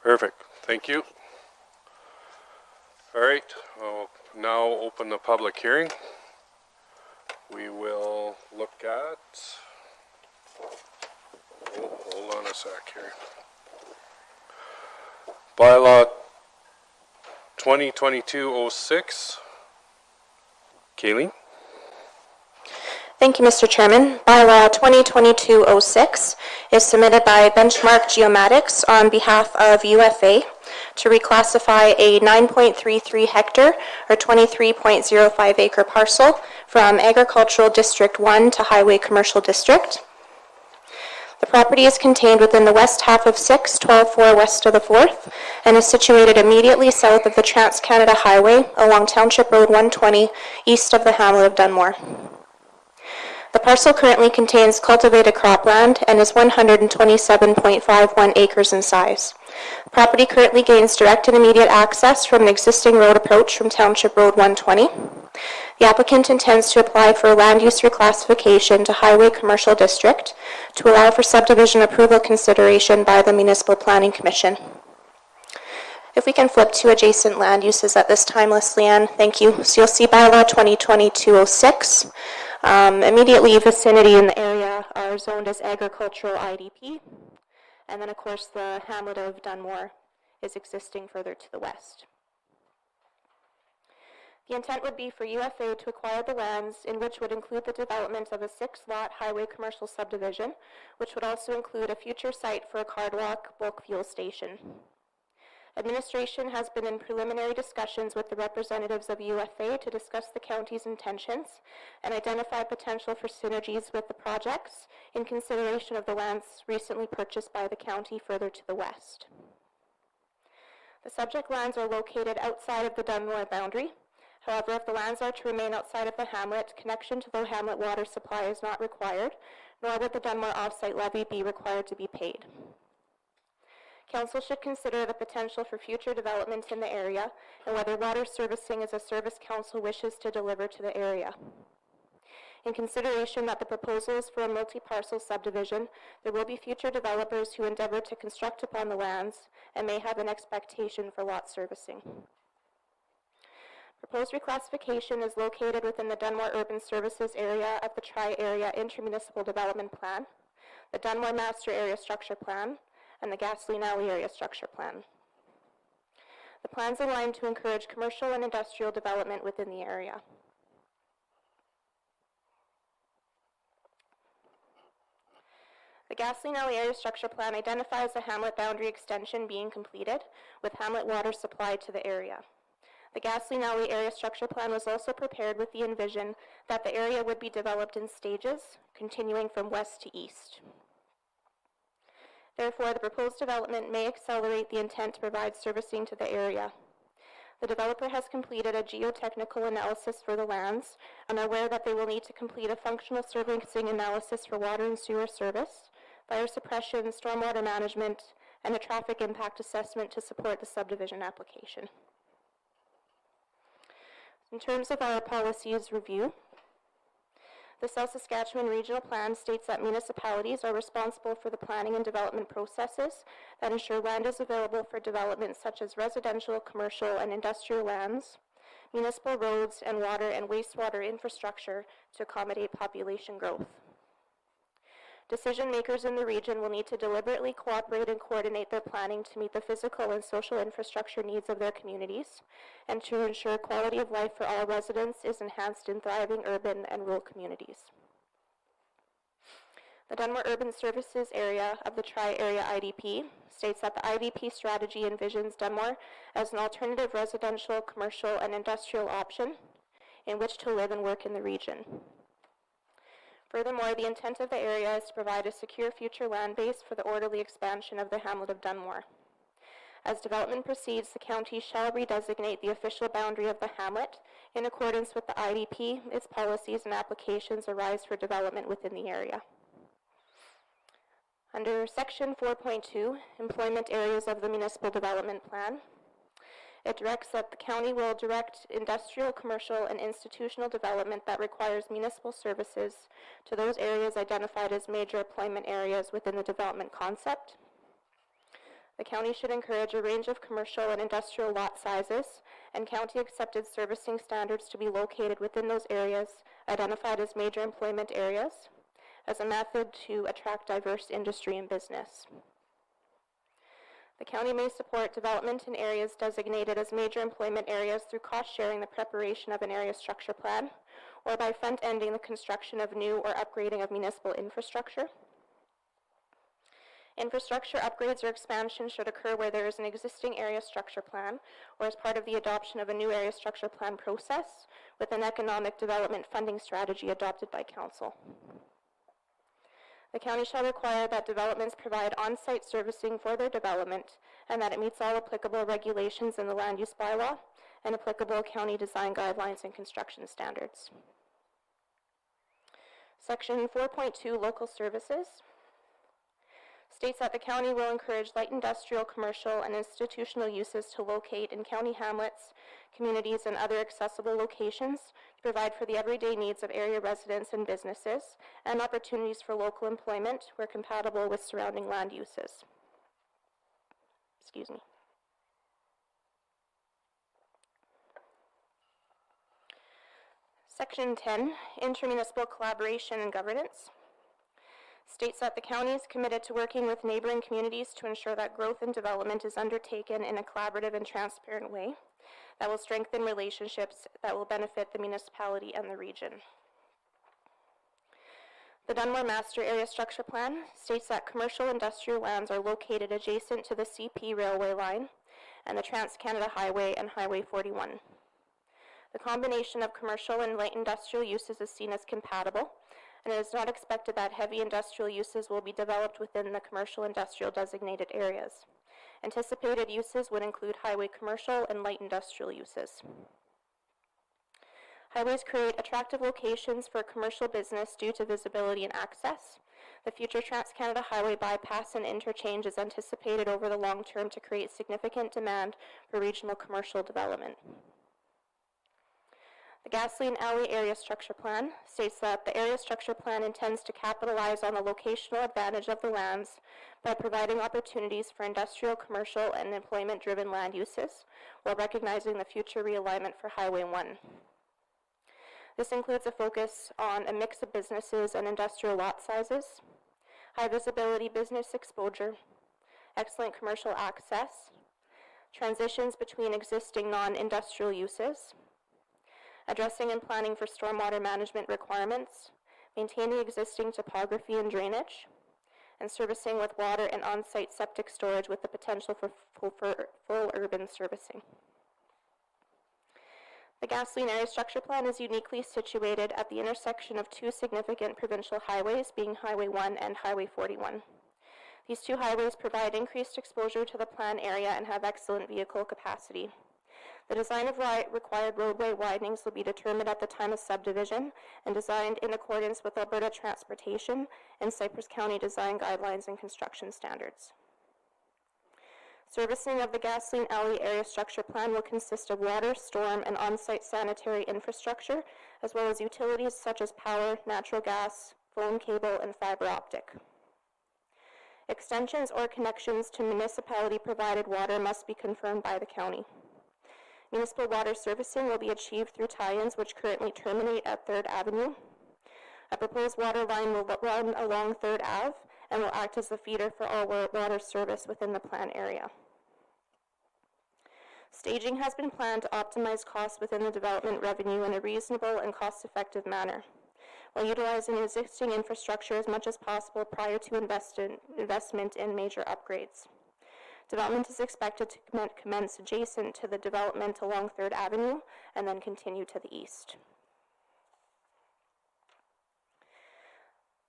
Perfect. Thank you. All right, I'll now open the public hearing. We will look at, hold on a sec here. Bylaw 2022-06. Kayleen? Thank you, Mr. Chairman. Bylaw 2022-06 is submitted by Benchmark Geomatics on behalf of UFA to reclassify a 9.33 hectare or 23.05 acre parcel from Agricultural District 1 to Highway Commercial District. The property is contained within the west half of 6-12-4 west of the 4th and is situated immediately south of the Trans-Canada Highway along Township Road 120 east of the hamlet of Dunmore. The parcel currently contains cultivated cropland and is 127.51 acres in size. The property currently gains direct and immediate access from an existing road approach from Township Road 120. The applicant intends to apply for a land use reclassification to Highway Commercial District to allow for subdivision approval consideration by the Municipal Planning Commission. If we can flip to adjacent land uses at this time, Lesley-Ann, thank you. So you'll see Bylaw 2022-06. Immediately vicinity in the area are zoned as agricultural IDP. And then, of course, the hamlet of Dunmore is existing further to the west. The intent would be for UFA to acquire the lands in which would include the development of a 6-lot highway commercial subdivision, which would also include a future site for a cardwalk bulk fuel station. Administration has been in preliminary discussions with the representatives of UFA to discuss the county's intentions and identify potential for synergies with the projects in consideration of the lands recently purchased by the county further to the west. The subject lands are located outside of the Dunmore boundary. However, if the lands are to remain outside of the hamlet, connection to the hamlet water supply is not required, nor would the Dunmore offsite levy be required to be paid. Council should consider the potential for future development in the area and whether water servicing is a service Council wishes to deliver to the area. In consideration that the proposal is for a multi-parcel subdivision, there will be future developers who endeavor to construct upon the lands and may have an expectation for lot servicing. Proposed reclassification is located within the Dunmore Urban Services area of the Tri-Area Intermunicipal Development Plan, the Dunmore Master Area Structure Plan, and the Gasoline Alley Area Structure Plan. The plans align to encourage commercial and industrial development within the area. The Gasoline Alley Area Structure Plan identifies the hamlet boundary extension being completed, with hamlet water supplied to the area. The Gasoline Alley Area Structure Plan was also prepared with the envision that the area would be developed in stages, continuing from west to east. Therefore, the proposed development may accelerate the intent to provide servicing to the area. The developer has completed a geotechnical analysis for the lands and are aware that they will need to complete a functional servicing analysis for water and sewer service, fire suppression, stormwater management, and a traffic impact assessment to support the subdivision application. In terms of our policies review, the South Saskatchewan Regional Plan states that municipalities are responsible for the planning and development processes that ensure land is available for development such as residential, commercial, and industrial lands, municipal roads, and water and wastewater infrastructure to accommodate population growth. Decision makers in the region will need to deliberately cooperate and coordinate their planning to meet the physical and social infrastructure needs of their communities and to ensure quality of life for all residents is enhanced in thriving urban and rural communities. The Dunmore Urban Services area of the Tri-Area IDP states that the IDP strategy envisions Dunmore as an alternative residential, commercial, and industrial option in which to live and work in the region. Furthermore, the intent of the area is to provide a secure future land base for the orderly expansion of the hamlet of Dunmore. As development proceeds, the county shall redesignate the official boundary of the hamlet in accordance with the IDP. Its policies and applications arise for development within the area. Under Section 4.2, Employment Areas of the Municipal Development Plan, it directs that the county will direct industrial, commercial, and institutional development that requires municipal services to those areas identified as major employment areas within the development concept. The county should encourage a range of commercial and industrial lot sizes and county-accepted servicing standards to be located within those areas identified as major employment areas as a method to attract diverse industry and business. The county may support development in areas designated as major employment areas through cost-sharing the preparation of an area structure plan or by front-ending the construction of new or upgrading of municipal infrastructure. Infrastructure upgrades or expansion should occur where there is an existing area structure plan or as part of the adoption of a new area structure plan process with an economic development funding strategy adopted by council. The county shall require that developments provide on-site servicing for their development and that it meets all applicable regulations in the land use bylaw and applicable county design guidelines and construction standards. Section 4.2, Local Services, states that the county will encourage light industrial, commercial, and institutional uses to locate in county hamlets, communities, and other accessible locations to provide for the everyday needs of area residents and businesses and opportunities for local employment where compatible with surrounding land uses. Excuse me. Section 10, Intermunicipal Collaboration and Governance, states that the county is committed to working with neighboring communities to ensure that growth and development is undertaken in a collaborative and transparent way that will strengthen relationships that will benefit the municipality and the region. The Dunmore Master Area Structure Plan states that commercial industrial lands are located adjacent to the CP railway line and the Trans-Canada Highway and Highway 41. The combination of commercial and light industrial uses is seen as compatible, and it is not expected that heavy industrial uses will be developed within the commercial industrial designated areas. Anticipated uses would include highway commercial and light industrial uses. Highways create attractive locations for commercial business due to visibility and access. The future Trans-Canada Highway bypass and interchange is anticipated over the long term to create significant demand for regional commercial development. The Gasoline Alley Area Structure Plan states that the Area Structure Plan intends to capitalize on the locational advantage of the lands by providing opportunities for industrial, commercial, and employment-driven land uses, while recognizing the future realignment for Highway 1. This includes a focus on a mix of businesses and industrial lot sizes, high-visibility business exposure, excellent commercial access, transitions between existing non-industrial uses, addressing and planning for stormwater management requirements, maintaining existing topography and drainage, and servicing with water and on-site septic storage with the potential for full urban servicing. The Gasoline Area Structure Plan is uniquely situated at the intersection of two significant provincial highways, being Highway 1 and Highway 41. These two highways provide increased exposure to the plan area and have excellent vehicle capacity. The design of required roadway widenings will be determined at the time of subdivision and designed in accordance with Alberta Transportation and Cypress County design guidelines and construction standards. Servicing of the Gasoline Alley Area Structure Plan will consist of water, storm, and on-site sanitary infrastructure, as well as utilities such as power, natural gas, phone cable, and fiber optic. Extensions or connections to municipality-provided water must be confirmed by the county. Municipal water servicing will be achieved through tie-ins which currently terminate at 3rd Avenue. A proposed water line will run along 3rd Ave and will act as the feeder for all water service within the plan area. Staging has been planned to optimize costs within the development revenue in a reasonable and cost-effective manner, while utilizing existing infrastructure as much as possible prior to investment in major upgrades. Development is expected to commence adjacent to the development along 3rd Avenue and then continue to the east.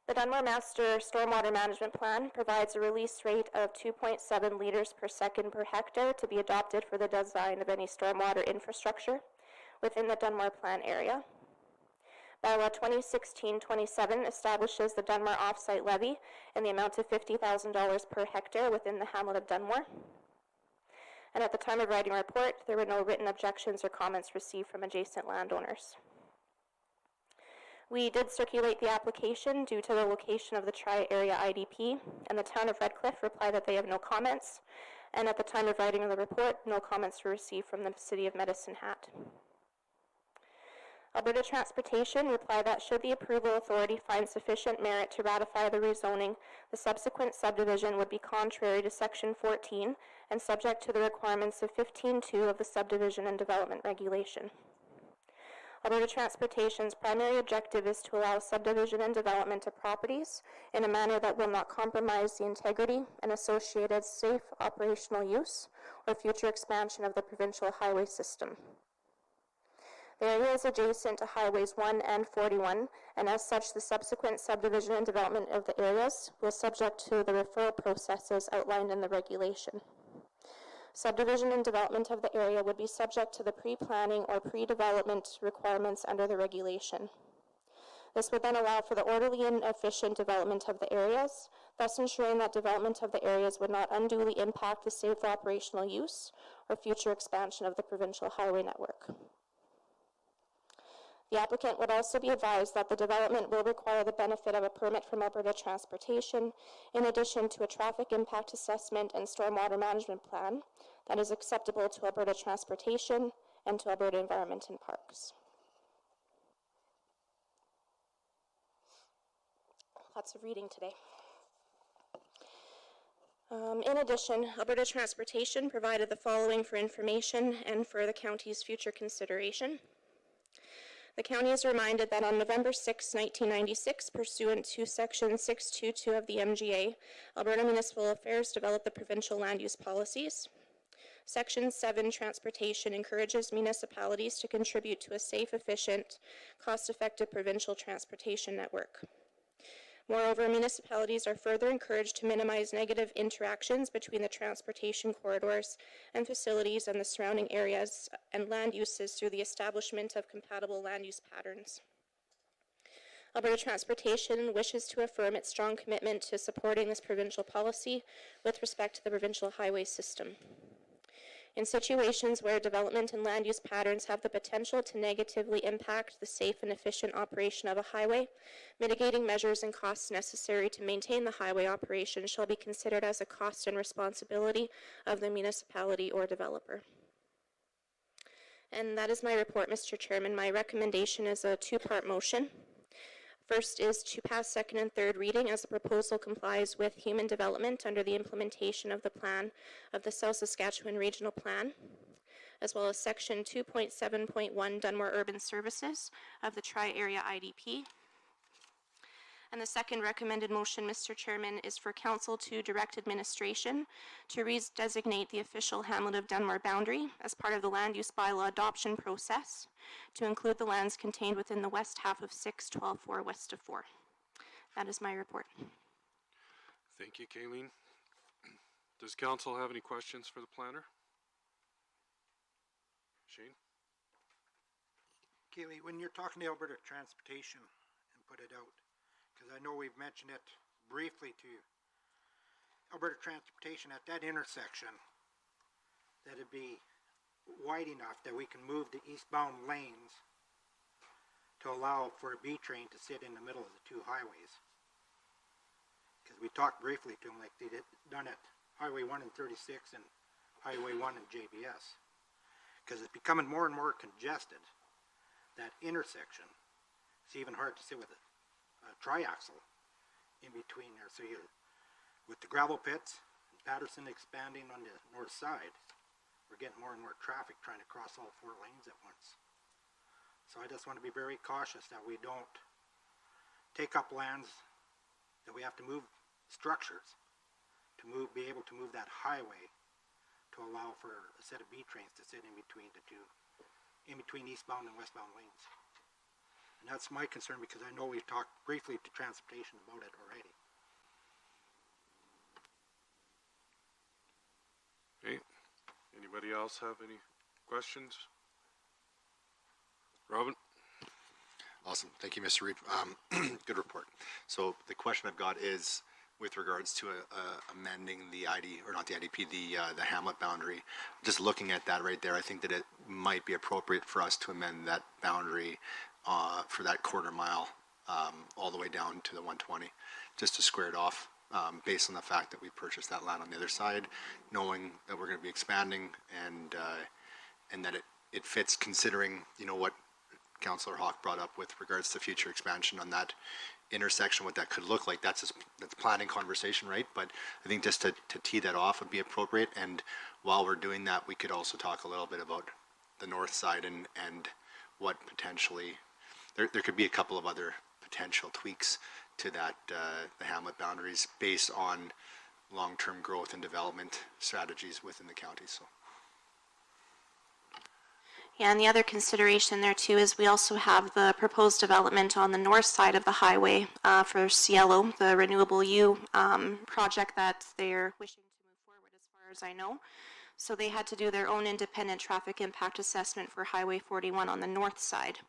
The Dunmore Master Stormwater Management Plan provides a release rate of 2.7 liters per second per hectare to be adopted for the design of any stormwater infrastructure within the Dunmore Plan area. Bylaw 2016-27 establishes the Dunmore Offsite Levy in the amount of $50,000 per hectare within the hamlet of Dunmore. And at the time of writing a report, there were no written objections or comments received from adjacent landowners. We did circulate the application due to the location of the Tri-Area IDP, and the town of Redcliffe replied that they have no comments, and at the time of writing of the report, no comments were received from the City of Medicine Hat. Alberta Transportation replied that should the approval authority find sufficient merit to ratify the rezoning, the subsequent subdivision would be contrary to Section 14 and subject to the requirements of 15.2 of the Subdivision and Development Regulation. Alberta Transportation's primary objective is to allow subdivision and development of properties in a manner that will not compromise the integrity and associated safe operational use or future expansion of the provincial highway system. The area is adjacent to Highways 1 and 41, and as such, the subsequent subdivision and development of the areas will subject to the referral processes outlined in the regulation. Subdivision and development of the area would be subject to the pre-planning or pre-development requirements under the regulation. This would then allow for the orderly and efficient development of the areas, thus ensuring that development of the areas would not unduly impact the safe operational use or future expansion of the provincial highway network. The applicant would also be advised that the development will require the benefit of a permit from Alberta Transportation, in addition to a traffic impact assessment and stormwater management plan that is acceptable to Alberta Transportation and to Alberta Environment and Parks. Lots of reading today. In addition, Alberta Transportation provided the following for information and for the county's future consideration. The county is reminded that on November 6, 1996, pursuant to Section 622 of the MGA, Alberta Municipal Affairs developed the provincial land use policies. Section 7, Transportation, encourages municipalities to contribute to a safe, efficient, cost-effective provincial transportation network. Moreover, municipalities are further encouraged to minimize negative interactions between the transportation corridors and facilities and the surrounding areas and land uses through the establishment of compatible land use patterns. Alberta Transportation wishes to affirm its strong commitment to supporting this provincial policy with respect to the provincial highway system. In situations where development and land use patterns have the potential to negatively impact the safe and efficient operation of a highway, mitigating measures and costs necessary to maintain the highway operation shall be considered as a cost and responsibility of the municipality or developer. And that is my report, Mr. Chairman. My recommendation is a two-part motion. First is to pass second and third reading as the proposal complies with human development under the implementation of the plan of the South Saskatchewan Regional Plan, as well as Section 2.7.1 Dunmore Urban Services of the Tri-Area IDP. And the second recommended motion, Mr. Chairman, is for Council to direct administration to redesignate the official hamlet of Dunmore boundary as part of the land use bylaw adoption process to include the lands contained within the west half of 6-12-4 west of 4. That is my report. Thank you, Kayleen. Does council have any questions for the planner? Shane? Kaylee, when you're talking to Alberta Transportation and put it out, because I know we've mentioned it briefly to Alberta Transportation at that intersection, that it'd be wide enough that we can move the eastbound lanes to allow for a B train to sit in the middle of the two highways. Because we talked briefly to them like they did done at Highway 1 and 36 and Highway 1 and JBS. Because it's becoming more and more congested, that intersection. It's even hard to sit with it. Triaxle in between there. So you, with the gravel pits and Patterson expanding on the north side, we're getting more and more traffic trying to cross all four lanes at once. So I just want to be very cautious that we don't take up lands that we have to move structures to be able to move that highway to allow for a set of B trains to sit in between the two, in between eastbound and westbound lanes. And that's my concern because I know we've talked briefly to transportation about it already. Okay. Anybody else have any questions? Robin? Awesome. Thank you, Mr. Reed. Good report. So the question I've got is with regards to amending the ID, or not the IDP, the hamlet boundary. Just looking at that right there, I think that it might be appropriate for us to amend that boundary for that quarter mile all the way down to the 120, just to square it off based on the fact that we purchased that land on the other side, knowing that we're going to be expanding and that it fits considering, what Councillor Hawk brought up with regards to future expansion on that intersection, what that could look like. That's planning conversation, right? But I think just to tee that off would be appropriate. And while we're doing that, we could also talk a little bit about the north side and what potentially, there could be a couple of other potential tweaks to that, the hamlet boundaries based on long-term growth and development strategies within the county, so. Yeah, and the other consideration there too is we also have the proposed development on the north side of the highway for Cielo, the Renewable U project that they're wishing to move forward as far as I know. So they had to do their own independent traffic impact assessment for Highway 41 on the north side.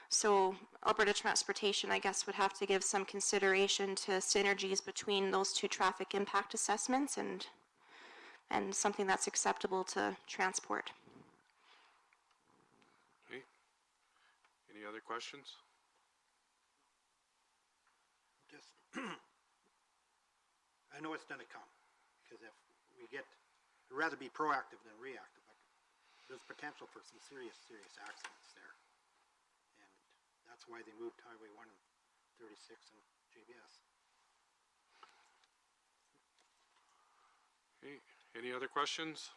So Alberta Transportation, I guess, would have to give some consideration to synergies between those two traffic impact assessments and something that's acceptable to transport. Okay. Any other questions? Just, I know it's gonna come, because if we get, I'd rather be proactive than reactive, but there's potential for some serious accidents there. And that's why they moved Highway 1 and 36 and JBS. Okay. Any other questions?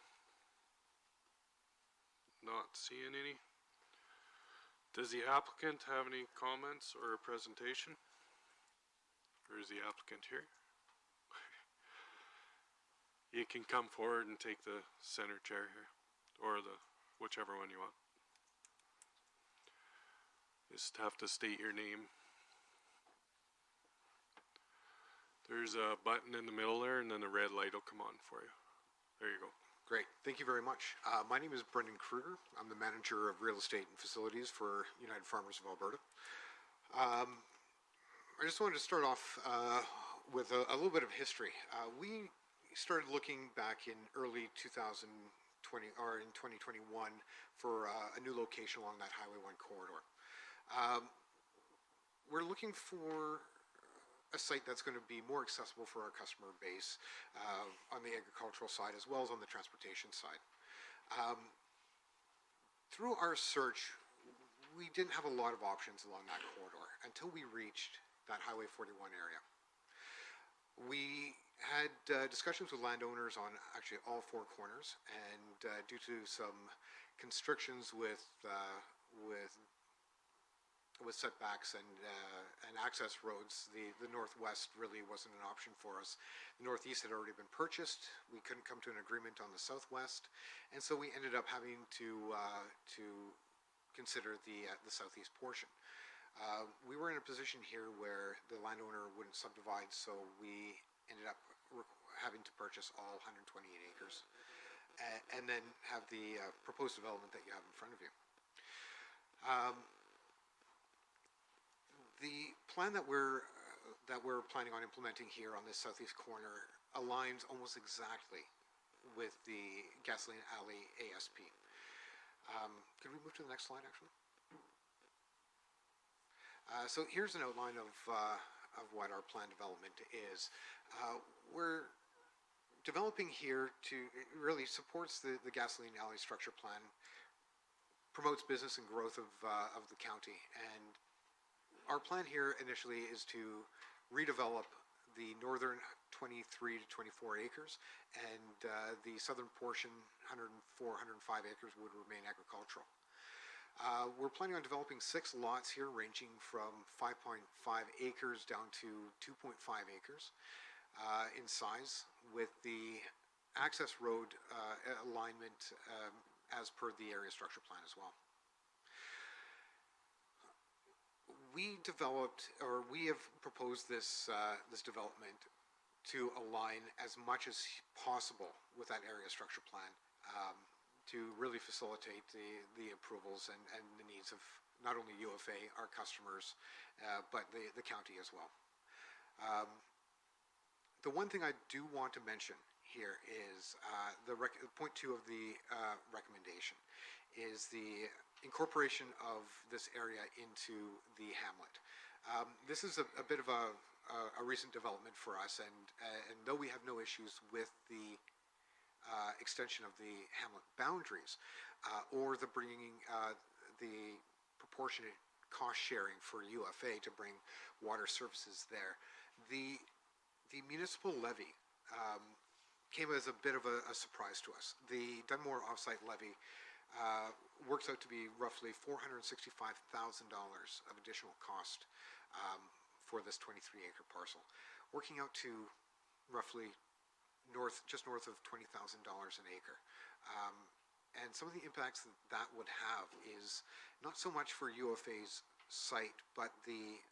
Not seeing any. Does the applicant have any comments or a presentation? Or is the applicant here? You can come forward and take the center chair here, or whichever one you want. Just have to state your name. There's a button in the middle there, and then the red light will come on for you. There you go. Great, thank you very much. My name is Brendan Kruger. I'm the manager of real estate and facilities for United Farmers of Alberta. I just wanted to start off with a little bit of history. We started looking back in early 2020 or in 2021 for a new location along that Highway 1 corridor. We're looking for a site that's going to be more accessible for our customer base on the agricultural side as well as on the transportation side. Through our search, we didn't have a lot of options along that corridor until we reached that Highway 41 area. We had discussions with landowners on actually all four corners, and due to some constrictions with setbacks and access roads, the northwest really wasn't an option for us. The northeast had already been purchased. We couldn't come to an agreement on the southwest, and so we ended up having to consider the southeast portion. We were in a position here where the landowner wouldn't subdivide, so we ended up having to purchase all 128 acres and then have the proposed development that you have in front of you. The plan that we're planning on implementing here on this southeast corner aligns almost exactly with the Gasoline Alley ASP. Could we move to the next slide, actually? So here's an outline of what our plan development is. We're developing here it really supports the Gasoline Alley structure plan, promotes business and growth of the county, and our plan here initially is to redevelop the northern 23 to 24 acres, and the southern portion, 104, 105 acres, would remain agricultural. We're planning on developing 6 lots here, ranging from 5.5 acres down to 2.5 acres in size, with the access road alignment as per the area structure plan as well. We have proposed this development to align as much as possible with that area structure plan to really facilitate the approvals and the needs of not only UFA, our customers, but the county as well. The one thing I do want to mention here is point 2 of the recommendation is the incorporation of this area into the hamlet. This is a bit of a a recent development for us, and though we have no issues with the extension of the hamlet boundaries or the bringing the proportionate cost sharing for UFA to bring water services there, the municipal levy came as a bit of a surprise to us. The Dunmore offsite levy works out to be roughly $465,000 of additional cost for this 23-acre parcel, working out to roughly just north of $20,000 an acre. And some of the impacts that would have is not so much for UFA's site, but the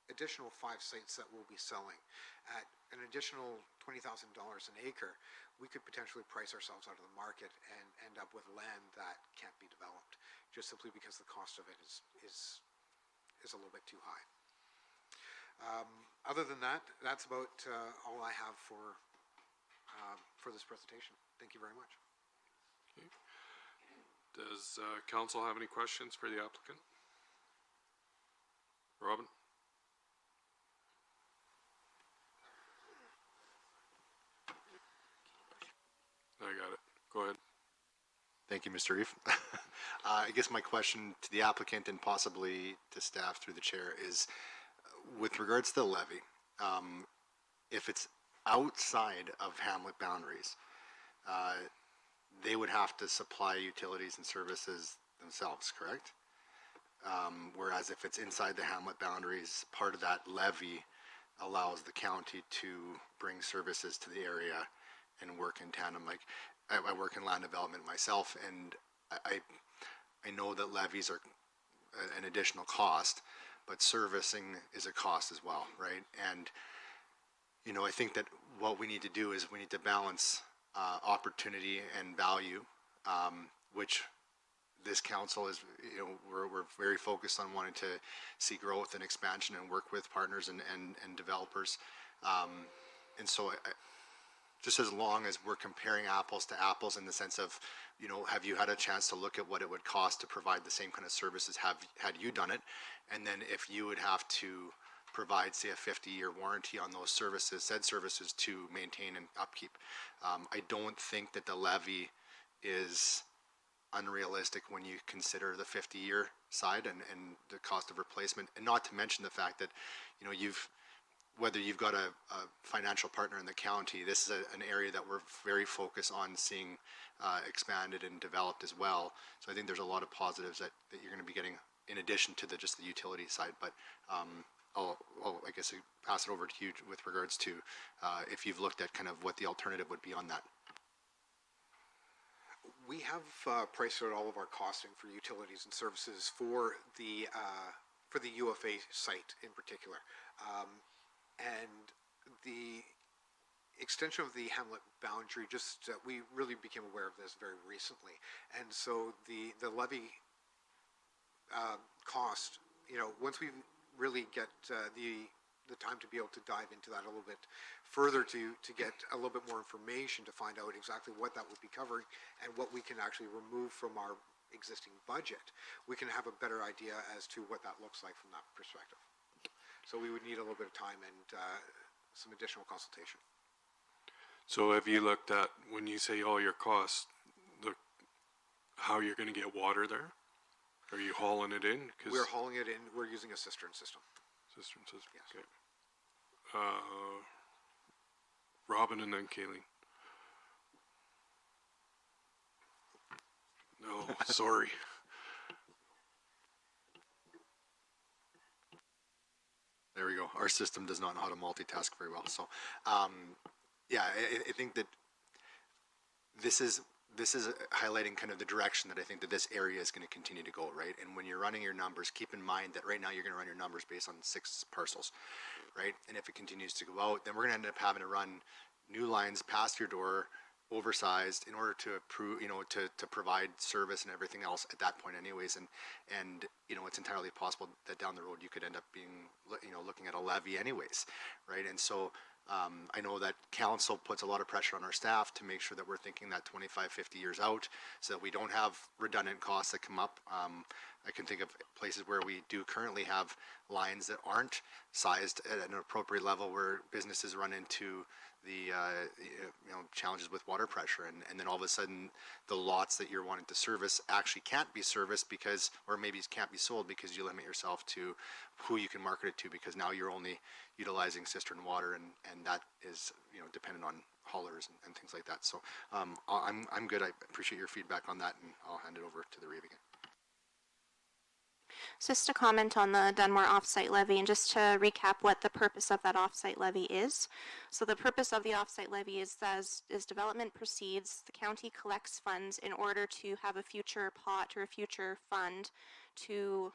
additional 5 sites that we'll be selling. At an additional $20,000 an acre, we could potentially price ourselves out of the market and end up with land that can't be developed, just simply because the cost of it is a little bit too high. Other than that, that's about all I have for this presentation. Thank you very much. Okay. Does council have any questions for the applicant? Robin? I got it. Go ahead. Thank you, Mr. Reef. I guess my question to the applicant and possibly to staff through the chair is, with regards to the levy, if it's outside of hamlet boundaries, they would have to supply utilities and services themselves, correct? Whereas if it's inside the hamlet boundaries, part of that levy allows the county to bring services to the area and work in tandem. Like I work in land development myself, and I know that levies are an additional cost, but servicing is a cost as well, right? And you know, I think that what we need to do is we need to balance opportunity and value, which this council is, you know, we're very focused on wanting to see growth and expansion and work with partners and developers. And so just as long as we're comparing apples to apples in the sense of, you know, have you had a chance to look at what it would cost to provide the same kind of services? Had you done it? And then if you would have to provide, say, a 50-year warranty on those services, said services to maintain and upkeep. I don't think that the levy is unrealistic when you consider the 50-year side and the cost of replacement, and not to mention the fact that, you know, whether you've got a financial partner in the county, this is an area that we're very focused on seeing expanded and developed as well. So I think there's a lot of positives that you're going to be getting in addition to just the utility side. But I'll I guess pass it over to you with regards to if you've looked at kind of what the alternative would be on that. We have priced out all of our costing for utilities and services for the UFA site in particular, and the extension of the hamlet boundary. Just we really became aware of this very recently, and so the levy cost. You know, once we really get the time to be able to dive into that a little bit further to get a little bit more information to find out exactly what that would be covering and what we can actually remove from our existing budget, we can have a better idea as to what that looks like from that perspective. So we would need a little bit of time and some additional consultation. So have you looked at, when you say all your costs, how you're going to get water there? Are you hauling it in? We're hauling it in. We're using a cistern system. Cistern system. Yes. Okay. Robin and then Kayleen. No, sorry. There we go. Our system does not know how to multitask very well. So, yeah, I think that this is highlighting kind of the direction that I think that this area is going to continue to go, right? And when you're running your numbers, keep in mind that right now you're going to run your numbers based on 6 parcels, right? And if it continues to go out, then we're going to end up having to run new lines past your door, oversized, in order to approve, you know, to provide service and everything else at that point anyways. And you know, it's entirely possible that down the road you could end up being, you know, looking at a levy anyways, right? And so I know that council puts a lot of pressure on our staff to make sure that we're thinking that 25, 50 years out so that we don't have redundant costs that come up. I can think of places where we do currently have lines that aren't sized at an appropriate level where businesses run into the challenges with water pressure, and then all of a sudden the lots that you're wanting to service actually can't be serviced because, or maybe can't be sold because you limit yourself to who you can market it to, because now you're only utilizing cistern water, and that is dependent on haulers and things like that. So I'm good. I appreciate your feedback on that, and I'll hand it over to the Reeve again. Just to comment on the Dunmore offsite levy, and just to recap what the purpose of that offsite levy is. So the purpose of the offsite levy is, as development proceeds, the county collects funds in order to have a future pot or a future fund to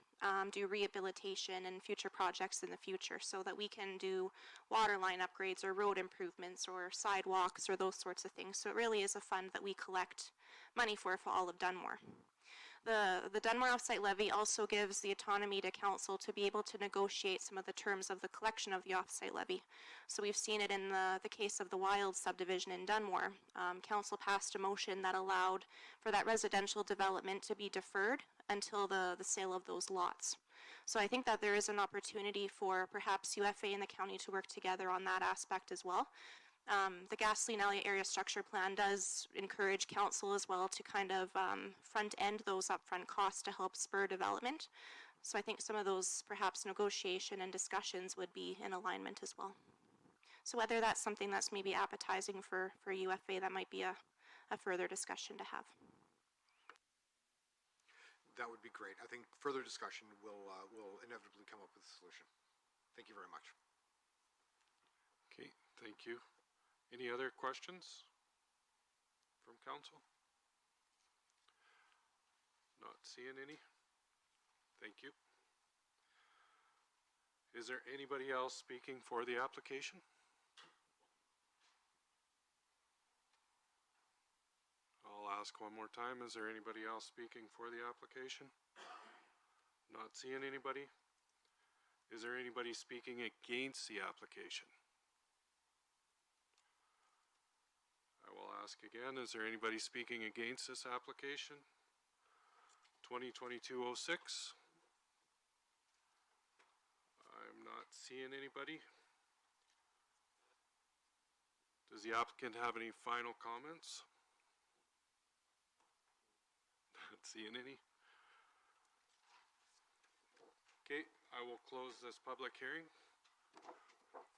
do rehabilitation and future projects in the future, so that we can do water line upgrades or road improvements or sidewalks or those sorts of things. So it really is a fund that we collect money for all of Dunmore. The Dunmore offsite levy also gives the autonomy to council to be able to negotiate some of the terms of the collection of the offsite levy. So we've seen it in the case of the Wild subdivision in Dunmore. Council passed a motion that allowed for that residential development to be deferred until the sale of those lots. So I think that there is an opportunity for perhaps UFA and the county to work together on that aspect as well. The Gasoline Alley Area Structure Plan does encourage council as well to kind of front end those upfront costs to help spur development. So I think some of those perhaps negotiation and discussions would be in alignment as well. So whether that's something that's maybe appetizing for UFA, that might be a further discussion to have. That would be great. I think further discussion will inevitably come up with a solution. Thank you very much. Okay, thank you. Any other questions from council? Not seeing any. Thank you. Is there anybody else speaking for the application? I'll ask one more time. Is there anybody else speaking for the application? Not seeing anybody. Is there anybody speaking against the application? I will ask again, is there anybody speaking against this application? 2022-06. I'm not seeing anybody. Does the applicant have any final comments? Not seeing any. Okay, I will close this public hearing.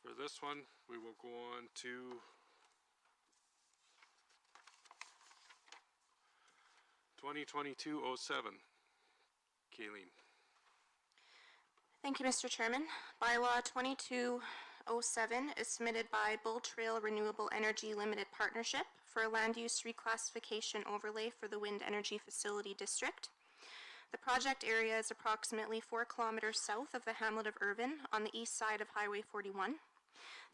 For this one, we will go on to 2022-07. Kayleen. Thank you, Mr. Chairman. Bylaw 2207 is submitted by Bull Trail Renewable Energy Limited Partnership for a land use reclassification overlay for the Wind Energy Facility District. The project area is approximately 4 kilometers south of the hamlet of Irvine on the east side of Highway 41.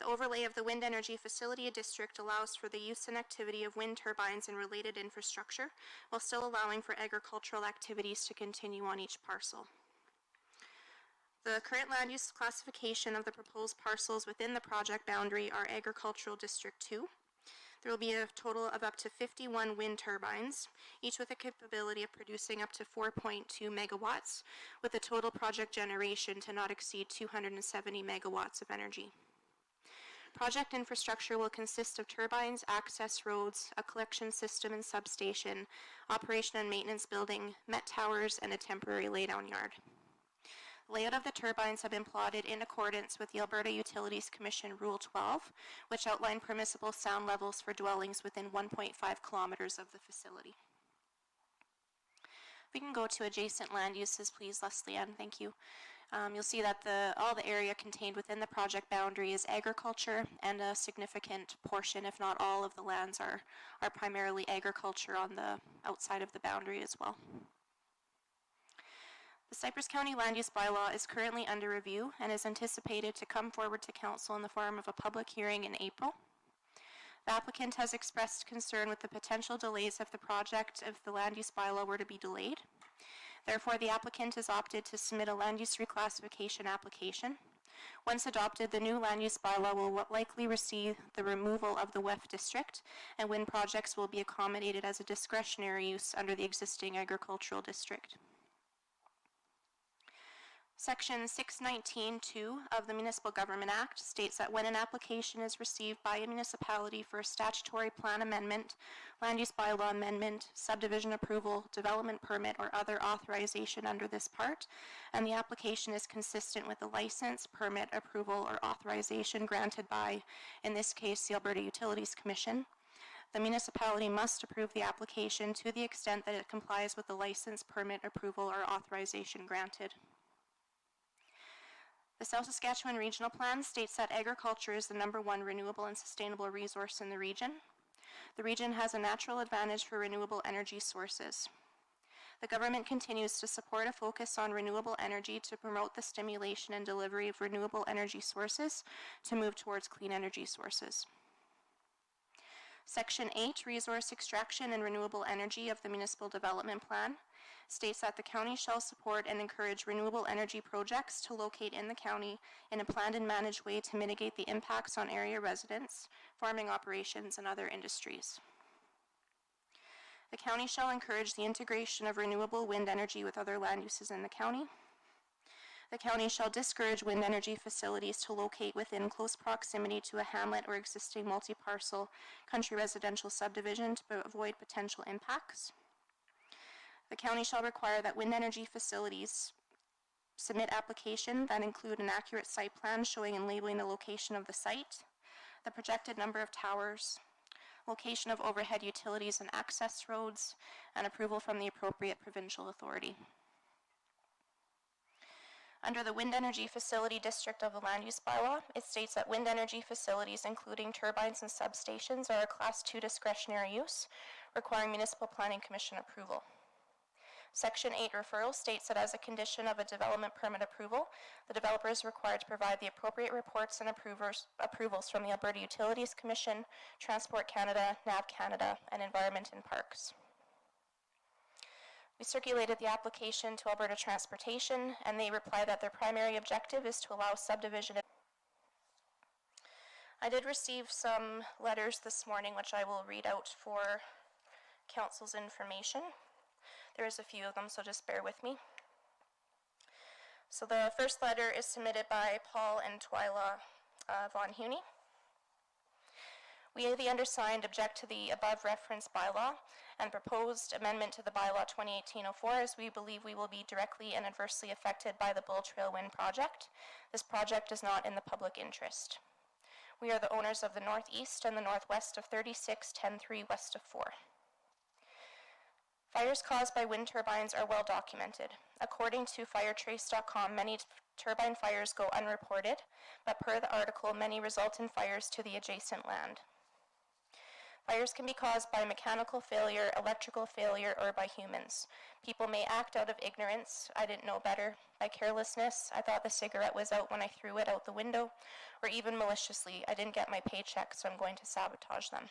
The overlay of the Wind Energy Facility District allows for the use and activity of wind turbines and related infrastructure, while still allowing for agricultural activities to continue on each parcel. The current land use classification of the proposed parcels within the project boundary are Agricultural District 2. There will be a total of up to 51 wind turbines, each with a capability of producing up to 4.2 megawatts, with a total project generation to not exceed 270 megawatts of energy. Project infrastructure will consist of turbines, access roads, a collection system and substation, operation and maintenance building, met towers, and a temporary laydown yard. The layout of the turbines have been plotted in accordance with the Alberta Utilities Commission Rule 12, which outline permissible sound levels for dwellings within 1.5 kilometers of the facility. We can go to adjacent land uses, please, Leslie Ann. Thank you. You'll see that all the area contained within the project boundary is agriculture, and a significant portion, if not all, of the lands are primarily agriculture on the outside of the boundary as well. The Cypress County Land Use Bylaw is currently under review and is anticipated to come forward to Council in the form of a public hearing in April. The applicant has expressed concern with the potential delays of the project if the land use bylaw were to be delayed. Therefore, the applicant has opted to submit a land use reclassification application. Once adopted, the new land use bylaw will likely receive the removal of the WEF district, and wind projects will be accommodated as a discretionary use under the existing agricultural district. Section 619(2) of the Municipal Government Act states that when an application is received by a municipality for a statutory plan amendment, land use bylaw amendment, subdivision approval, development permit, or other authorization under this part, and the application is consistent with the license, permit, approval, or authorization granted by, in this case, the Alberta Utilities Commission, the municipality must approve the application to the extent that it complies with the license, permit, approval, or authorization granted. The South Saskatchewan Regional Plan states that agriculture is the #1 renewable and sustainable resource in the region. The region has a natural advantage for renewable energy sources. The government continues to support a focus on renewable energy to promote the stimulation and delivery of renewable energy sources to move towards clean energy sources. Section 8, Resource Extraction and Renewable Energy of the Municipal Development Plan, states that the county shall support and encourage renewable energy projects to locate in the county in a planned and managed way to mitigate the impacts on area residents, farming operations, and other industries. The county shall encourage the integration of renewable wind energy with other land uses in the county. The county shall discourage wind energy facilities to locate within close proximity to a hamlet or existing multi-parcel country residential subdivision to avoid potential impacts. The county shall require that wind energy facilities submit applications that include an accurate site plan showing and labeling the location of the site, the projected number of towers, location of overhead utilities and access roads, and approval from the appropriate provincial authority. Under the Wind Energy Facility District of the Land Use Bylaw, it states that wind energy facilities, including turbines and substations, are a Class 2 discretionary use, requiring Municipal Planning Commission approval. Section 8 referral states that as a condition of a development permit approval, the developer is required to provide the appropriate reports and approvals from the Alberta Utilities Commission, Transport Canada, NAV Canada, and Environment and Parks. We circulated the application to Alberta Transportation, and they replied that their primary objective is to allow subdivision. I did receive some letters this morning, which I will read out for Council's information. There is a few of them, so just bear with me. So the first letter is submitted by Paul and Twyla Von Huney. We, the undersigned, object to the above referenced bylaw and proposed amendment to the bylaw 2018-04 as we believe we will be directly and adversely affected by the Bull Trail Wind project. This project is not in the public interest. We are the owners of the northeast and the northwest of 36-10-3 west of 4. Fires caused by wind turbines are well documented. According to firetrace.com, many turbine fires go unreported, but per the article, many result in fires to the adjacent land. Fires can be caused by mechanical failure, electrical failure, or by humans. People may act out of ignorance, I didn't know better, by carelessness, I thought the cigarette was out when I threw it out the window, or even maliciously, I didn't get my paycheck, so I'm going to sabotage them.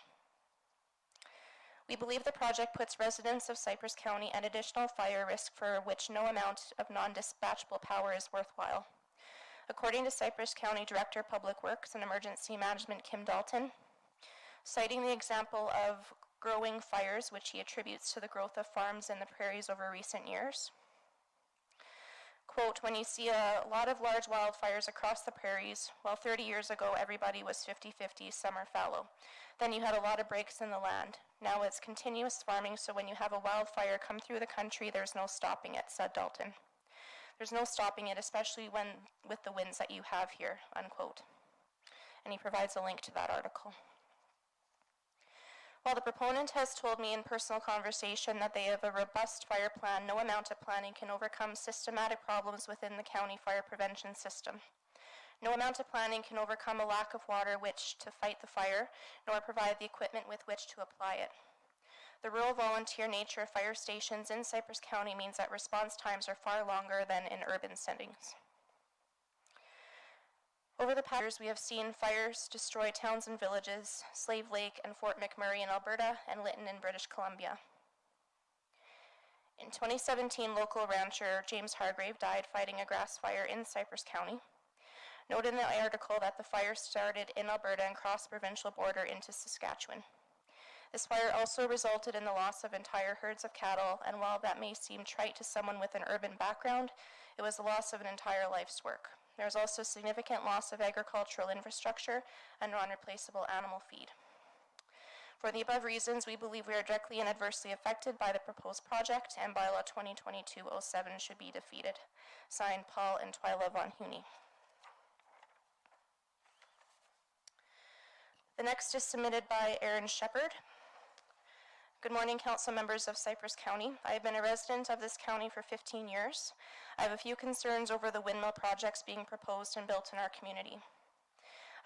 We believe the project puts residents of Cypress County at additional fire risk for which no amount of non-dispatchable power is worthwhile. According to Cypress County Director of Public Works and Emergency Management Kim Dalton, citing the example of growing fires, which he attributes to the growth of farms in the prairies over recent years, quote, when you see a lot of large wildfires across the prairies, well, 30 years ago everybody was 50-50 summer fallow. Then you had a lot of breaks in the land. Now it's continuous farming, so when you have a wildfire come through the country, there's no stopping it, said Dalton. There's no stopping it, especially with the winds that you have here, unquote. And he provides a link to that article. While the proponent has told me in personal conversation that they have a robust fire plan, no amount of planning can overcome systematic problems within the county fire prevention system. No amount of planning can overcome a lack of water which to fight the fire, nor provide the equipment with which to apply it. The rural volunteer nature of fire stations in Cypress County means that response times are far longer than in urban settings. Over the past years, we have seen fires destroy towns and villages, Slave Lake and Fort McMurray in Alberta, and Lytton in British Columbia. In 2017, local rancher James Hargrave died fighting a grass fire in Cypress County. Note in the article that the fire started in Alberta and crossed the provincial border into Saskatchewan. This fire also resulted in the loss of entire herds of cattle, and while that may seem trite to someone with an urban background, it was the loss of an entire life's work. There was also significant loss of agricultural infrastructure and non-replaceable animal feed. For the above reasons, we believe we are directly and adversely affected by the proposed project, and bylaw 2022-07 should be defeated. Signed, Paul and Twyla von Huni. The next is submitted by Aaron Shepherd. Good morning, council members of Cypress County. I have been a resident of this county for 15 years. I have a few concerns over the windmill projects being proposed and built in our community.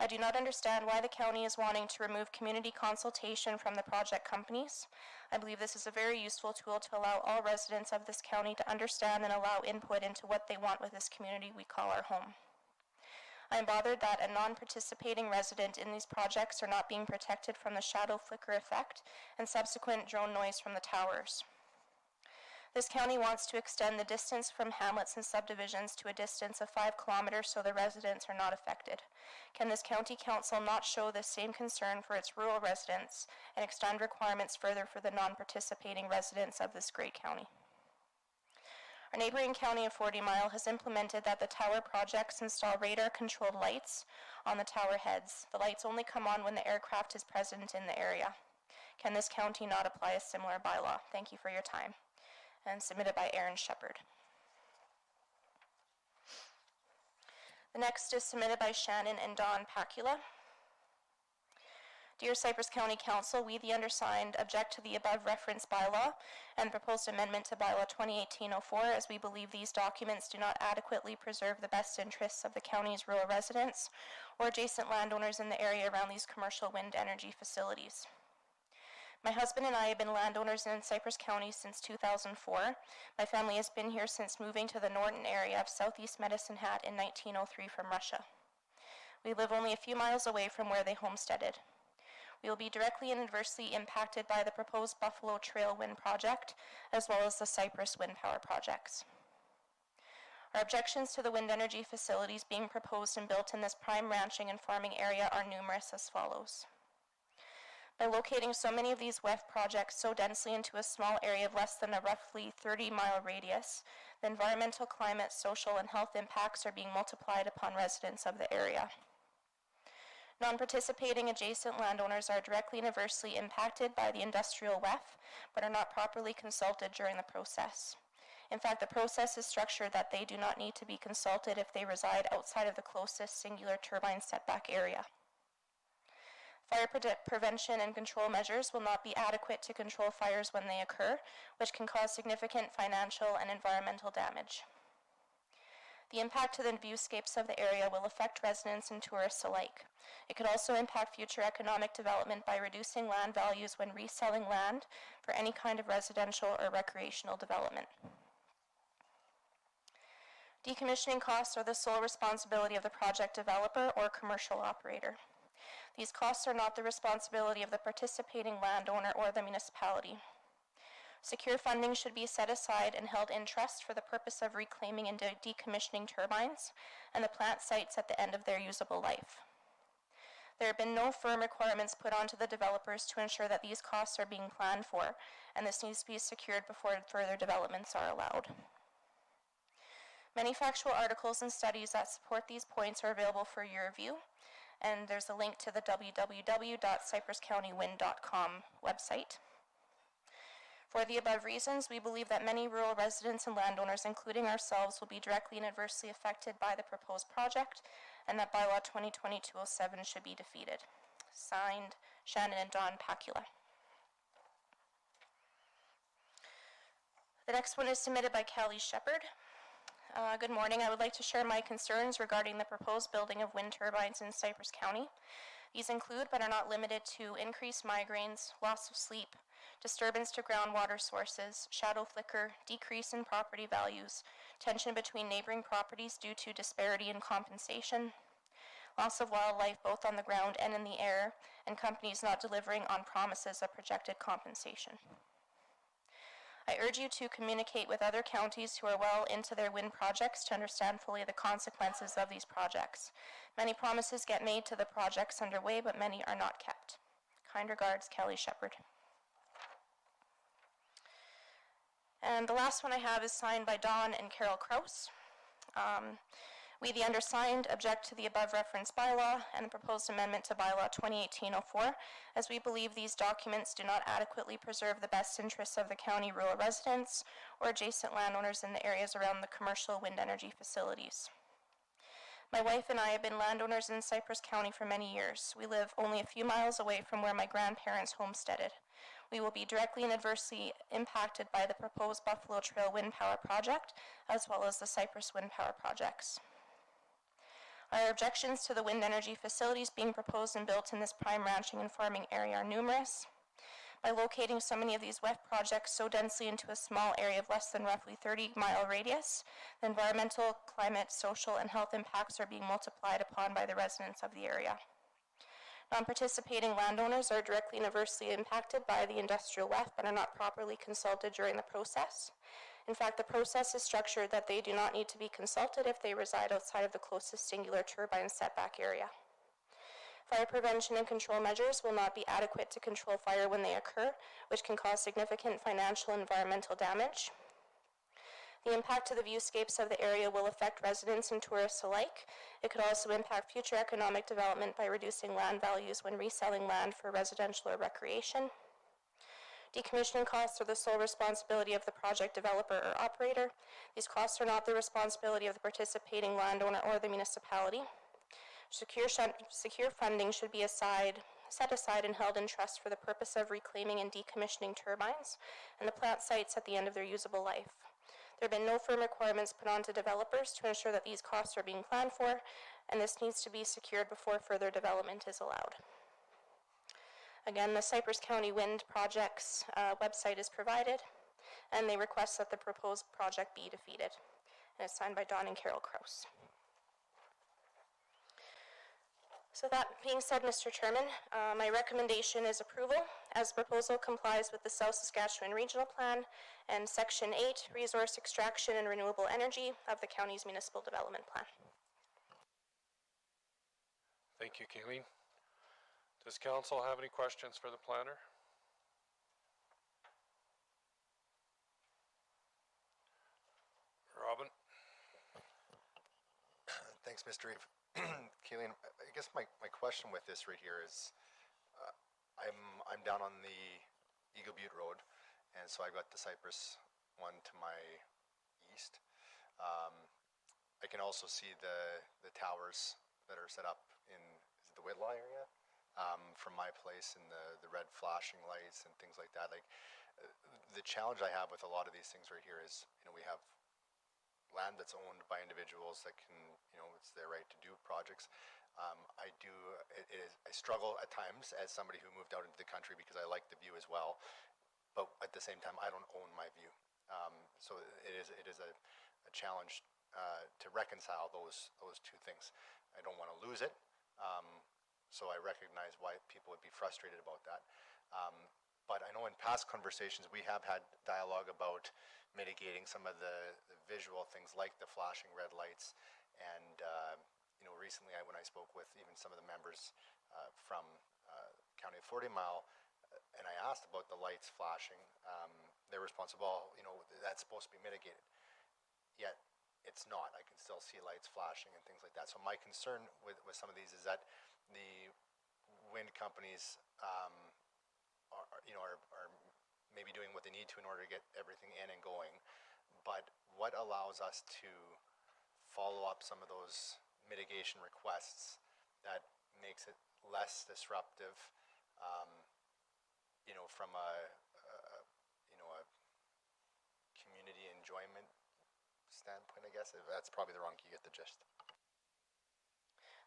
I do not understand why the county is wanting to remove community consultation from the project companies. I believe this is a very useful tool to allow all residents of this county to understand and allow input into what they want with this community we call our home. I am bothered that a non-participating resident in these projects are not being protected from the shadow flicker effect and subsequent drone noise from the towers. This county wants to extend the distance from hamlets and subdivisions to a distance of 5 kilometers so the residents are not affected. Can this county council not show the same concern for its rural residents and extend requirements further for the non-participating residents of this great county? Our neighboring county of 40 Mile has implemented that the tower projects install radar-controlled lights on the tower heads. The lights only come on when the aircraft is present in the area. Can this county not apply a similar bylaw? Thank you for your time. And submitted by Aaron Shepherd. The next is submitted by Shannon and Don Pacula. Dear Cypress County Council, we, the undersigned, object to the above referenced bylaw and proposed amendment to bylaw 2018-04, as we believe these documents do not adequately preserve the best interests of the county's rural residents or adjacent landowners in the area around these commercial wind energy facilities. My husband and I have been landowners in Cypress County since 2004. My family has been here since moving to the Norton area of southeast Medicine Hat in 1903 from Russia. We live only a few miles away from where they homesteaded. We will be directly and adversely impacted by the proposed Buffalo Trail Wind Project, as well as the Cypress Wind Power projects. Our objections to the wind energy facilities being proposed and built in this prime ranching and farming area are numerous as follows. By locating so many of these WEF projects so densely into a small area of less than a roughly 30-mile radius, the environmental, climate, social, and health impacts are being multiplied upon residents of the area. Non-participating adjacent landowners are directly and adversely impacted by the industrial WEF, but are not properly consulted during the process. In fact, the process is structured that they do not need to be consulted if they reside outside of the closest singular turbine setback area. Fire prevention and control measures will not be adequate to control fires when they occur, which can cause significant financial and environmental damage. The impact to the viewscapes of the area will affect residents and tourists alike. It could also impact future economic development by reducing land values when reselling land for any kind of residential or recreational development. Decommissioning costs are the sole responsibility of the project developer or commercial operator. These costs are not the responsibility of the participating landowner or the municipality. Secure funding should be set aside and held in trust for the purpose of reclaiming and decommissioning turbines and the plant sites at the end of their usable life. There have been no firm requirements put onto the developers to ensure that these costs are being planned for, and this needs to be secured before further developments are allowed. Many factual articles and studies that support these points are available for your review, and there's a link to the www.cypresscountywind.com website. For the above reasons, we believe that many rural residents and landowners, including ourselves, will be directly and adversely affected by the proposed project, and that bylaw 2022-07 should be defeated. Signed, Shannon and Don Pacula. The next one is submitted by Callie Shepherd. Good morning. I would like to share my concerns regarding the proposed building of wind turbines in Cypress County. These include, but are not limited to, increased migraines, loss of sleep, disturbance to groundwater sources, shadow flicker, decrease in property values, tension between neighboring properties due to disparity in compensation, loss of wildlife both on the ground and in the air, and companies not delivering on promises of projected compensation. I urge you to communicate with other counties who are well into their wind projects to understand fully the consequences of these projects. Many promises get made to the projects underway, but many are not kept. Kind regards, Kelly Shepherd. And the last one I have is signed by Don and Carol Kraus. We, the undersigned, object to the above referenced bylaw and the proposed amendment to bylaw 2018-04, as we believe these documents do not adequately preserve the best interests of the county rural residents or adjacent landowners in the areas around the commercial wind energy facilities. My wife and I have been landowners in Cypress County for many years. We live only a few miles away from where my grandparents homesteaded. We will be directly and adversely impacted by the proposed Buffalo Trail Wind Power Project, as well as the Cypress Wind Power projects. Our objections to the wind energy facilities being proposed and built in this prime ranching and farming area are numerous. By locating so many of these WEF projects so densely into a small area of less than roughly 30-mile radius, the environmental, climate, social, and health impacts are being multiplied upon by the residents of the area. Non-participating landowners are directly and adversely impacted by the industrial WEF but are not properly consulted during the process. In fact, the process is structured that they do not need to be consulted if they reside outside of the closest singular turbine setback area. Fire prevention and control measures will not be adequate to control fire when they occur, which can cause significant financial and environmental damage. The impact to the viewscapes of the area will affect residents and tourists alike. It could also impact future economic development by reducing land values when reselling land for residential or recreation. Decommissioning costs are the sole responsibility of the project developer or operator. These costs are not the responsibility of the participating landowner or the municipality. Secure funding should be set aside and held in trust for the purpose of reclaiming and decommissioning turbines and the plant sites at the end of their usable life. There have been no firm requirements put on to developers to ensure that these costs are being planned for, and this needs to be secured before further development is allowed. Again, the Cypress County Wind Projects website is provided, and they request that the proposed project be defeated. And it's signed by Don and Carol Kraus. So that being said, Mr. Chairman, my recommendation is approval, as the proposal complies with the South Saskatchewan Regional Plan and Section 8, Resource Extraction and Renewable Energy of the county's Municipal Development Plan. Thank you, Kayleen. Does council have any questions for the planner? Robin? Thanks, Mr. Eve. Kayleen, I guess my question with this right here is, I'm down on the Eagle Butte Road, and so I got the Cypress one to my east. I can also see the towers that are set up in the Whitlaw area from my place, and the red flashing lights and things like that. Like the challenge I have with a lot of these things right here is, we have land that's owned by individuals that can, it's their right to do projects. I struggle at times as somebody who moved out into the country because I like the view as well, but at the same time I don't own my view. So it is a challenge to reconcile those two things. I don't want to lose it, so I recognize why people would be frustrated about that. But I know in past conversations we have had dialogue about mitigating some of the visual things like the flashing red lights. And recently when I spoke with even some of the members from County of 40 Mile, and I asked about the lights flashing, their response, well, that's supposed to be mitigated. Yet it's not. I can still see lights flashing and things like that. So my concern with some of these is that the wind companies are maybe doing what they need to in order to get everything in and going. But what allows us to follow up some of those mitigation requests that makes it less disruptive, from a community enjoyment standpoint, I guess. That's probably the wrong key, you get the gist.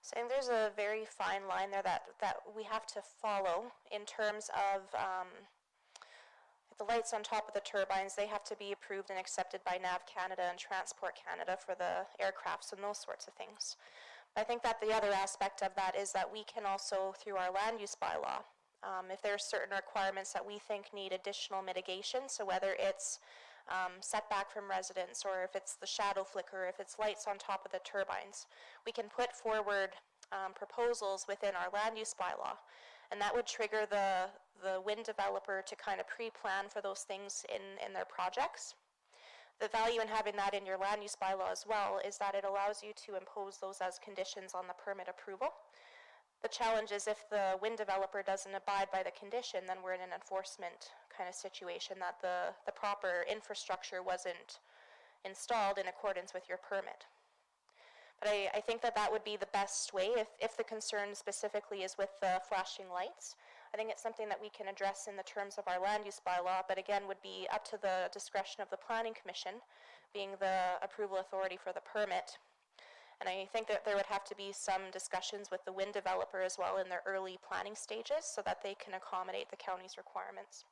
So there's a very fine line there that we have to follow in terms of the lights on top of the turbines. They have to be approved and accepted by NAV Canada and Transport Canada for the aircrafts and those sorts of things. But I think that the other aspect of that is that we can also, through our land use bylaw, If there are certain requirements that we think need additional mitigation, so whether it's setback from residents, or if it's the shadow flicker, if it's lights on top of the turbines, we can put forward proposals within our land use bylaw, and that would trigger the wind developer to kind of pre-plan for those things in their projects. The value in having that in your land use bylaw as well is that it allows you to impose those as conditions on the permit approval. The challenge is if the wind developer doesn't abide by the condition, then we're in an enforcement kind of situation that the proper infrastructure wasn't installed in accordance with your permit. But I think that would be the best way if the concern specifically is with the flashing lights. I think it's something that we can address in the terms of our land use bylaw, but again would be up to the discretion of the Planning Commission, being the approval authority for the permit. And I think that there would have to be some discussions with the wind developer as well in their early planning stages so that they can accommodate the county's requirements.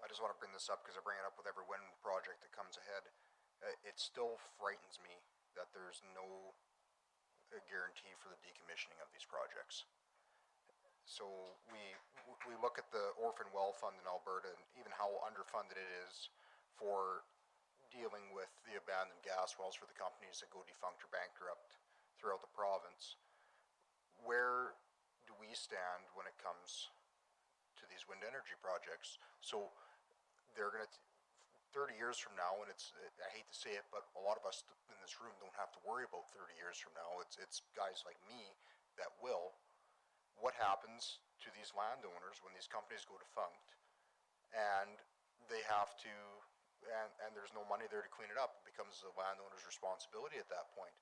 I just want to bring this up because I bring it up with every wind project that comes ahead. It still frightens me that there's no guarantee for the decommissioning of these projects. So we look at the Orphan Well Fund in Alberta and even how underfunded it is for dealing with the abandoned gas wells for the companies that go defunct or bankrupt throughout the province. Where do we stand when it comes to these wind energy projects? So they're going to 30 years from now, and I hate to say it, but a lot of us in this room don't have to worry about 30 years from now. It's guys like me that will. What happens to these landowners when these companies go defunct and they have to, and there's no money there to clean it up? It becomes the landowner's responsibility at that point.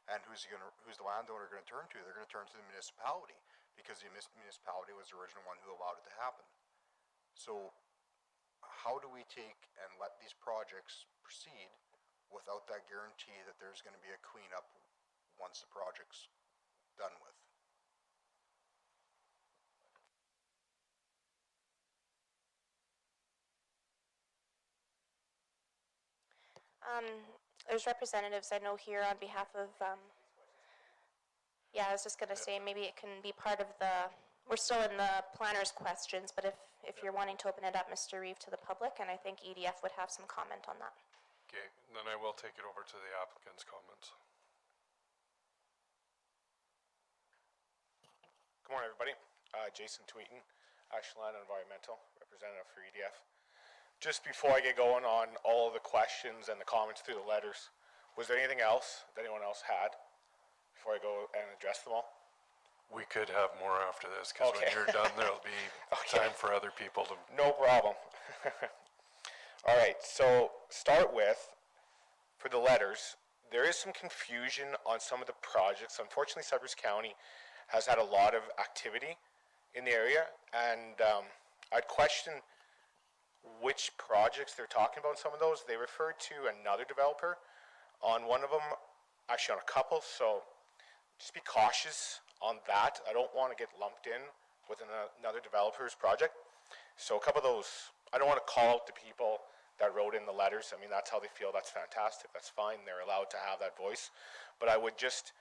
And who's the landowner going to turn to? They're going to turn to the municipality, because the municipality was the original one who allowed it to happen. So how do we take and let these projects proceed without that guarantee that there's going to be a cleanup once the project's done with? There's representatives I know here on behalf of, yeah, I was just going to say maybe it can be part of we're still in the planner's questions, but if you're wanting to open it up, Mr. Reeve, to the public, and I think EDF would have some comment on that. Okay, then I will take it over to the applicant's comments. Good morning, everybody. Jason Tweeton, Ashland Environmental, representative for EDF. Just before I get going on all of the questions and the comments through the letters, was there anything else that anyone else had before I go and address them all? We could have more after this, because when you're done, there'll be time for other people to... No problem. All right, so start with, for the letters, there is some confusion on some of the projects. Unfortunately, Cypress County has had a lot of activity in the area, and I'd question which projects they're talking about in some of those. They referred to another developer on one of them, actually on a couple, so just be cautious on that. I don't want to get lumped in with another developer's project. So a couple of those, I don't want to call out the people that wrote in the letters. I mean, that's how they feel. That's fantastic. That's fine. They're allowed to have that voice. But I would just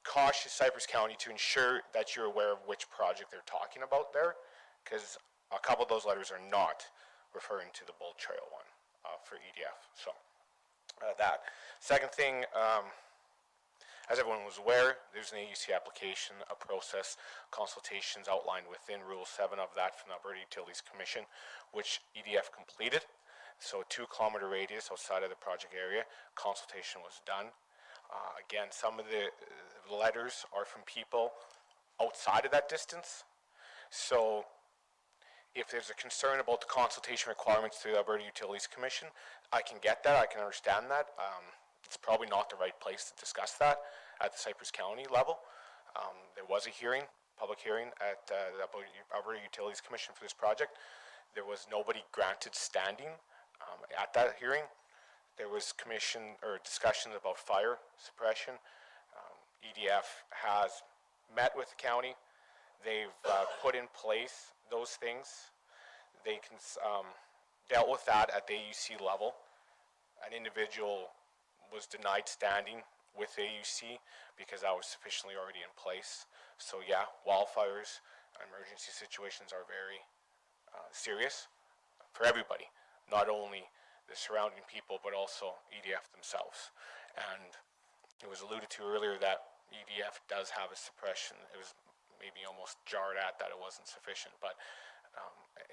caution Cypress County to ensure that you're aware of which project they're talking about there, because a couple of those letters are not referring to the Bull Trail one for EDF. So that. Second thing, as everyone was aware, there's an AUC application, a process, consultations outlined within Rule 7 of that from the Alberta Utilities Commission, which EDF completed. So a 2-kilometer radius outside of the project area, consultation was done. Again, some of the letters are from people outside of that distance. So if there's a concern about the consultation requirements through the Alberta Utilities Commission, I can get that, I can understand that. It's probably not the right place to discuss that at the Cypress County level. There was a hearing, public hearing at the Alberta Utilities Commission for this project. There was nobody granted standing at that hearing. There was commission or discussions about fire suppression. EDF has met with the county. They've put in place those things. They can dealt with that at the AUC level. An individual was denied standing with AUC because that was sufficiently already in place. So yeah, wildfires, emergency situations are very serious for everybody, not only the surrounding people, but also EDF themselves. And it was alluded to earlier that EDF does have a suppression. It was maybe almost jarred at that it wasn't sufficient, but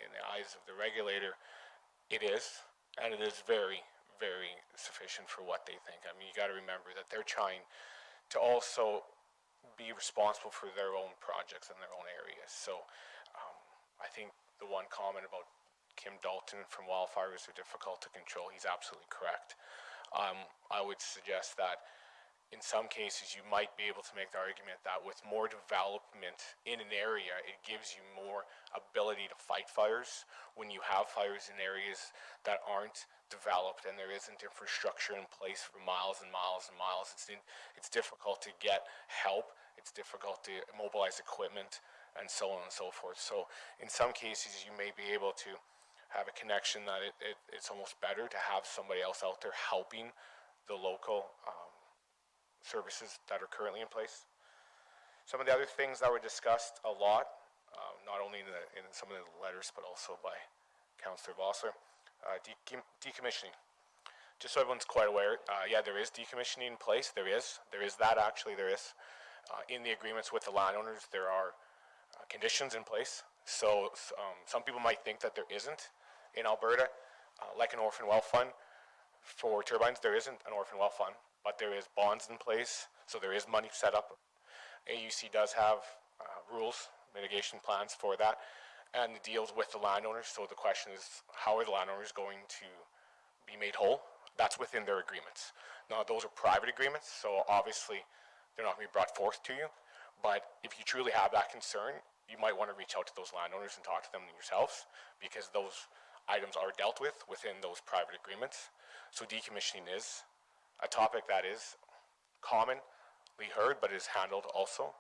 in the eyes of the regulator, it is, and it is very, very sufficient for what they think. I mean, you got to remember that they're trying to also be responsible for their own projects in their own areas. So I think the one comment about Kim Dalton from wildfires are difficult to control, he's absolutely correct. I would suggest that in some cases you might be able to make the argument that with more development in an area, it gives you more ability to fight fires. When you have fires in areas that aren't developed and there isn't infrastructure in place for miles and miles and miles, it's difficult to get help, it's difficult to mobilize equipment, and so on and so forth. So in some cases you may be able to have a connection that it's almost better to have somebody else out there helping the local services that are currently in place. Some of the other things that were discussed a lot, not only in some of the letters, but also by Councillor Vossler, decommissioning. Just so everyone's quite aware, yeah, there is decommissioning in place. There is that actually. There is in the agreements with the landowners. There are conditions in place. So some people might think that there isn't in Alberta, like an orphan well fund for turbines. There isn't an orphan well fund, but there is bonds in place. So there is money set up. AUC does have rules, mitigation plans for that, and the deals with the landowners. So the question is, how are the landowners going to be made whole? That's within their agreements. Now, those are private agreements, so obviously they're not going to be brought forth to you. But if you truly have that concern, you might want to reach out to those landowners and talk to them yourselves, because those items are dealt with within those private agreements. So decommissioning is a topic that is commonly heard, but is handled also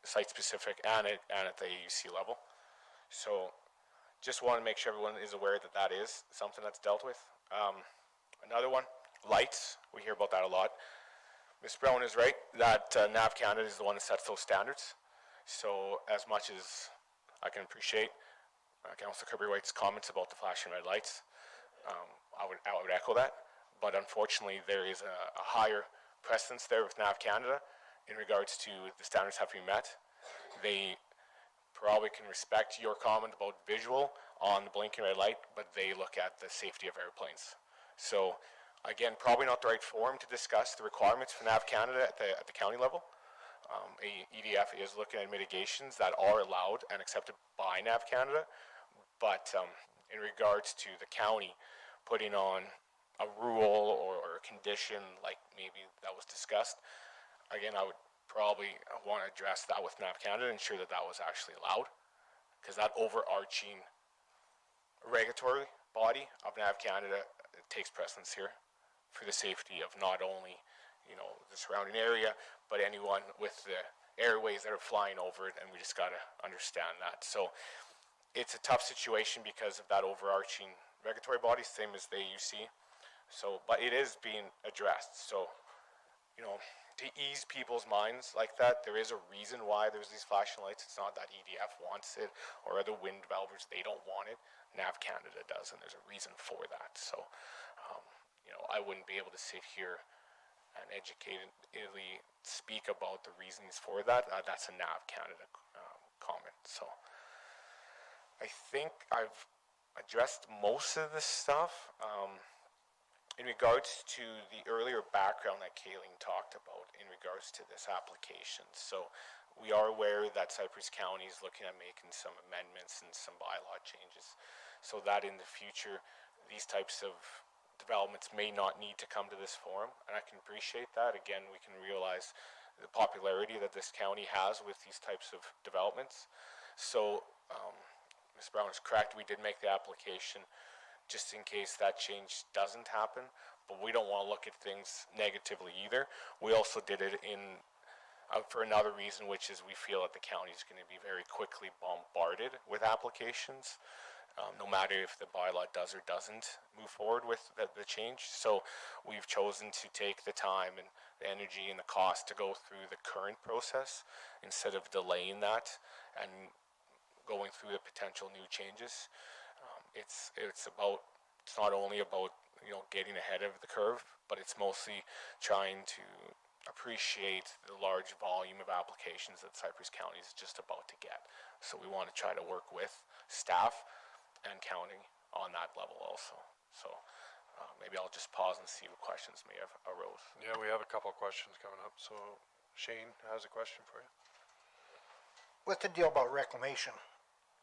site-specific and at the AUC level. So just want to make sure everyone is aware that that is something that's dealt with. Another one, lights. We hear about that a lot. Ms. Brown is right that NAV Canada is the one that sets those standards. So as much as I can appreciate Councillor Kirby-White's comments about the flashing red lights, I would echo that. But unfortunately, there is a higher precedence there with NAV Canada in regards to the standards have to be met. They probably can respect your comment about visual on the blinking red light, but they look at the safety of airplanes. So again, probably not the right forum to discuss the requirements for NAV Canada at the county level. EDF is looking at mitigations that are allowed and accepted by NAV Canada, but in regards to the county putting on a rule or a condition like maybe that was discussed, again, I would probably want to address that with NAV Canada and ensure that that was actually allowed, because that overarching regulatory body of NAV Canada takes precedence here for the safety of not only, you know, the surrounding area, but anyone with the airways that are flying over it, and we just got to understand that. So it's a tough situation because of that overarching regulatory body, same as the AUC. So, but it is being addressed. So, you know, to ease people's minds like that, there is a reason why there's these flashing lights. It's not that EDF wants it or other wind developers, they don't want it. NAV Canada does, and there's a reason for that. So, you know, I wouldn't be able to sit here and educatedly speak about the reasons for that. That's a NAV Canada comment. So, I think I've addressed most of this stuff. In regards to the earlier background that Kayleen talked about in regards to this application, so we are aware that Cypress County is looking at making some amendments and some bylaw changes so that in the future these types of developments may not need to come to this forum, and I can appreciate that. Again, we can realize the popularity that this county has with these types of developments. So Ms. Brown is correct, we did make the application just in case that change doesn't happen, but we don't want to look at things negatively either. We also did it in for another reason, which is we feel that the county is going to be very quickly bombarded with applications, no matter if the bylaw does or doesn't move forward with the change. So we've chosen to take the time and the energy and the cost to go through the current process instead of delaying that and going through the potential new changes. It's not only about getting ahead of the curve, but it's mostly trying to appreciate the large volume of applications that Cypress County is just about to get. So we want to try to work with staff and county on that level also. So maybe I'll just pause and see what questions may have arose. Yeah, we have a couple of questions coming up, so Shane has a question for you. What's the deal about reclamation?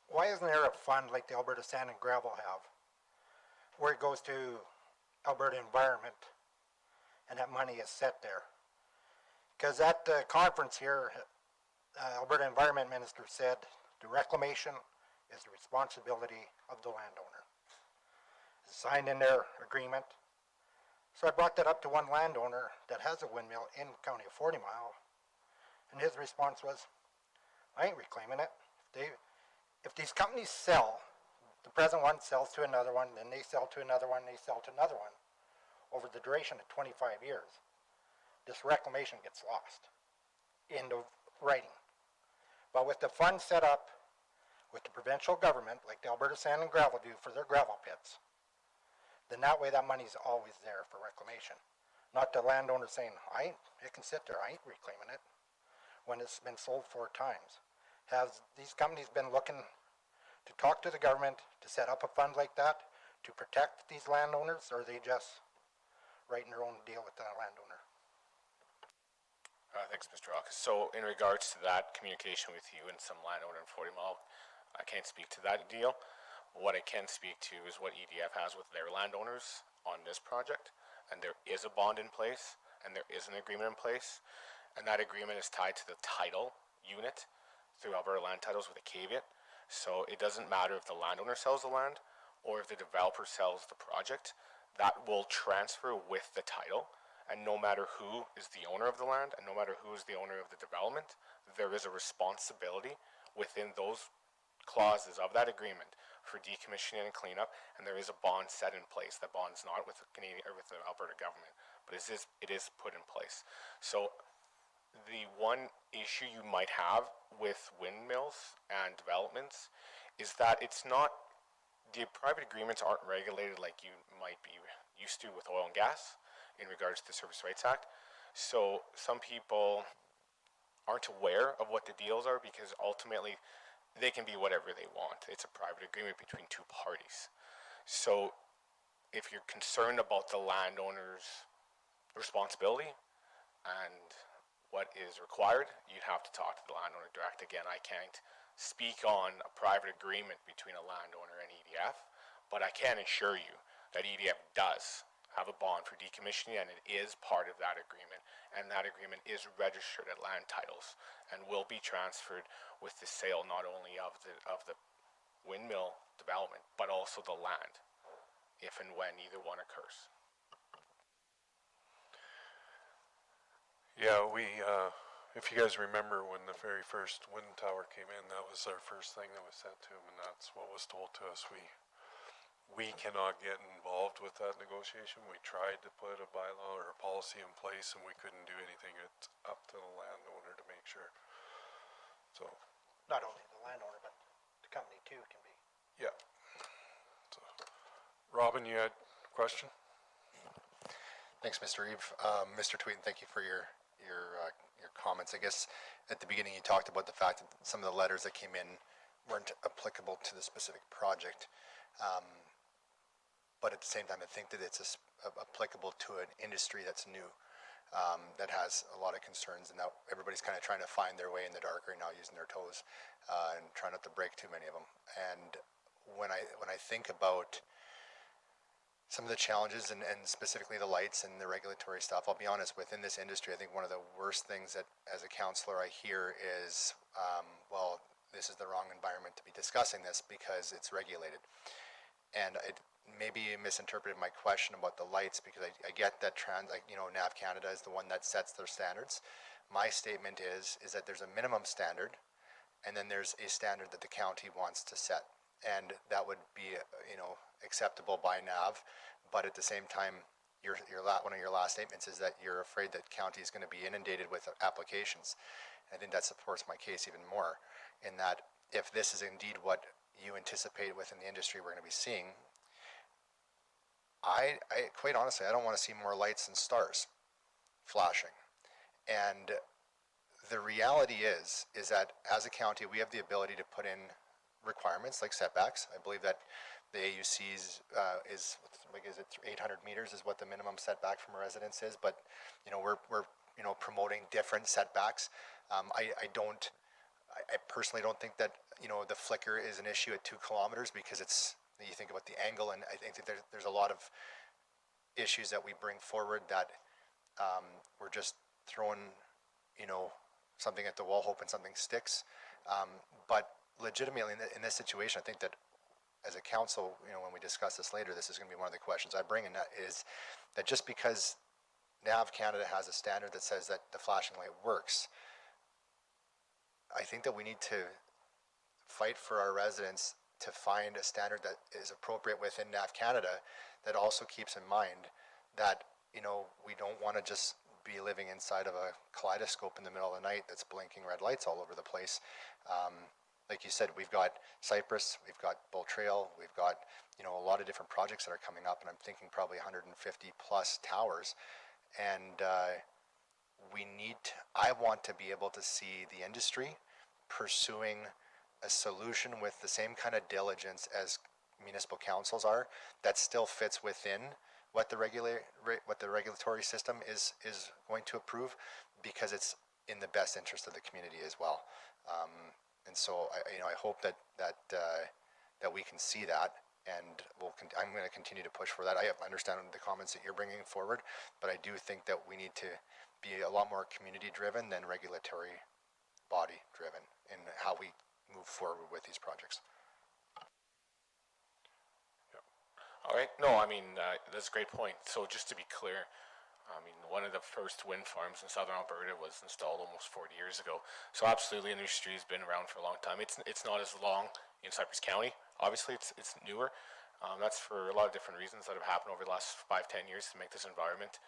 Why isn't there a fund like the Alberta Sand and Gravel have, where it goes to Alberta Environment, and that money is set there? Because at the conference here, Alberta Environment Minister said the reclamation is the responsibility of the landowner. It's signed in their agreement. So I brought that up to one landowner that has a windmill in the county of 40 Mile, and his response was, I ain't reclaiming it. If these companies sell, the present one sells to another one, then they sell to another one, they sell to another one, over the duration of 25 years, this reclamation gets lost. End of writing. But with the fund set up with the provincial government, like the Alberta Sand and Gravel do for their gravel pits, then that way that money's always there for reclamation. Not the landowner saying, it can sit there, I ain't reclaiming it, when it's been sold 4 times. Has these companies been looking to talk to the government to set up a fund like that to protect these landowners, or are they just writing their own deal with the landowner? Thanks, Mr. Rock. So in regards to that communication with you and some landowner in 40 Mile, I can't speak to that deal. What I can speak to is what EDF has with their landowners on this project, and there is a bond in place, and there is an agreement in place, and that agreement is tied to the title unit through Alberta Land Titles with a caveat. So it doesn't matter if the landowner sells the land or if the developer sells the project, that will transfer with the title. And no matter who is the owner of the land and no matter who is the owner of the development, there is a responsibility within those clauses of that agreement for decommissioning and cleanup, and there is a bond set in place. That bond is not with the Canadian or with the Alberta government, but it is put in place. So the one issue you might have with windmills and developments is that it's not, the private agreements aren't regulated like you might be used to with oil and gas in regards to the Service Rights Act. So some people aren't aware of what the deals are because ultimately they can be whatever they want. It's a private agreement between 2 parties. So if you're concerned about the landowner's responsibility and what is required, you'd have to talk to the landowner direct. Again, I can't speak on a private agreement between a landowner and EDF, but I can assure you that EDF does have a bond for decommissioning, and it is part of that agreement, and that agreement is registered at Land Titles and will be transferred with the sale not only of the windmill development, but also the land, if and when either one occurs. Yeah, if you guys remember when the very first wind tower came in, that was our first thing that was said to him, and that's what was told to us. We cannot get involved with that negotiation. We tried to put a bylaw or a policy in place, and we couldn't do anything. It's up to the landowner to make sure. So, Not only the landowner, but the company too can be. yeah. So, Robin, you had a question? Thanks, Mr. Eve. Mr. Tweeden, thank you for your comments. I guess at the beginning you talked about the fact that some of the letters that came in weren't applicable to the specific project. But at the same time, I think that it's applicable to an industry that's new, that has a lot of concerns, and that everybody's kind of trying to find their way in the dark right now, using their toes, and trying not to break too many of them. And when I think about some of the challenges and specifically the lights and the regulatory stuff, I'll be honest, within this industry, I think one of the worst things that as a counselor I hear is, well, this is the wrong environment to be discussing this because it's regulated. And it maybe you misinterpreted my question about the lights, because I get that NAV Canada is the one that sets their standards. My statement is that there's a minimum standard, and then there's a standard that the county wants to set. and that would be, acceptable by NAV. But at the same time, one of your last statements is that you're afraid that county is going to be inundated with applications. I think that supports my case even more, in that if this is indeed what you anticipate within the industry we're going to be seeing, I quite honestly, I don't want to see more lights and stars flashing. And the reality is that as a county, we have the ability to put in requirements like setbacks. I believe that the AUC's is 800 meters is what the minimum setback from a residence is, but we're promoting different setbacks. I personally don't think that the flicker is an issue at 2 kilometers, because you think about the angle, and I think that there's a lot of issues that we bring forward that we're just throwing something at the wall hoping something sticks. But legitimately in this situation, I think that as a council, when we discuss this later, this is going to be one of the questions I bring in, that is that just because NAV Canada has a standard that says that the flashing light works, I think that we need to fight for our residents to find a standard that is appropriate within NAV Canada, that also keeps in mind that we don't want to just be living inside of a kaleidoscope in the middle of the night that's blinking red lights all over the place. Like you said, we've got Cypress, we've got Bull Trail, we've got a lot of different projects that are coming up, and I'm thinking probably 150 plus towers. And I want to be able to see the industry pursuing a solution with the same kind of diligence as municipal councils are, that still fits within what the regulatory system is going to approve, because it's in the best interest of the community as well. And so I hope that we can see that, and I'm going to continue to push for that. I understand the comments that you're bringing forward, but I do think that we need to be a lot more community driven than regulatory body driven in how we move forward with these projects. All right. No, I mean, that's a great point. So just to be clear, I mean, one of the first wind farms in southern Alberta was installed almost 40 years ago. So absolutely, the industry has been around for a long time. It's not as long in Cypress County. Obviously, it's newer. That's for a lot of different reasons that have happened over the last 5-10 years to make this environment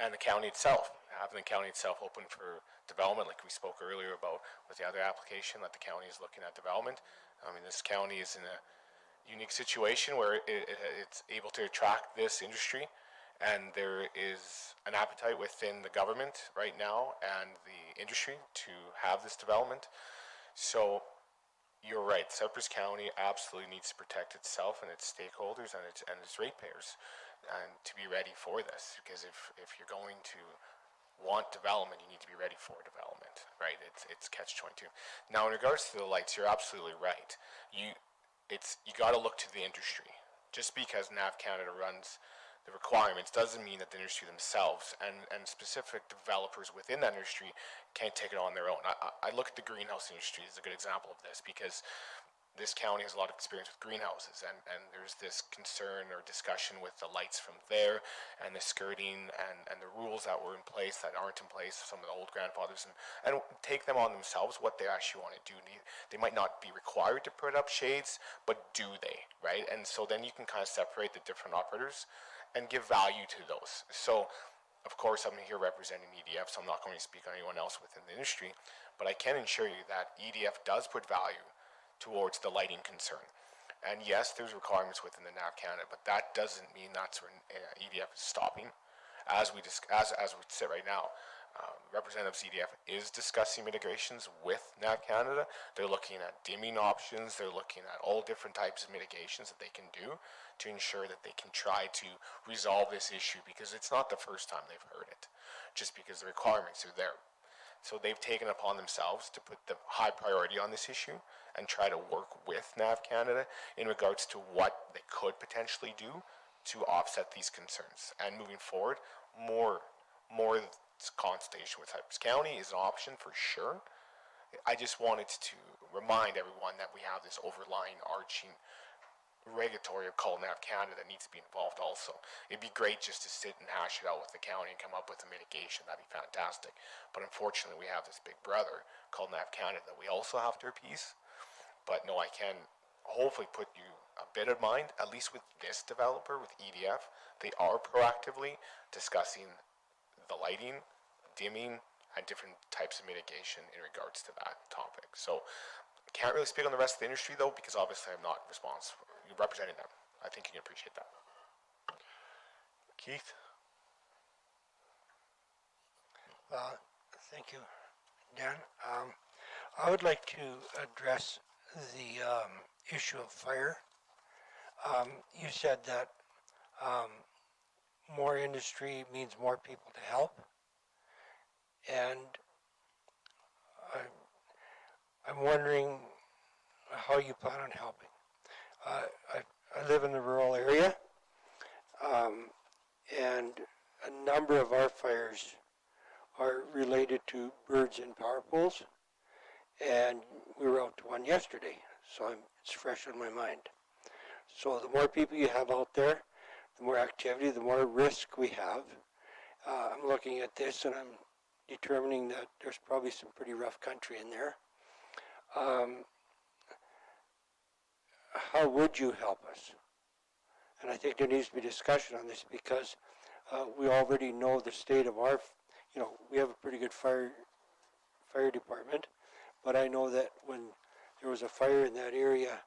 and the county itself, having the county itself open for development, like we spoke earlier about with the other application that the county is looking at development. I mean, this county is in a unique situation where it's able to attract this industry, and there is an appetite within the government right now and the industry to have this development. So you're right, Cypress County absolutely needs to protect itself and its stakeholders and its ratepayers, and to be ready for this, because if you're going to want development, you need to be ready for development, right? It's catch-22. Now, in regards to the lights, you're absolutely right. You got to look to the industry. Just because NAV Canada runs the requirements doesn't mean that the industry themselves and specific developers within that industry can't take it on their own. I look at the greenhouse industry as a good example of this, because this county has a lot of experience with greenhouses, and there's this concern or discussion with the lights from there and the skirting and the rules that were in place that aren't in place, some of the old grandfathers, and take them on themselves what they actually want to do. They might not be required to put up shades, but do they, right? And so then you can kind of separate the different operators and give value to those. So of course I'm here representing EDF, so I'm not going to speak on anyone else within the industry, but I can assure you that EDF does put value towards the lighting concern. And yes, there's requirements within the NAV Canada, but that doesn't mean that's where EDF is stopping. As we sit right now, Representative EDF is discussing mitigations with NAV Canada. They're looking at dimming options. They're looking at all different types of mitigations that they can do to ensure that they can try to resolve this issue, because it's not the first time they've heard it, just because the requirements are there. So they've taken it upon themselves to put the high priority on this issue and try to work with NAV Canada in regards to what they could potentially do to offset these concerns. And moving forward, more consultation with Cypress County is an option for sure. I just wanted to remind everyone that we have this overlying arching regulatory called NAV Canada that needs to be involved also. It'd be great just to sit and hash it out with the county and come up with a mitigation. That'd be fantastic. But unfortunately, we have this big brother called NAV Canada that we also have to appease. But no, I can hopefully put you a bit in mind, at least with this developer, with EDF. They are proactively discussing the lighting, dimming, and different types of mitigation in regards to that topic. So can't really speak on the rest of the industry though, because obviously I'm not responsible. You're representing them. I think you can appreciate that. Keith? Thank you, Dan. I would like to address the issue of fire. You said that more industry means more people to help, and I'm wondering how you plan on helping. I live in the rural area, and a number of our fires are related to birds in power poles, and we were out to one yesterday, so it's fresh on my mind. So the more people you have out there, the more activity, the more risk we have. I'm looking at this and I'm determining that there's probably some pretty rough country in there. How would you help us? And I think there needs to be discussion on this because we already know the state of our, we have a pretty good fire department, but I know that when there was a fire in that area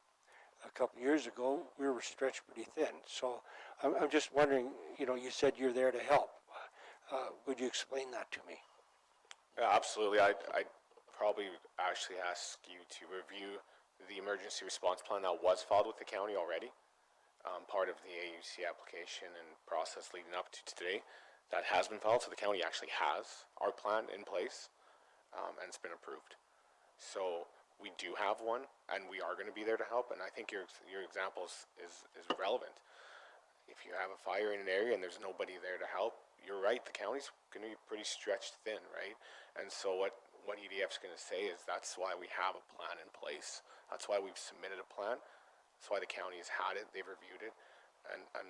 a couple years ago, we were stretched pretty thin. So I'm just wondering, you said you're there to help. Would you explain that to me? Yeah, absolutely. I'd probably actually ask you to review the emergency response plan that was filed with the county already. Part of the AUC application and process leading up to today that has been filed. So the county actually has our plan in place, and it's been approved. So we do have one, and we are going to be there to help. And I think your example is relevant. If you have a fire in an area and there's nobody there to help, you're right. The county's going to be pretty stretched thin, right? And so what EDF's going to say is that's why we have a plan in place. That's why we've submitted a plan. That's why the county has had it. They've reviewed it, and I'm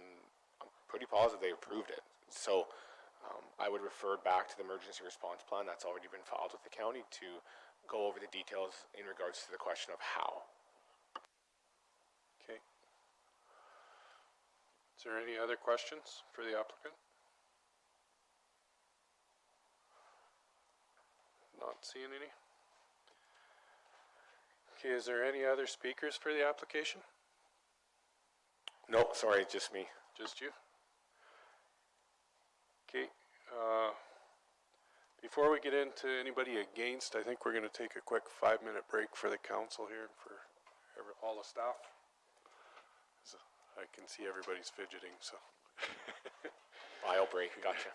pretty positive they approved it. So I would refer back to the emergency response plan that's already been filed with the county to go over the details in regards to the question of how. Okay. Is there any other questions for the applicant? Not seeing any. Okay, is there any other speakers for the application? No, sorry, just me. Just you? Okay, before we get into anybody against, I think we're going to take a quick 5-minute break for the council here and for all the staff. So I can see everybody's fidgeting, so. Bio break, gotcha.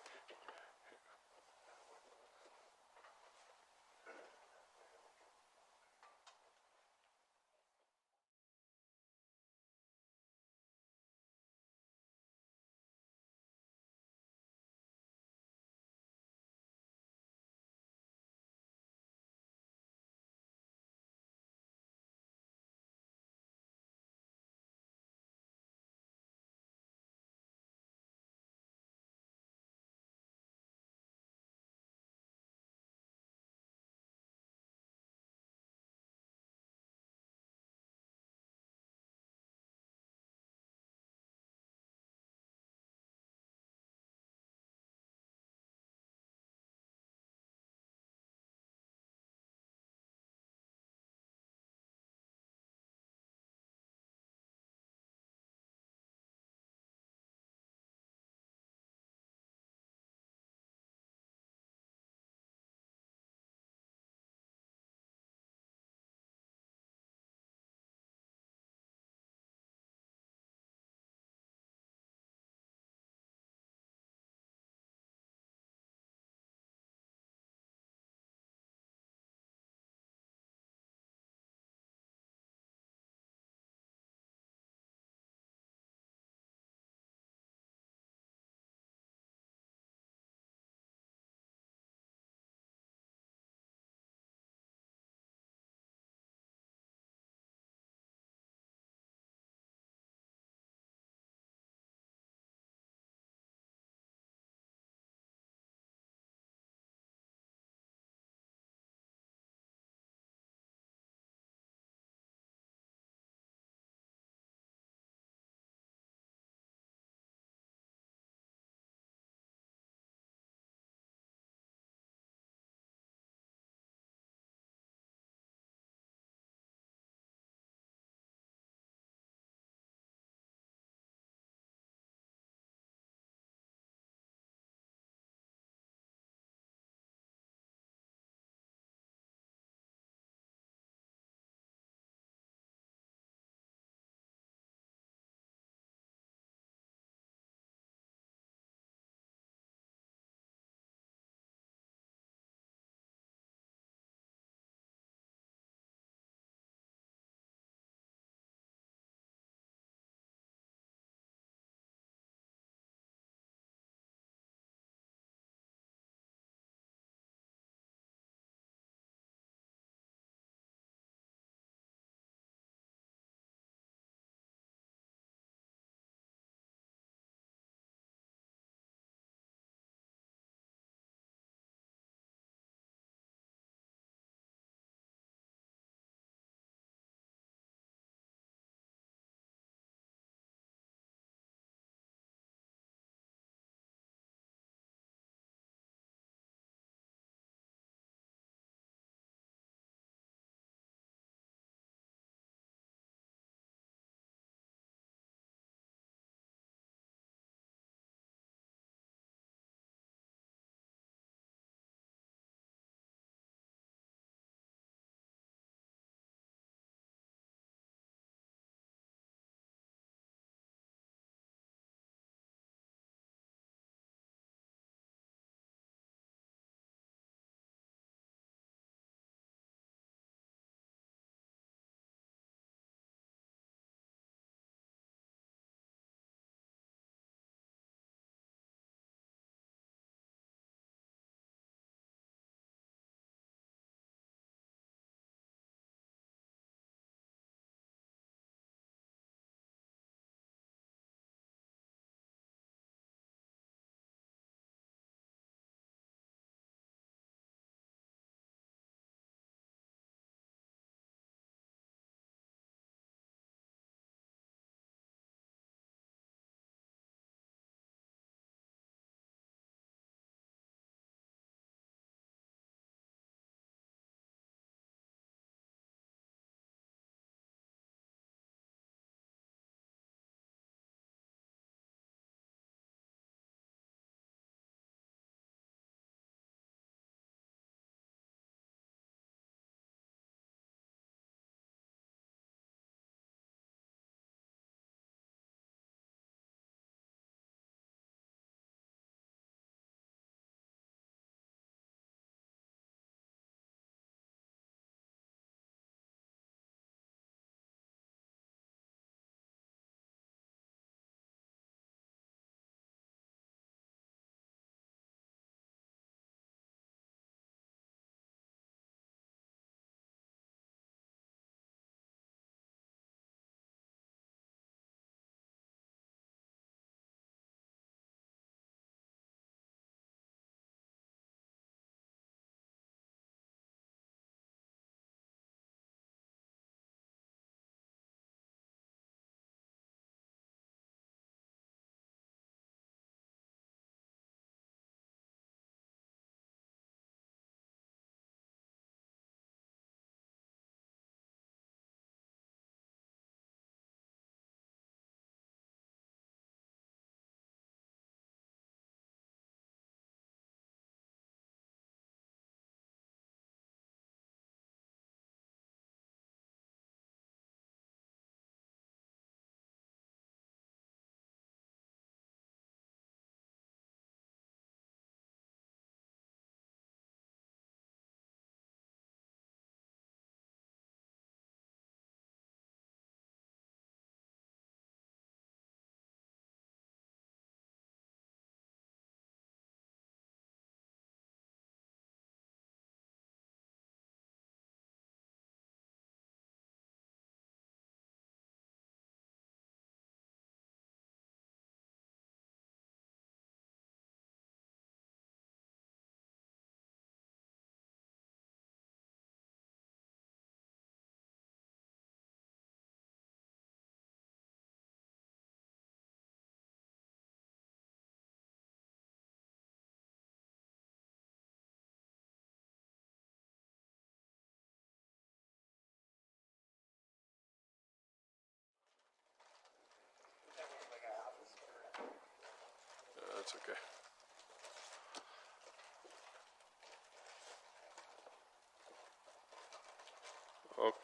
Okay.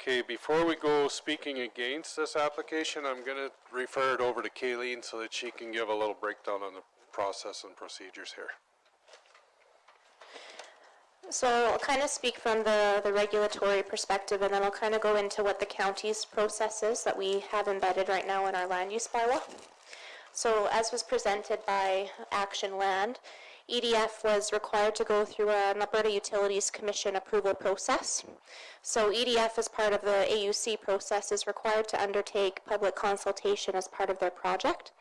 Okay, before we go speaking against this application, I'm going to refer it over to Kayleen so that she can give a little breakdown on the process and procedures here. So I'll kind of speak from the regulatory perspective, and then I'll kind of go into what the county's process is that we have embedded right now in our land use bylaw. So as was presented by Action Land, EDF was required to go through an Alberta Utilities Commission approval process. So EDF, as part of the AUC process, is required to undertake public consultation as part of their project.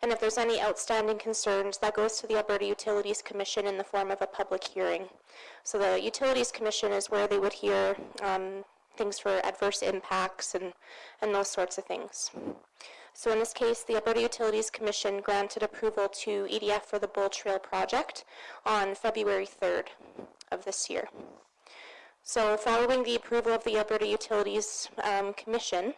And if there's any outstanding concerns, that goes to the Alberta Utilities Commission in the form of a public hearing. So the Utilities Commission is where they would hear things for adverse impacts and those sorts of things. So in this case, the Alberta Utilities Commission granted approval to EDF for the Bull Trail project on February 3rd of this year. So following the approval of the Alberta Utilities Commission,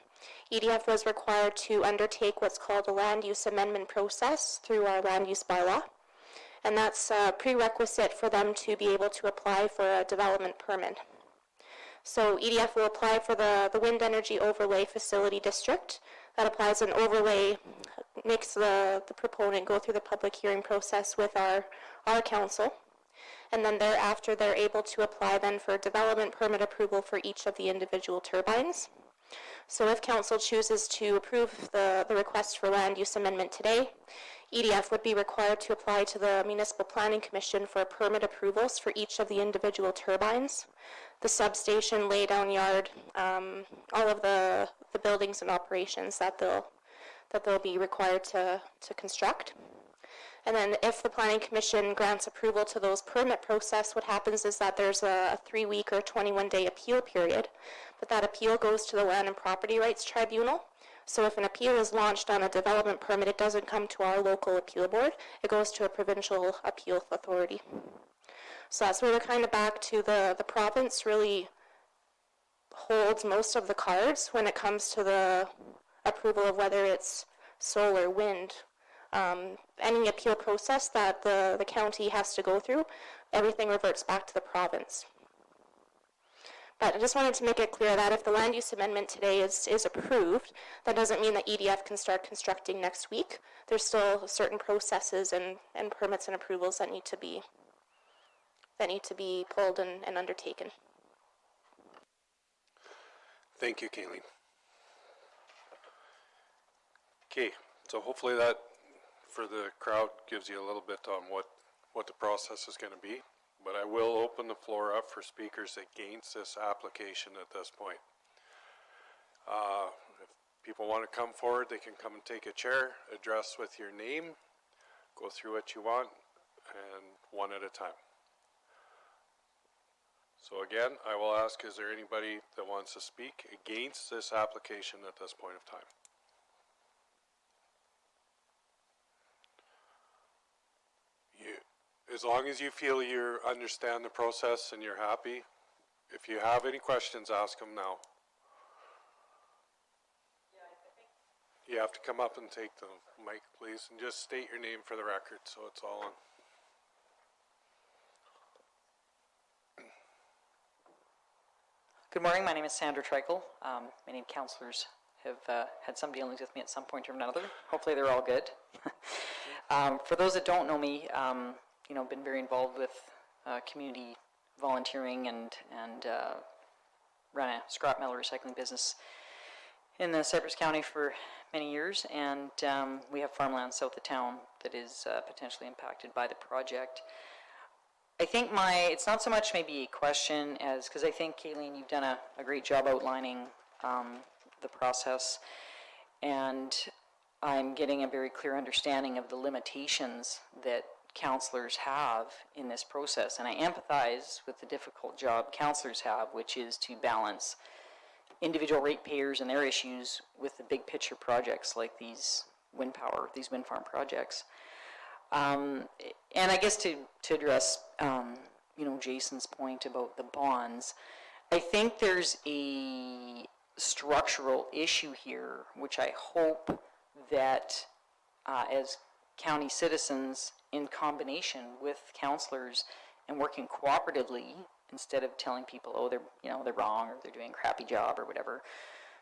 EDF was required to undertake what's called a land use amendment process through our land use bylaw. And that's a prerequisite for them to be able to apply for a development permit. So EDF will apply for the Wind Energy Overlay Facility District. That applies an overlay, makes the proponent go through the public hearing process with our council. And then thereafter, they're able to apply then for development permit approval for each of the individual turbines. So if council chooses to approve the request for land use amendment today, EDF would be required to apply to the Municipal Planning Commission for permit approvals for each of the individual turbines, the substation, laydown yard, all of the buildings and operations that they'll be required to construct. And then if the Planning Commission grants approval to those permit process, what happens is that there's a 3-week or 21-day appeal period, but that appeal goes to the Land and Property Rights Tribunal. So if an appeal is launched on a development permit, it doesn't come to our local appeal board, it goes to a provincial appeal authority. So that's where we're kind of back to the province really holds most of the cards when it comes to the approval of whether it's solar, wind, any appeal process that the county has to go through, everything reverts back to the province. But I just wanted to make it clear that if the land use amendment today is approved, that doesn't mean that EDF can start constructing next week. There's still certain processes and permits and approvals that need to be pulled and undertaken. Thank you, Kayleen. Okay, so hopefully that for the crowd gives you a little bit on what the process is going to be. But I will open the floor up for speakers against this application at this point. If people want to come forward, they can come and take a chair, address with your name, go through what you want, and one at a time. So again, I will ask, is there anybody that wants to speak against this application at this point of time? As long as you feel you understand the process and you're happy, if you have any questions, ask them now. You have to come up and take the mic, please, and just state your name for the record so it's all on. Good morning, my name is Sandra Treichel. Many councillors have had some dealings with me at some point or another. Hopefully they're all good. For those that don't know me, been very involved with community volunteering and ran a scrap metal recycling business in the Cypress County for many years, and we have farmland south of town that is potentially impacted by the project. I think it's not so much maybe a question as, because I think, Kayleen, you've done a great job outlining the process, and I'm getting a very clear understanding of the limitations that councillors have in this process, and I empathize with the difficult job councillors have, which is to balance individual ratepayers and their issues with the big picture projects like these wind farm projects. And I guess to address, Jason's point about the bonds, I think there's a structural issue here, which I hope that as county citizens in combination with councillors and working cooperatively instead of telling people, oh, they're wrong or they're doing a crappy job or whatever.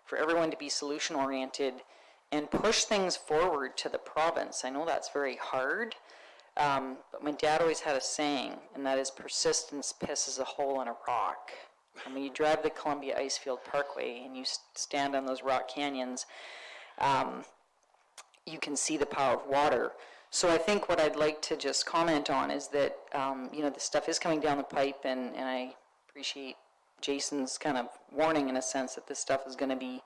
For everyone to be solution oriented and push things forward to the province. I know that's very hard, but my dad always had a saying, and that is persistence pisses a hole in a rock. And when you drive the Columbia Icefield Parkway and you stand on those rock canyons, you can see the power of water. So I think what I'd like to just comment on is that, this stuff is coming down the pipe, and I appreciate Jason's kind of warning in a sense that this stuff is going to be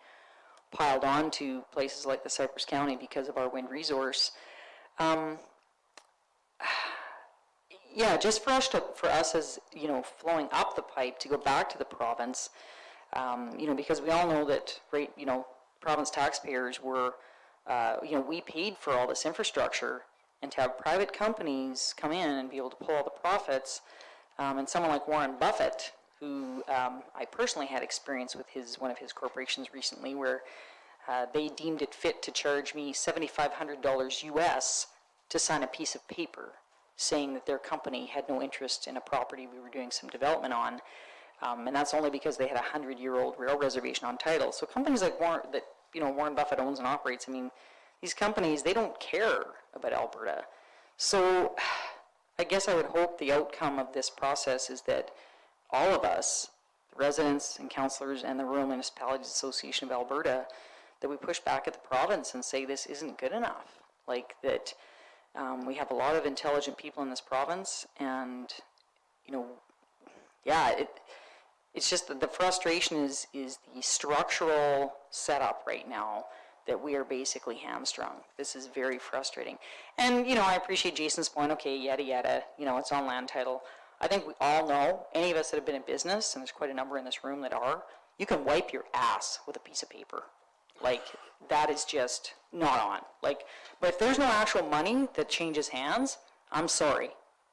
piled on to places like the Cypress County because of our wind resource. Just for us as, flowing up the pipe to go back to the province, because we all know that, province taxpayers were, we paid for all this infrastructure, and to have private companies come in and be able to pull all the profits, and someone like Warren Buffett, who I personally had experience with one of his corporations recently, where they deemed it fit to charge me $7,500 US to sign a piece of paper saying that their company had no interest in a property we were doing some development on, and that's only because they had a 100-year-old rail reservation on title. So companies like Warren Buffett owns and operates, these companies, they don't care about Alberta. So I guess I would hope the outcome of this process is that all of us, the residents and councillors and the Rural Municipalities Association of Alberta, that we push back at the province and say this isn't good enough. Like that we have a lot of intelligent people in this province, and it's just that the frustration is the structural setup right now that we are basically hamstrung. This is very frustrating. And, I appreciate Jason's point, okay, yada yada, it's on land title. I think we all know, any of us that have been in business, and there's quite a number in this room that are, you can wipe your ass with a piece of paper. Like, that is just not on. Like, but if there's no actual money that changes hands, I'm sorry,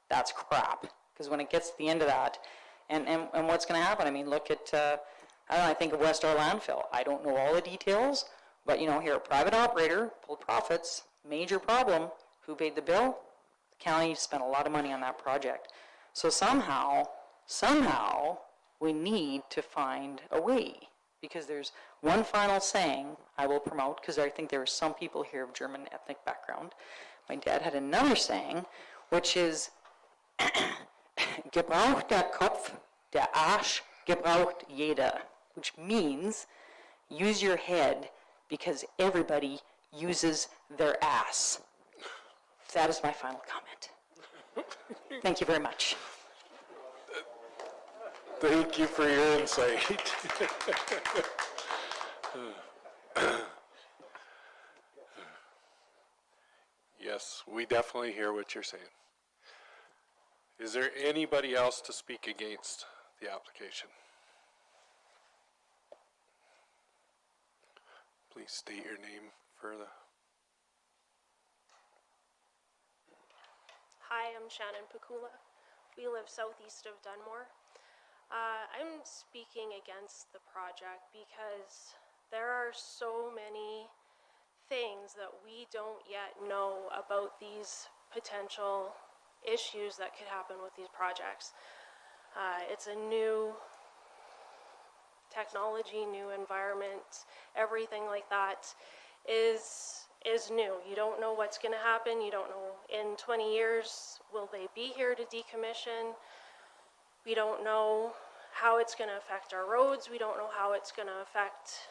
that's crap. Because when it gets to the end of that, and what's going to happen? Look at, I think of West Ar landfill. I don't know all the details, but, here, a private operator pulled profits, major problem. Who paid the bill? The county spent a lot of money on that project. So somehow, we need to find a way, because there's one final saying I will promote, because I think there are some people here of German ethnic background. My dad had another saying, which is, Gebraucht der Kopf, der Arsch gebraucht jeder, which means use your head because everybody uses their ass. That is my final comment. Thank you very much. Thank you for your insight. Yes, we definitely hear what you're saying. Is there anybody else to speak against the application? Please state your name for the... Hi, I'm Shannon Pakula. We live southeast of Dunmore. I'm speaking against the project because there are so many things that we don't yet know about these potential issues that could happen with these projects. It's a new technology, new environment, everything like that is new. You don't know what's going to happen. You don't know in 20 years, will they be here to decommission? We don't know how it's going to affect our roads. We don't know how it's going to affect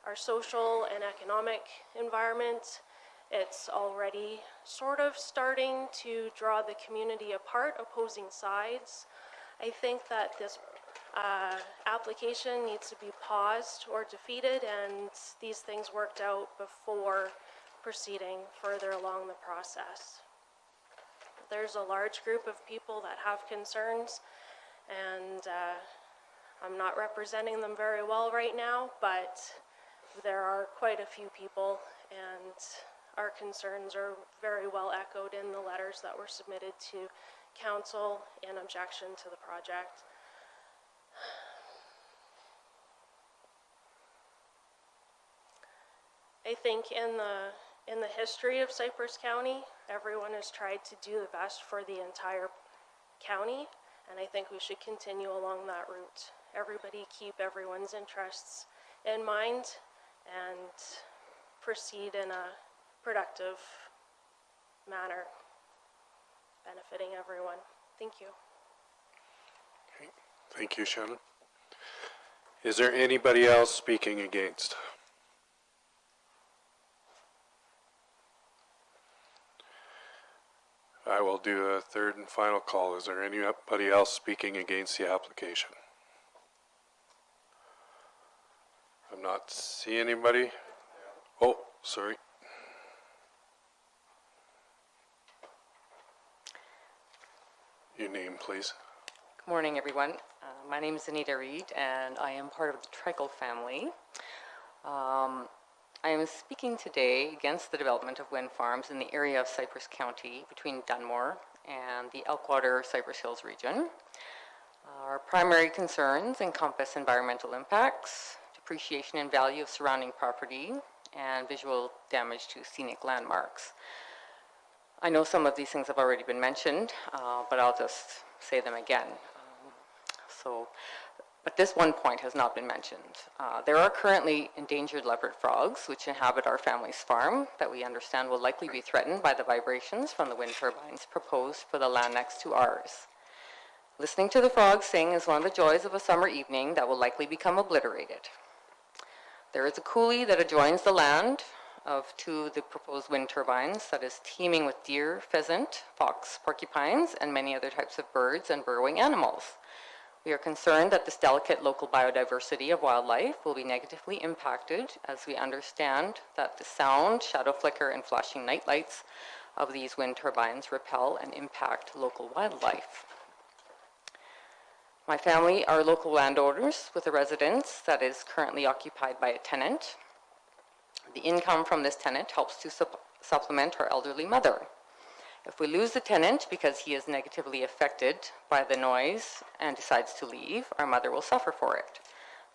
our social and economic environment. It's already sort of starting to draw the community apart, opposing sides. I think that this application needs to be paused or defeated and these things worked out before proceeding further along the process. There's a large group of people that have concerns, and I'm not representing them very well right now, but there are quite a few people, and our concerns are very well echoed in the letters that were submitted to council in objection to the project. I think in in the history of Cypress County, everyone has tried to do the best for the entire county, and I think we should continue along that route. Everybody keep everyone's interests in mind and proceed in a productive manner, benefiting everyone. Thank you. Okay. Thank you, Shannon. Is there anybody else speaking against? I will do a third and final call. Is there anybody else speaking against the application? I'm not seeing anybody. Oh, sorry. Your name, please. Good morning, everyone. My name is Anita Reed, and I am part of the Trickle family. I am speaking today against the development of wind farms in the area of Cypress County between Dunmore and the Elkwater-Cypress Hills region. Our primary concerns encompass environmental impacts, depreciation in value of surrounding property, and visual damage to scenic landmarks. I know some of these things have already been mentioned, but I'll just say them again. But this one point has not been mentioned. There are currently endangered leopard frogs which inhabit our family's farm that we understand will likely be threatened by the vibrations from the wind turbines proposed for the land next to ours. Listening to the frogs sing is one of the joys of a summer evening that will likely become obliterated. There is a coulee that adjoins the land of two of the proposed wind turbines that is teeming with deer, pheasant, fox, porcupines, and many other types of birds and burrowing animals. We are concerned that this delicate local biodiversity of wildlife will be negatively impacted as we understand that the sound, shadow flicker, and flashing night lights of these wind turbines repel and impact local wildlife. My family are local landowners with a residence that is currently occupied by a tenant. The income from this tenant helps to supplement our elderly mother. If we lose the tenant because he is negatively affected by the noise and decides to leave, our mother will suffer for it.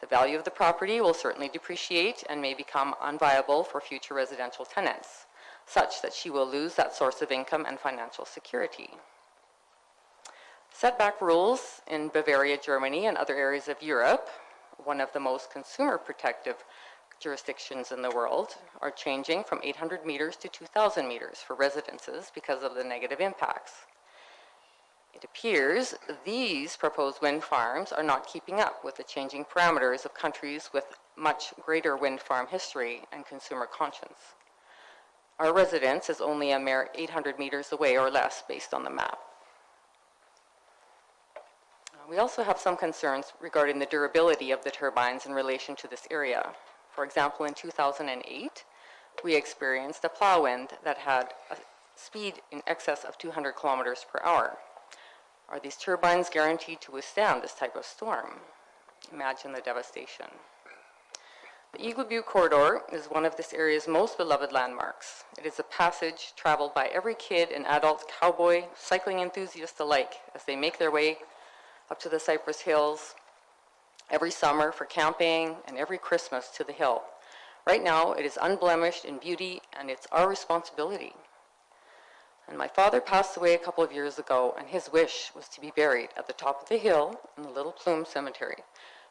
The value of the property will certainly depreciate and may become unviable for future residential tenants, such that she will lose that source of income and financial security. Setback rules in Bavaria, Germany, and other areas of Europe, one of the most consumer protective jurisdictions in the world, are changing from 800 meters to 2,000 meters for residences because of the negative impacts. It appears these proposed wind farms are not keeping up with the changing parameters of countries with much greater wind farm history and consumer conscience. Our residence is only a mere 800 meters away or less based on the map. We also have some concerns regarding the durability of the turbines in relation to this area. For example, in 2008, we experienced a plow wind that had a speed in excess of 200 kilometers per hour. Are these turbines guaranteed to withstand this type of storm? Imagine the devastation. The Eagle View Corridor is one of this area's most beloved landmarks. It is a passage traveled by every kid and adult, cowboy, cycling enthusiast alike as they make their way up to the Cypress Hills every summer for camping and every Christmas to the hill. Right now, it is unblemished in beauty, and it's our responsibility. And my father passed away a couple of years ago, and his wish was to be buried at the top of the hill in the Little Plume Cemetery,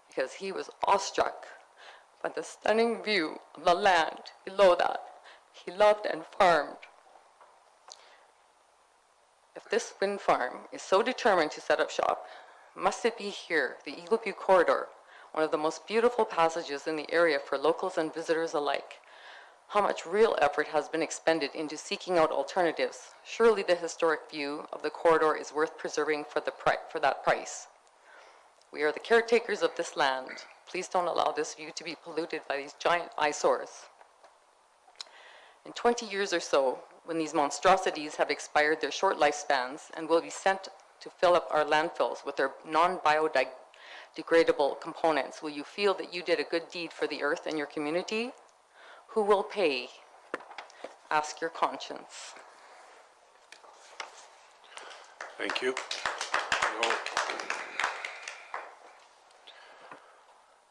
because he was awestruck by the stunning view of the land below that he loved and farmed. If this wind farm is so determined to set up shop, must it be here, the Eagle View Corridor, one of the most beautiful passages in the area for locals and visitors alike? How much real effort has been expended into seeking out alternatives? Surely the historic view of the corridor is worth preserving for that price. We are the caretakers of this land. Please don't allow this view to be polluted by these giant eyesores. In 20 years or so, when these monstrosities have expired their short lifespans and will be sent to fill up our landfills with their non-biodegradable components, will you feel that you did a good deed for the earth and your community? Who will pay? Ask your conscience. Thank you.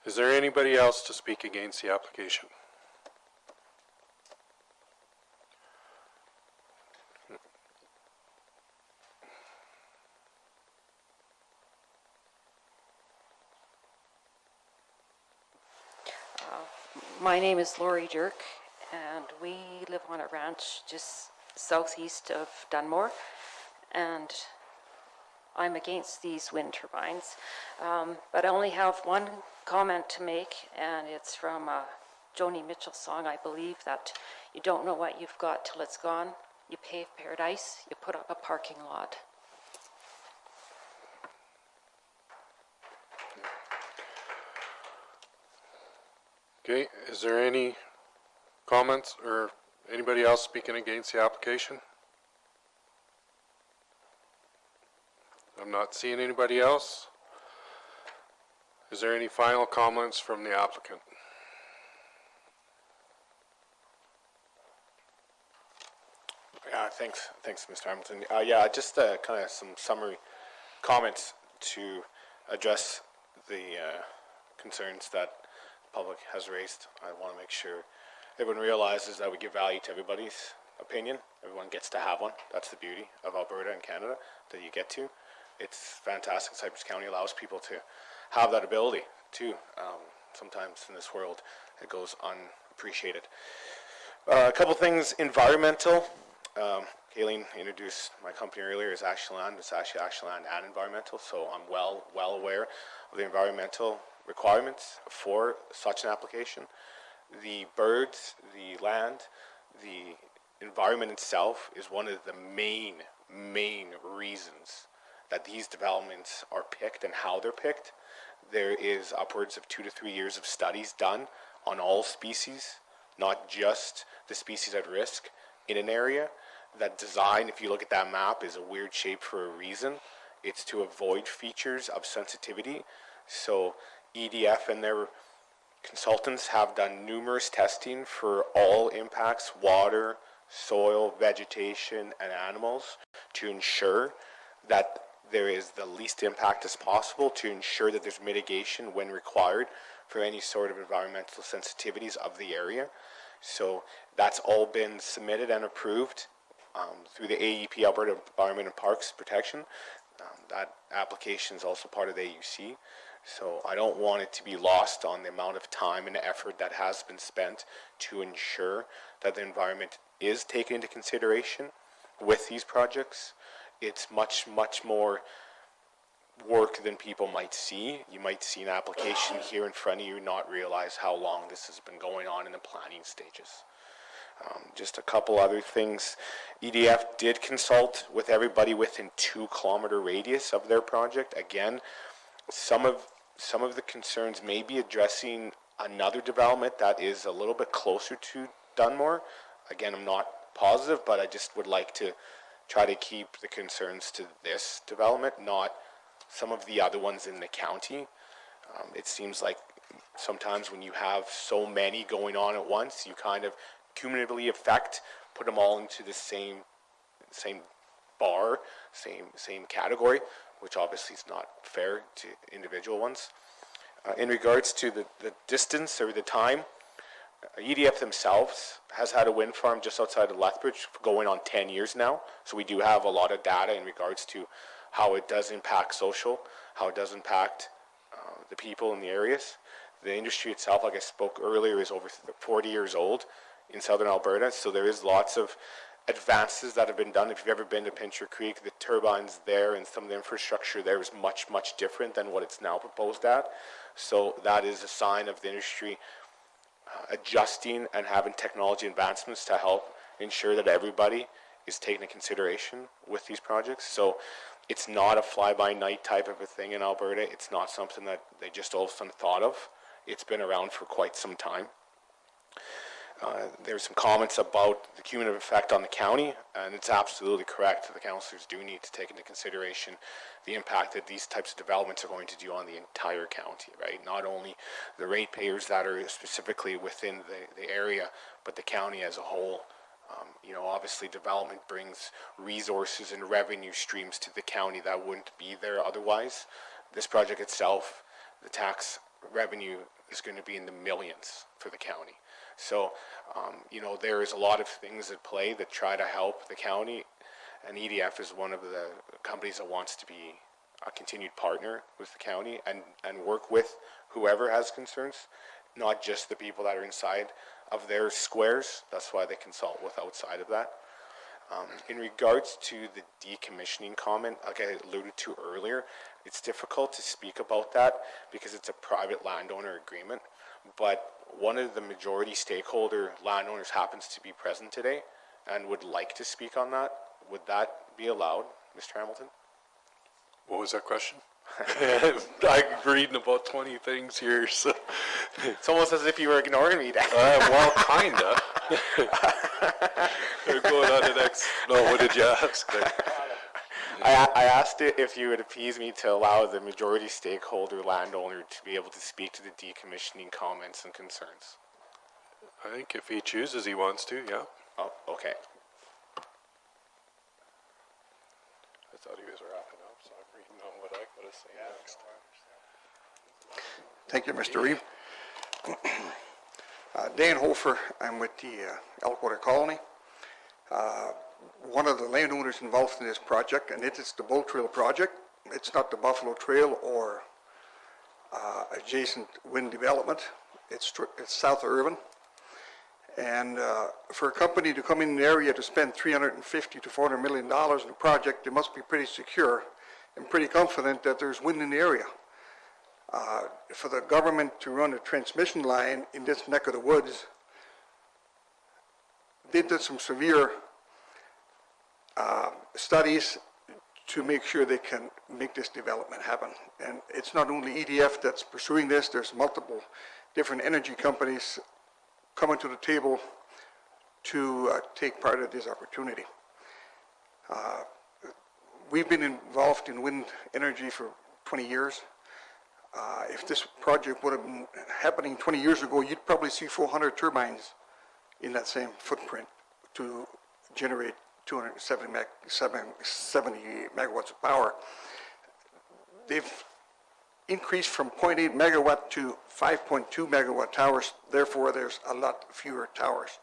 Is there anybody else to speak against the application? My name is Lori Dirk, and we live on a ranch just southeast of Dunmore, and I'm against these wind turbines. But I only have one comment to make, and it's from a Joni Mitchell song, I believe, that you don't know what you've got till it's gone. You pave paradise, you put up a parking lot. Okay, is there any comments or anybody else speaking against the application? I'm not seeing anybody else. Is there any final comments from the applicant? Thanks, Mr. Hamilton. Yeah, just kind of some summary comments to address the concerns that the public has raised. I want to make sure everyone realizes that we give value to everybody's opinion. Everyone gets to have one. That's the beauty of Alberta and Canada, that you get to. It's fantastic. Cypress County allows people to have that ability too. Sometimes in this world, it goes unappreciated. A couple things, environmental. Kayleen introduced my company earlier as Ashland. It's actually Ashland and Environmental, so I'm well aware of the environmental requirements for such an application. The birds, the land, the environment itself is one of the main reasons that these developments are picked and how they're picked. There is upwards of 2 to 3 years of studies done on all species, not just the species at risk in an area. That design, if you look at that map, is a weird shape for a reason. It's to avoid features of sensitivity. So EDF and their consultants have done numerous testing for all impacts, water, soil, vegetation, and animals, to ensure that there is the least impact as possible, to ensure that there's mitigation when required for any sort of environmental sensitivities of the area. So that's all been submitted and approved through the AEP, Alberta Environment and Parks Protection. That application is also part of the AUC. So I don't want it to be lost on the amount of time and effort that has been spent to ensure that the environment is taken into consideration with these projects. It's much more work than people might see. You might see an application here in front of you, not realize how long this has been going on in the planning stages. Just a couple other things. EDF did consult with everybody within 2 kilometer radius of their project. Again, some of the concerns may be addressing another development that is a little bit closer to Dunmore. Again, I'm not positive, but I just would like to try to keep the concerns to this development, not some of the other ones in the county. It seems like sometimes when you have so many going on at once, you kind of cumulatively put them all into the same bar, same category, which obviously is not fair to individual ones. In regards to the distance or the time, EDF themselves has had a wind farm just outside of Lethbridge going on 10 years now, so we do have a lot of data in regards to how it does impact social, how it does impact the people in the areas. The industry itself, like I spoke earlier, is over 40 years old in southern Alberta, so there is lots of advances that have been done. If you've ever been to Pincher Creek, the turbines there and some of the infrastructure there is much different than what it's now proposed at. So that is a sign of the industry adjusting and having technology advancements to help ensure that everybody is taken into consideration with these projects. So it's not a fly-by-night type of a thing in Alberta. It's not something that they just all of a sudden thought of. It's been around for quite some time. There's some comments about the cumulative effect on the county, and it's absolutely correct. The councillors do need to take into consideration the impact that these types of developments are going to do on the entire county, right? Not only the ratepayers that are specifically within the area, but the county as a whole. Obviously development brings resources and revenue streams to the county that wouldn't be there otherwise. This project itself, the tax revenue is going to be in the millions for the county. So, there is a lot of things at play that try to help the county, and EDF is one of the companies that wants to be a continued partner with the county and work with whoever has concerns not just the people that are inside of their squares. That's why they consult with outside of that. In regards to the decommissioning comment, like I alluded to earlier, it's difficult to speak about that because it's a private landowner agreement. But one of the majority stakeholder landowners happens to be present today and would like to speak on that. Would that be allowed, Mr. Hamilton? What was that question? I'm reading about 20 things here, so. It's almost as if you were ignoring me, Dan. Well, kinda. We're going on to the next. No, what did you ask? I asked it if you would appease me to allow the majority stakeholder landowner to be able to speak to the decommissioning comments and concerns. I think if he chooses, he wants to, yeah. Oh, okay. I thought he was wrapping up, so I'm reading on what I gotta say next. Thank you, Mr. Reeve. Dan Hofer, I'm with the Elkwater Colony. One of the landowners involved in this project, and it is the Bull Trail project. It's not the Buffalo Trail or adjacent wind development. It's south of Irvine. And for a company to come in the area to spend $350 to $400 million in a project, they must be pretty secure and pretty confident that there's wind in the area. For the government to run a transmission line in this neck of the woods, they did some severe studies to make sure they can make this development happen. And it's not only EDF that's pursuing this, there's multiple different energy companies coming to the table to take part of this opportunity. We've been involved in wind energy for 20 years. If this project would have been happening 20 years ago, you'd probably see 400 turbines in that same footprint to generate 270 megawatts of power. They've increased from 0.8 megawatt to 5.2 megawatt towers. Therefore, there's a lot fewer towers,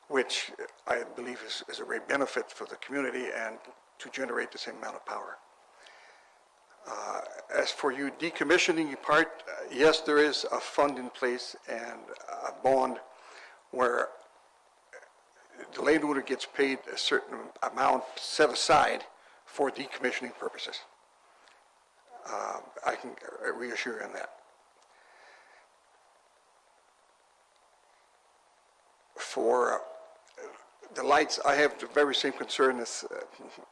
which I believe is a great benefit for the community and to generate the same amount of power. As for you decommissioning part, yes, there is a fund in place and a bond where the landowner gets paid a certain amount set aside for decommissioning purposes. I can reassure you on that. For the lights, I have the very same concern as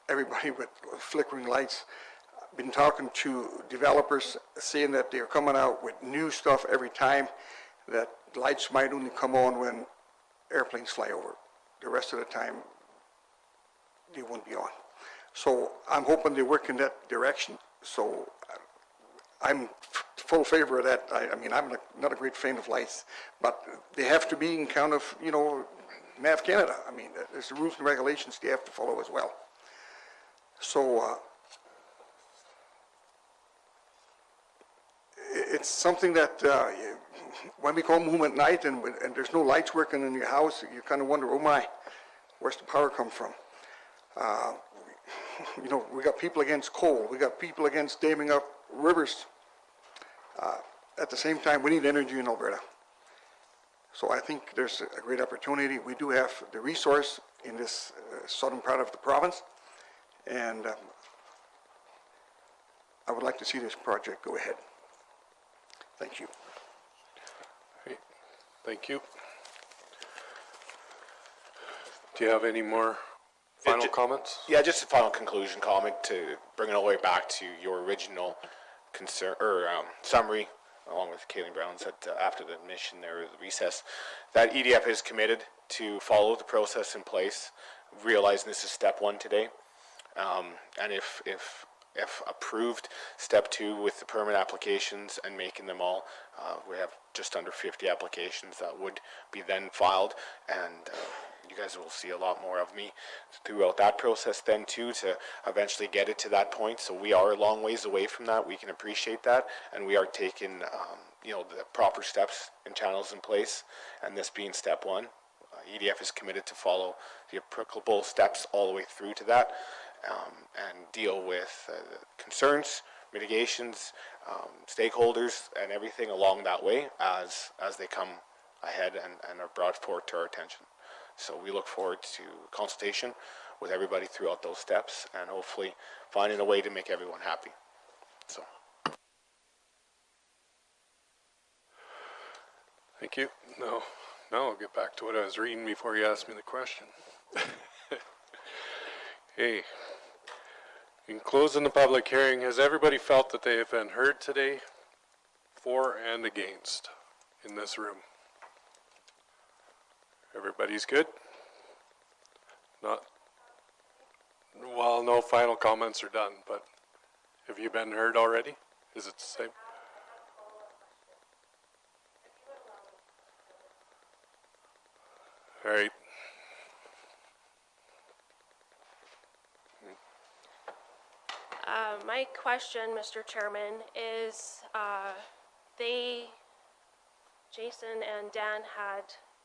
everybody with flickering lights. I've been talking to developers saying that they're coming out with new stuff every time, that lights might only come on when airplanes fly over. The rest of the time, they won't be on. So I'm hoping they work in that direction. So I'm full favor of that. I mean, I'm not a great fan of lights, but they have to be in kind of, you know, NAV Canada. I mean, there's the rules and regulations they have to follow as well. So it's something that when we come home at night and there's no lights working in your house, you kind of wonder, oh my, where's the power come from? You know, we got people against coal. We got people against damming up rivers. At the same time, we need energy in Alberta. So I think there's a great opportunity. We do have the resource in this southern part of the province, and I would like to see this project go ahead. Thank you. Great. Thank you. Do you have any more final comments? Yeah, just a final conclusion comment to bring it all the way back to your original concern or summary, along with Kayleen Brown said after the admission there, the recess, that EDF is committed to follow the process in place, realizing this is step one today, and if approved, step two with the permit applications and making them all, we have just under 50 applications that would be then filed, and you guys will see a lot more of me throughout that process then too, to eventually get it to that point. So we are a long ways away from that. We can appreciate that, and we are taking you know, the proper steps and channels in place, and this being step one. EDF is committed to follow the applicable steps all the way through to that, and deal with concerns, mitigations, stakeholders, and everything along that way as they come ahead and are brought forward to our attention. So we look forward to consultation with everybody throughout those steps and hopefully finding a way to make everyone happy. So. Thank you. Now I'll get back to what I was reading before you asked me the question. Hey, in closing the public hearing, has everybody felt that they have been heard today, for and against, in this room? Everybody's good? Not, well, no final comments are done, but have you been heard already? Is it the same? All right. My question, Mr. Chairman, is Jason and Dan had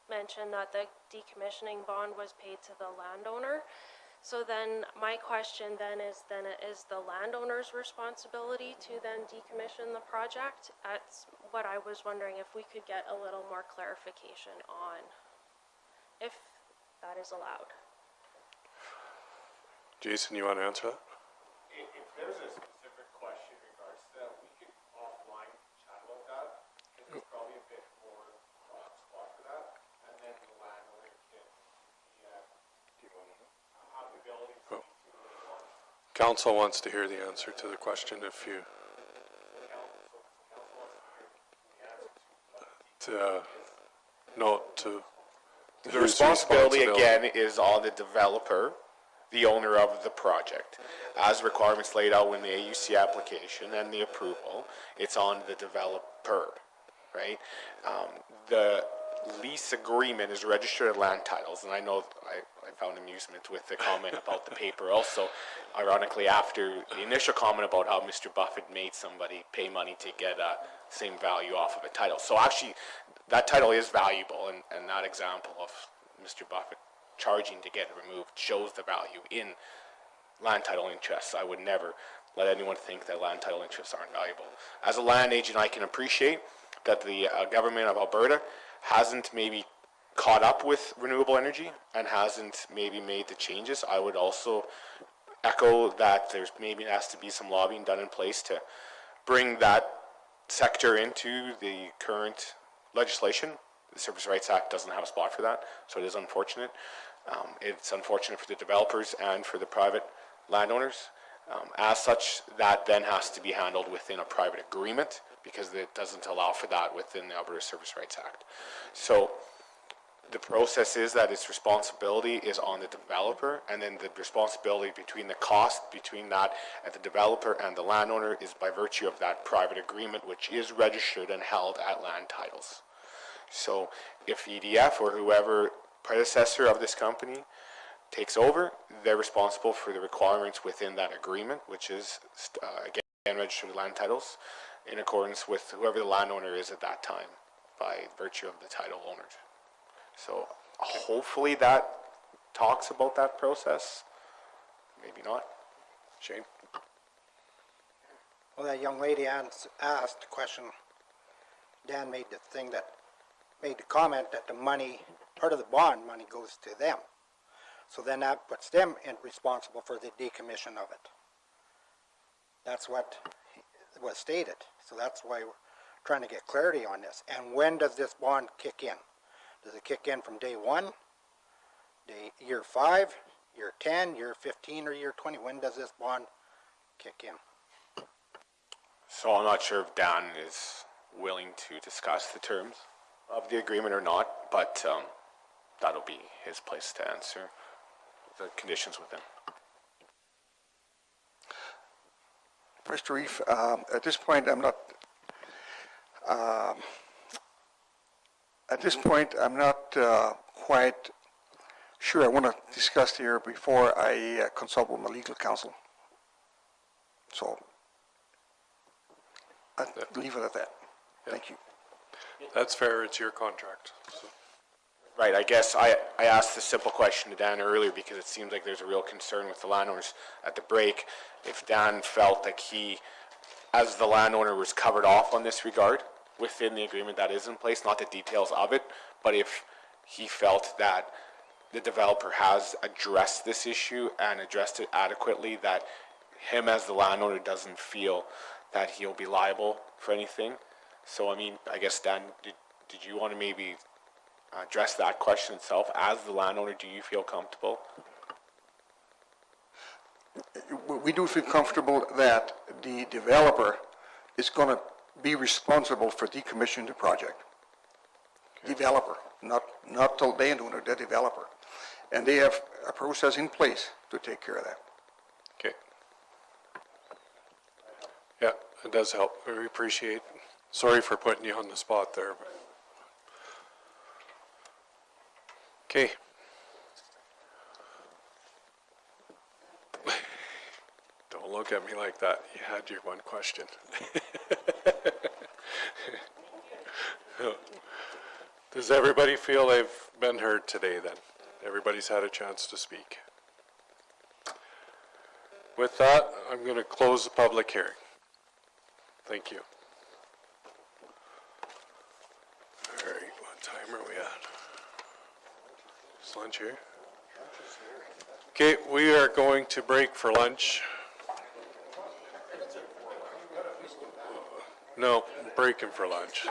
mentioned that the decommissioning bond was paid to the landowner. So then my question then is the landowner's responsibility to then decommission the project? That's what I was wondering, if we could get a little more clarification on, if that is allowed. Jason, you want to answer that? If there's a specific question in regards to that, we could offline chat about that, because there's probably a bit more spot for that, and then the landowner can have the ability to Council wants to hear the answer to the question. If you the responsibility again is on the developer, the owner of the project. As requirements laid out in the AUC application and the approval, it's on the developer, right? The lease agreement is registered at land titles, and I know I found amusement with the comment about the paper also, ironically after the initial comment about how Mr. Buffett made somebody pay money to get same value off of a title. So actually, that title is valuable, and that example of Mr. Buffett charging to get it removed shows the value in land title interests. I would never let anyone think that land title interests aren't valuable. As a land agent, I can appreciate that the government of Alberta hasn't maybe caught up with renewable energy and hasn't maybe made the changes. I would also echo that there's maybe has to be some lobbying done in place to bring that sector into the current legislation. The Service Rights Act doesn't have a spot for that, so it is unfortunate. It's unfortunate for the developers and for the private landowners. As such, that then has to be handled within a private agreement because it doesn't allow for that within the Alberta Service Rights Act. So the process is that its responsibility is on the developer, and then the responsibility between the cost between that and the developer and the landowner is by virtue of that private agreement, which is registered and held at land titles. So if EDF or whoever predecessor of this company takes over, they're responsible for the requirements within that agreement, which is again registered with land titles in accordance with whoever the landowner is at that time by virtue of the title owners. So hopefully that talks about that process. Maybe not. Shane? Well, that young lady asked the question. Dan made the comment that the money, part of the bond money goes to them. So then that puts them responsible for the decommission of it. That's what was stated. So that's why we're trying to get clarity on this. And when does this bond kick in? Does it kick in from day one, year 5, year 10, year 15, or year 20? When does this bond kick in? So I'm not sure if Dan is willing to discuss the terms of the agreement or not, but that'll be his place to answer the conditions within. Mr. Reef, at this point, I'm not quite sure. I want to discuss here before I consult with my legal counsel. So I'll leave it at that. Thank you. That's fair. It's your contract. So. Right, I guess I asked the simple question to Dan earlier because it seems like there's a real concern with the landowners at the break. If Dan felt like he as the landowner was covered off on this regard within the agreement that is in place, not the details of it, but if he felt that the developer has addressed this issue and addressed it adequately, that him as the landowner doesn't feel that he'll be liable for anything. So, I mean, I guess, Dan, did you want to maybe address that question itself? As the landowner, do you feel comfortable? We do feel comfortable that the developer is going to be responsible for decommissioning the project. Developer, not the landowner, the developer. And they have a process in place to take care of that. Okay. Yeah, it does help. We appreciate. Sorry for putting you on the spot there. But. Okay. Don't look at me like that. You had your one question. Does everybody feel they've been heard today then? Everybody's had a chance to speak. With that, I'm going to close the public hearing. Thank you. All right, what time are we at? Is lunch here? Okay, we are going to break for lunch. No, breaking for lunch.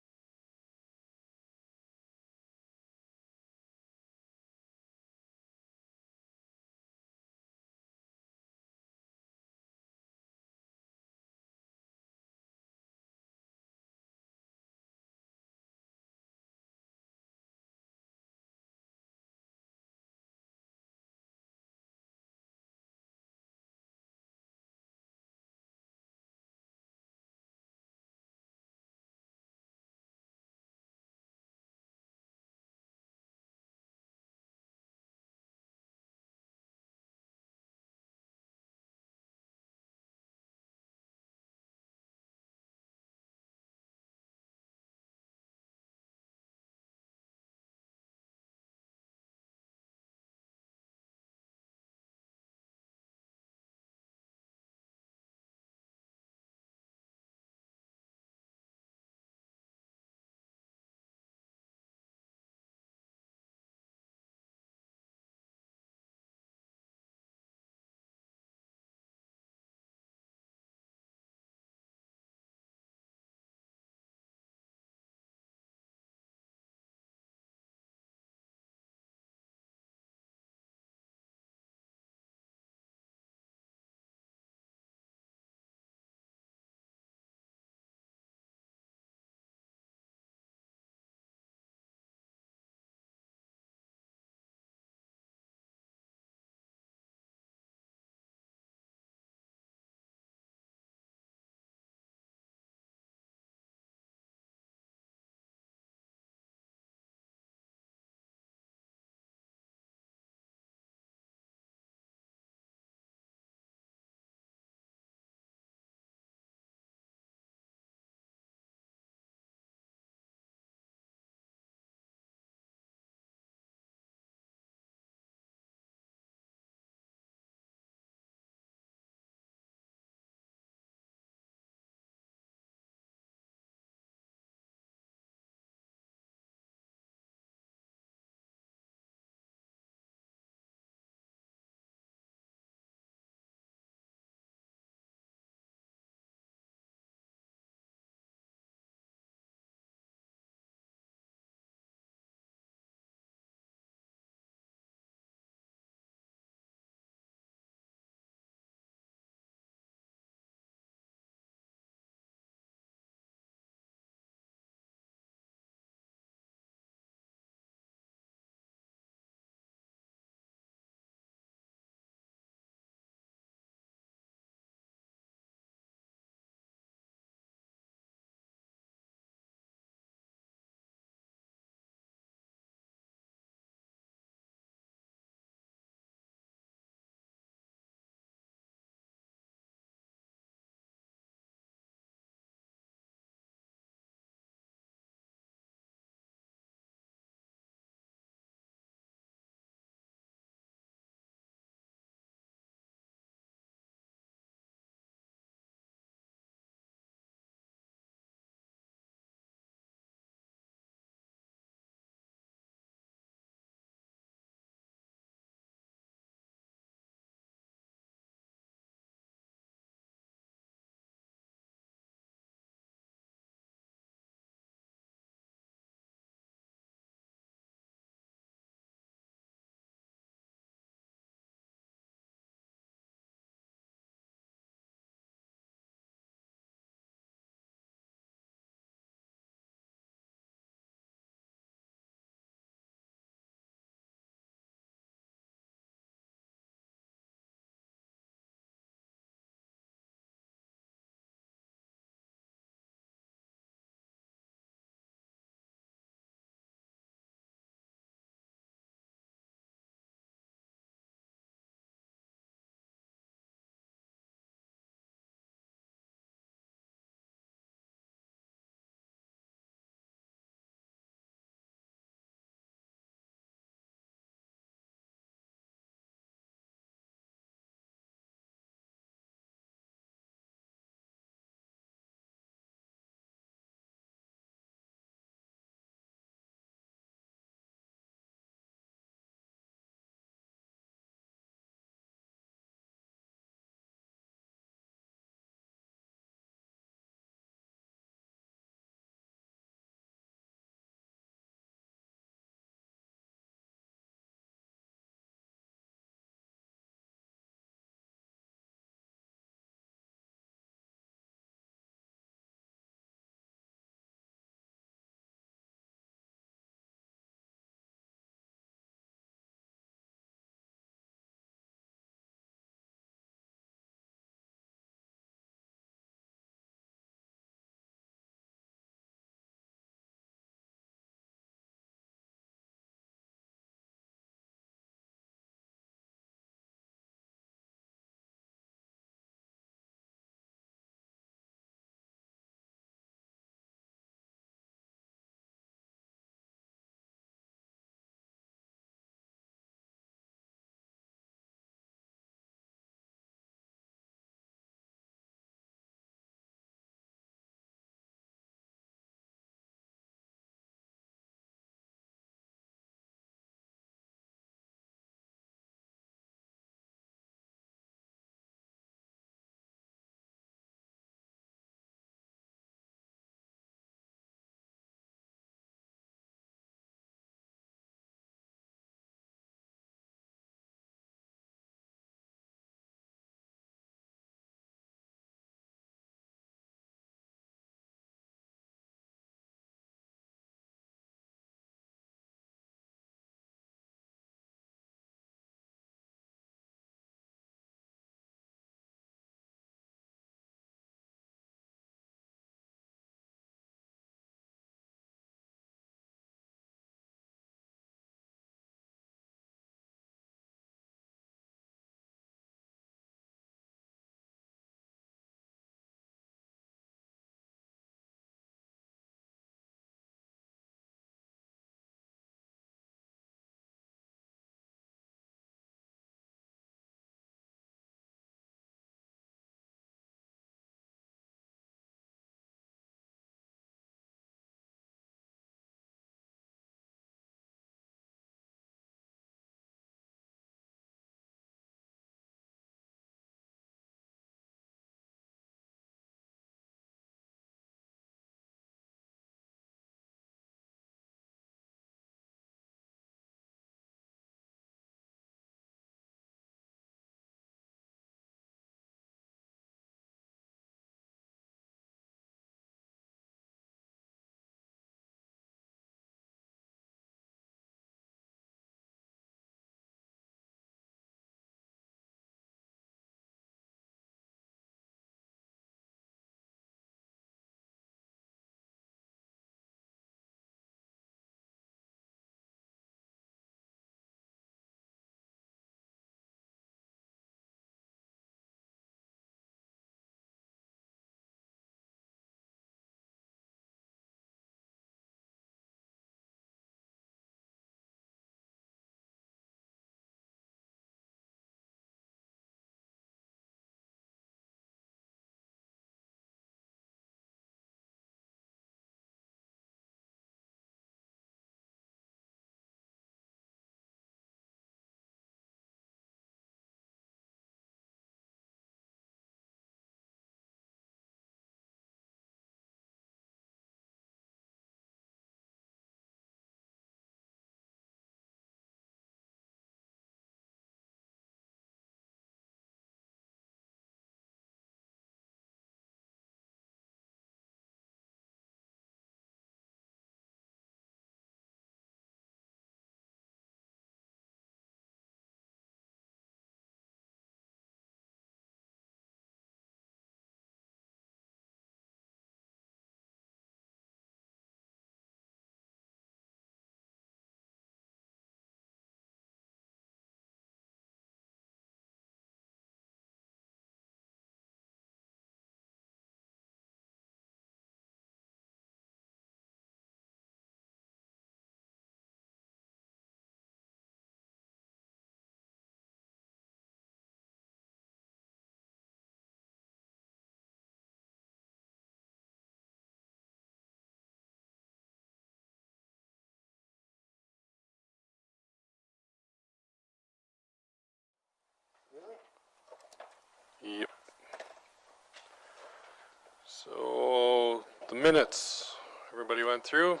So, the minutes, everybody went through.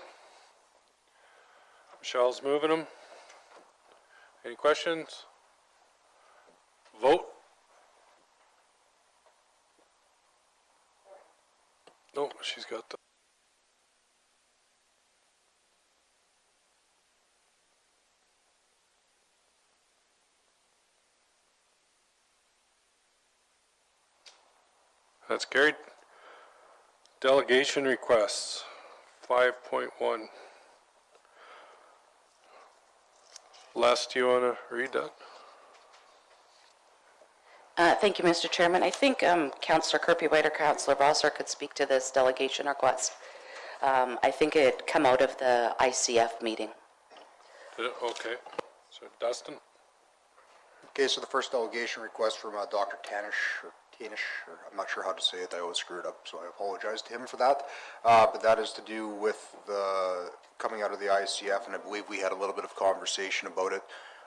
Michelle's moving them. Any questions? Vote. No, she's got the. That's carried. Delegation requests, 5.1. Les, do you want to read that? Thank you, Mr. Chairman. I think Councillor Kirby-White or Councillor Vossler could speak to this delegation request. I think it come out of the ICF meeting. Okay. So, Dustin? Okay, so the first delegation request from Dr. Tanish, or I'm not sure how to say it, I always screw it up, so I apologize to him for that. But that is to do with the coming out of the ICF, and I believe we had a little bit of conversation about it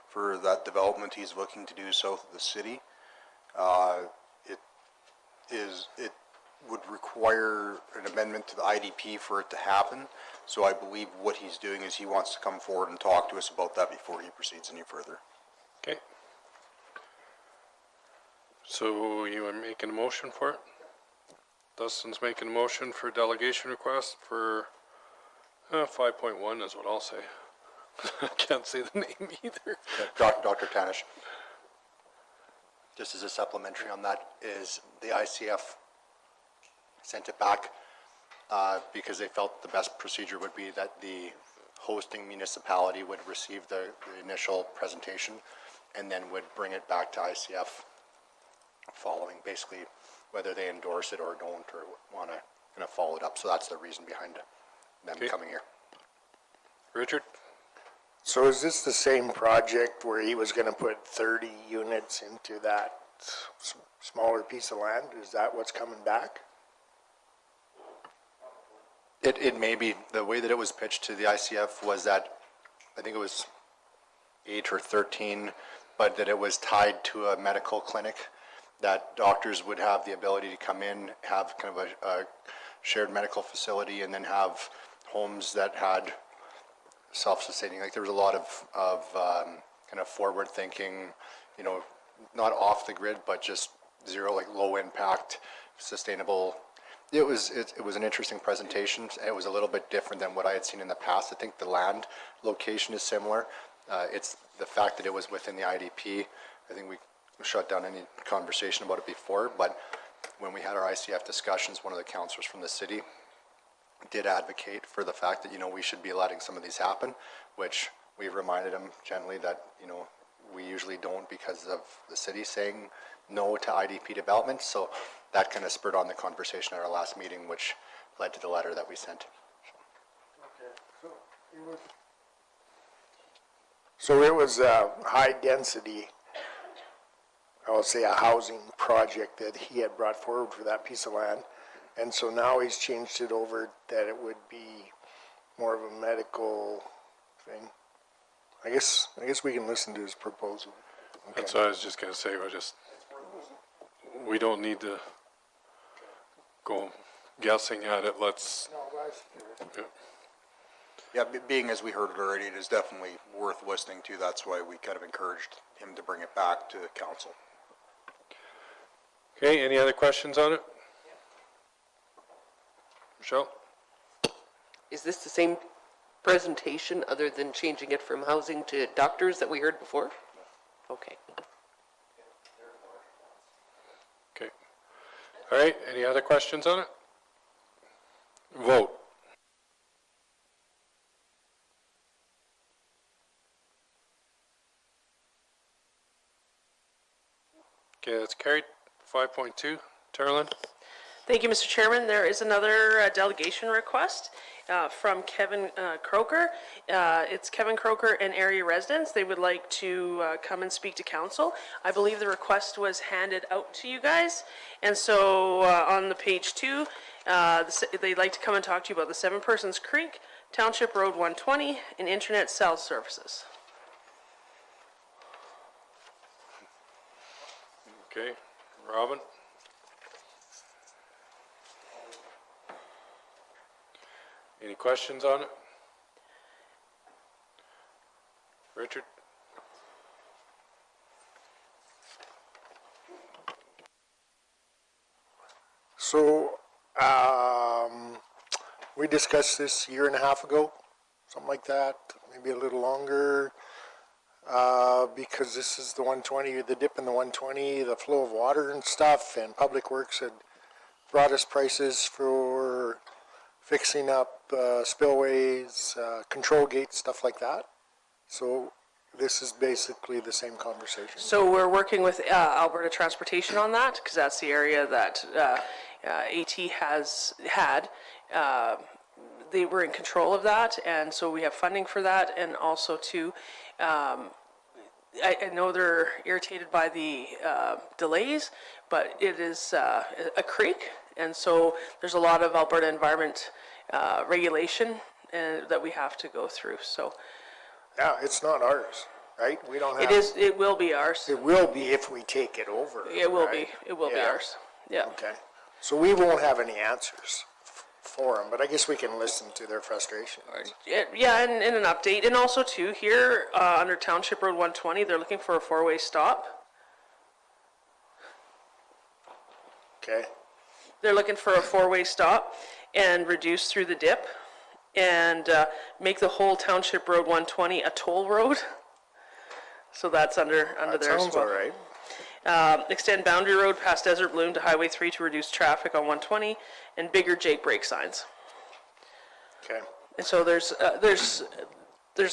for that development he's looking to do south of the city. It would require an amendment to the IDP for it to happen. So I believe what he's doing is he wants to come forward and talk to us about that before he proceeds any further. Okay. So you are making a motion for it? Dustin's making a motion for delegation request for 5.1 is what I'll say. I can't say the name either. Dr. Tanish. Just as a supplementary on that is the ICF sent it back because they felt the best procedure would be that the hosting municipality would receive the initial presentation and then would bring it back to ICF following, basically whether they endorse it or don't or want to kind of follow it up. So that's the reason behind them coming here. Richard? So is this the same project where he was going to put 30 units into that smaller piece of land? Is that what's coming back? It may be. The way that it was pitched to the ICF was that I think it was 8 or 13, but that it was tied to a medical clinic, that doctors would have the ability to come in, have kind of a shared medical facility, and then have homes that had self-sustaining. Like there was a lot of kind of forward thinking, you know, not off the grid, but just zero, like low impact, sustainable. It was an interesting presentation. It was a little bit different than what I had seen in the past. I think the land location is similar. It's the fact that it was within the IDP. I think we shut down any conversation about it before, but when we had our ICF discussions, one of the councillors from the city did advocate for the fact that, you know, we should be letting some of these happen, which we reminded him gently that, you know, we usually don't because of the city saying no to IDP development. So that kind of spurred on the conversation at our last meeting, which led to the letter that we sent. So it was a high density, I would say a housing project that he had brought forward for that piece of land. And so now he's changed it over that it would be more of a medical thing. I guess we can listen to his proposal. Okay. That's what I was just going to say. We don't need to go guessing at it. Let's. Yeah, being as we heard it already, it is definitely worth listening to. That's why we kind of encouraged him to bring it back to council. Okay, any other questions on it? Michelle? Is this the same presentation other than changing it from housing to doctors that we heard before? Okay. Okay. All right, any other questions on it? Vote. Okay, that's carried. 5.2. Terlin? Thank you, Mr. Chairman. There is another delegation request from Kevin Kruger. It's Kevin Kruger and area residents. They would like to come and speak to council. I believe the request was handed out to you guys. And so on the page 2, they'd like to come and talk to you about the Seven Persons Creek, Township Road 120, and internet cell services. Okay, Robin? Any questions on it? Richard? So, we discussed this a year and a half ago, something like that, maybe a little longer, because this is the 120, the dip in the 120, the flow of water and stuff, and Public Works had brought us prices for fixing up spillways, control gates, stuff like that. So this is basically the same conversation. So we're working with Alberta Transportation on that, because that's the area that AT has had. They were in control of that, and so we have funding for that, and also too, I know they're irritated by the delays, but it is a creek, and so there's a lot of Alberta environment regulation that we have to go through, so. Yeah, it's not ours, right? We don't have. It will be ours. It will be if we take it over. It will right? be ours, yeah. Okay. So we won't have any answers for them, but I guess we can listen to their frustration. Yeah, and an update, and also too, here, under Township Road 120, they're looking for a four-way stop. Okay. They're looking for a four-way stop and reduce through the dip and make the whole Township Road 120 a toll road. So that's under there as Sounds well. all right. Extend Boundary Road past Desert Bloom to Highway 3 to reduce traffic on 120, and bigger Jake brake signs. Okay. And so there's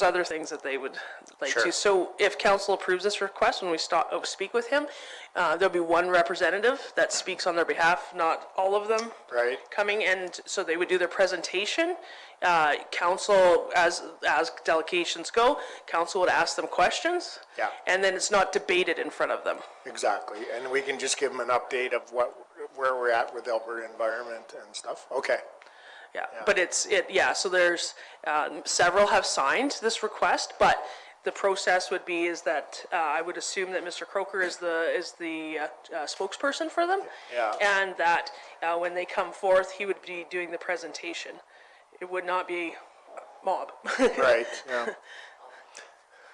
other things that they would like Sure. to. So if council approves this request, when we speak with him, there'll be one representative that speaks on their behalf, not all of them Right. coming, and so they would do their presentation. Council, as delegations go, council would ask them questions. Yeah. And then it's not debated in front of them. Exactly. And we can just give them an update of where we're at with Alberta environment and stuff. Okay. Yeah, but so there's, several have signed this request, but the process would be is that, I would assume that Mr. Croker is the spokesperson for them. Yeah. And that, when they come forth, he would be doing the presentation. It would not be mob. Right, yeah.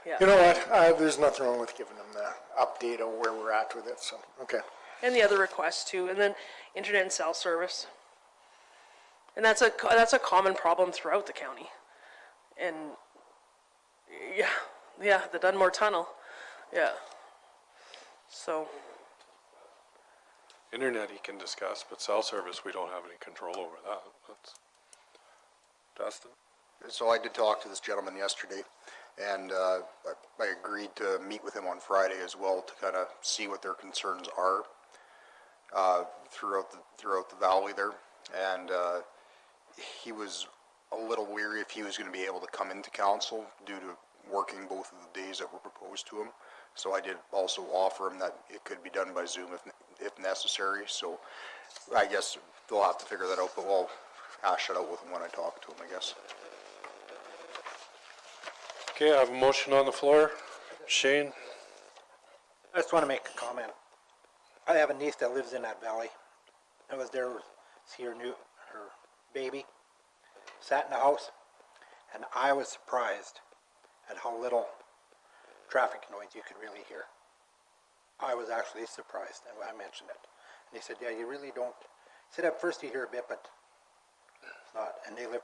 Yeah. You know what? There's nothing wrong with giving them the update of where we're at with it, so, okay. And the other requests too, and then internet and cell service. And that's a common problem throughout the county. And yeah, the Dunmore Tunnel, yeah. So, Internet he can discuss, but cell service, we don't have any control over that. That's Dustin? So I did talk to this gentleman yesterday, and I agreed to meet with him on Friday as well to kind of see what their concerns are throughout the valley there. And he was a little weary if he was going to be able to come into council due to working both of the days that were proposed to him. So I did also offer him that it could be done by Zoom if necessary. So I guess they'll have to figure that out, but we'll hash it out with him when I talk to him, I guess. Okay, I have a motion on the floor. Shane? I just want to make a comment. I have a niece that lives in that valley. I was there to see her baby, sat in the house, and I was surprised at how little traffic noise you could really hear. I was actually surprised, and I mentioned it. And he said, yeah, you really don't. He said, at first you hear a bit, but it's not. And they live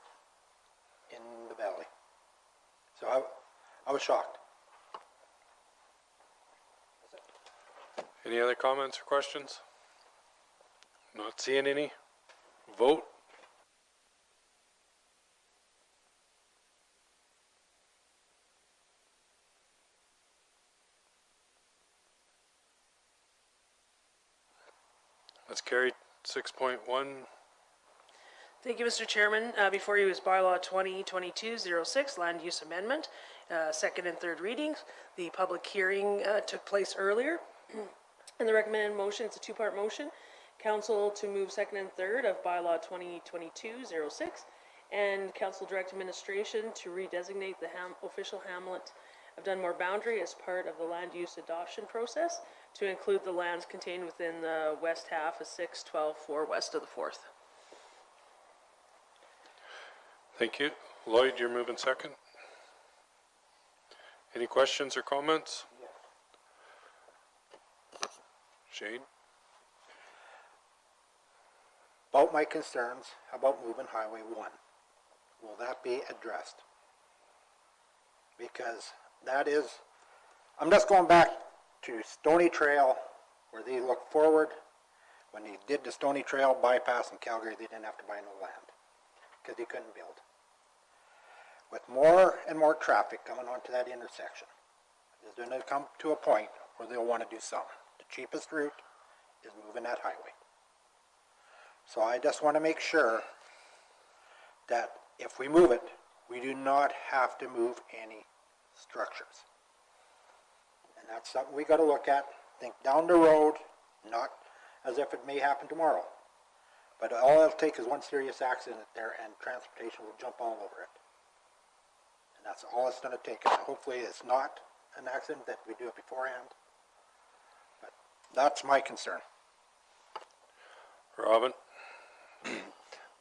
in the valley. So I was shocked. Any other comments or questions? Not seeing any. Vote. That's carried 6.1. thank you, Mr. Chairman. Before you is bylaw 2022-06, land use amendment, second and third readings. The public hearing took place earlier. And the recommended motion, it's a two-part motion. Council to move second and third of bylaw 2022-06, and council direct administration to redesignate the official hamlet of Dunmore Boundary as part of the land use adoption process to include the lands contained within the west half of 6-12-4 west of the 4th. Thank you. Lloyd, you're moving second. Any questions or comments? Shane? About my concerns about moving Highway 1, will that be addressed? Because that is, I'm just going back to Stony Trail, where they looked forward. When they did the Stony Trail bypass in Calgary, they didn't have to buy no land, because they couldn't build. With more and more traffic coming onto that intersection, there's going to come to a point where they'll want to do something. The cheapest route is moving that highway. So I just want to make sure that if we move it, we do not have to move any structures. And that's something we got to look at, think down the road, not as if it may happen tomorrow. But all it'll take is one serious accident there and transportation will jump all over it. And that's all it's going to take. And hopefully it's not an accident, that we do it beforehand. But that's my concern. Robin?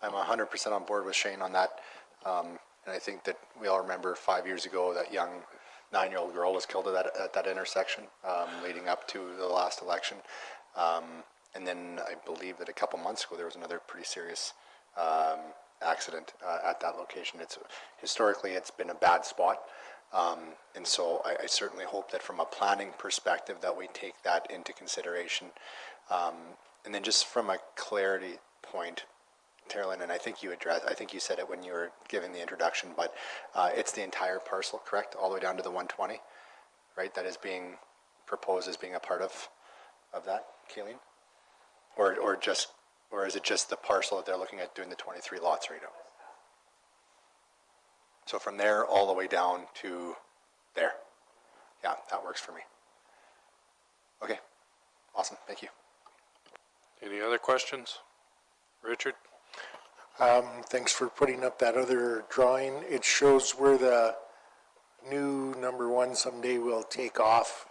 I'm 100% on board with Shane on that. And I think that we all remember 5 years ago that young 9-year-old girl was killed at that intersection leading up to the last election. And then I believe that a couple months ago there was another pretty serious accident at that location. Historically it's been a bad spot. And so I certainly hope that from a planning perspective that we take that into consideration. And then just from a clarity point, Carolyn, and I think you said it when you were giving the introduction, but it's the entire parcel, correct? All the way down to the 120, right? That is being proposed as being a part of that, Kayleen? Or is it just the parcel that they're looking at doing the 23 lots right now? So from there all the way down to there. Yeah, that works for me. Okay, awesome, thank you. Any other questions? Richard? Thanks for putting up that other drawing. It shows where the new number 1 someday will take off.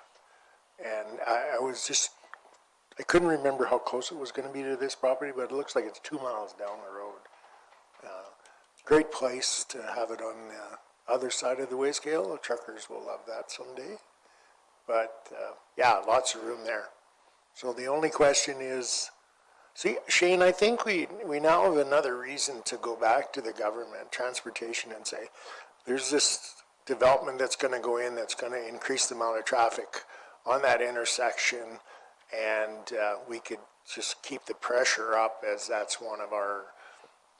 And I couldn't remember how close it was going to be to this property, but it looks like it's 2 miles down the road. Great place to have it on the other side of the way scale. The truckers will love that someday. But yeah, lots of room there. So the only question is, see, Shane, I think we now have another reason to go back to the government, transportation, and say, there's this development that's going to go in that's going to increase the amount of traffic on that intersection, and we could just keep the pressure up, as that's one of our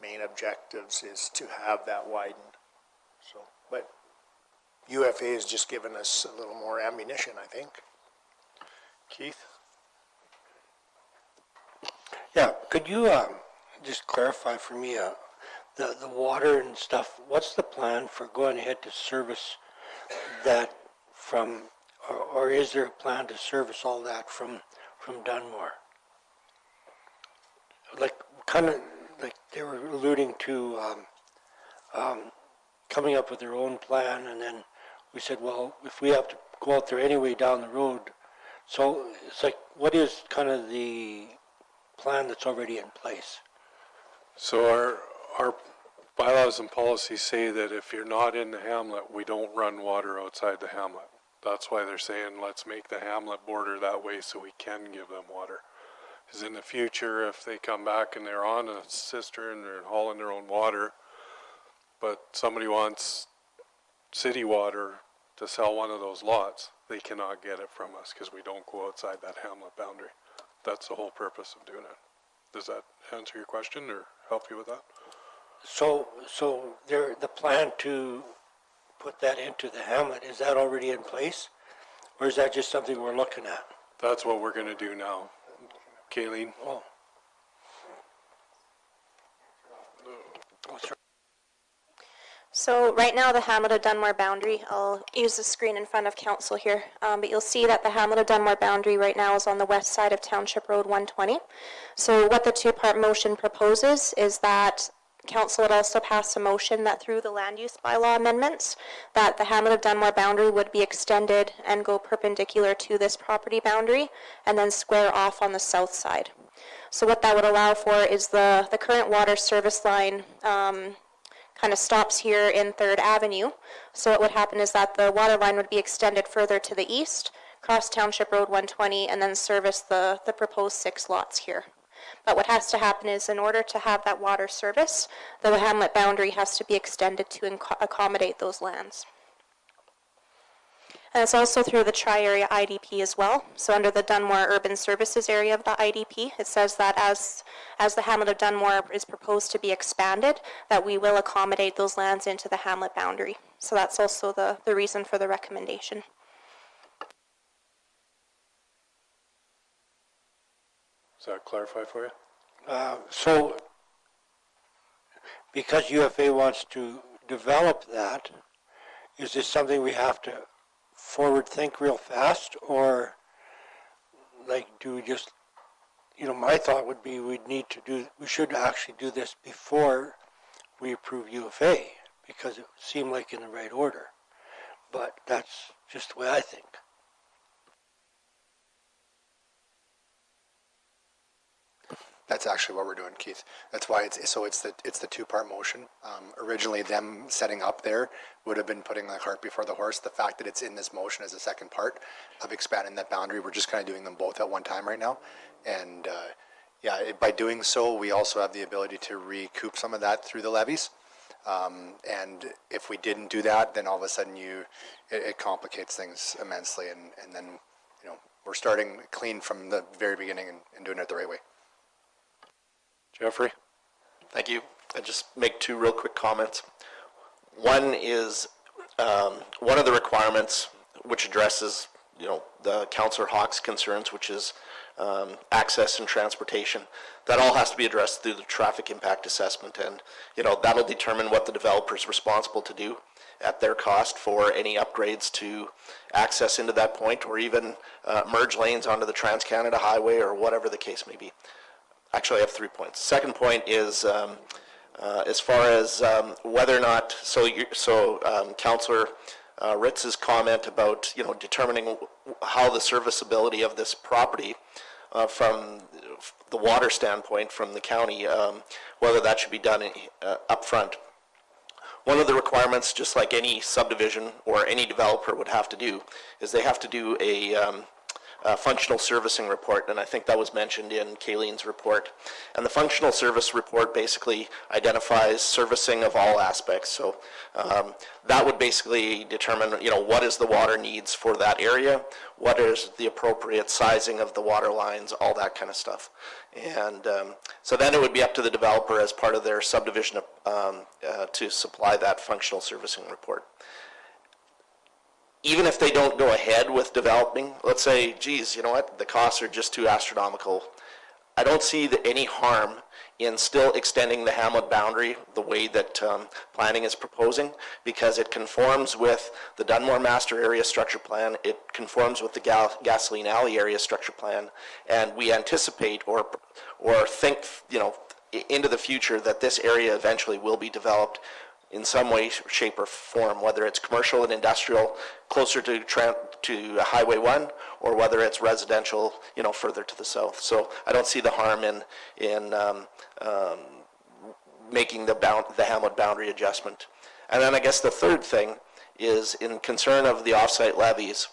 main objectives, is to have that widened. So, but UFA has just given us a little more ammunition, I think. Keith? Yeah, could you just clarify for me the water and stuff? What's the plan for going ahead to service that from, or is there a plan to service all that from Dunmore? Like, kind of like they were alluding to coming up with their own plan, and then we said, well, if we have to go out there anyway down the road, so it's like, what is kind of the plan that's already in place? So our bylaws and policies say that if you're not in the hamlet, we don't run water outside the hamlet. That's why they're saying, let's make the hamlet border that way so we can give them water. Because in the future, if they come back and they're on a cistern, they're hauling their own water, but somebody wants city water to sell one of those lots, they cannot get it from us because we don't go outside that hamlet boundary. That's the whole purpose of doing it. Does that answer your question or help you with that? So the plan to put that into the hamlet, is that already in place? Or is that just something we're looking at? That's what we're going to do now. Kayleen? Oh. Oh, sorry. So right now, the Hamlet of Dunmore boundary, I'll use the screen in front of council here, but you'll see that the Hamlet of Dunmore boundary right now is on the west side of Township Road 120. So what the two-part motion proposes is that council would also pass a motion that through the land use bylaw amendments, that the Hamlet of Dunmore boundary would be extended and go perpendicular to this property boundary and then square off on the south side. So what that would allow for is the current water service line kind of stops here in 3rd Avenue. So what would happen is that the water line would be extended further to the east, cross Township Road 120, and then service the proposed 6 lots here. But what has to happen is, in order to have that water service, the hamlet boundary has to be extended to accommodate those lands. And it's also through the tri-area IDP as well. So under the Dunmore Urban Services area of the IDP, it says that as the hamlet of Dunmore is proposed to be expanded, that we will accommodate those lands into the hamlet boundary. So that's also the reason for the recommendation. Does that clarify for you? So, because UFA wants to develop that, is this something we have to forward think real fast, or like do we just, my thought would be we should actually do this before we approve UFA, because it seemed like in the right order. But that's just the way I think. That's actually what we're doing, Keith. That's why it's the two-part motion. Originally, them setting up there would have been putting the cart before the horse. The fact that it's in this motion as a second part of expanding that boundary, we're just kind of doing them both at one time right now. And by doing so, we also have the ability to recoup some of that through the levies. And if we didn't do that, then all of a sudden it complicates things immensely. And then we're starting clean from the very beginning and doing it the right way. Jeffrey? Thank you. I just make 2 real quick comments. One is one of the requirements which addresses, the Councillor Hawk's concerns, which is access and transportation. That all has to be addressed through the traffic impact assessment, and that'll determine what the developer is responsible to do at their cost for any upgrades to access into that point, or even merge lanes onto the Trans-Canada Highway, or whatever the case may be. Actually, I have 3 points. Second point is as far as whether or not, Councillor Ritz's comment about determining how the serviceability of this property from the water standpoint from the county, whether that should be done up front. One of the requirements, just like any subdivision or any developer would have to do, is they have to do a functional servicing report, and I think that was mentioned in Kayleen's report. And the functional service report basically identifies servicing of all aspects. So that would basically determine, what is the water needs for that area, what is the appropriate sizing of the water lines, all that kind of stuff. And so then it would be up to the developer as part of their subdivision to supply that functional servicing report. Even if they don't go ahead with developing, let's say, geez, you know what, the costs are just too astronomical. I don't see any harm in still extending the hamlet boundary the way that planning is proposing, because it conforms with the Dunmore Master Area Structure Plan, it conforms with the Gasoline Alley Area Structure Plan, and we anticipate or think, into the future that this area eventually will be developed in some way, shape, or form, whether it's commercial and industrial closer to Highway 1, or whether it's residential, further to the south. So I don't see the harm in making the hamlet boundary adjustment. And then I guess the third thing is in concern of the offsite levies.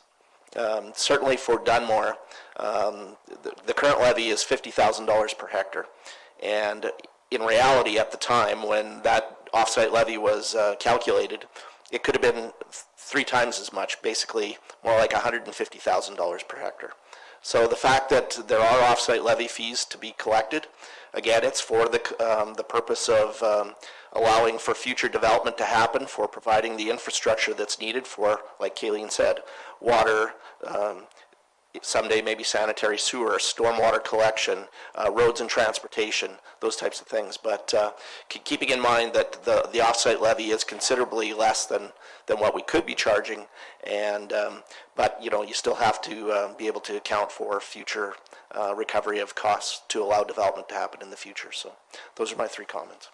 Certainly for Dunmore, the current levy is $50,000 per hectare, and in reality, at the time when that offsite levy was calculated, it could have been 3 times as much, basically more like $150,000 per hectare. So the fact that there are offsite levy fees to be collected, again, it's for the purpose of allowing for future development to happen, for providing the infrastructure that's needed for, like Kayleen said, water, someday maybe sanitary sewer, stormwater collection, roads and transportation, those types of things. But keeping in mind that the offsite levy is considerably less than what we could be charging, and but you still have to be able to account for future recovery of costs to allow development to happen in the future. So those are my 3 comments.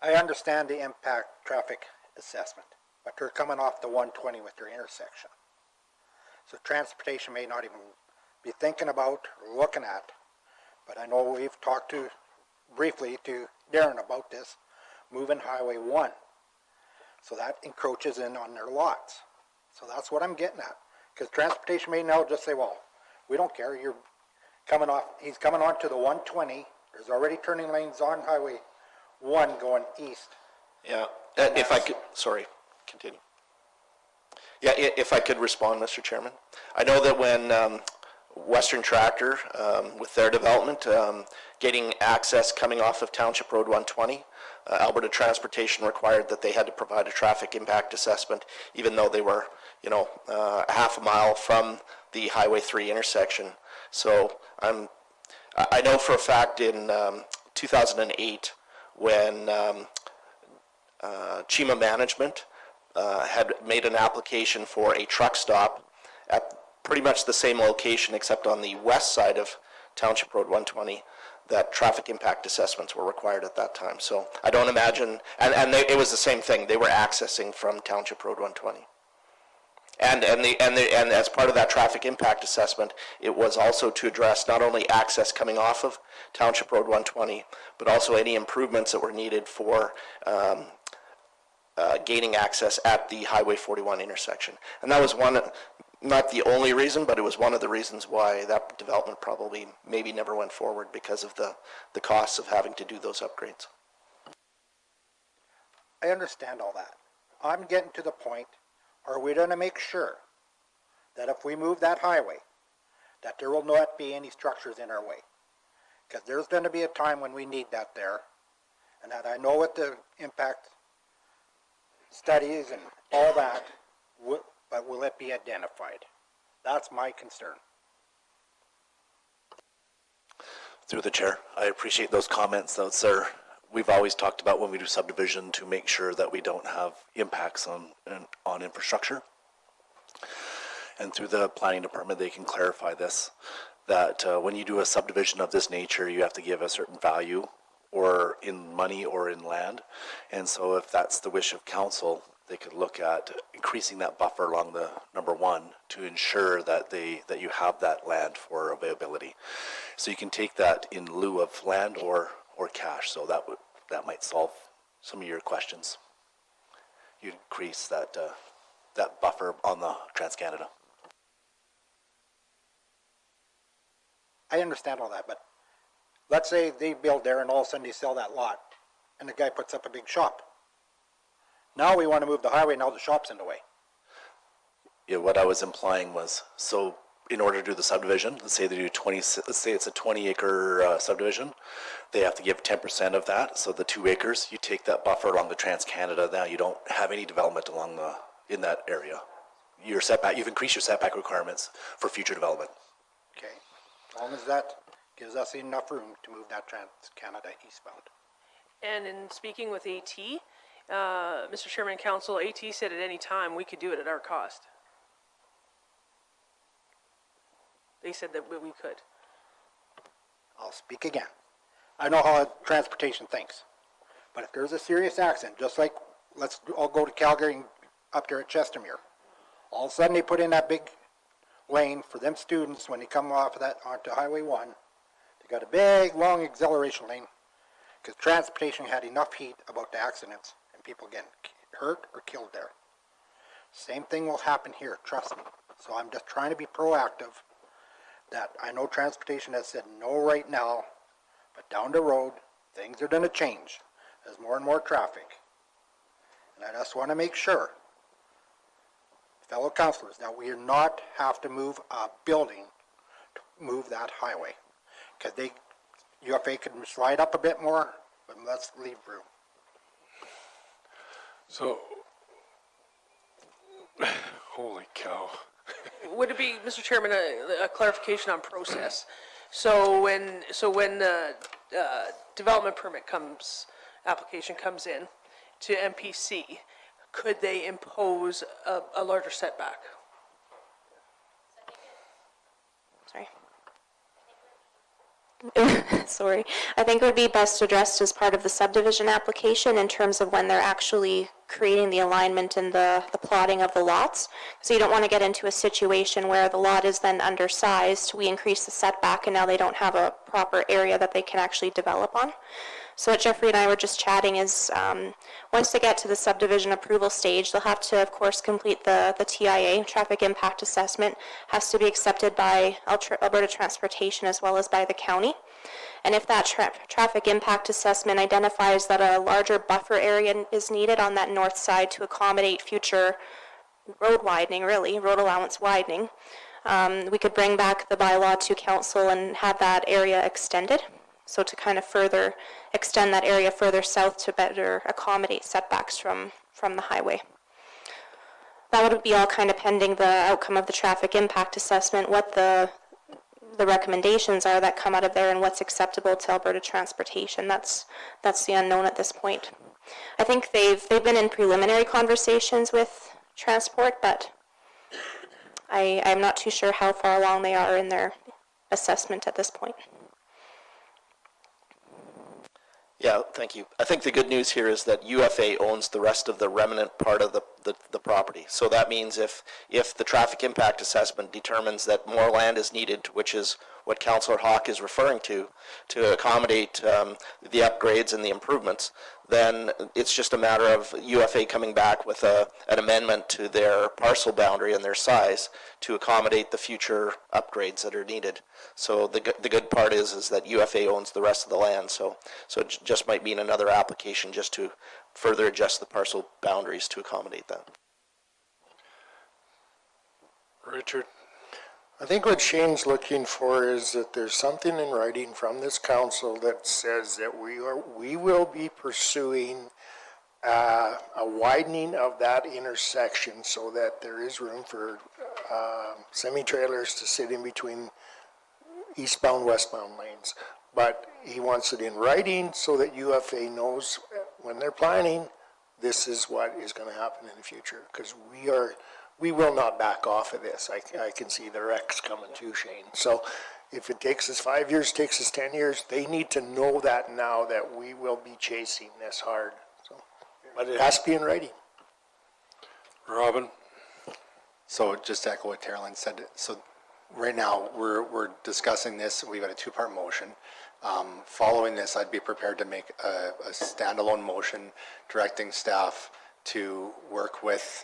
I understand the impact traffic assessment, but they're coming off the 120 with their intersection. So transportation may not even be thinking about or looking at But I know we've talked briefly to Darren about this, moving Highway 1. So that encroaches in on their lots. So that's what I'm getting at. Because transportation may now just say, well, we don't care, you're coming off, he's coming on to the 120, there's already turning lanes on Highway 1 going east. Yeah, if I could, sorry, continue. Yeah, if I could respond, Mr. Chairman. I know that when Western Tractor, with their development, getting access coming off of Township Road 120, Alberta Transportation required that they had to provide a traffic impact assessment, even though they were, half a mile from the Highway 3 intersection. So I know for a fact in 2008, when Chima Management had made an application for a truck stop at pretty much the same location except on the west side of Township Road 120, that traffic impact assessments were required at that time. So I don't imagine, and it was the same thing, they were accessing from Township Road 120. And as part of that traffic impact assessment, it was also to address not only access coming off of Township Road 120, but also any improvements that were needed for gaining access at the Highway 41 intersection. And that was one, not the only reason, but it was one of the reasons why that development probably maybe never went forward, because of the costs of having to do those upgrades. I understand all that. I'm getting to the point, are we going to make sure that if we move that highway, that there will not be any structures in our way? Because there's going to be a time when we need that there, and that I know what the impact studies and all that, but will it be identified? That's my concern. Through the chair, I appreciate those comments. Those are, we've always talked about when we do subdivision to make sure that we don't have impacts on infrastructure. And through the planning department, they can clarify this, that when you do a subdivision of this nature, you have to give a certain value, or in money or in land. And so if that's the wish of council, they could look at increasing that buffer along the number 1 to ensure that you have that land for availability. So you can take that in lieu of land or cash. So that might solve some of your questions. You increase that buffer on the Trans-Canada. I understand all that, but let's say they build there and all of a sudden they sell that lot and the guy puts up a big shop. Now we want to move the highway, now the shop's in the way. Yeah, what I was implying was, so in order to do the subdivision, let's say they do let's say it's a 20-acre subdivision, they have to give 10% of that. So the 2 acres, you take that buffer along the Trans-Canada. Now you don't have any development in that area. Your setback, you've increased your setback requirements for future development. Okay, as long as that gives us enough room to move that Trans-Canada eastbound. And in speaking with AT, Mr. Chairman and Council, AT said at any time we could do it at our cost. They said that we could. I'll speak again. I know how transportation thinks. But if there's a serious accident, just like, let's all go to Calgary and up there at Chestermere. All of a sudden they put in that big lane for them students when they come off of that onto Highway 1. They got a big, long acceleration lane because transportation had enough heat about the accidents and people getting hurt or killed there. Same thing will happen here, trust me. So I'm just trying to be proactive. That I know transportation has said no right now, but down the road, things are going to change. There's more and more traffic. And I just want to make sure, fellow councilors, that we not have to move a building to move that highway. Because UFA could slide up a bit more, but let's leave room. So, holy cow. Would it be, Mr. Chairman, a clarification on process? So when the development permit application comes in to MPC, could they impose a larger setback? Sorry. I think it would be best addressed as part of the subdivision application in terms of when they're actually creating the alignment and the plotting of the lots. So you don't want to get into a situation where the lot is then undersized, we increase the setback, and now they don't have a proper area that they can actually develop on. So what Jeffrey and I were just chatting is, once they get to the subdivision approval stage, they'll have to, of course, complete the TIA, Traffic Impact Assessment, has to be accepted by Alberta Transportation as well as by the county. And if that traffic impact assessment identifies that a larger buffer area is needed on that north side to accommodate future road widening, really, road allowance widening, we could bring back the bylaw to council and have that area extended. So to kind of further extend that area further south to better accommodate setbacks from the highway. That would be all kind of pending the outcome of the traffic impact assessment, what the recommendations are that come out of there and what's acceptable to Alberta Transportation. That's the unknown at this point. I think they've been in preliminary conversations with Transport, but I'm not too sure how far along they are in their assessment at this point. Yeah, thank you. I think the good news here is that UFA owns the rest of the remnant part of the property. So that means if the traffic impact assessment determines that more land is needed, which is what Councillor Hawk is referring to accommodate the upgrades and the improvements, then it's just a matter of UFA coming back with an amendment to their parcel boundary and their size to accommodate the future upgrades that are needed. So the good part is that UFA owns the rest of the land. So it just might mean another application just to further adjust the parcel boundaries to accommodate that. Richard? I think what Shane's looking for is that there's something in writing from this council that says that we will be pursuing a widening of that intersection so that there is room for semi-trailers to sit in between eastbound, westbound lanes. But he wants it in writing so that UFA knows when they're planning, this is what is going to happen in the future. Because we will not back off of this. I can see the wrecks coming too, Shane. So if it takes us 5 years, takes us 10 years, they need to know that now that we will be chasing this hard. So, but it has to be in writing. Robin? So just to echo what Carolyn said, so right now we're discussing this. We've got a two-part motion. Following this, I'd be prepared to make a standalone motion directing staff to work with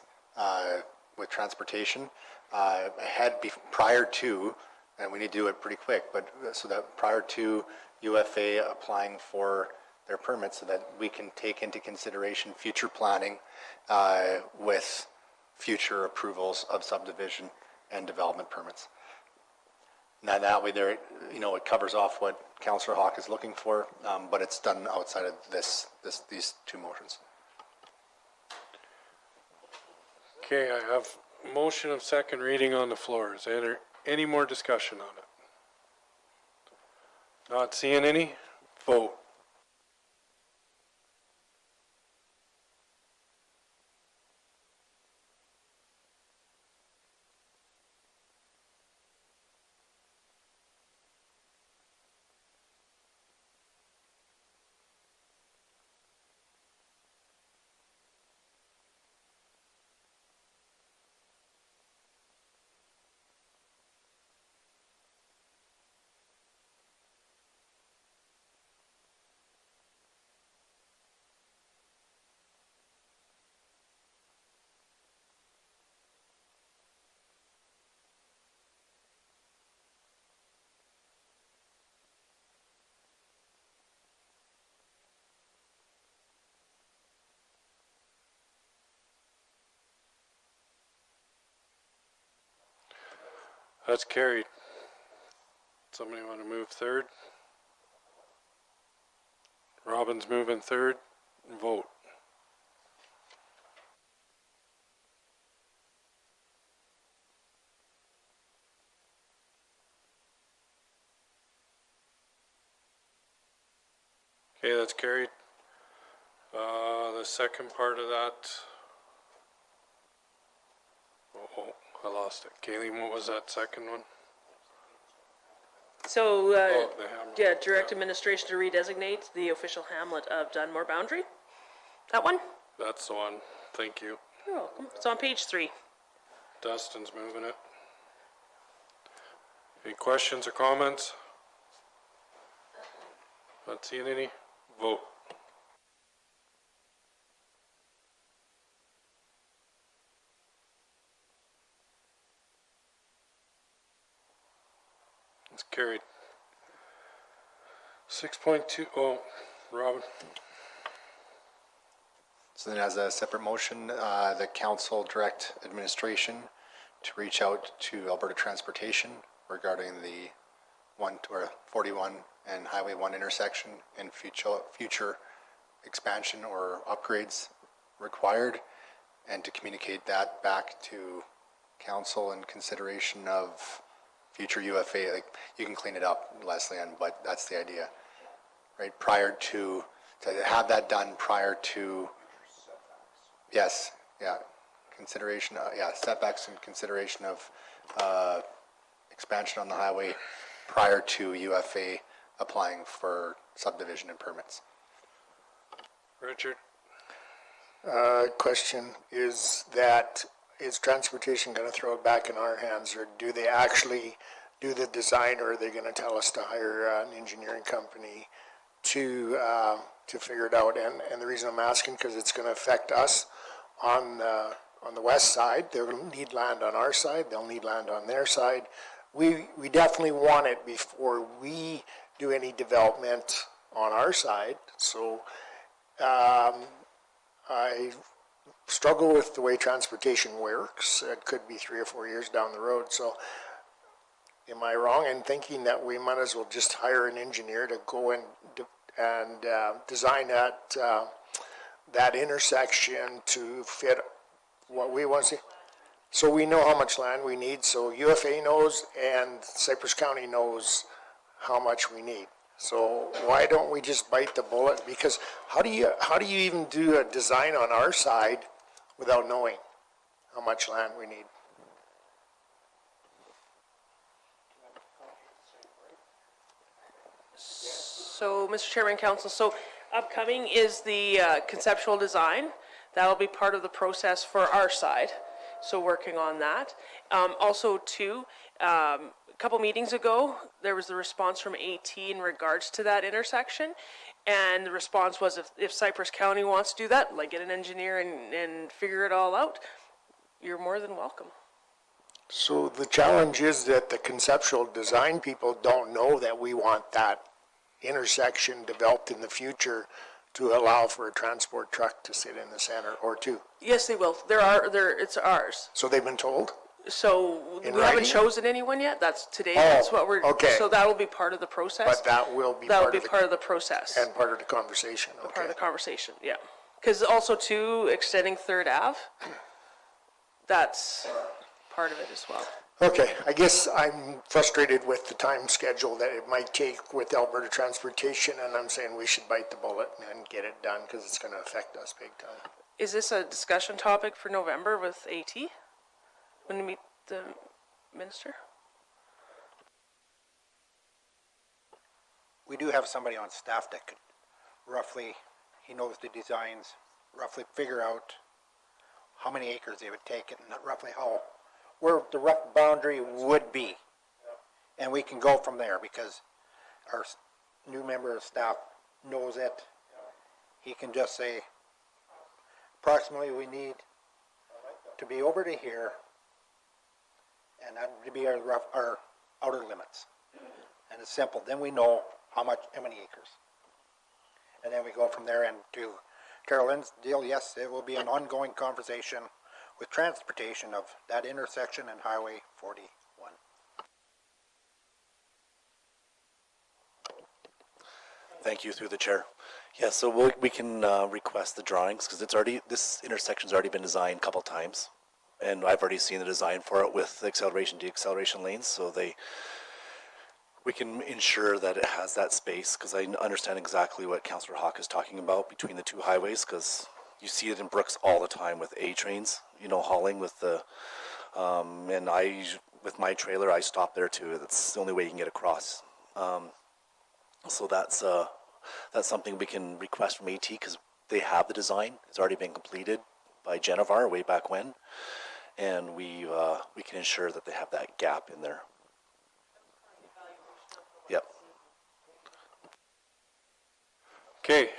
transportation prior to, and we need to do it pretty quick, but so that prior to UFA applying for their permits, so that we can take into consideration future planning with future approvals of subdivision and development permits. Now that way, there, it covers off what Councillor Hawk is looking for, but it's done outside of these two motions. Okay, I have motion of second reading on the floor. Is there any more discussion on it? Not seeing any? Vote. That's carried. Somebody want to move third? Robin's moving third. Vote. Okay, that's carried. The second part of that. Oh, I lost it. Kayleen, what was that second one? So, the hamlet. direct administration to redesignate the official hamlet of Dunmore boundary? That one? That's the one. Thank you. You're welcome. It's on page 3. Dustin's moving it. Any questions or comments? Not seeing any. Vote. It's carried. 6.2, oh, Robin. So then as a separate motion, the council direct administration to reach out to Alberta Transportation regarding the 41 and Highway 1 intersection and future expansion or upgrades required, and to communicate that back to council in consideration of future UFA. Like, you can clean it up, Leslie, but that's the idea, right? Prior to have that done prior to, yes, yeah, consideration, setbacks and consideration of expansion on the highway prior to UFA applying for subdivision and permits. Richard? Question is transportation going to throw it back in our hands, or do they actually do the design, or are they going to tell us to hire an engineering company to figure it out? And the reason I'm asking, because it's going to affect us on the west side. They'll need land on our side. They'll need land on their side. We definitely want it before we do any development on our side. So I struggle with the way transportation works. It could be 3 or 4 years down the road. So am I wrong in thinking that we might as well just hire an engineer to go and design that intersection to fit what we want to see? So we know how much land we need, so UFA knows and Cypress County knows how much we need. So why don't we just bite the bullet? Because how do you even do a design on our side without knowing how much land we need? So, Mr. Chairman, Council, so upcoming is the conceptual design. That'll be part of the process for our side. So working on that. Also, too, a couple meetings ago, there was the response from AT in regards to that intersection. And the response was, if Cypress County wants to do that, like get an engineer and figure it all out, you're more than welcome. So the challenge is that the conceptual design people don't know that we want that intersection developed in the future to allow for a transport truck to sit in the center or two. Yes, they will. It's ours. So they've been told? So In we haven't writing? chosen anyone yet. That's today. Oh, That's what we're. okay. So that will be part of the process. But that will be That'll part be of the, part of the process. and part of the conversation. Okay. Part of the conversation. Yeah. Because also too, extending Third Ave. That's part of it as well. Okay, I guess I'm frustrated with the time schedule that it might take with Alberta Transportation, and I'm saying we should bite the bullet and get it done because it's going to affect us big time. Is this a discussion topic for November with AT? When you meet the minister? We do have somebody on staff that could roughly, he knows the designs, roughly figure out how many acres they would take and roughly where the rough boundary would be. And we can go from there because our new member of staff knows it. He can just say, approximately we need to be over to here, and that would be our outer limits. And it's simple. Then we know how many acres. And then we go from there. And to Carolyn's deal, yes, it will be an ongoing conversation with transportation of that intersection and Highway 41. Thank you, through the chair. Yeah, so we can request the drawings because this intersection's already been designed a couple times, and I've already seen the design for it with the acceleration, deceleration lanes. So we can ensure that it has that space because I understand exactly what Councillor Hawk is talking about between the two highways because you see it in Brooks all the time with A trains, hauling with the, and with my trailer, I stop there too. That's the only way you can get across. So that's something we can request from AT because they have the design. It's already been completed by Genovar way back when, and we can ensure that they have that gap in there. Yep. Okay,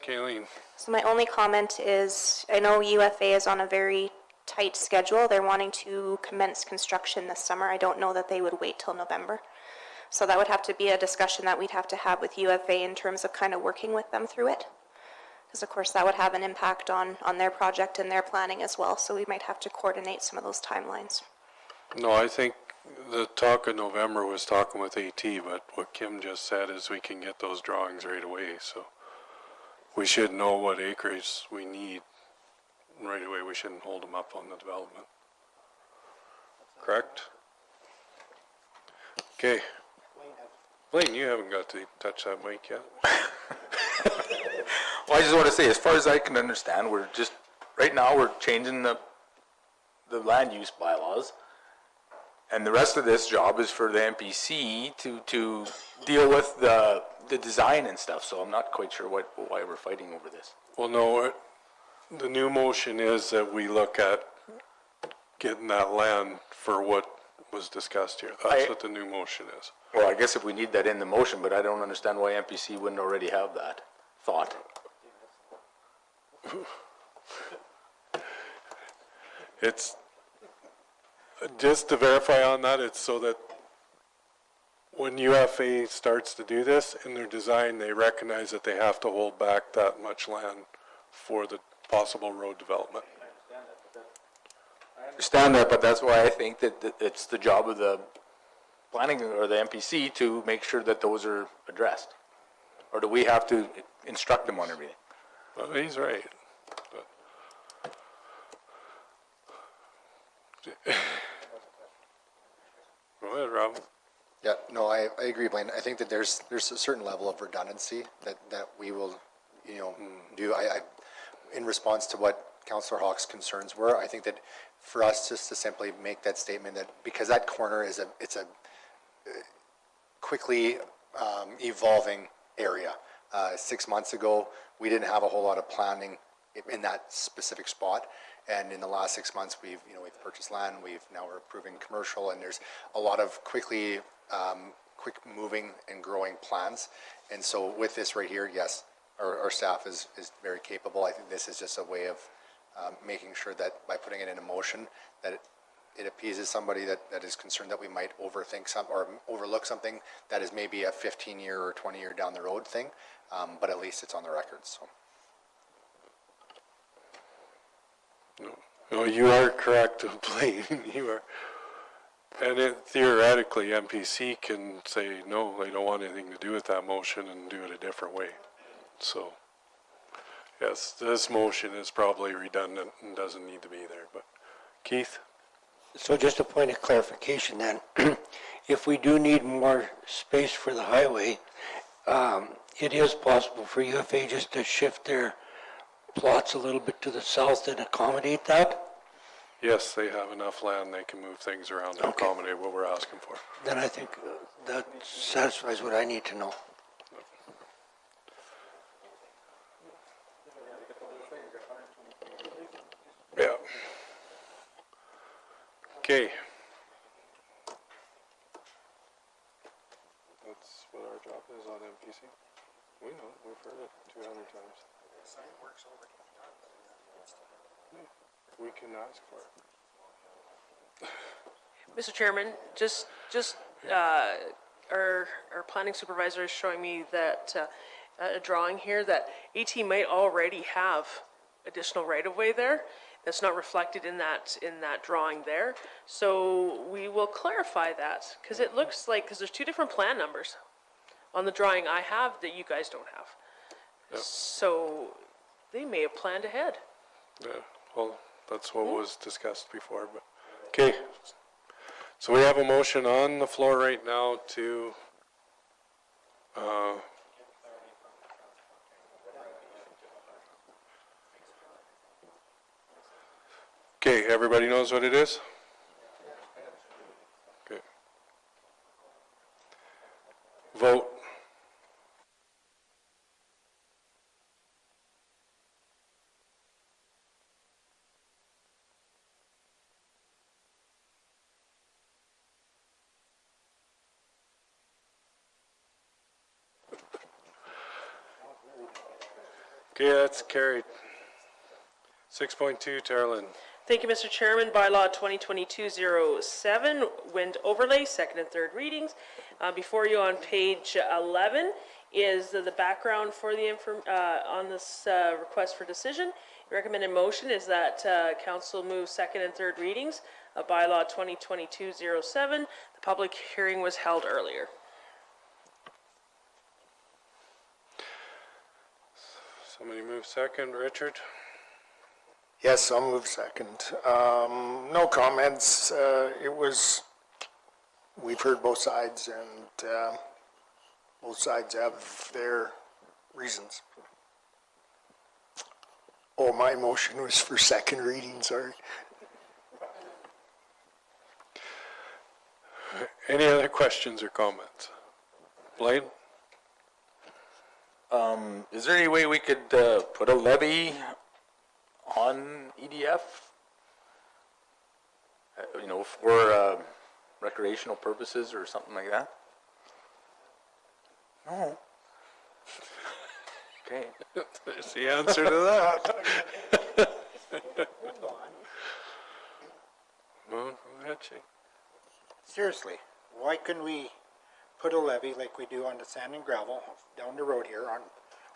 Kayleen. So my only comment is, I know UFA is on a very tight schedule. They're wanting to commence construction this summer. I don't know that they would wait till November. So that would have to be a discussion that we'd have to have with UFA in terms of kind of working with them through it. Because of course that would have an impact on their project and their planning as well. So we might have to coordinate some of those timelines. No, I think the talk of November was talking with AT, but what Kim just said is we can get those drawings right away, so we should know what acreage we need right away. We shouldn't hold them up on the development. Correct? Okay. Blaine, you haven't got to touch that mic yet. Well, I just want to say, as far as I can understand, we're just, right now, we're changing the land use bylaws. And the rest of this job is for the MPC to deal with the design and stuff, so I'm not quite sure why we're fighting over this. Well, no, the new motion is that we look at getting that land for what was discussed here. That's what the new motion is. Well, I guess if we need that in the motion, but I don't understand why MPC wouldn't already have that thought. It's, just to verify on that, it's so that when UFA starts to do this in their design, they recognize that they have to hold back that much land for the possible road development. I understand that, but that's why I think that it's the job of the planning or the MPC to make sure that those are addressed. Or do we have to instruct them on everything? Well, he's right. Go ahead, Rob. Yeah, no, I agree, Blaine. I think that there's a certain level of redundancy that we will, do. I in response to what Councillor Hawk's concerns were, I think that for us just to simply make that statement that because that corner is it's a quickly evolving area. 6 months ago, we didn't have a whole lot of planning in that specific spot. And in the last 6 months, we've purchased land. Now we're approving commercial, and there's a lot of quick moving and growing plans. And so with this right here, yes, our staff is very capable. I think this is just a way of making sure that by putting it in a motion that it appeases somebody that is concerned that we might overthink or overlook something that is maybe a 15-year or 20-year down the road thing, but at least it's on the record. So. No, you are correct, Blaine. You are. And theoretically, MPC can say, no, they don't want anything to do with that motion and do it a different way. So, yes, this motion is probably redundant and doesn't need to be there. But, Keith? So just a point of clarification then, if we do need more space for the highway, it is possible for UFA just to shift their plots a little bit to the south and accommodate that? Yes, they have enough land, they can move things around to accommodate what we're asking for. Then I think that satisfies what I need to know. Yeah. Okay. That's what our job is on MPC. We know, we've heard it 200 times. We can ask for it. Mr. Chairman, just our planning supervisor is showing me that a drawing here that AT might already have additional right-of-way there. That's not reflected in that drawing there. So we will clarify that because it looks like there's two different plan numbers on the drawing I have that you guys don't have. Yep. So they may have planned ahead. Yeah, well, that's what was discussed before, but, okay. So we have a motion on the floor right now to, okay, everybody knows what it is? Okay. Vote. Okay, that's carried. 6.2, Carolyn. Thank you, Mr. Chairman. Bylaw 2022-07, wind overlay, second and third readings. Before you on page 11 is the background for the on this request for decision. The recommended motion is that council move second and third readings of bylaw 2022-07. The public hearing was held earlier. Somebody move second. Richard? Yes, I'll move second. No comments. We've heard both sides, and both sides have their reasons. Oh, my motion was for second reading, sorry. Any other questions or comments? Blaine? Is there any way we could put a levy on EDF? For recreational purposes or something like that? No. Okay. There's the answer to that. Well, go ahead, Shane. Seriously, why couldn't we put a levy like we do on the sand and gravel down the road here on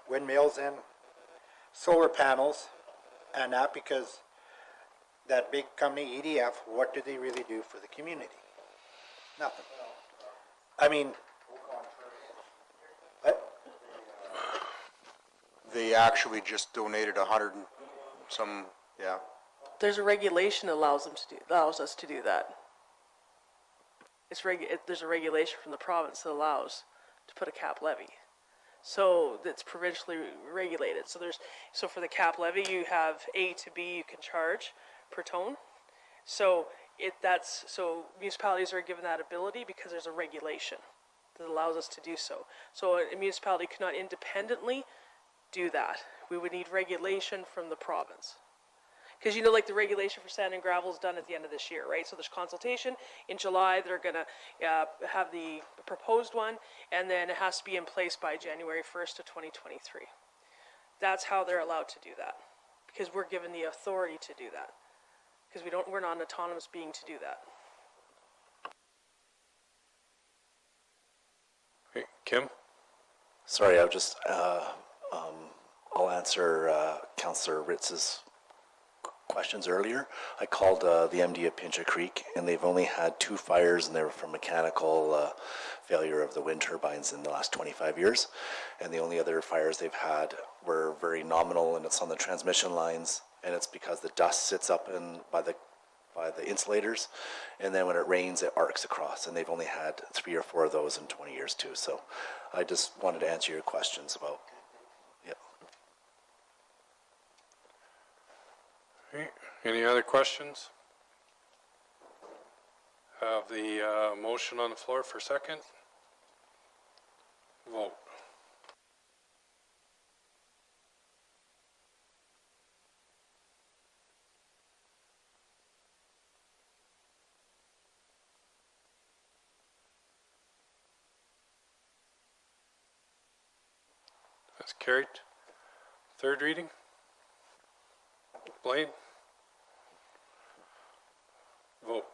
windmills and solar panels and that, because that big company EDF, what do they really do for the community? Nothing. I mean, what? They actually just donated 100 and some, yeah. There's a regulation that allows us to do that. There's a regulation from the province that allows to put a cap levy. So that's provincially regulated. So for the cap levy, you have A to B you can charge per tone. So municipalities are given that ability because there's a regulation that allows us to do so. So a municipality cannot independently do that. We would need regulation from the province. Because like the regulation for sand and gravel is done at the end of this year, right? So there's consultation. In July, they're going to have the proposed one, and then it has to be in place by January 1st of 2023. That's how they're allowed to do that, because we're given the authority to do that. Because we're not an autonomous being to do that. Hey, Kim? Sorry, I'll answer Councillor Ritz's questions earlier. I called the MD at Pincha Creek, and they've only had 2 fires, and they were from mechanical failure of the wind turbines in the last 25 years. And the only other fires they've had were very nominal, and it's on the transmission lines, and it's because the dust sits up by the insulators, and then when it rains, it arcs across. And they've only had 3 or 4 of those in 20 years too. So I just wanted to answer your questions about. Okay. Any other questions? Have the motion on the floor for second. Vote. That's carried. Third reading. Blaine? Vote.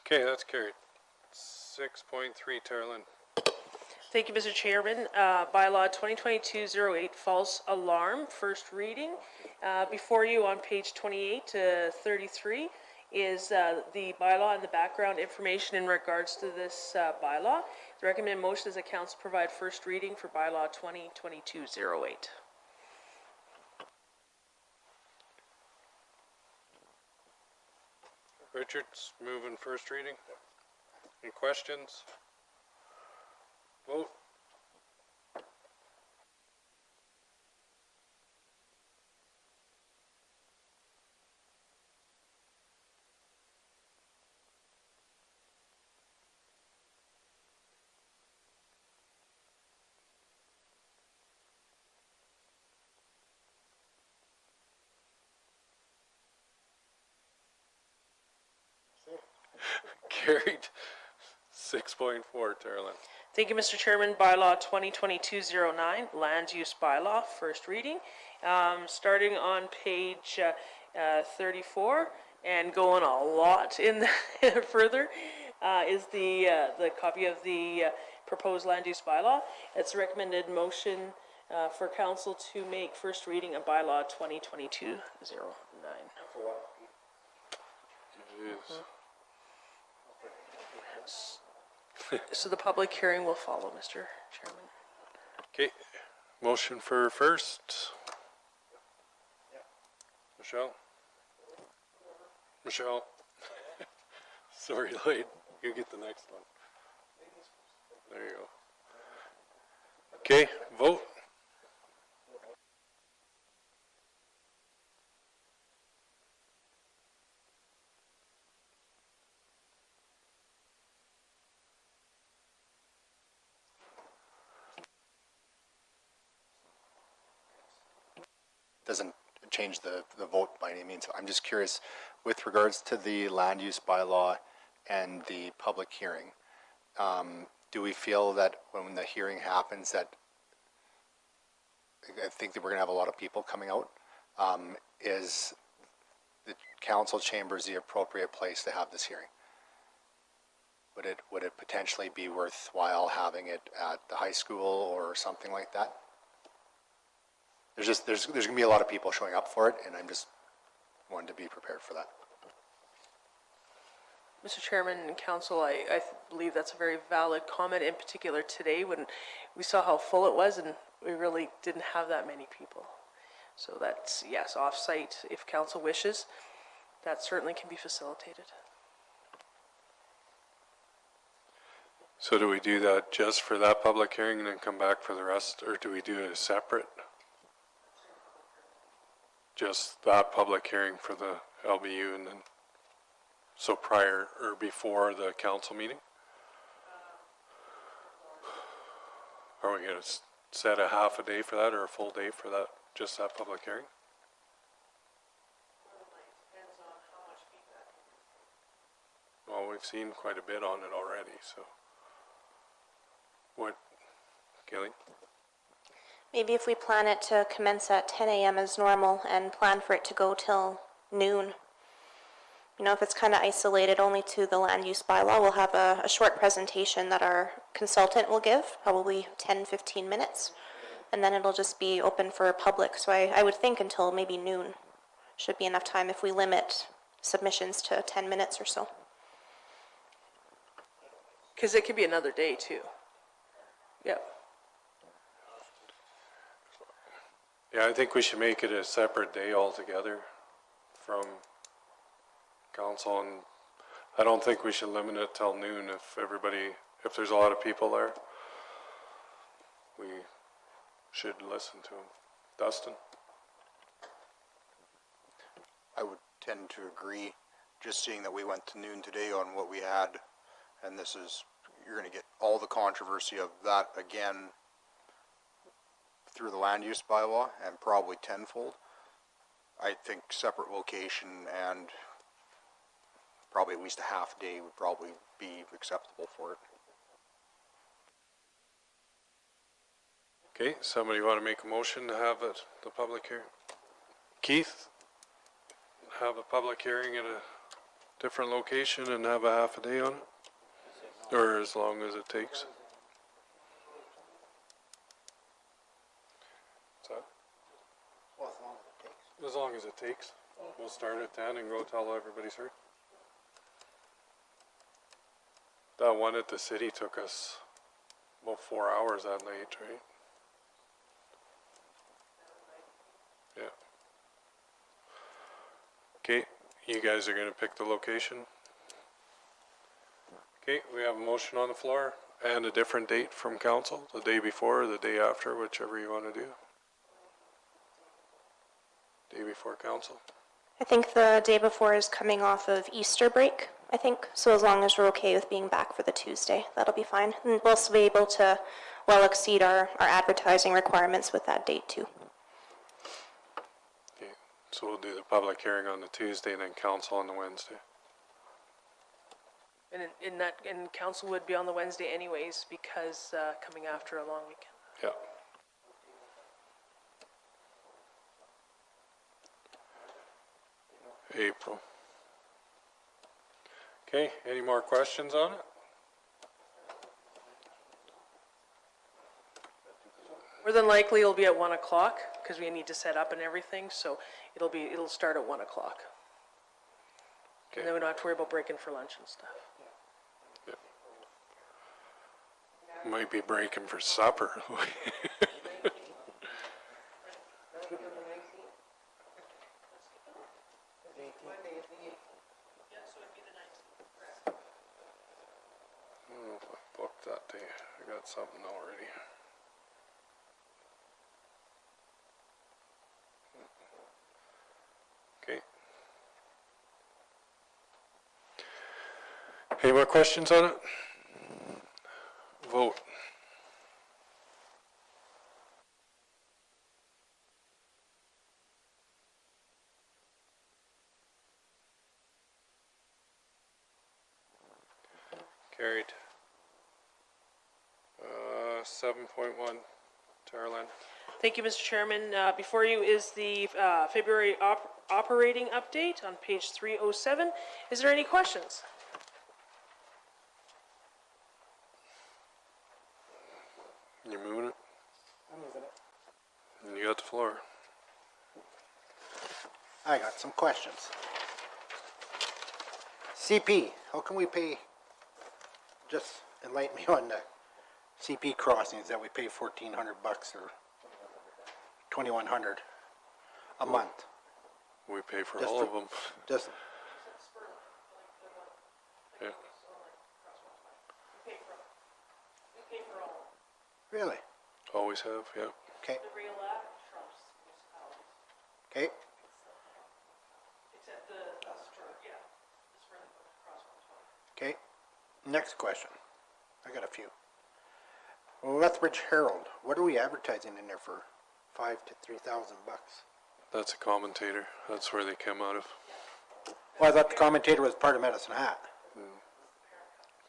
Okay, that's carried. 6.3, Tarlin. Thank you, Mr. Chairman. Bylaw 2022-08, false alarm, first reading. Before you on page 28 to 33 is the bylaw and the background information in regards to this bylaw. The recommended motion is that council provide first reading for bylaw 2022-08. Richards, moving first reading. Any questions? Vote. carried. 6.4, Terlin. Thank you, Mr. Chairman. Bylaw 2022-09, Land Use Bylaw, first reading. Starting on page 34 and going a lot in further is the copy of the proposed land use bylaw. It's a recommended motion for council to make first reading of bylaw 2022-09. So the public hearing will follow, Mr. Chairman. Okay, motion for first. Michelle? Michelle? Sorry, Lloyd. You get the next one. There you go. Okay, vote. Doesn't change the vote by any means. I'm just curious, with regards to the land use bylaw and the public hearing, do we feel that when the hearing happens that, I think that we're gonna have a lot of people coming out, is the council chambers the appropriate place to have this hearing? Would it potentially be worthwhile having it at the high school or something like that? There's gonna be a lot of people showing up for it, and I'm just wanting to be prepared for that. Mr. Chairman and Council, I believe that's a very valid comment, in particular today when we saw how full it was and we really didn't have that many people. So that's, yes, off-site, if Council wishes, that certainly can be facilitated. So do we do that just for that public hearing and then come back for the rest, or do we do it separate? Just that public hearing for the LBU and then, so prior or before the council meeting? Are we gonna set a half a day for that or a full day for that, just that public hearing? Well, we've seen quite a bit on it already, so. What, Kelly? Maybe if we plan it to commence at 10 a.m. as normal and plan for it to go till noon. You know, if it's kind of isolated only to the land use bylaw, we'll have a short presentation that our consultant will give, probably 10-15 minutes. And then it'll just be open for public. So I would think until maybe noon should be enough time if we limit submissions to 10 minutes or so. Because it could be another day too. Yep. Yeah, I think we should make it a separate day altogether from council, and I don't think we should limit it till noon if there's a lot of people there. We should listen to them. Dustin? I would tend to agree, just seeing that we went to noon today on what we had, and you're gonna get all the controversy of that again through the land use bylaw, and probably tenfold. I think separate location and probably at least a half day would probably be acceptable for it. Okay, somebody want to make a motion to have the public hearing? Keith? Have a public hearing at a different location and have a half a day on it? Or as long as it takes? Well, as long as it takes. As long as it takes. We'll start at 10 and go till everybody's heard. That one at the city took us about 4 hours that night, right? Yeah. Okay, you guys are gonna pick the location? Okay, we have a motion on the floor and a different date from council, the day before or the day after, whichever you want to do. Day before council. I think the day before is coming off of Easter break, I think. So as long as we're okay with being back for the Tuesday, that'll be fine. And we'll also be able to well exceed our advertising requirements with that date too. Okay, so we'll do the public hearing on the Tuesday and then council on the Wednesday. And council would be on the Wednesday anyways, because, coming after a long weekend. Yeah. April. Okay, any more questions on it? More than likely, it'll be at 1 o'clock, because we need to set up and everything, so it'll start at 1 o'clock. And then we don't have to worry about breaking for lunch and stuff. Might be breaking for supper. I don't know if I booked that day. I got something already. Okay. Any more questions on it? Vote. Carried. 7.1, Tarlin. Thank you, Mr. Chairman. Before you is the February operating update on page 307. Is there any questions? You're moving it? I'm moving it. And you got the floor. I got some questions. CP, how can we pay, just enlighten me on the CP crossings that we pay $1,400 or $2,100 a month? We pay for Just all for- of them. Just, Yeah. really? Always have, yeah. Okay. Okay, okay. Next question. I got a few. Lethbridge Herald, what are we advertising in there for? $5,000 to $3,000? That's a commentator. That's where they come out of. Well, I thought the commentator was part of Medicine Hat.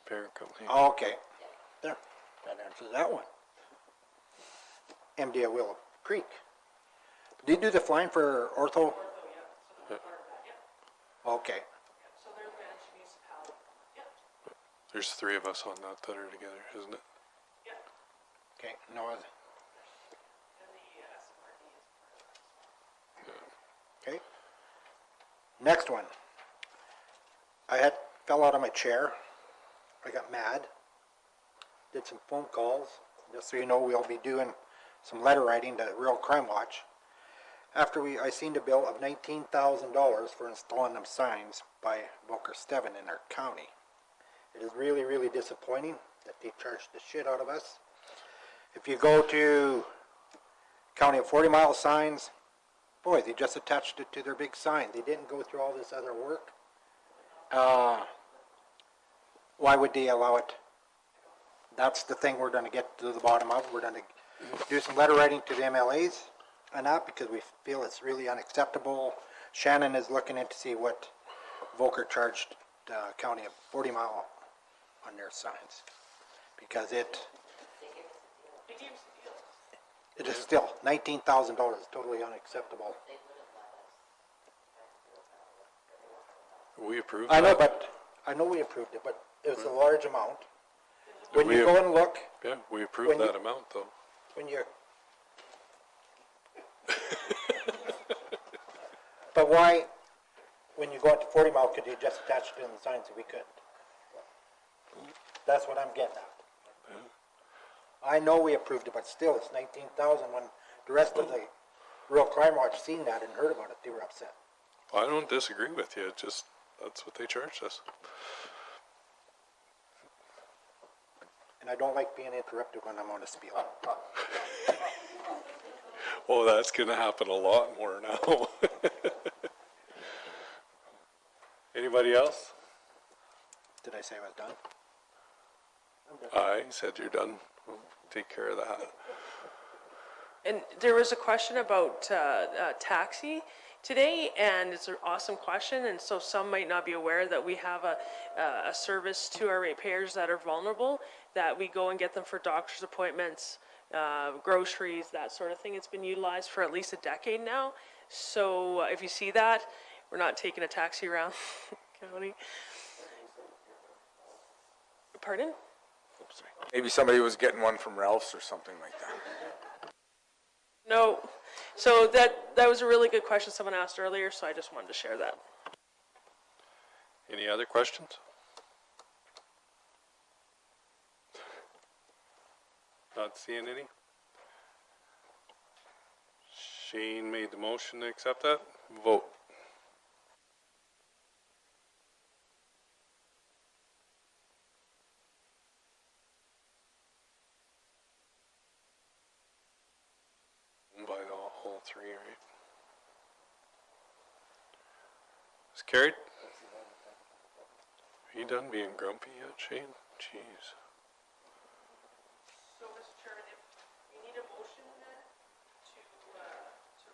Parent company. Oh, okay. There, that answers that one. MD at Willow Creek. Did you do the flying for Ortho? Okay. There's 3 of us on that that are together, isn't it? Okay, no other. Okay. Next one. I fell out of my chair. I got mad. Did some phone calls. Just so you know, we'll be doing some letter writing to Real Crime Watch. After I seen the bill of $19,000 for installing them signs by Volker Steven in our county. It is really, really disappointing that they charged the shit out of us. If you go to County of 40 Mile signs, boy, they just attached it to their big sign. They didn't go through all this other work. Why would they allow it? That's the thing we're going to get to the bottom of. We're going to do some letter writing to the MLAs and that because we feel it's really unacceptable. Shannon is looking into see what Volker charged County of 40 Mile on their signs because it is still $19,000 totally unacceptable. We approved I know, that. but I know we approved it, but it was a large amount. When you go and look, Yeah, we approved that amount though. when you. But why, when you go into 40 Mile, could you just attach it in the signs if we couldn't? That's what I'm getting at. I know we approved it, but still, it's $19,000 when the rest of the Real Crime Watch seen that and heard about it, they were upset. I don't disagree with you. It's just, that's what they charged us. And I don't like being interrupted when I'm on a spiel. Oh, that's gonna happen a lot more now. Anybody else? Did I say I was done? I said you're done. We'll take care of that. And there was a question about taxi. today, and it's an awesome question, and so some might not be aware that we have a service to our ratepayers that are vulnerable, that we go and get them for doctor's appointments, groceries, that sort of thing. It's been utilized for at least a decade now. So if you see that, we're not taking a taxi around the county. Pardon? Oops, sorry. Maybe somebody was getting one from Ralph's or something like that. No. So that was a really good question someone asked earlier, so I just wanted to share that. Any other questions? Not seeing any. Shane made the motion to accept that. Vote. By the whole three, right? It's carried. Are you done being grumpy yet, Shane? Jeez. So, Mr. Chairman, if you need a motion then to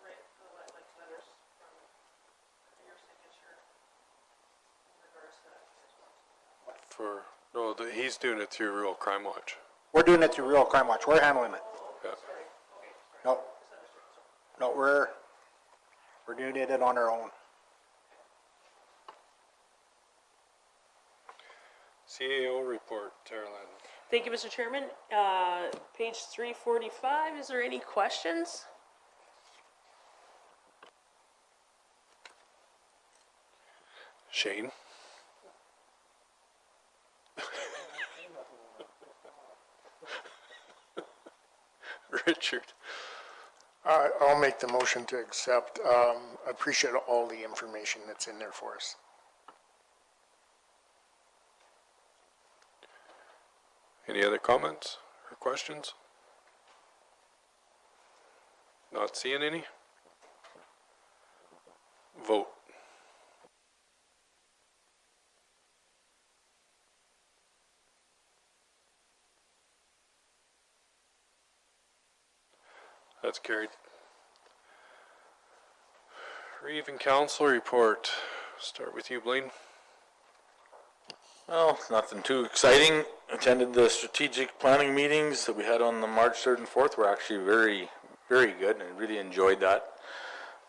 write the letters from your signature in regards to that. For no, he's doing it through Rural Crime Watch. We're doing it through Real Crime Watch. We're handling it. Yeah. No, no, we're doing it on our own. CAO report, Tara Lynn. Thank you, Mr. Chairman. Page 345, is there any questions? Shane. Richard. I'll make the motion to accept. I appreciate all the information that's in there for us. Any other comments or questions? Not seeing any? Vote. That's carried. Reeve and Council report. Start with you, Blaine. Well, nothing too exciting. Attended the strategic planning meetings that we had on the March 3rd and 4th. Were actually very, very good, and I really enjoyed that.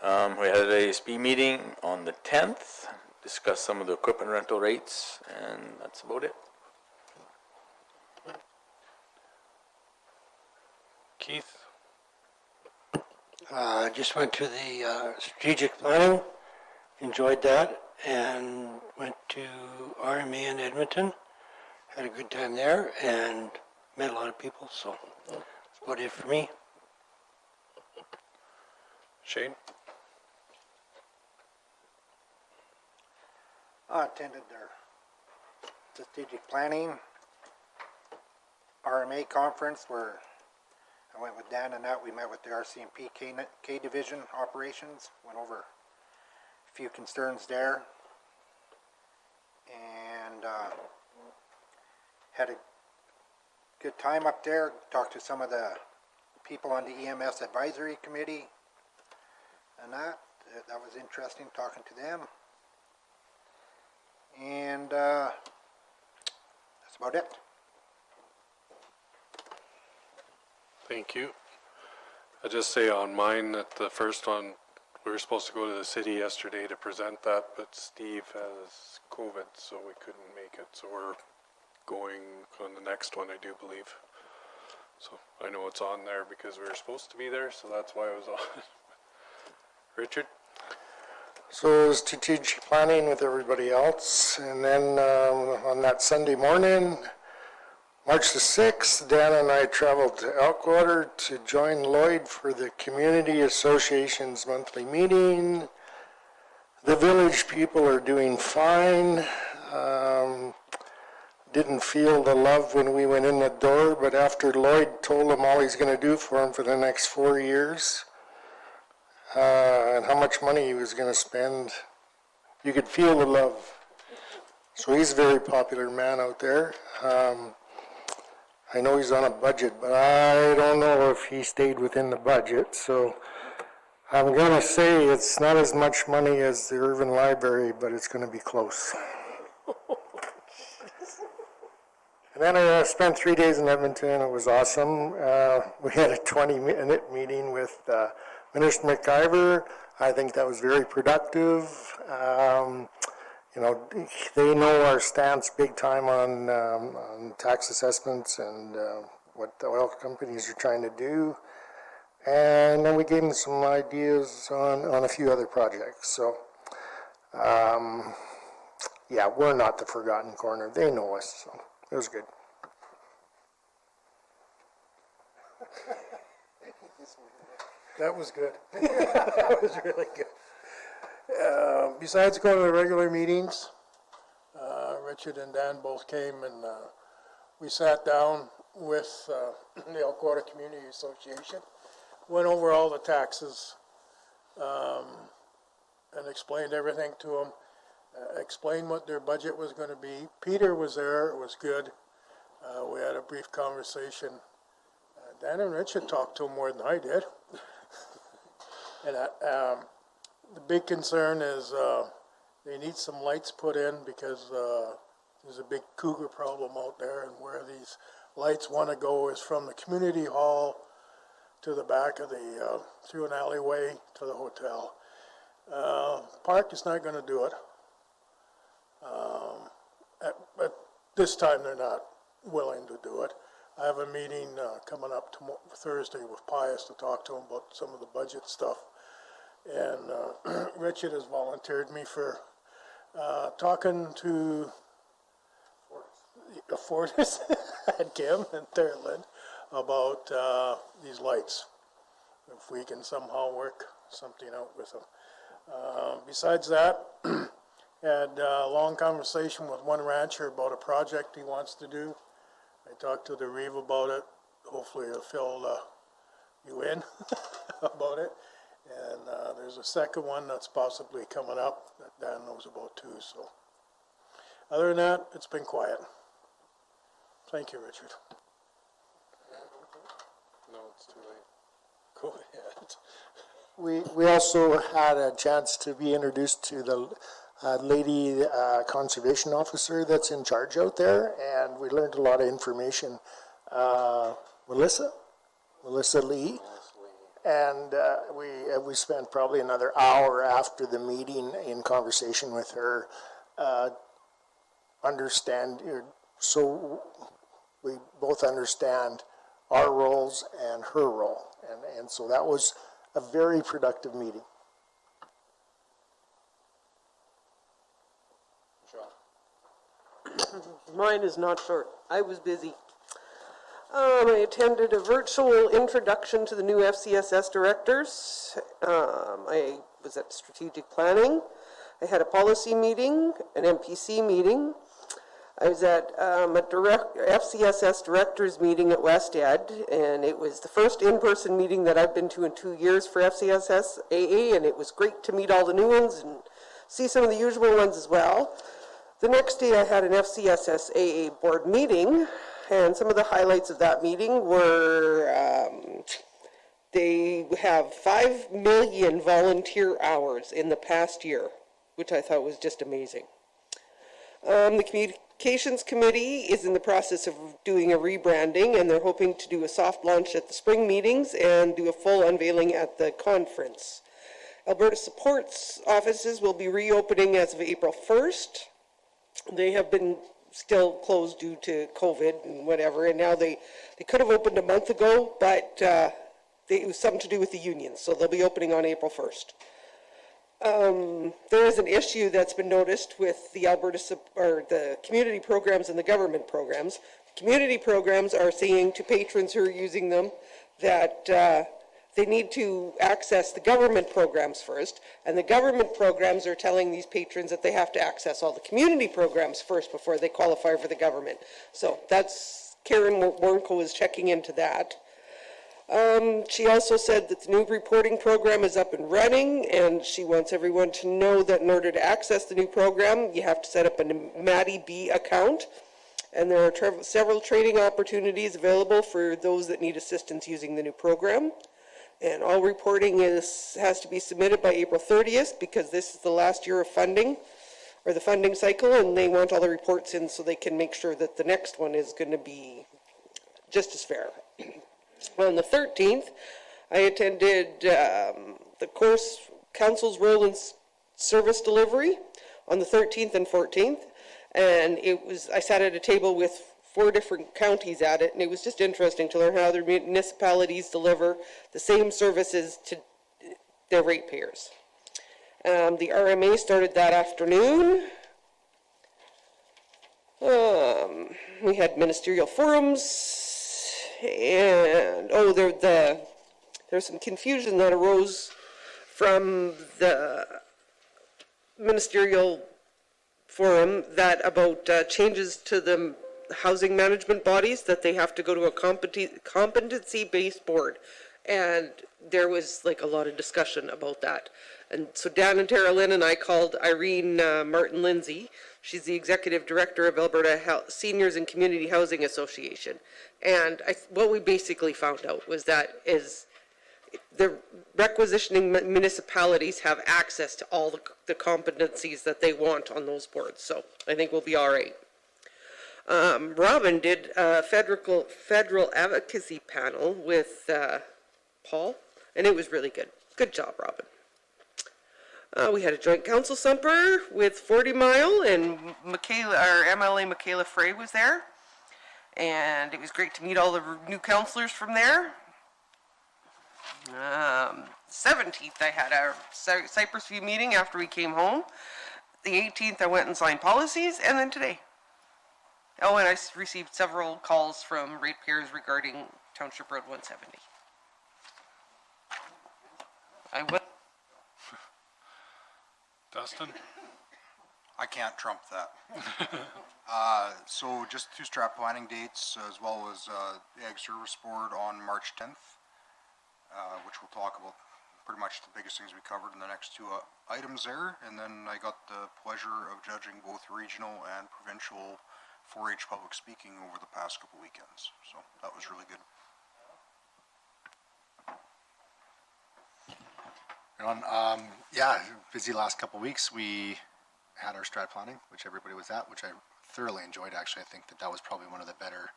We had a ASB meeting on the 10th, discussed some of the equipment rental rates, and that's about it. Keith. Just went to the strategic planning, enjoyed that, and went to RMA in Edmonton. Had a good time there and met a lot of people, so that's about it for me. Shane? I attended their strategic planning RMA conference where I went with Dan and that. We met with the RCMP K Division operations, went over a few concerns there, and had a good time up there. Talked to some of the people on the EMS advisory committee, and that was interesting talking to them. And that's about it. Thank you. I'll just say on mine that the first one, we were supposed to go to the city yesterday to present that, but Steve has COVID, so we couldn't make it. So we're going on the next one, I do believe. So I know it's on there because we were supposed to be there, so that's why I was on. Richard? So strategic planning with everybody else, and then on that Sunday morning, March the 6th, Dan and I traveled to Elkwater to join Lloyd for the Community Association's monthly meeting. The village people are doing fine. Didn't feel the love when we went in the door, but after Lloyd told him all he's going to do for him for the next 4 years, and how much money he was going to spend, you could feel the love. So he's a very popular man out there. I know he's on a budget, but I don't know if he stayed within the budget. So I'm gonna say it's not as much money as the Irvin Library, but it's gonna be close. And then I spent 3 days in Edmonton. It was awesome. We had a 20-minute meeting with Minister McIver. I think that was very productive. You know, they know our stance big time on tax assessments and what the oil companies are trying to do. And then we gave them some ideas on a few other projects. So, yeah, we're not the forgotten corner. They know us, so it was good. That was good. That was really good. Besides going to the regular meetings, Richard and Dan both came and we sat down with the Elkhorn Community Association, went over all the taxes and explained everything to them, explained what their budget was going to be. Peter was there. It was good. We had a brief conversation. Dan and Richard talked to him more than I did. And the big concern is they need some lights put in because there's a big cougar problem out there, and where these lights want to go is from the community hall to the back of the, through an alleyway to the hotel. Park is not going to do it. At this time, they're not willing to do it. I have a meeting coming up tomorrow, Thursday with Pius to talk to him about some of the budget stuff. And Richard has volunteered me for talking to Fortis and Kim and Thurland about these lights. If we can somehow work something out with them. Besides that, had a long conversation with one rancher about a project he wants to do. I talked to the Reeve about it. Hopefully it'll fill you in about it. And there's a second one that's possibly coming up that Dan knows about too. So other than that, it's been quiet. Thank you, Richard. No, it's too late. Go ahead. We also had a chance to be introduced to the lady conservation officer that's in charge out there, and we learned a lot of information. Melissa Lee. And we spent probably another hour after the meeting in conversation with her, so we both understand our roles and her role. And so that was a very productive meeting. Mine is not short. I was busy. I attended a virtual introduction to the new FCSS directors. I was at strategic planning. I had a policy meeting, an MPC meeting. I was at a FCSS directors meeting at West Ed, and it was the first in-person meeting that I've been to in 2 years for FCSS AA, and it was great to meet all the new ones and see some of the usual ones as well. The next day I had an FCSS AA board meeting, and some of the highlights of that meeting were they have 5 million volunteer hours in the past year, which I thought was just amazing. The Communications Committee is in the process of doing a rebranding, and they're hoping to do a soft launch at the spring meetings and do a full unveiling at the conference. Alberta Supports offices will be reopening as of April 1st. They have been still closed due to COVID and whatever, and now they could have opened a month ago, but it was something to do with the unions, so they'll be opening on April 1st. There is an issue that's been noticed with the the community programs and the government programs. The community programs are saying to patrons who are using them that they need to access the government programs first, and the government programs are telling these patrons that they have to access all the community programs first before they qualify for the government. So that's, Karen Warnko is checking into that. She also said that the new reporting program is up and running, and she wants everyone to know that in order to access the new program, you have to set up a Maddie B account, and there are several training opportunities available for those that need assistance using the new program. And all reporting has to be submitted by April 30th because this is the last year of funding, or the funding cycle, and they want all the reports in so they can make sure that the next one is going to be just as fair. On the 13th, I attended the course council's role in service delivery on the 13th and 14th, and I sat at a table with 4 different counties at it, and it was just interesting to learn how their municipalities deliver the same services to their ratepayers. The RMA started that afternoon. We had ministerial forums, and there's some confusion that arose from the ministerial forum about changes to the housing management bodies, that they have to go to a competency-based board, and there was like a lot of discussion about that. And so Dan and Tara Lynn and I called Irene Martin Lindsay. She's the executive director of Alberta Seniors and Community Housing Association, and what we basically found out was that the requisitioning municipalities have access to all the competencies that they want on those boards, so I think we'll be all right. Robin did a federal advocacy panel with Paul, and it was really good. Good job, Robin. We had a joint council supper with 40 Mile, and our MLA Michaela Frey was there, and it was great to meet all the new councillors from there. 17th, I had our Cypress View meeting after we came home. The 18th, I went and signed policies, and then today. Oh, and I received several calls from ratepayers regarding Township Road 170. Dustin? I can't trump that. So just 2 strat planning dates, as well as the Ag Service Board on March 10th, which we'll talk about pretty much the biggest things we covered in the next 2 items there. And then I got the pleasure of judging both regional and provincial 4-H public speaking over the past couple weekends. So that was really good. Yeah, busy last couple weeks. We had our strat planning, which everybody was at, which I thoroughly enjoyed. Actually, I think that was probably one of the better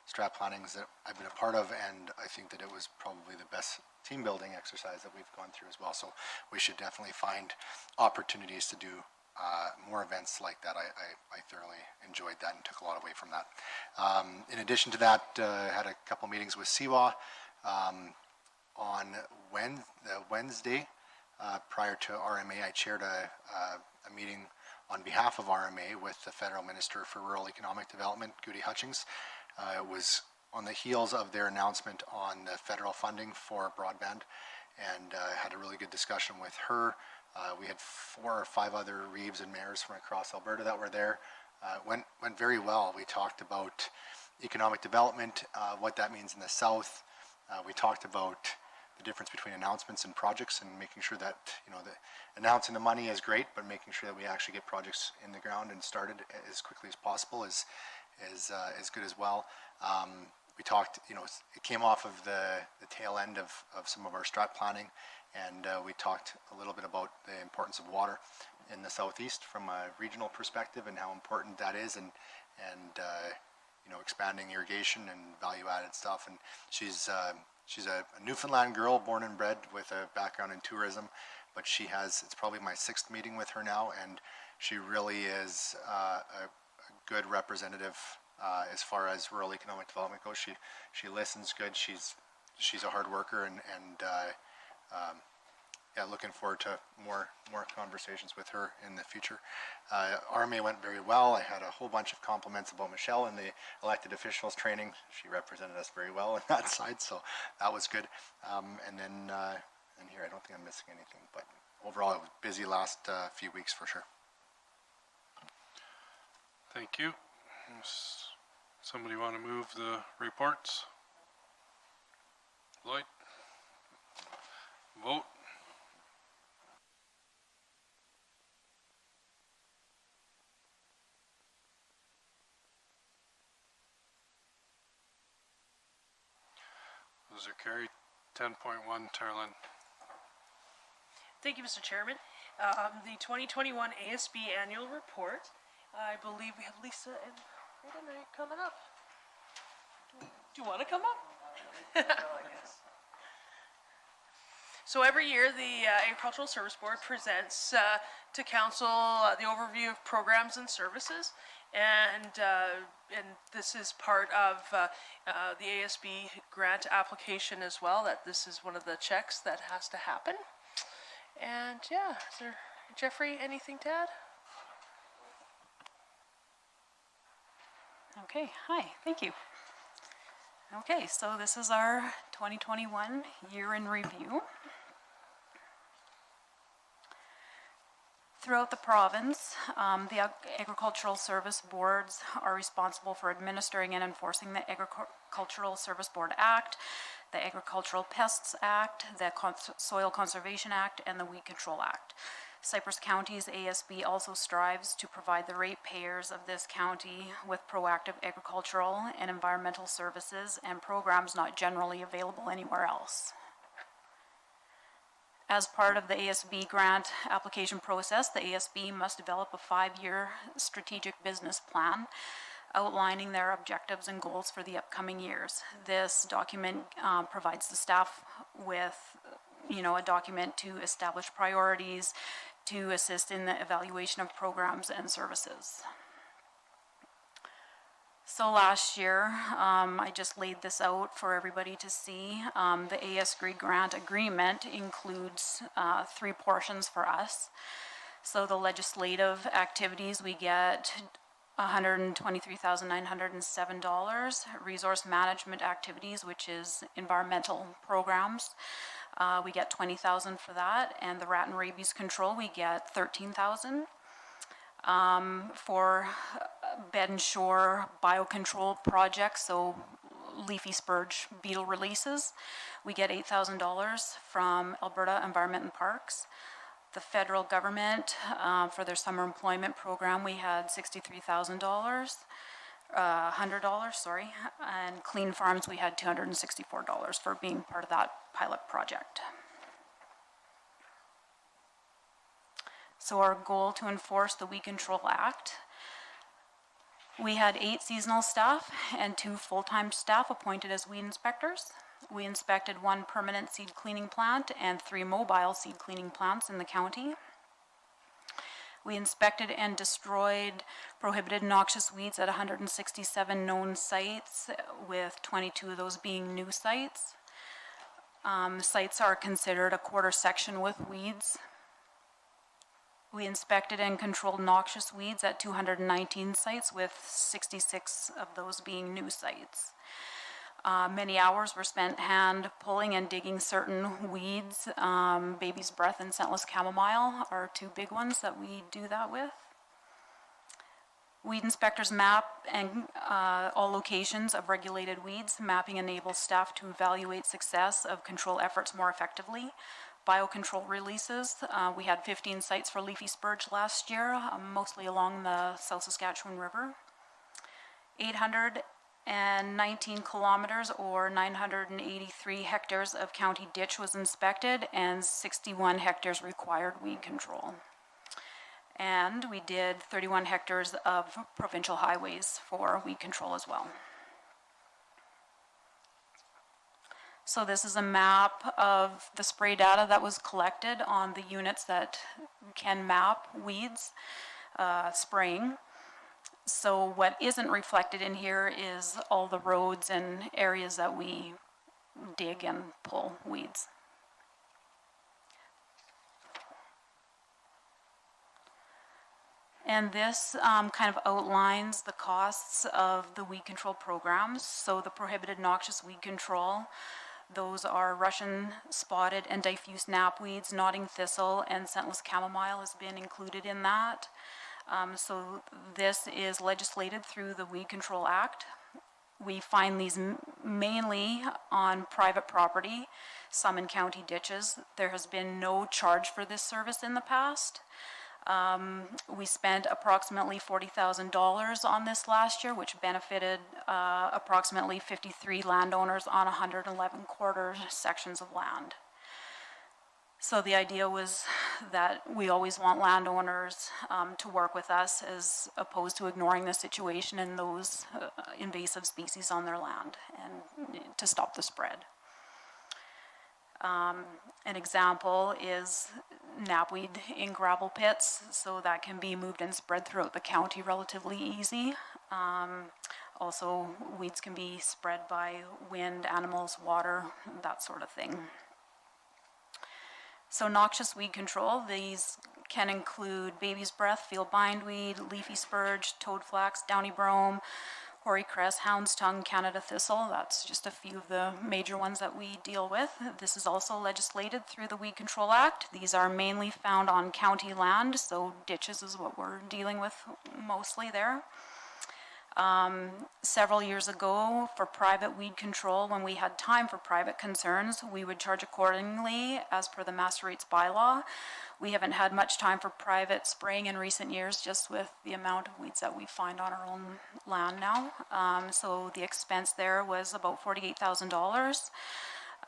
strat plannings that I've been a part of, and I think that it was probably the best team building exercise that we've gone through as well. So we should definitely find opportunities to do more events like that. I thoroughly enjoyed that and took a lot away from that. In addition to that, had a couple meetings with CWA on Wednesday. Prior to RMA, I chaired a meeting on behalf of RMA with the Federal Minister for Rural Economic Development, Goody Hutchings. It was on the heels of their announcement on the federal funding for broadband, and had a really good discussion with her. We had 4 or 5 other reeves and mayors from across Alberta that were there. Went very well. We talked about economic development, what that means in the south. We talked about the difference between announcements and projects, and making sure that, announcing the money is great, but making sure that we actually get projects in the ground and started as quickly as possible is good as well. We talked, it came off of the tail end of some of our strat planning, and we talked a little bit about the importance of water in the southeast from a regional perspective and how important that is, and expanding irrigation and value-added stuff. And she's a Newfoundland girl, born and bred, with a background in tourism, but it's probably my 6th meeting with her now, and she really is a good representative as far as rural economic development goes. She listens good. She's a hard worker, and looking forward to more conversations with her in the future. RMA went very well. I had a whole bunch of compliments about Michelle in the elected officials training. She represented us very well on that side, so that was good. And then here, I don't think I'm missing anything, but overall it was busy last few weeks for sure. Thank you. Somebody want to move the reports? Lloyd? Vote. Those are carried. 10.1, Terlin. Thank you, Mr. Chairman. The 2021 ASB Annual Report. I believe we have Lisa and Brayden coming up. Do you want to come up? So every year, the Agricultural Service Board presents to Council the overview of programs and services, and this is part of the ASB grant application as well. That this is one of the checks that has to happen. And yeah, is there, Jeffrey, anything to add? Okay, hi, thank you. Okay, so this is our 2021 year in review. Throughout the province, the Agricultural Service Boards are responsible for administering and enforcing the Agricultural Service Board Act, the Agricultural Pests Act, the Soil Conservation Act, and the Weed Control Act. Cypress County's ASB also strives to provide the ratepayers of this county with proactive agricultural and environmental services and programs not generally available anywhere else. As part of the ASB grant application process, the ASB must develop a 5-year strategic business plan outlining their objectives and goals for the upcoming years. This document provides the staff with, a document to establish priorities, to assist in the evaluation of programs and services. So last year, I just laid this out for everybody to see. The ASB grant agreement includes 3 portions for us. So the legislative activities, we get $123,907. Resource management activities, which is environmental programs, we get $20,000 for that, and the rat and rabies control, we get $13,000. For bed and shore biocontrol projects, so leafy spurge beetle releases, we get $8,000 from Alberta Environment and Parks. The federal government, for their summer employment program, we had $63,000. $100, and Clean Farms we had $264 for being part of that pilot project. So our goal to enforce the Weed Control Act, we had 8 seasonal staff and 2 full-time staff appointed as weed inspectors. We inspected 1 permanent seed cleaning plant and 3 mobile seed cleaning plants in the county. We inspected and destroyed prohibited noxious weeds at 167 known sites, with 22 of those being new sites. Sites are considered a quarter section with weeds. We inspected and controlled noxious weeds at 219 sites, with 66 of those being new sites. Many hours were spent hand pulling and digging certain weeds. Baby's breath and scentless chamomile are 2 big ones that we do that with. Weed inspectors map and all locations of regulated weeds. Mapping enables staff to evaluate success of control efforts more effectively. Biocontrol releases, we had 15 sites for leafy spurge last year, mostly along the South Saskatchewan River. 819 kilometers or 983 hectares of county ditch was inspected, and 61 hectares required weed control. And we did 31 hectares of provincial highways for weed control as well. So this is a map of the spray data that was collected on the units that can map weeds spraying. So what isn't reflected in here is all the roads and areas that we dig and pull weeds. And this kind of outlines the costs of the weed control programs. So the prohibited noxious weed control, those are Russian spotted and diffuse knapweeds, nodding thistle, and scentless chamomile has been included in that. So this is legislated through the Weed Control Act. We find these mainly on private property, some in county ditches. There has been no charge for this service in the past. We spent approximately $40,000 on this last year, which benefited approximately 53 landowners on 111 quarter sections of land. So the idea was that we always want landowners to work with us as opposed to ignoring the situation and those invasive species on their land and to stop the spread. An example is knapweed in gravel pits, so that can be moved and spread throughout the county relatively easy. Also, weeds can be spread by wind, animals, water, that sort of thing. So noxious weed control, these can include baby's breath, field bindweed, leafy spurge, toadflax, downy brome, hoary cress, hound's tongue, Canada thistle. That's just a few of the major ones that we deal with. This is also legislated through the Weed Control Act. These are mainly found on county land, so ditches is what we're dealing with mostly there. Several years ago, for private weed control, when we had time for private concerns, we would charge accordingly as per the master rates bylaw. We haven't had much time for private spraying in recent years, just with the amount of weeds that we find on our own land now. So the expense there was about $48,000.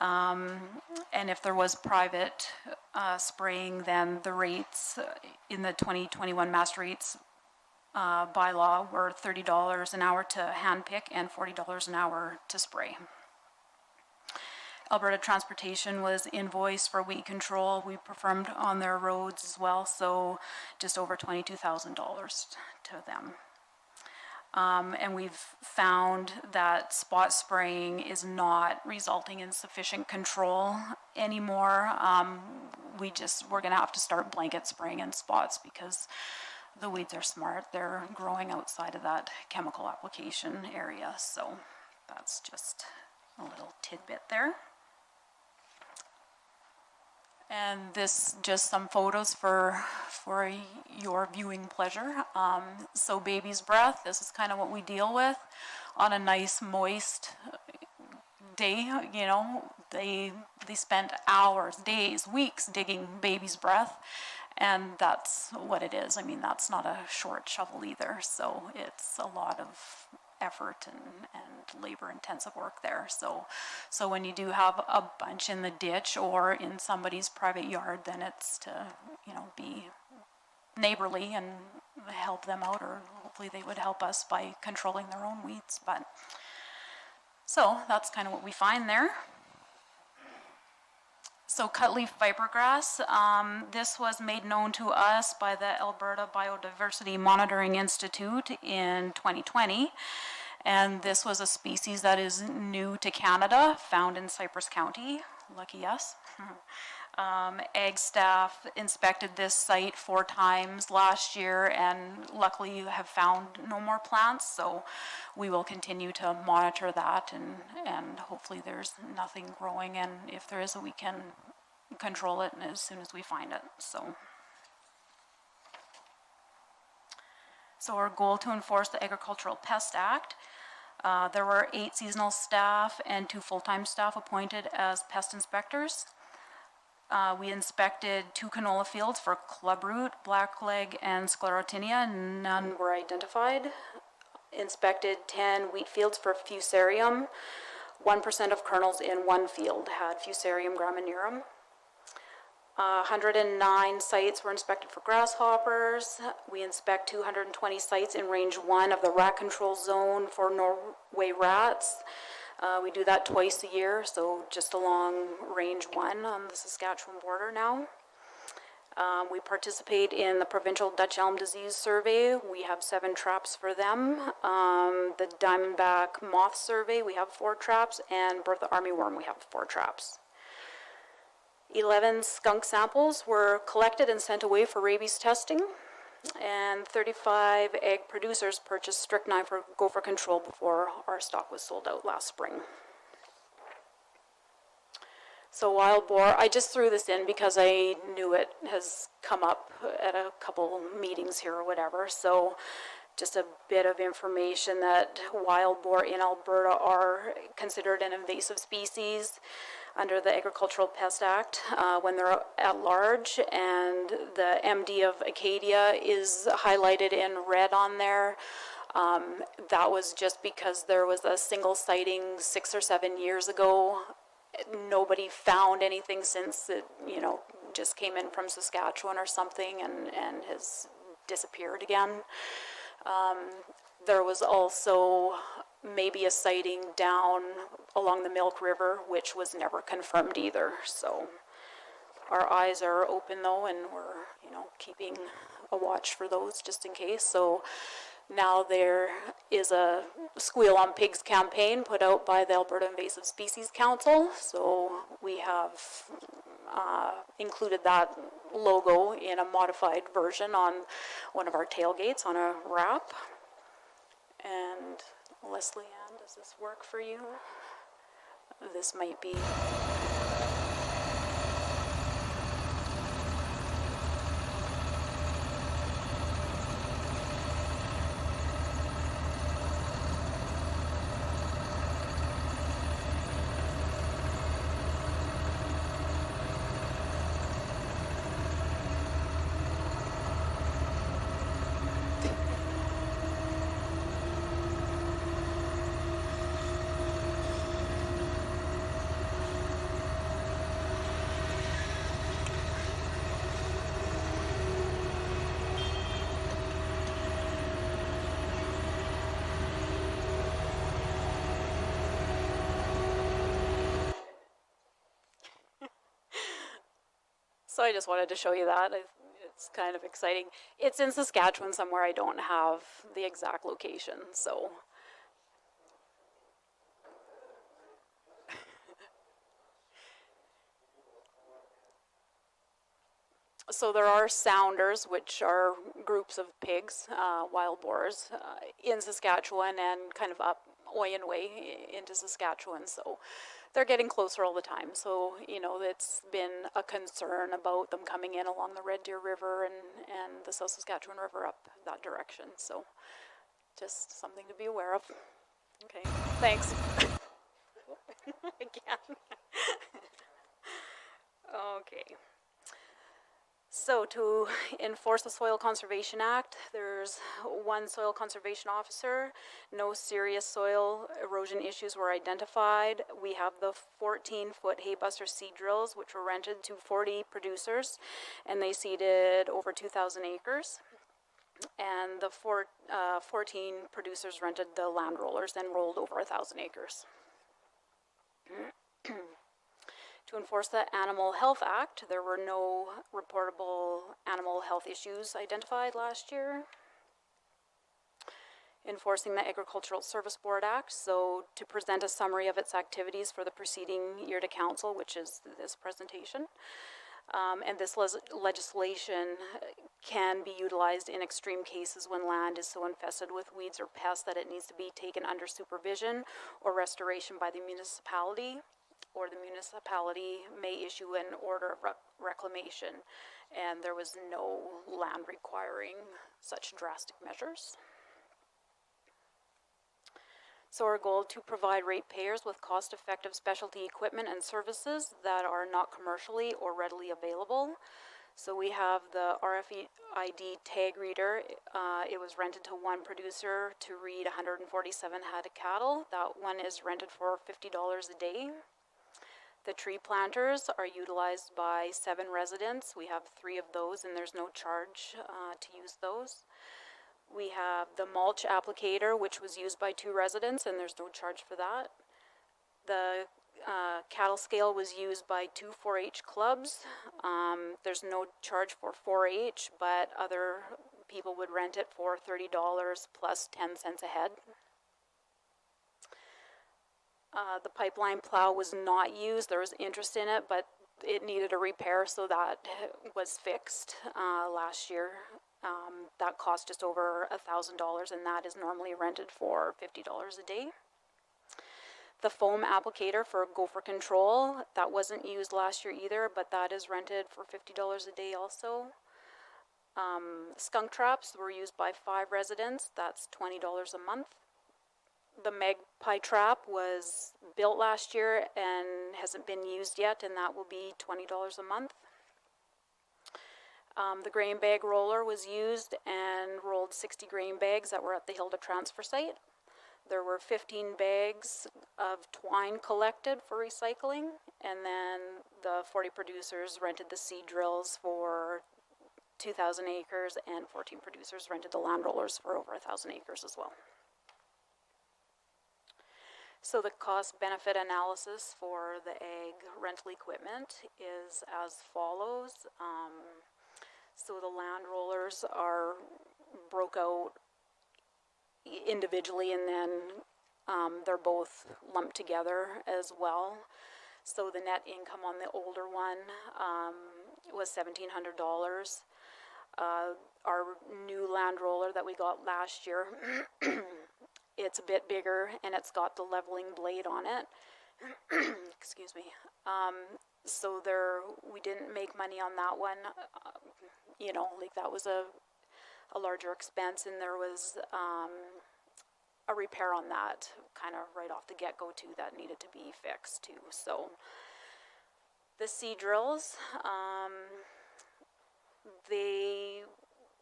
And if there was private spraying, then the rates in the 2021 master rates bylaw were $30 an hour to hand pick and $40 an hour to spray. Alberta Transportation was invoiced for weed control. We performed on their roads as well, so just over $22,000 to them. And we've found that spot spraying is not resulting in sufficient control anymore. We're gonna have to start blanket spraying in spots because the weeds are smart. They're growing outside of that chemical application area. So that's just a little tidbit there. And this, just some photos for your viewing pleasure. So baby's breath, this is kind of what we deal with on a nice moist day. You know, they spent hours, days, weeks digging baby's breath. And that's what it is. I mean, that's not a short shovel either. So it's a lot of effort and labor intensive work there. So when you do have a bunch in the ditch or in somebody's private yard, then it's to, you know, be neighborly and help them out, or hopefully they would help us by controlling their own weeds. But so that's kind of what we find there. So cutleaf vipergrass, this was made known to us by the Alberta Biodiversity Monitoring Institute in 2020. And this was a species that is new to Canada, found in Cypress County, lucky us. Ag staff inspected this site 4 times last year and luckily have found no more plants. So we will continue to monitor that and hopefully there's nothing growing, and if there is, we can control it as soon as we find it. So our goal to enforce the Agricultural Pest Act. There were 8 seasonal staff and 2 full-time staff appointed as pest inspectors. We inspected 2 canola fields for clubroot, blackleg, and sclerotinia. None were identified. Inspected 10 wheat fields for fusarium. 1% of kernels in 1 field had fusarium graminearum. 109 sites were inspected for grasshoppers. We inspect 220 sites in range 1 of the rat control zone for Norway rats. We do that twice a year, so just along range 1 on the Saskatchewan border now. We participate in the provincial Dutch elm disease survey. We have 7 traps for them. The diamondback moth survey, we have 4 traps, and Bertha armyworm, we have 4 traps. 11 skunk samples were collected and sent away for rabies testing, and 35 egg producers purchased strychnine for gopher control before our stock was sold out last spring. So wild boar, I just threw this in because I knew it has come up at a couple meetings here or whatever. So just a bit of information that wild boar in Alberta are considered an invasive species. under the Agricultural Pest Act when they're at large, and the MD of Acadia is highlighted in red on there. That was just because there was a single sighting 6 or 7 years ago. Nobody found anything since it, you know, just came in from Saskatchewan or something and has disappeared again. There was also maybe a sighting down along the Milk River, which was never confirmed either. So our eyes are open though, and we're, you know, keeping a watch for those just in case. So now there is a Squeal on Pigs campaign put out by the Alberta Invasive Species Council. So we have included that logo in a modified version on one of our tailgates on a wrap. And Leslie Ann, does this work for you? This might be... So I just wanted to show you that. It's kind of exciting. It's in Saskatchewan somewhere. I don't have the exact location, so. So there are sounders, which are groups of pigs, wild boars, in Saskatchewan and kind of up Oyen Way into Saskatchewan. So they're getting closer all the time. So, you know, it's been a concern about them coming in along the Red Deer River and the South Saskatchewan River up that direction. So just something to be aware of. Okay, thanks. Again. Okay. So to enforce the Soil Conservation Act, there's one soil conservation officer. No serious soil erosion issues were identified. We have the 14-foot haybuster seed drills, which were rented to 40 producers, and they seeded over 2,000 acres. And the 14 producers rented the land rollers and rolled over 1,000 acres. To enforce the Animal Health Act, there were no reportable animal health issues identified last year. Enforcing the Agricultural Service Board Act, so to present a summary of its activities for the preceding year to council, which is this presentation. And this legislation can be utilized in extreme cases when land is so infested with weeds or pests that it needs to be taken under supervision or restoration by the municipality, or the municipality may issue an order of reclamation, and there was no land requiring such drastic measures. So our goal to provide ratepayers with cost-effective specialty equipment and services that are not commercially or readily available. So we have the RFID tag reader. It was rented to one producer to read 147 head of cattle. That one is rented for $50 a day. The tree planters are utilized by 7 residents. We have 3 of those, and there's no charge to use those. We have the mulch applicator, which was used by 2 residents, and there's no charge for that. The cattle scale was used by 2 4-H clubs. There's no charge for 4-H, but other people would rent it for $30 plus 10 cents a head. The pipeline plow was not used. There was interest in it, but it needed a repair, so that was fixed last year. That cost just over $1,000, and that is normally rented for $50 a day. The foam applicator for gopher control, that wasn't used last year either, but that is rented for $50 a day also. Skunk traps were used by 5 residents. That's $20 a month. the magpie trap was built last year and hasn't been used yet, and that will be $20 a month. The grain bag roller was used and rolled 60 grain bags that were at the Hilda transfer site. There were 15 bags of twine collected for recycling, and then the 40 producers rented the seed drills for 2,000 acres, and 14 producers rented the land rollers for over 1,000 acres as well. So the cost-benefit analysis for the ag rental equipment is as follows. So the land rollers are broke out individually, and then they're both lumped together as well. So the net income on the older one was $1,700. Our new land roller that we got last year, it's a bit bigger and it's got the leveling blade on it. Excuse me. So we didn't make money on that one. You know, like that was a larger expense, and there was a repair on that kind of right off the get-go too that needed to be fixed too. So the seed drills, they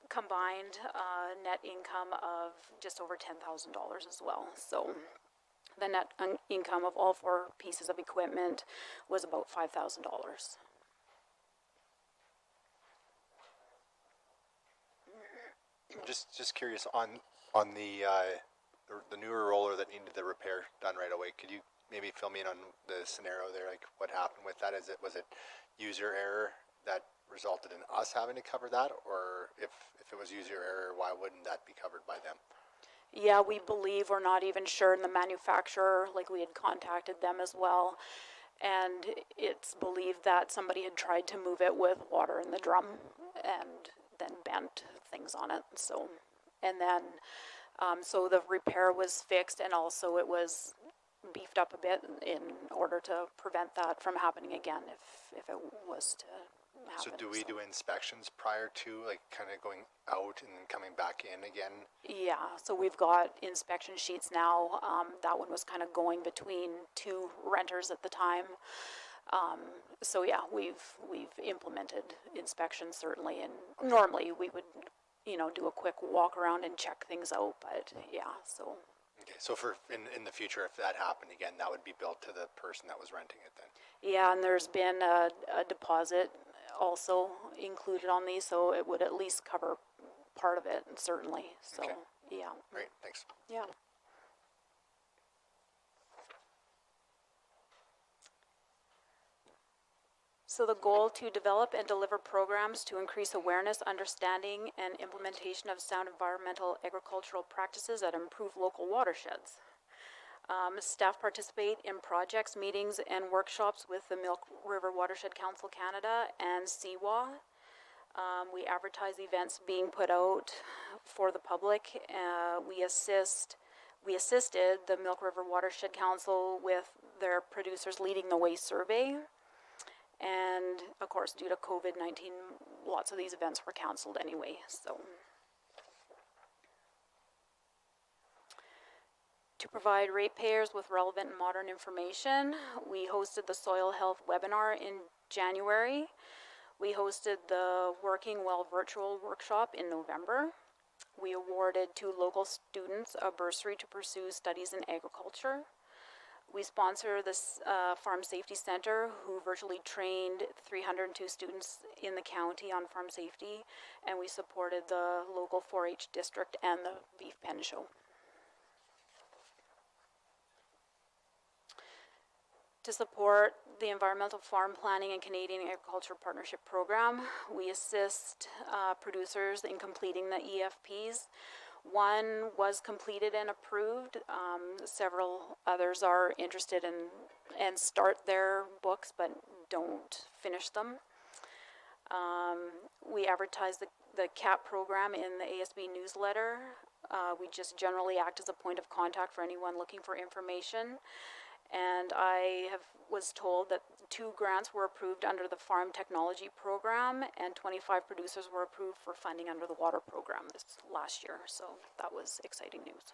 combined net income of just over $10,000 as well. So the net income of all 4 pieces of equipment was about $5,000. Just curious on the newer roller that needed the repair done right away. Could you maybe fill me in on the scenario there? Like what happened with that? Was it user error that resulted in us having to cover that, or if it was user error, why wouldn't that be covered by them? Yeah, we believe, we're not even sure, and the manufacturer, like we had contacted them as well, and it's believed that somebody had tried to move it with water in the drum and then bent things on it. So, and then so the repair was fixed, and also it was beefed up a bit in order to prevent that from happening again if it was to happen. So do we do inspections prior to, like, kind of going out and then coming back in again? Yeah, so we've got inspection sheets now. That one was kind of going between 2 renters at the time. So yeah, we've implemented inspections certainly, and normally we would, you know, do a quick walk around and check things out, but yeah, so. Okay, so for in the future, if that happened again, that would be billed to the person that was renting it then? Yeah, and there's been a deposit also included on these, so it would at least cover part of it, certainly, so, okay. Yeah. Great, thanks. Yeah. So the goal to develop and deliver programs to increase awareness, understanding, and implementation of sound environmental agricultural practices that improve local watersheds. Staff participate in projects, meetings, and workshops with the Milk River Watershed Council Canada and CWA. We advertise events being put out for the public. We assisted the Milk River Watershed Council with their Producers Leading the Way survey. And of course, due to COVID-19, lots of these events were canceled anyway, so. To provide ratepayers with relevant and modern information, we hosted the Soil Health webinar in January. We hosted the Working Well virtual workshop in November. We awarded 2 local students a bursary to pursue studies in agriculture. We sponsor this Farm Safety Center, who virtually trained 302 students in the county on farm safety, and we supported the local 4-H district and the Beef Pen Show. To support the Environmental Farm Planning and Canadian Agriculture Partnership Program, we assist producers in completing the EFPs. One was completed and approved. Several others are interested in and start their books but don't finish them. We advertise the CAP program in the ASB newsletter. We just generally act as a point of contact for anyone looking for information. And I was told that 2 grants were approved under the Farm Technology Program, and 25 producers were approved for funding under the Water Program this last year, so that was exciting news.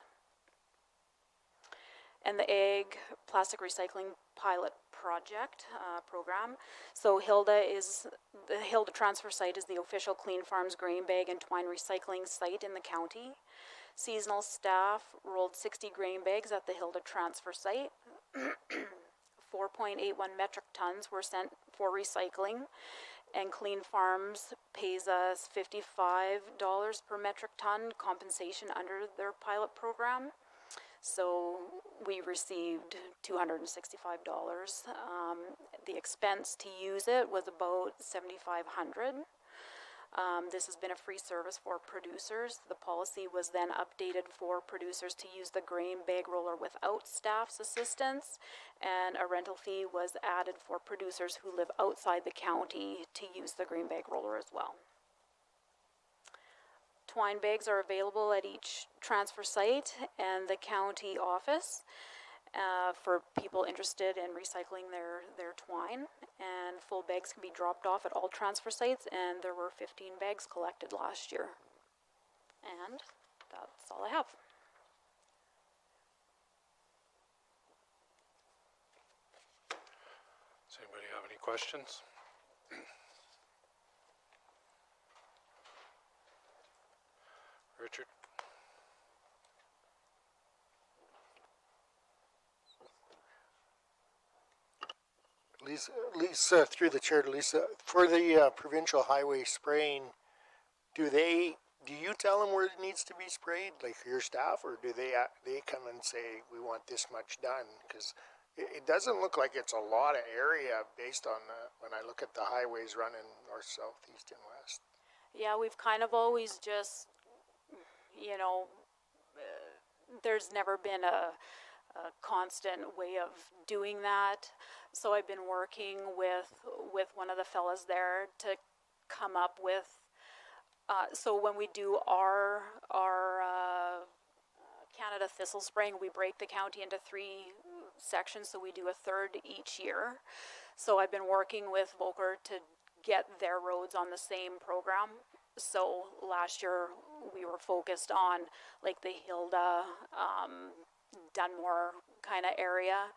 and the Ag Plastic Recycling Pilot Project program. So the Hilda transfer site is the official Clean Farms grain bag and twine recycling site in the county. Seasonal staff rolled 60 grain bags at the Hilda transfer site. 4.81 metric tons were sent for recycling, and Clean Farms pays us $55 per metric ton compensation under their pilot program. So we received $265. The expense to use it was about $7,500. This has been a free service for producers. The policy was then updated for producers to use the grain bag roller without staff's assistance, and a rental fee was added for producers who live outside the county to use the grain bag roller as well. Twine bags are available at each transfer site and the county office for people interested in recycling their twine, and full bags can be dropped off at all transfer sites, and there were 15 bags collected last year. And that's all I have. Does anybody have any questions? Richard? Lisa, through the chair to Lisa, for the provincial highway spraying, do you tell them where it needs to be sprayed, like your staff, or do they come and say, we want this much done? Because it doesn't look like it's a lot of area based on when I look at the highways running north, south, east, and west. Yeah, we've kind of always just, you know, there's never been a constant way of doing that. So I've been working with one of the fellas there to come up with, so when we do our Canada thistle spraying, we break the county into 3 sections, so we do a third each year. So I've been working with Volker to get their roads on the same program. So last year we were focused on like the Hilda, Dunmore kind of area.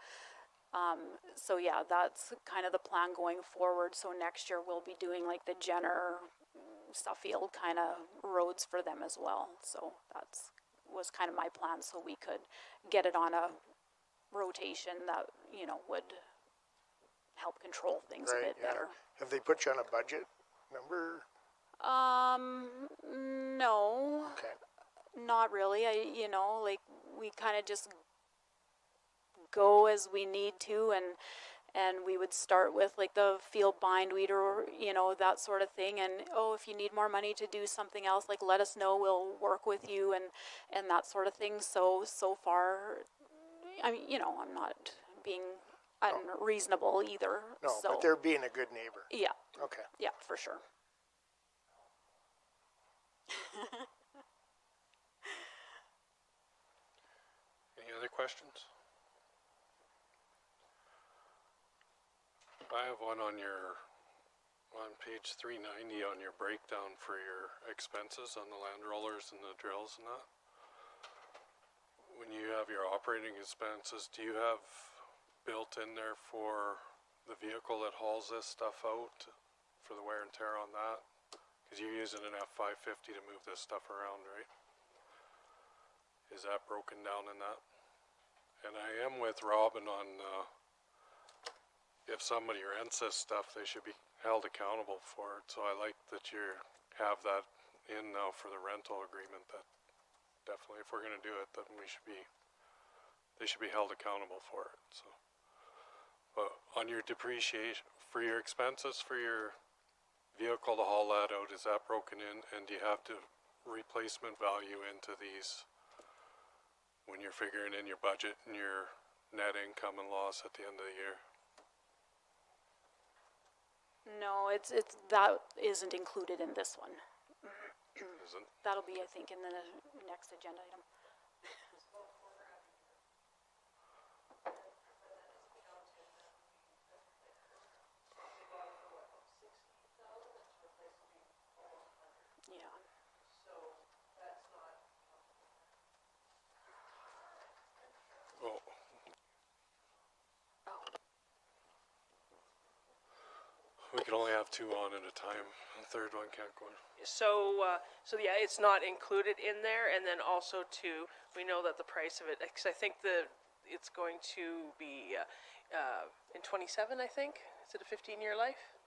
So yeah, that's kind of the plan going forward. So next year we'll be doing like the Jenner, Suffield kind of roads for them as well. So that's was kind of my plan, so we could get it on a rotation that, you know, would help control things a bit better. Have they put you on a budget number? No. Okay. Not really. You know, like we kind of just go as we need to, and we would start with like the field bindweed or, you know, that sort of thing. And, oh, if you need more money to do something else, like let us know, we'll work with you and that sort of thing. So far, I mean, you know, I'm not being unreasonable either. No, so. But they're being a good neighbor. Yeah. Okay. Yeah, for sure. Any other questions? I have one on page 390 on your breakdown for your expenses on the land rollers and the drills and that. When you have your operating expenses, do you have built in there for the vehicle that hauls this stuff out for the wear and tear on that? Because you're using an F-550 to move this stuff around, right? Is that broken down in that? And I am with Robin on if somebody rents this stuff, they should be held accountable for it. So I like that you have that in now for the rental agreement. That definitely, if we're going to do it, then they should be held accountable for it. So, but on your depreciation for your expenses for your vehicle to haul that out, is that broken in? And do you have to replacement value into these when you're figuring in your budget and your net income and loss at the end of the year? No, it's that isn't included in this one. Isn't? That'll be, I think, in the next agenda item. Yeah. Oh, can only have two on at a time. The third one can't go in. So yeah, it's not included in there, and then also too, we know that the price of it, because I think it's going to be in 27, I think. Is it a 15-year life?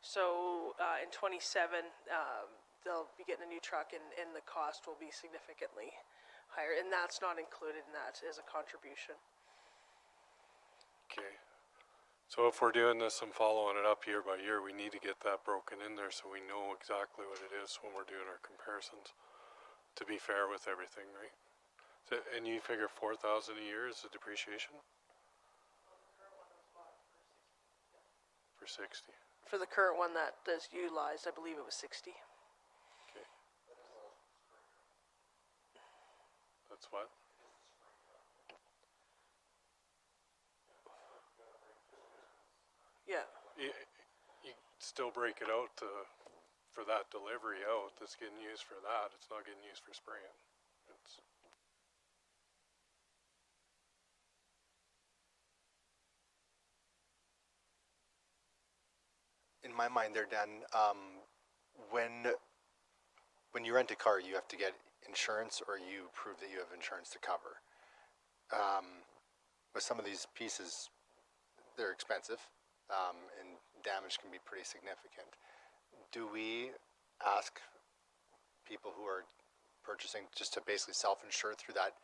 So in 27, they'll be getting a new truck, and the cost will be significantly higher, and that's not included in that as a contribution. Okay. So if we're doing this and following it up year by year, we need to get that broken in there so we know exactly what it is when we're doing our comparisons. To be fair with everything, right? So, and you figure 4,000 a year is the depreciation? For 60. For the current one that is utilized, I believe it was 60. Okay. That's what? Yeah. You still break it out for that delivery out that's getting used for that. It's not getting used for spraying. It's In my mind there, Dan, when you rent a car, you have to get insurance or you prove that you have insurance to cover. With some of these pieces, they're expensive, and damage can be pretty significant. Do we ask people who are purchasing just to basically self-insure through that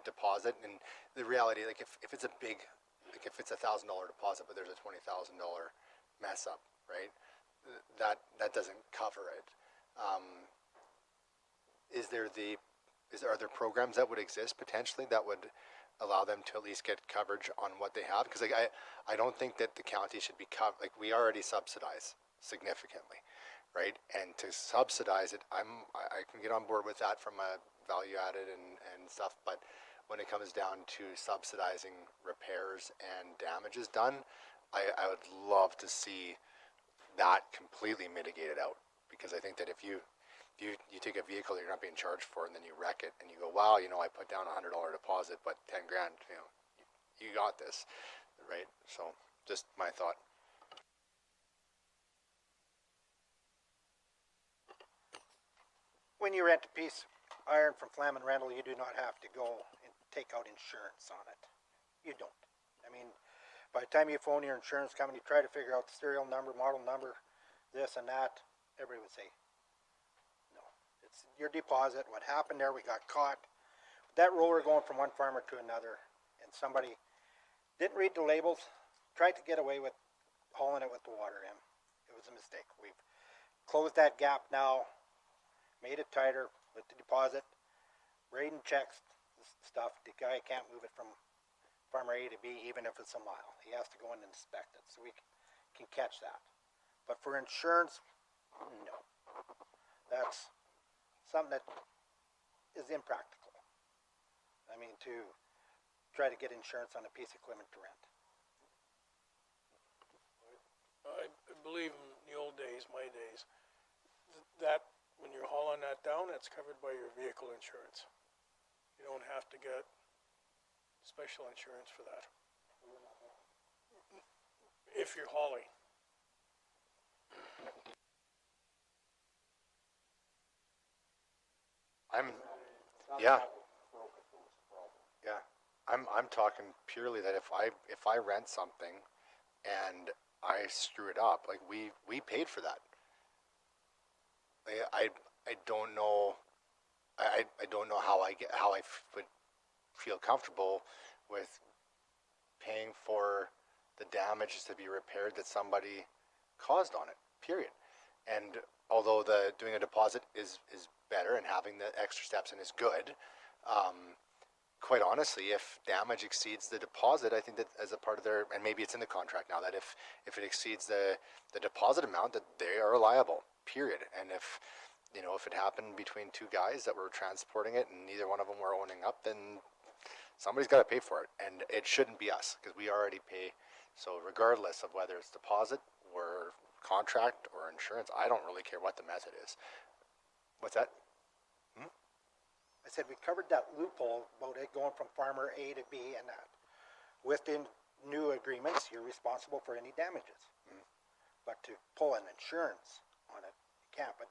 deposit? And the reality, like if it's a big, like if it's $1,000 deposit, but there's a $20,000 mess up, right? That doesn't cover it. Are there programs that would exist potentially that would allow them to at least get coverage on what they have? Because like I don't think that the county should be like we already subsidize significantly, right? And to subsidize it, I can get on board with that from a value added and stuff, but when it comes down to subsidizing repairs and damages done, I would love to see that completely mitigated out, because I think that if you take a vehicle that you're not being charged for and then you wreck it and you go, wow, I put down $100 deposit, but 10 grand, you got this, right? So just my thought. When you rent a piece of iron from Flamin Rental, you do not have to go and take out insurance on it. You don't. I mean, by the time you phone your insurance company, try to figure out the serial number, model number, this and that, everybody would say, no, it's your deposit. What happened there, we got caught. That roller going from one farmer to another, and somebody didn't read the labels, tried to get away with hauling it with the water in. It was a mistake. We've closed that gap now, made it tighter with the deposit, rating checks, stuff. The guy can't move it from farmer A to B, even if it's a mile. He has to go in and inspect it, so we can catch that. But for insurance, no. That's something that is impractical. I mean, to try to get insurance on a piece of equipment to rent. I believe in the old days, my days, that when you're hauling that down, that's covered by your vehicle insurance. You don't have to get special insurance for that. If you're hauling. I'm talking purely that if I rent something and I screw it up, like we paid for that. I don't know. I don't know how I would feel comfortable with paying for the damages to be repaired that somebody caused on it, period. And although doing a deposit is better and having the extra steps in is good, quite honestly, if damage exceeds the deposit, I think that as a part of their, and maybe it's in the contract now, that if it exceeds the deposit amount, that they are liable, period. And if it happened between two guys that were transporting it and neither one of them were owning up, then somebody's got to pay for it, and it shouldn't be us because we already pay. So regardless of whether it's deposit or contract or insurance, I don't really care what the method is. What's that? I said we covered that loophole about it going from farmer A to B, and that within new agreements, you're responsible for any damages. but to pull an insurance on it, you can't, but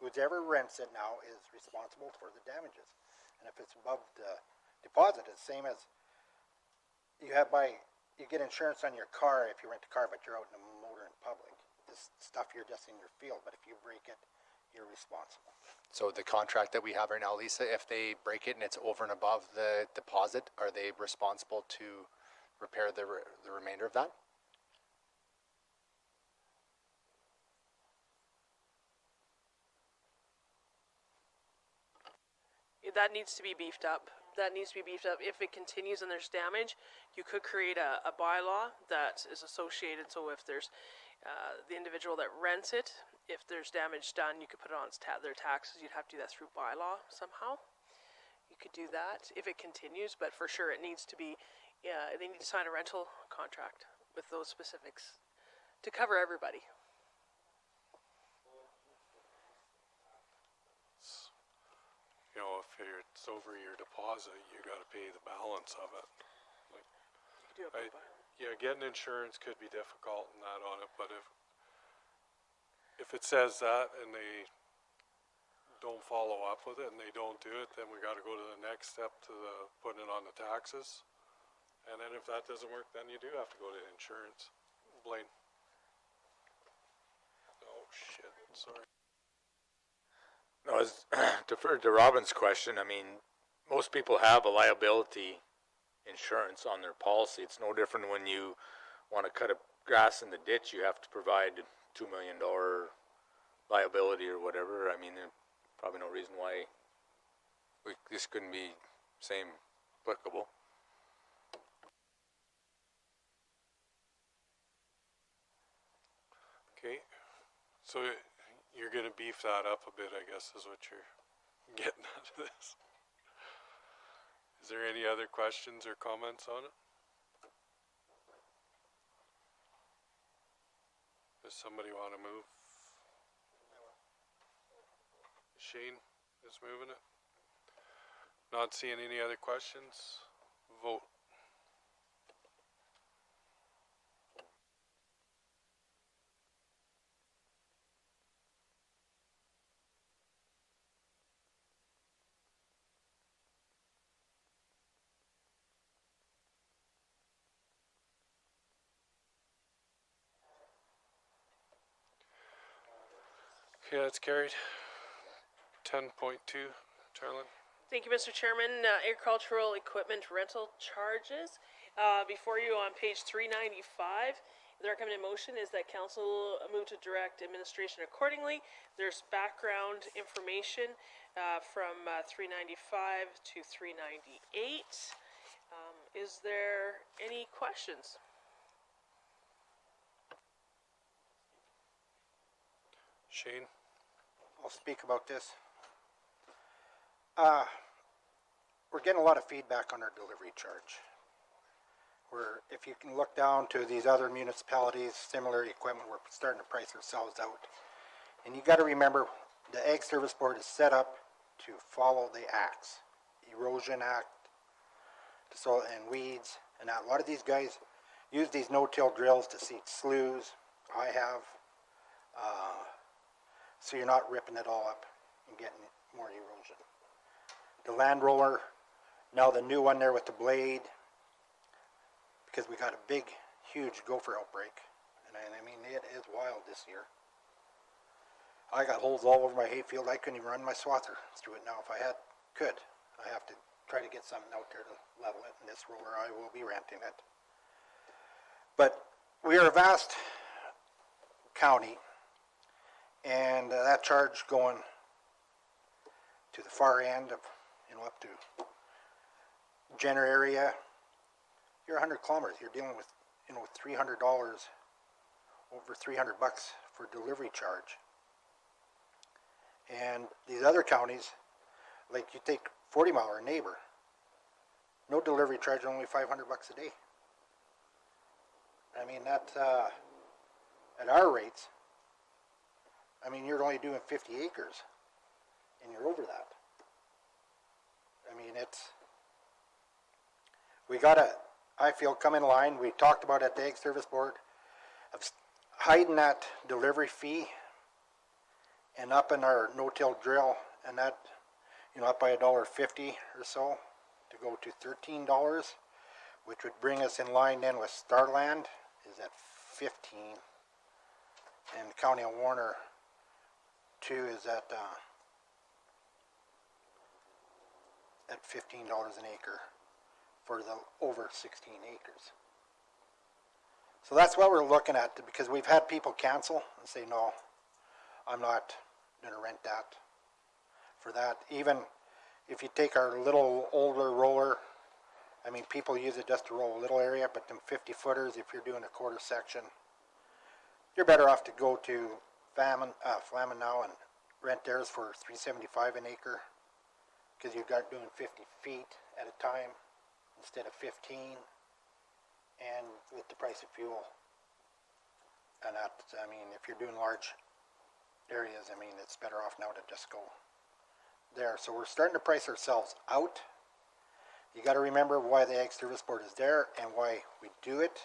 whoever rents it now is responsible for the damages. And if it's above the deposit, it's the same as you get insurance on your car if you rent a car, but you're out in the motor in public. This stuff, you're just in your field, but if you break it, you're responsible. So the contract that we have right now, Lisa, if they break it and it's over and above the deposit, are they responsible to repair the remainder of that? That needs to be beefed up. That needs to be beefed up. If it continues and there's damage, you could create a bylaw that is associated. So if there's the individual that rents it, if there's damage done, you could put it on their taxes. You'd have to do that through bylaw somehow. You could do that if it continues, but for sure it needs to be, they need to sign a rental contract with those specifics to cover everybody. You know, if it's over your deposit, you gotta pay the balance of it. Like, yeah, getting insurance could be difficult and that on it, but if it says that and they don't follow up with it and they don't do it, then we gotta go to the next step to putting it on the taxes. And then if that doesn't work, then you do have to go to insurance. Blaine. Oh, shit, sorry. No, as deferred to Robin's question, I mean, most people have a liability insurance on their policy. It's no different when you want to cut a grass in the ditch, you have to provide $2 million liability or whatever. I mean, there's probably no reason why this couldn't be same applicable. Okay, so you're gonna beef that up a bit, I guess, is what you're getting out of this. Is there any other questions or comments on it? Does somebody want to move? Shane is moving it. Not seeing any other questions? Vote. Okay, that's carried. 10.2, Charlene. Thank you, Mr. Chairman. Agricultural equipment rental charges. Before you on page 395, the recommended motion is that council move to direct administration accordingly. There's background information from 395 to 398. Is there any questions? Shane? I'll speak about this. We're getting a lot of feedback on our delivery charge. If you can look down to these other municipalities, similar equipment, we're starting to price ourselves out. And you gotta remember, the Ag Service Board is set up to follow the acts. Erosion Act, soil and weeds, and that. A lot of these guys use these no-till drills to seed sloughs. I have. So you're not ripping it all up and getting more erosion. The land roller, now the new one there with the blade, because we got a big, huge gopher outbreak. And I mean, it is wild this year. I got holes all over my hayfield. I couldn't even run my swather through it now if I could. I have to try to get something out there to level it, and this roller I will be renting it. But we are a vast county, and that charge going to the far end of, up to Jenner area, you're 100 kilometers. You're dealing with, with $300, over $300 for delivery charge. And these other counties, like you take 40 Mile, our neighbor, no delivery charge, only $500 a day. I mean, that, at our rates, I mean, you're only doing 50 acres, and you're over that. I mean, we gotta, I feel, come in line. We talked about at the Ag Service Board of hiding that delivery fee and upping our no-till drill, and that, you know, up by $1.50 or so to go to $13, which would bring us in line then with Starland is at 15, and County of Warner 2 is at $15 an acre for the over 16 acres. So that's what we're looking at, because we've had people cancel and say, no, I'm not going to rent that for that. Even if you take our little older roller, I mean, people use it just to roll a little area, but them 50 footers, if you're doing a quarter section, you're better off to go to Flamin now and rent theirs for $3.75 an acre, because you've got doing 50 feet at a time instead of 15, and with the price of fuel. And that, I mean, if you're doing large areas, I mean, it's better off now to just go there. So we're starting to price ourselves out. You got to remember why the Ag Service Board is there and why we do it.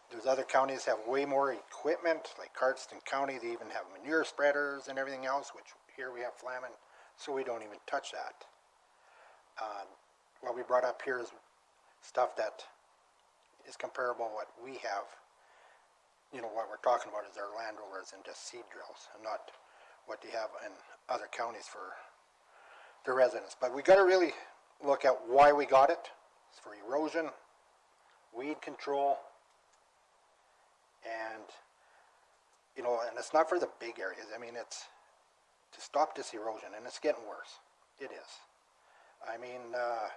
There's other counties have way more equipment, like Cardston County. They even have manure spreaders and everything else, which here we have Flamin, so we don't even touch that. What we brought up here is stuff that is comparable to what we have. You know, what we're talking about is our land rollers and just seed drills, and not what they have in other counties for the residents. But we got to really look at why we got it. It's for erosion, weed control, and, you know, and it's not for the big areas. I mean, it's to stop this erosion, and it's getting worse. It is. I mean, a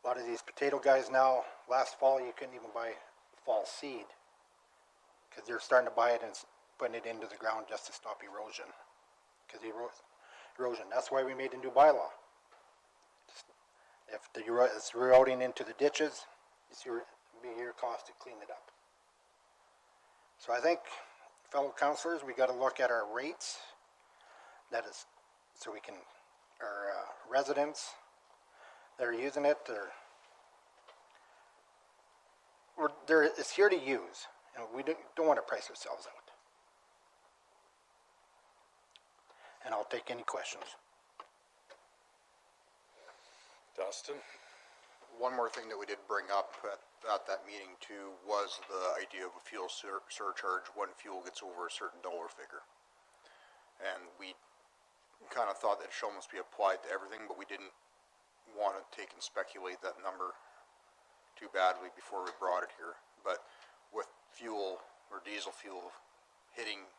lot of these potato guys now, last fall you couldn't even buy fall seed, because they're starting to buy it and putting it into the ground just to stop erosion. Because erosion, that's why we made a new bylaw. If it's eroding into the ditches, it'll be your cost to clean it up. So I think, fellow councilors, we got to look at our rates. That is, so we can, our residents that are using it, it's here to use, and we don't want to price ourselves out. And I'll take any questions. Dustin? One more thing that we did bring up at that meeting too was the idea of a fuel surcharge when fuel gets over a certain dollar figure. And we kind of thought that it should almost be applied to everything, but we didn't want to take and speculate that number too badly before we brought it here. But with fuel or diesel fuel hitting,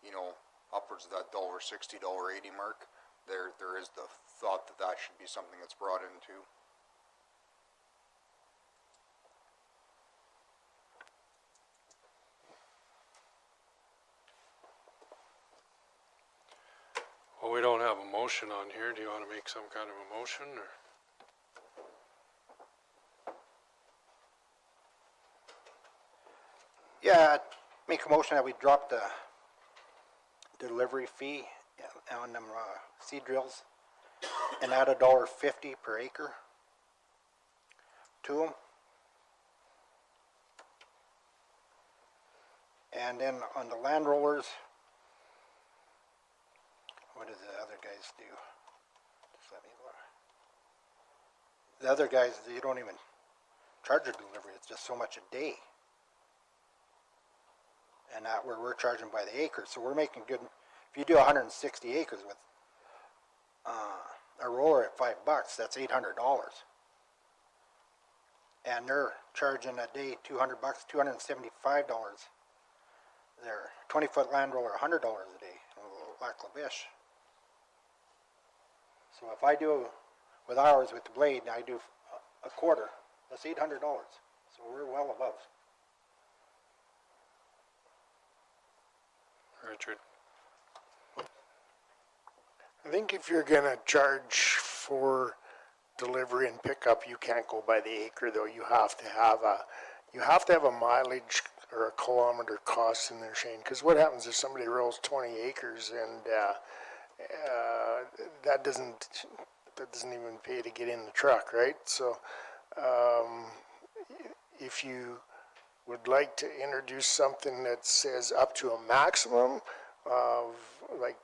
you know, upwards of that $1.60, $1.80 mark, there is the thought that that should be something that's brought into. Well, we don't have a motion on here. Do you want to make some kind of a motion, or? Yeah, make a motion that we drop the delivery fee on them seed drills and add $1.50 per acre to them. And then on the land rollers, what do the other guys do? Just let me look. The other guys, they don't even charge a delivery. It's just so much a day. And that where we're charging by the acre. So we're making good. If you do 160 acres with a roller at $5, that's $800. And they're charging a day $200, $275. Their 20-foot land roller, $100 a day, Lac La Biche. So if I do with ours with the blade, I do a quarter, that's $800. So we're well above. Richard? I think if you're gonna charge for delivery and pickup, you can't go by the acre though. You have to have a mileage or a kilometer cost in there, Shane. Because what happens if somebody rolls 20 acres and that doesn't even pay to get in the truck, right? So if you would like to introduce something that says up to a maximum of like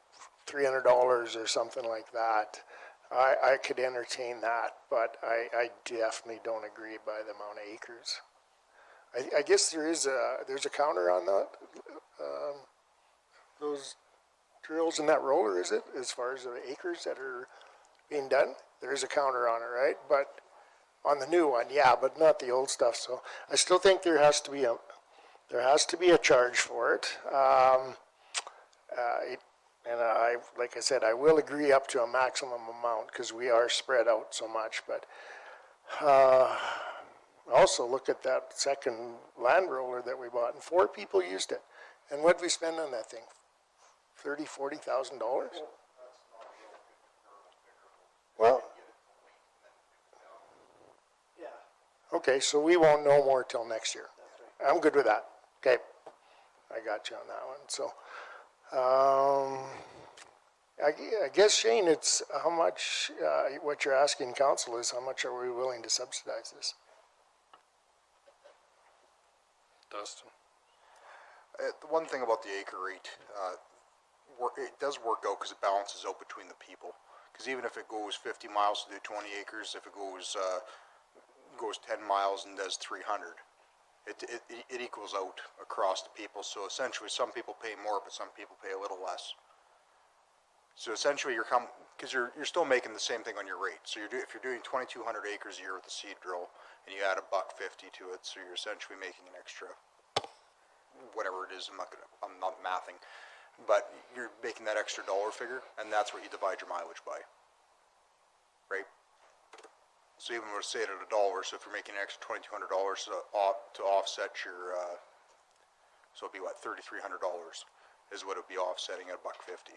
$300 or something like that. I could entertain that, but I definitely don't agree by the amount of acres. I guess there's a counter on that, those drills in that roller, is it? As far as the acres that are being done, there is a counter on it, right? But on the new one, yeah, but not the old stuff. So I still think there has to be a charge for it. And like I said, I will agree up to a maximum amount because we are spread out so much. But also look at that second land roller that we bought, and 4 people used it. And what did we spend on that thing? $30,000-$40,000? Well, okay, so we won't know more till next year. I'm good with that. Okay, I got you on that one. So, I guess, Shane, it's how much, what you're asking council is how much are we willing to subsidize this? Dustin? The one thing about the acre rate, it does work out because it balances out between the people. Because even if it goes 50 miles to do 20 acres, if it goes 10 miles and does 300, it equals out across the people. So essentially, some people pay more, but some people pay a little less. So essentially, because you're still making the same thing on your rate. So if you're doing 2,200 acres a year with the seed drill, and you add $1.50 to it, so you're essentially making an extra, whatever it is. I'm not mathing, but you're making that extra dollar figure, and that's what you divide your mileage by, right? So even we'll say it at $1, so if you're making an extra $2,200 to offset your, so it'd be what, $3,300 is what it'd be offsetting at $1.50.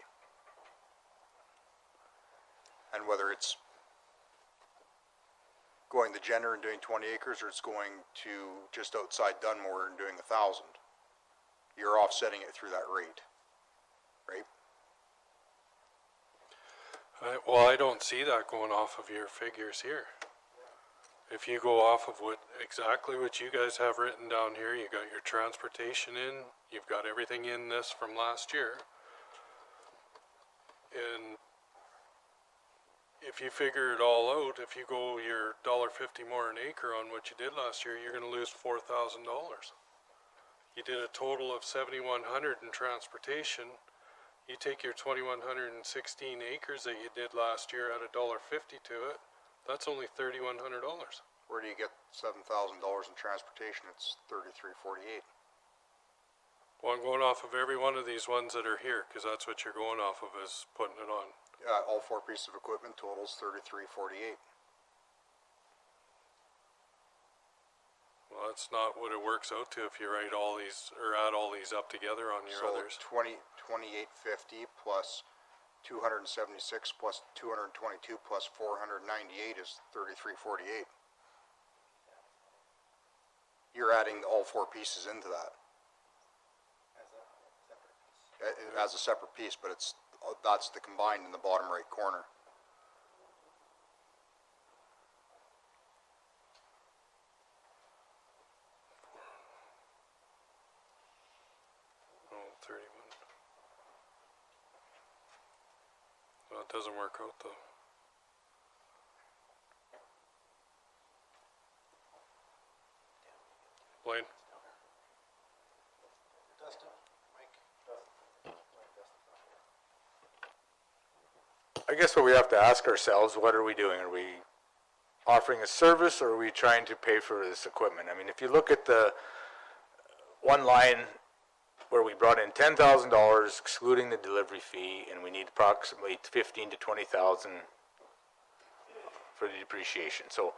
And whether it's going to Jenner and doing 20 acres, or it's going to just outside Dunmore and doing 1,000, you're offsetting it through that rate, right? Well, I don't see that going off of your figures here. If you go off of exactly what you guys have written down here, you got your transportation in, you've got everything in this from last year. And if you figure it all out, if you go your $1.50 more an acre on what you did last year, you're going to lose $4,000. You did a total of $7,100 in transportation. You take your 2,116 acres that you did last year at $1.50 to it, that's only $3,100. Where do you get $7,000 in transportation? It's $33.48. Well, I'm going off of every one of these ones that are here, because that's what you're going off of, is putting it on. All 4 pieces of equipment totals $33.48. Well, that's not what it works out to if you write all these, or add all these up together on your others. So $28.50 plus 276 plus 222 plus 498 is $33.48. You're adding all 4 pieces into that. As a separate piece, but that's the combined in the bottom right corner. Oh, 31. Well, it doesn't work out though. Blaine? I guess what we have to ask ourselves, what are we doing? Are we offering a service, or are we trying to pay for this equipment? I mean, if you look at the one line where we brought in $10,000 excluding the delivery fee, and we need approximately $15,000 to $20,000 for the depreciation. So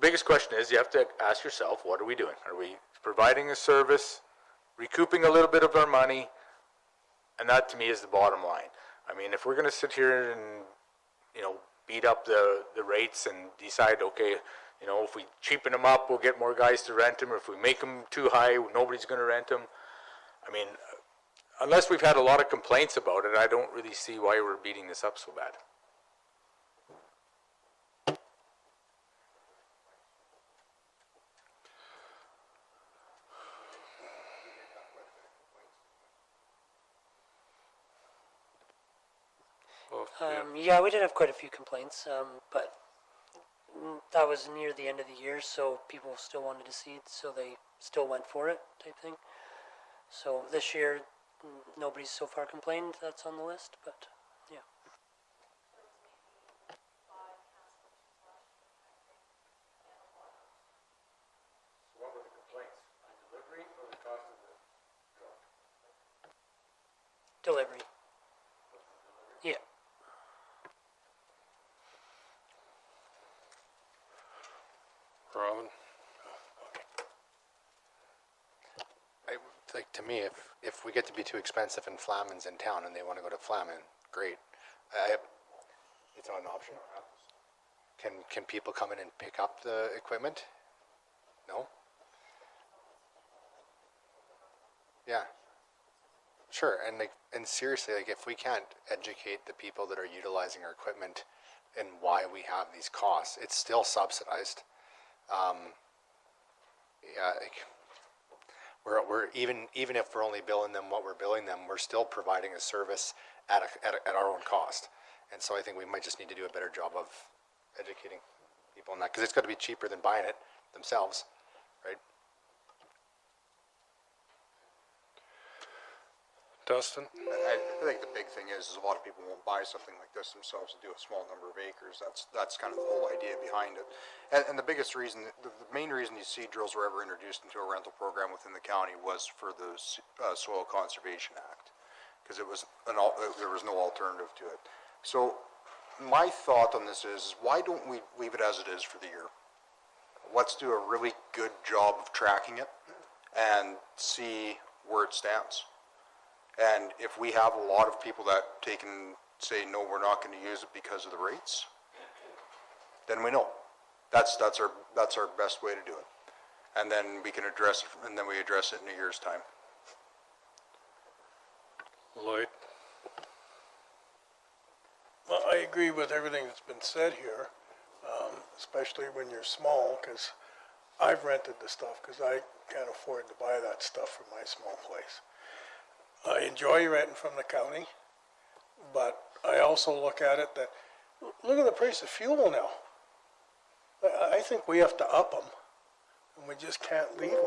biggest question is, you have to ask yourself, what are we doing? Are we providing a service, recouping a little bit of our money? And that to me is the bottom line. I mean, if we're going to sit here and, beat up the rates and decide, okay, if we cheapen them up, we'll get more guys to rent them, or if we make them too high, nobody's going to rent them. I mean, unless we've had a lot of complaints about it, I don't really see why we're beating this up so bad. Yeah, we did have quite a few complaints, but that was near the end of the year, so people still wanted to see it, so they still went for it, type thing. So this year, nobody's so far complained that's on the list, but yeah. What were the complaints? The delivery or the cost of the truck? Delivery. Yeah. Robin? Like, to me, if we get to be too expensive and Flaman's in town and they want to go to Flaman, great. It's not an option. Can people come in and pick up the equipment? No? Yeah. Sure, and seriously, like, if we can't educate the people that are utilizing our equipment and why we have these costs, it's still subsidized. Yeah, like, we're even if we're only billing them what we're billing them, we're still providing a service at our own cost. And so I think we might just need to do a better job of educating people on that, because it's got to be cheaper than buying it themselves, right? Dustin? I think the big thing is a lot of people won't buy something like this themselves and do a small number of acres. That's kind of the whole idea behind it. And the biggest reason, the main reason you see drills were ever introduced into a rental program within the county was for the Soil Conservation Act, because there was no alternative to it. So my thought on this is, why don't we leave it as it is for the year? Let's do a really good job of tracking it and see where it stands. And if we have a lot of people that take and say, no, we're not going to use it because of the rates, then we know. That's our best way to do it. And then we can address it, and then we address it in a year's time. Lloyd? Well, I agree with everything that's been said here, especially when you're small, because I've rented the stuff because I can't afford to buy that stuff for my small place. I enjoy renting from the county, but I also look at it that, look at the price of fuel now. I think we have to up them, and we just can't leave them.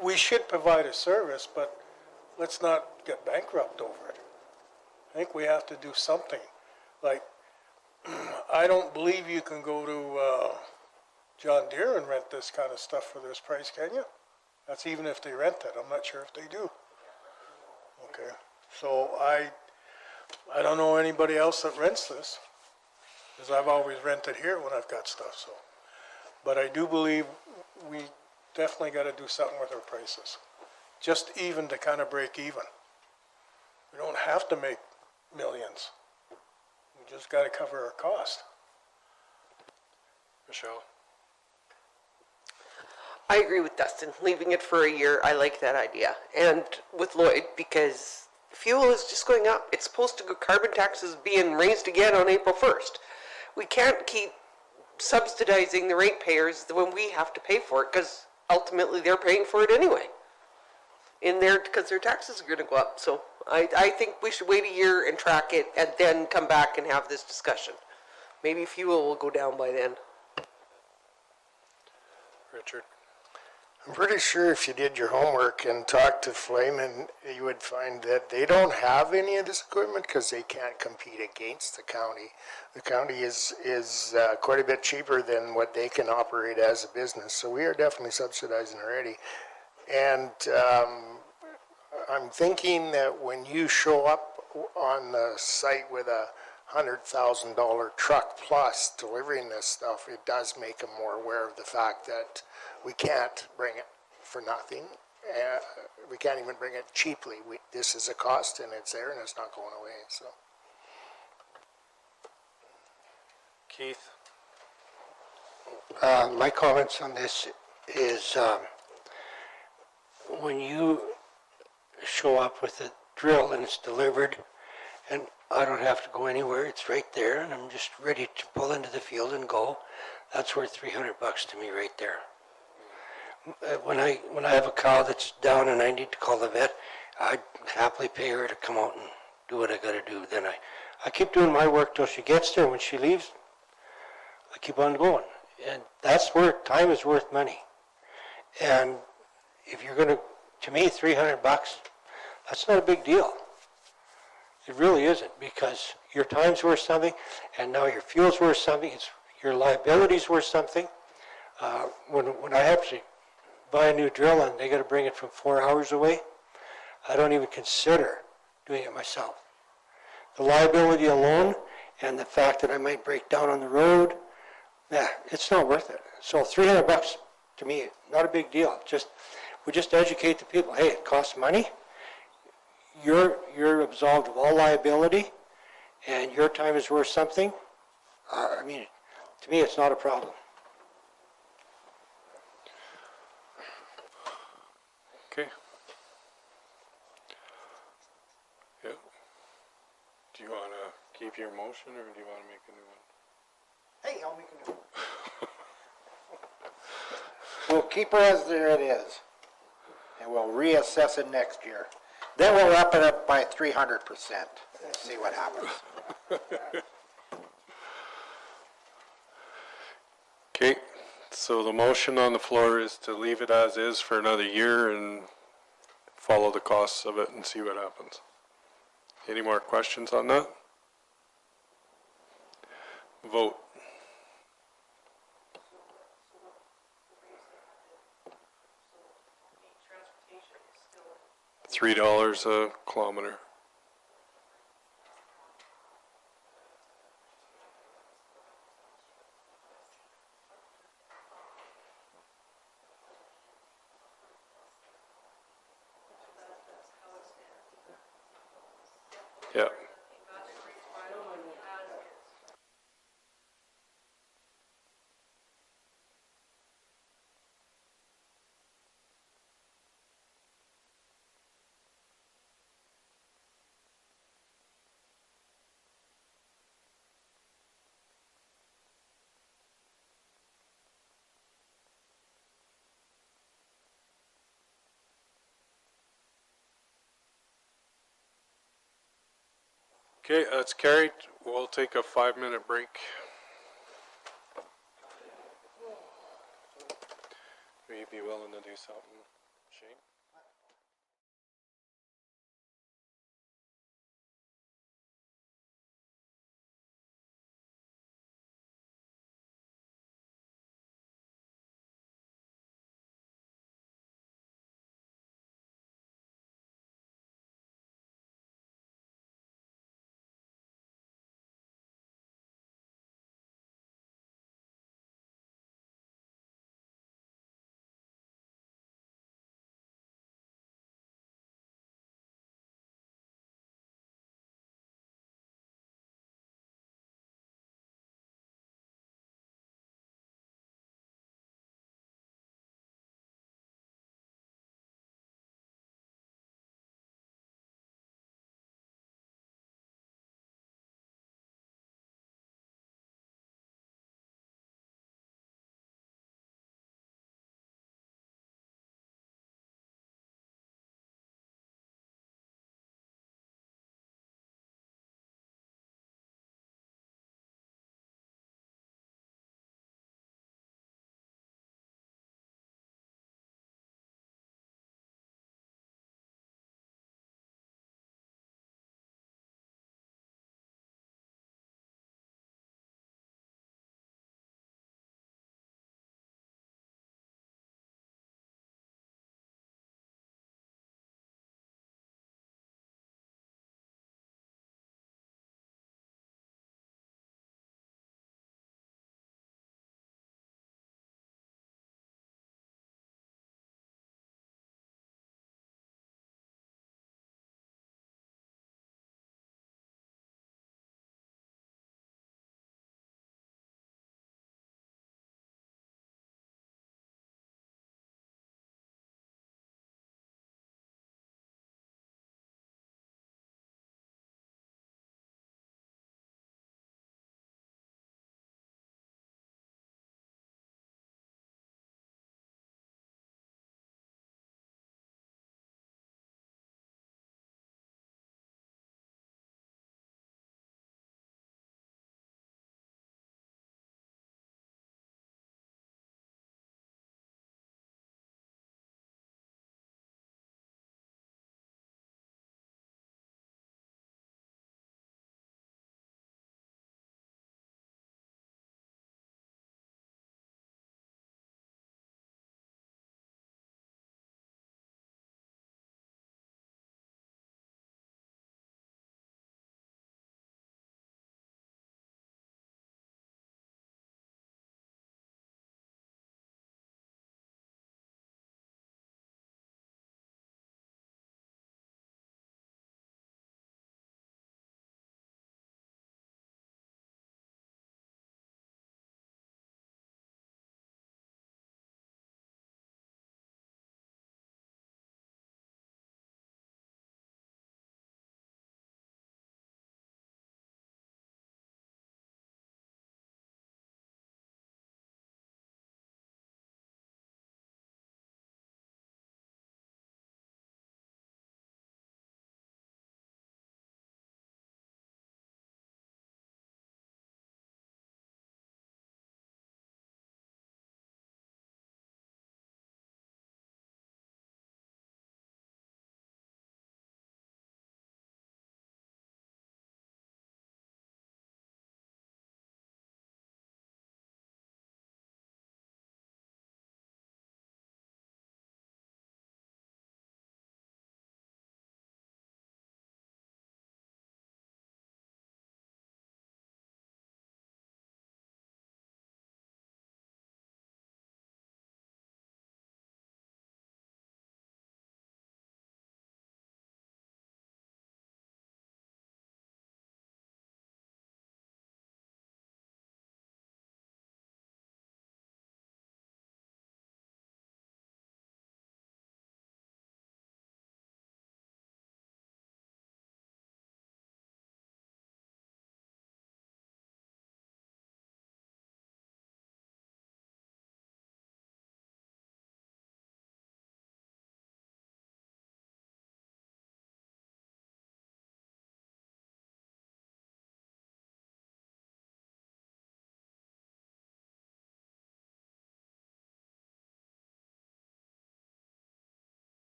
We should provide a service, but let's not get bankrupt over it. I think we have to do something. Like, I don't believe you can go to John Deere and rent this kind of stuff for this price, can you? That's even if they rent it. I'm not sure if they do. Okay, so I don't know anybody else that rents this, because I've always rented here when I've got stuff. So, but I do believe we definitely got to do something with our prices, just even to kind of break even. We don't have to make millions. We just got to cover our cost. Michelle? I agree with Dustin. Leaving it for a year, I like that idea. And with Lloyd, because fuel is just going up. It's supposed to go, carbon taxes being raised again on April 1st. We can't keep subsidizing the ratepayers when we have to pay for it, because ultimately they're paying for it anyway. Because their taxes are going to go up. So I think we should wait a year and track it and then come back and have this discussion. Maybe fuel will go down by then. Richard? I'm pretty sure if you did your homework and talked to Flaman, you would find that they don't have any of this equipment because they can't compete against the county. The county is quite a bit cheaper than what they can operate as a business, so we are definitely subsidizing already. And I'm thinking that when you show up on the site with a $100,000 truck plus delivering this stuff, it does make them more aware of the fact that we can't bring it for nothing. We can't even bring it cheaply. This is a cost, and it's there, and it's not going away. So, Keith? My comments on this is when you show up with a drill and it's delivered, and I don't have to go anywhere, it's right there, and I'm just ready to pull into the field and go, that's worth $300 to me right there. When I have a cow that's down and I need to call the vet, I'd happily pay her to come out and do what I gotta do. Then I keep doing my work till she gets there. When she leaves, I keep on going. And that's where time is worth money. And if you're gonna, to me, $300, that's not a big deal. It really isn't, because your time's worth something, and now your fuel's worth something, your liability's worth something. When I have to buy a new drill and they gotta bring it from 4 hours away, I don't even consider doing it myself. The liability alone and the fact that I might break down on the road, it's not worth it. So $300 to me, not a big deal. We just educate the people. Hey, it costs money. You're absolved of all liability, and your time is worth something. I mean, to me, it's not a problem. Okay. Yeah. Do you want to keep your motion, or do you want to make a new one? Hey, I'll make a new one. We'll keep her as there it is, and we'll reassess it next year. Then we'll up it up by 300%, and see what happens. Okay, so the motion on the floor is to leave it as is for another year and follow the costs of it and see what happens. Any more questions on that? Vote. $3 a kilometer. Yeah. Okay, that's carried. We'll take a 5-minute break. Will you be willing to do something, Shane?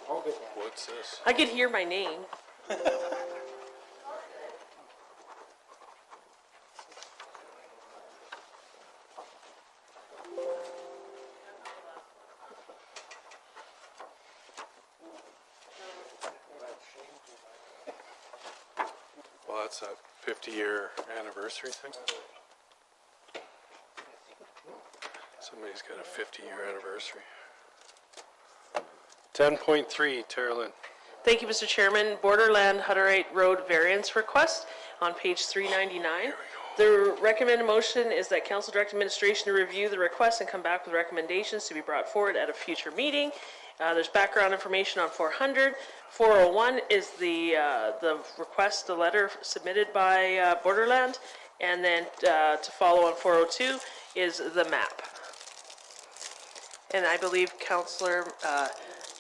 All good, Dan. What's this? I could hear my name. Well, that's that 50-year anniversary thing. Somebody's got a 50-year anniversary. 10.3, Tara Lynn. Thank you, Mr. Chairman. Borderland Hutterite Road variance request on page 399. The recommended motion is that council direct administration to review the request and come back with recommendations to be brought forward at a future meeting. There's background information on 400. 401 is the request, the letter submitted by Borderland, and then to follow on 402 is the map. And I believe Councillor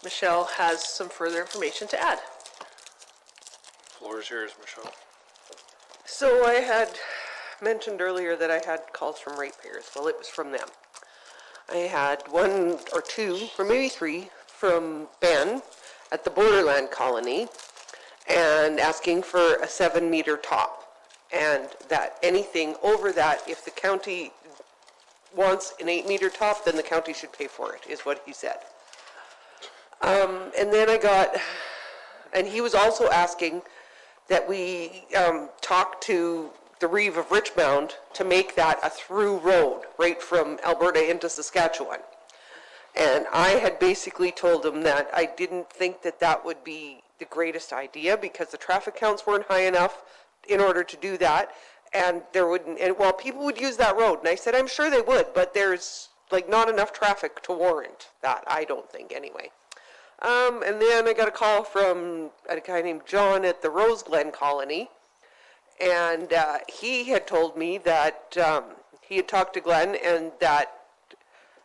Michelle has some further information to add. Floor is yours, Michelle. So I had mentioned earlier that I had calls from ratepayers. Well, it was from them. I had 1 or 2, or maybe 3, from Ben at the Borderland Colony, and asking for a 7-meter top. And that anything over that, if the county wants an 8-meter top, then the county should pay for it, is what he said. And then I got, and he was also asking that we talk to the Reeve of Richmond to make that a through road right from Alberta into Saskatchewan. And I had basically told him that I didn't think that that would be the greatest idea because the traffic counts weren't high enough in order to do that. And there wouldn't, and well, people would use that road. And I said, I'm sure they would, but there's like not enough traffic to warrant that, I don't think anyway. And then I got a call from a guy named John at the Rose Glen Colony. And he had told me that he had talked to Glenn and that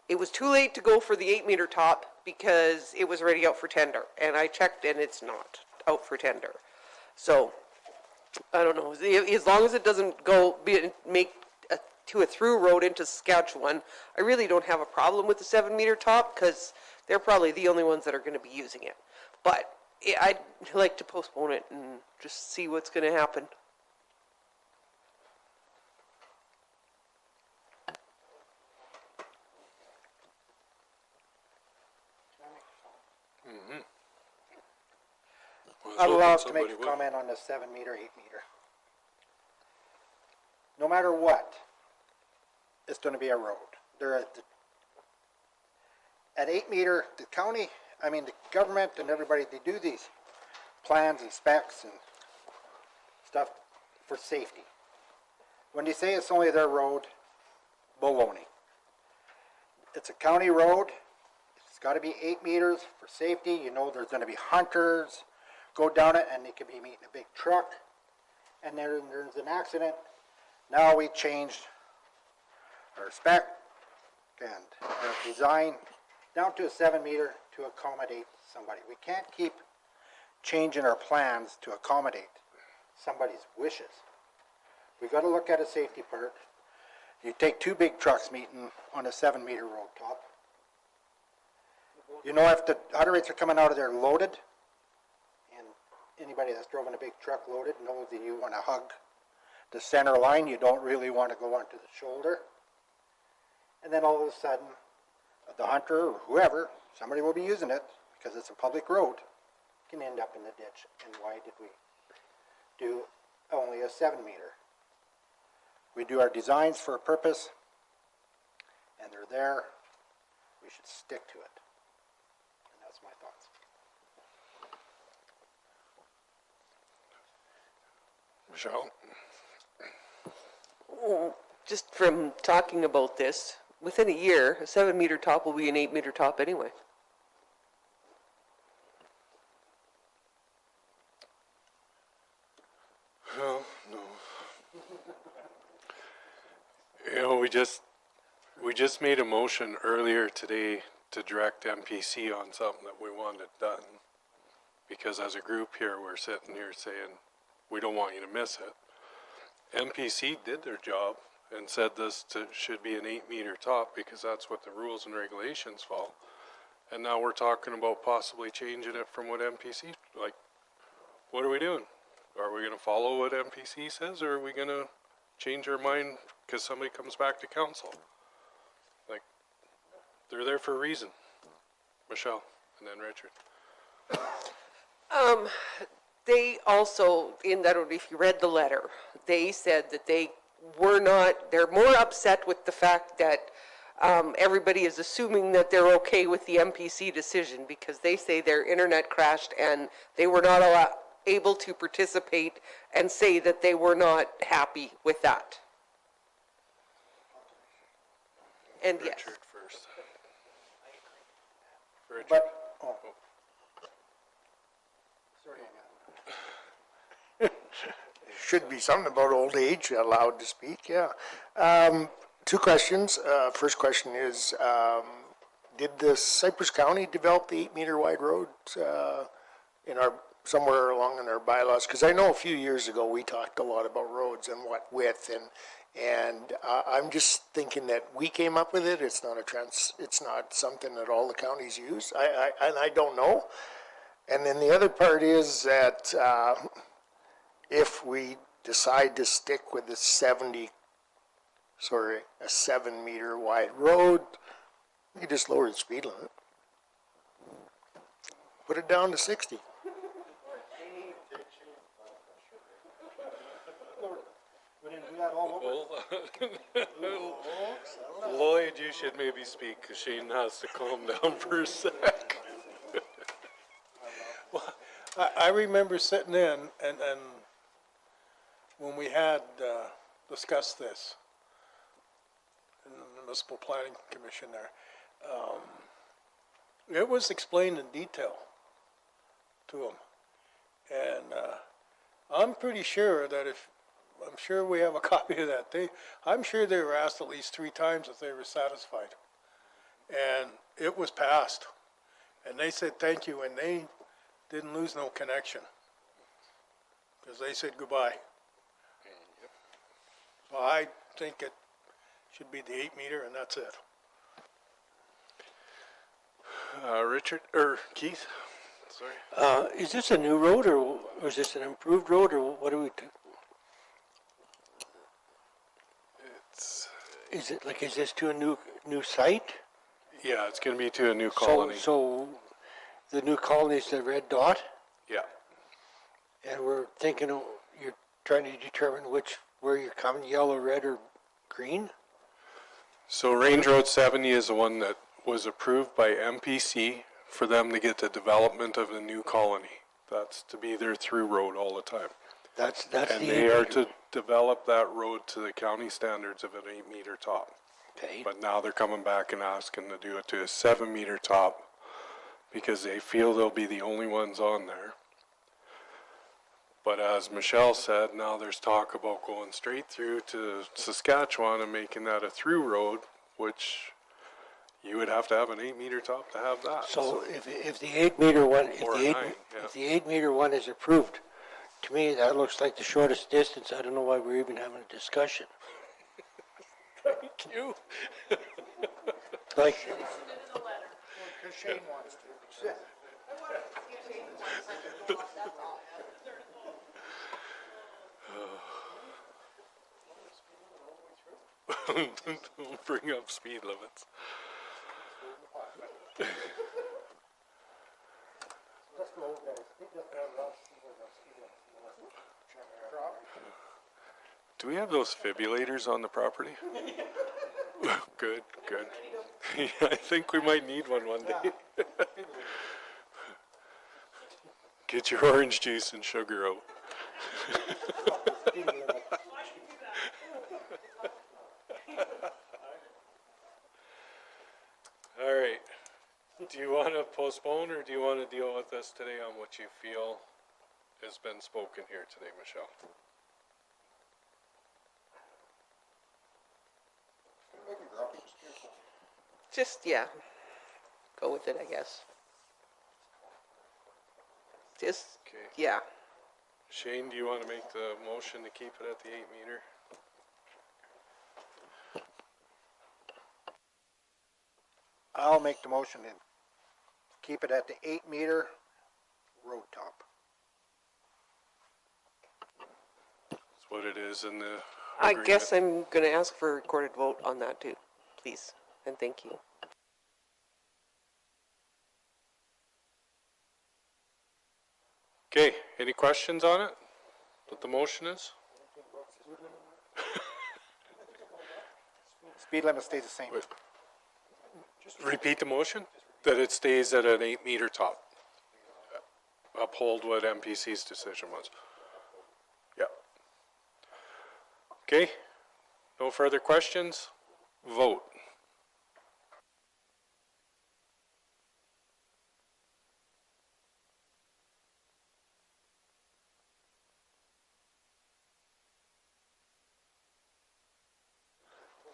it was too late to go for the 8-meter top because it was already out for tender. And I checked and it's not out for tender. So, I don't know, as long as it doesn't go, to a through road into Saskatchewan, I really don't have a problem with the 7-meter top because they're probably the only ones that are going to be using it. But I'd like to postpone it and just see what's going to happen. I'd love to make a comment on the 7-meter, 8-meter. No matter what, it's going to be a road. At 8-meter, the county, I mean the government and everybody, they do these plans and specs and stuff for safety. When they say it's only their road, baloney. It's a county road. It's got to be 8 meters for safety. You know there's going to be hunters go down it and they could be meeting a big truck and there's an accident. Now we changed our spec and our design down to a 7-meter to accommodate somebody. We can't keep changing our plans to accommodate somebody's wishes. We got to look at a safety part. You take 2 big trucks meeting on a 7-meter road top. You know if the Hutterites are coming out of there loaded, and anybody that's driven a big truck loaded knows that you want to hug the center line. You don't really want to go onto the shoulder. And then all of a sudden, the hunter or whoever, somebody will be using it because it's a public road, can end up in the ditch. And why did we do only a 7-meter? We do our designs for a purpose, and they're there. We should stick to it. And that's my thoughts. Michelle? Well, just from talking about this, within a year, a 7-meter top will be an 8-meter top anyway. Well, no. You know, we just made a motion earlier today to direct MPC on something that we wanted done. Because as a group here, we're sitting here saying, we don't want you to miss it. MPC did their job and said this should be an 8-meter top because that's what the rules and regulations fall. And now we're talking about possibly changing it from what MPC, like, what are we doing? Are we gonna follow what MPC says, or are we gonna change our mind because somebody comes back to council? Like, they're there for a reason. Michelle, and then Richard. They also, in that, if you read the letter, they said that they're more upset with the fact that everybody is assuming that they're okay with the MPC decision, because they say their internet crashed and they were not able to participate, and say that they were not happy with that. And yes. Richard first. Richard. But, oh. Should be something about old age allowed to speak, yeah. Two questions. First question is, did the Cypress County develop the 8-meter wide road somewhere along in our bylaws? Because I know a few years ago we talked a lot about roads and what width, and I'm just thinking that we came up with it. It's not something that all the counties use. I don't know. And then the other part is that if we decide to stick with the 7-meter wide road, you just lower the speed limit. Put it down to 60. Lloyd, you should maybe speak, because Shane has to calm down for a sec. I remember sitting in and when we had discussed this in the Municipal Planning Commission there, it was explained in detail to them. And I'm pretty sure that I'm sure we have a copy of that. I'm sure they were asked at least 3 times if they were satisfied. And it was passed. And they said thank you, and they didn't lose no connection, because they said goodbye. So I think it should be the 8-meter, and that's it. Richard, or Keith, sorry. Is this a new road, or is this an improved road, or what are we? Is this to a new site? Yeah, it's going to be to a new colony. So the new colony is the red dot, Yeah. and we're thinking you're trying to determine where you're coming, yellow, red, or green. So Range Road 70 is the one that was approved by MPC for them to get the development of the new colony. That's to be their through road all the time. That's and they are to develop that road to the county standards of an 8-meter top. Okay. But now they're coming back and asking to do it to a 7-meter top, because they feel they'll be the only ones on there. But as Michelle said, now there's talk about going straight through to Saskatchewan and making that a through road, which you would have to have an 8-meter top to have that. So if the 8-meter one, if the 8-meter one is approved, to me that looks like the shortest distance. I don't know why we're even having a discussion. Thank you. Like. Because Shane wants to. Don't bring up speed limits. Do we have those defibrillators on the property? Good, good. Yeah, I think we might need one day. Get your orange juice and sugar out. All right. Do you want to postpone, or do you want to deal with this today on what you feel has been spoken here today, Michelle? Just, yeah, go with it, I guess. Just, Okay. yeah. Shane, do you want to make the motion to keep it at the 8-meter? I'll make the motion then. keep it at the 8-meter road top. That's what it is in the I agreement. guess I'm gonna ask for a recorded vote on that too, please, and thank you. Okay, any questions on it? What the motion is? Speed limit stays the same. Repeat the motion? That it stays at an 8-meter top. Uphold what MPC's decision was. Yeah. Okay, no further questions? Vote.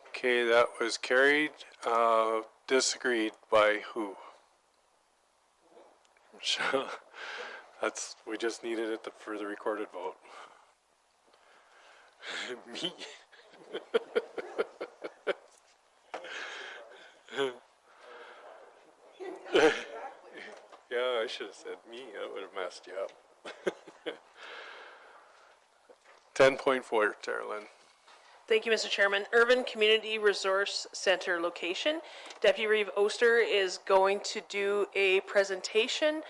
Okay, that was carried. Disagreed by who? We just needed it for the recorded vote. Me. Yeah, I should have said me. That would have messed you up. 10.4, Tara Lynn. Thank you, Mr. Chairman. Urban Community Resource Center location. Deputy Reeve Oster is going to do a presentation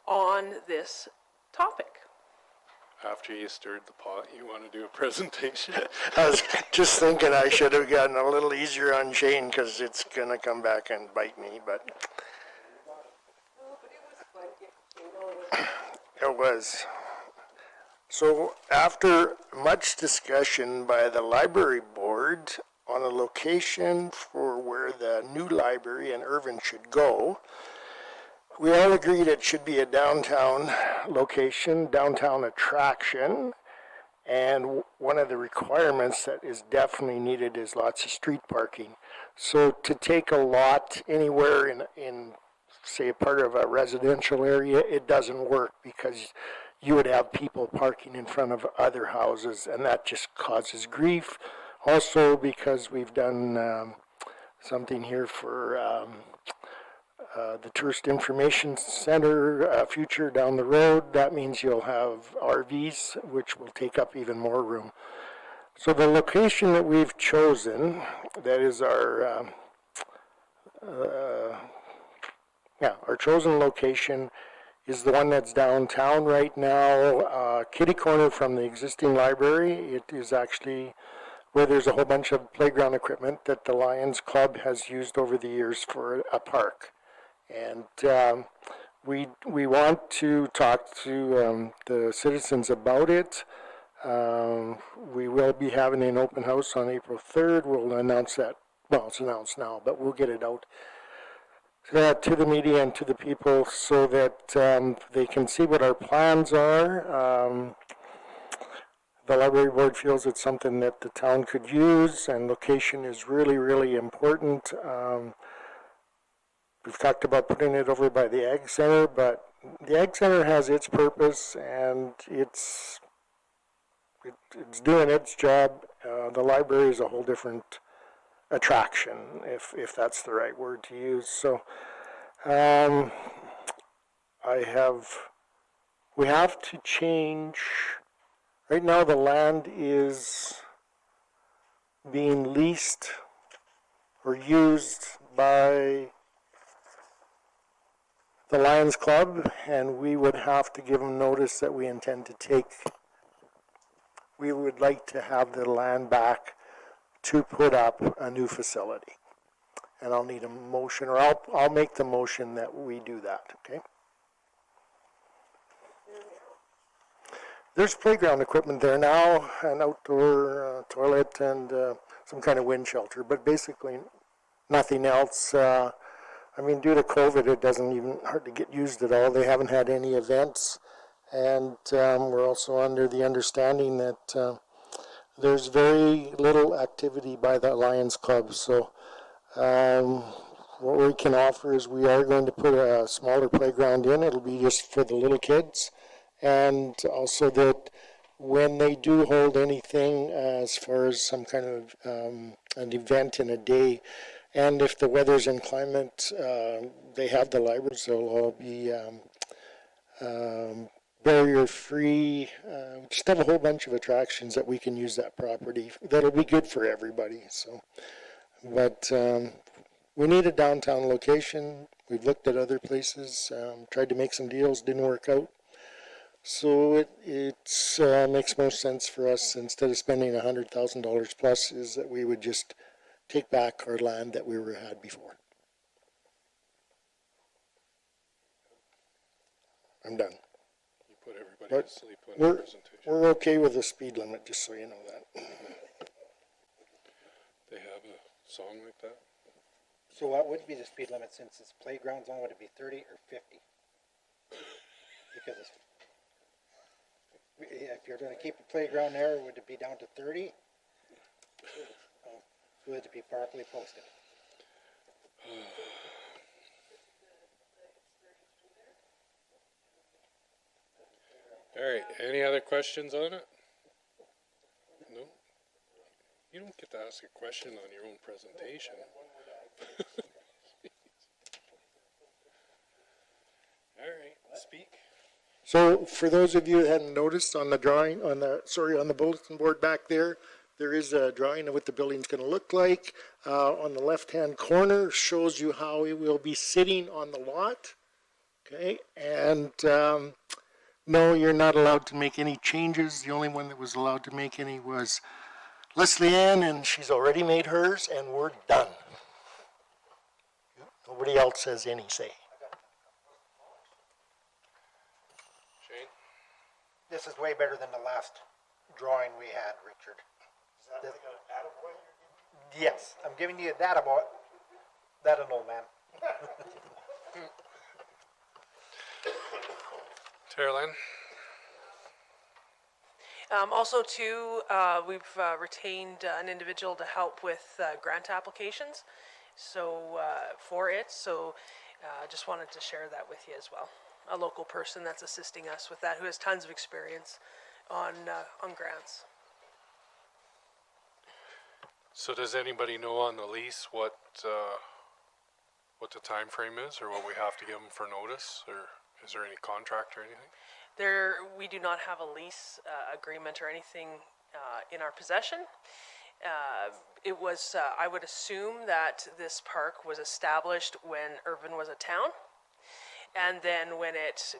on this topic. After you stirred the pot, you want to do a presentation? I was just thinking I should have gotten a little easier on Shane because it's going to come back and bite me, but it was. So after much discussion by the library board on a location for where the new library in Irvine should go, we all agreed it should be a downtown location, downtown attraction, and one of the requirements that is definitely needed is lots of street parking. So to take a lot anywhere in say, a part of a residential area, it doesn't work because you would have people parking in front of other houses, and that just causes grief. Also, because we've done something here for the Tourist Information Center future down the road, that means you'll have RVs, which will take up even more room. So the location that we've chosen, that is our chosen location, is the one that's downtown right now, kitty corner from the existing library. It is actually where there's a whole bunch of playground equipment that the Lions Club has used over the years for a park. And we want to talk to the citizens about it. We will be having an open house on April 3rd. We'll announce that. Well, it's announced now, but we'll get it out to the media and to the people so that they can see what our plans are. The library board feels it's something that the town could use, and location is really, really important. We've talked about putting it over by the Ag Center, but the Ag Center has its purpose, and it's doing its job. The library is a whole different attraction, if that's the right word to use. So we have to change. Right now the land is being leased or used by the Lions Club, and we would have to give them notice that we intend to take. We would like to have the land back to put up a new facility. And I'll need a motion, or I'll make the motion that we do that, okay? There's playground equipment there now, an outdoor toilet and some kind of wind shelter, but basically nothing else. I mean, due to COVID, it doesn't even hardly get used at all. They haven't had any events, and we're also under the understanding that there's very little activity by the Lions Club. So what we can offer is we are going to put a smaller playground in. It'll be just for the little kids, and also that when they do hold anything as far as some kind of an event in a day, And if the weather's inclement, they have the libraries, they'll all be barrier-free. Just have a whole bunch of attractions that we can use that property. That'll be good for everybody. So, but we need a downtown location. We've looked at other places, tried to make some deals, didn't work out. So it makes more sense for us, instead of spending $100,000 plus, is that we would just take back our land that we had before. I'm done. You put everybody But to sleep on the presentation. we're okay with the speed limit, just so you know that. They have a song like that? So what would be the speed limit since it's playground zone? Would it be 30 or 50? Because if you're going to keep a playground there, would it be down to 30? Would it be properly posted? All right, any other questions on it? No? You don't get to ask a question on your own presentation. All right, speak. So for those of you that hadn't noticed, on the drawing, on the bulletin board back there, there is a drawing of what the building's going to look like. On the left-hand corner shows you how it will be sitting on the lot. Okay, and no, you're not allowed to make any changes. The only one that was allowed to make any was Leslie Ann, and she's already made hers, and we're done. Nobody else has any say. Shane? This is way better than the last drawing we had, Richard. Is that like an attaboy? Yes, I'm giving you that about that an old man. Carolyn? Also, too, we've retained an individual to help with grant applications. So just wanted to share that with you as well. A local person that's assisting us with that, who has tons of experience on grants. So does anybody know on the lease what the time frame is, or what we have to give them for notice, or is there any contract or anything? We do not have a lease agreement or anything in our possession. It was, I would assume that this park was established when Irvin was a town, and then when it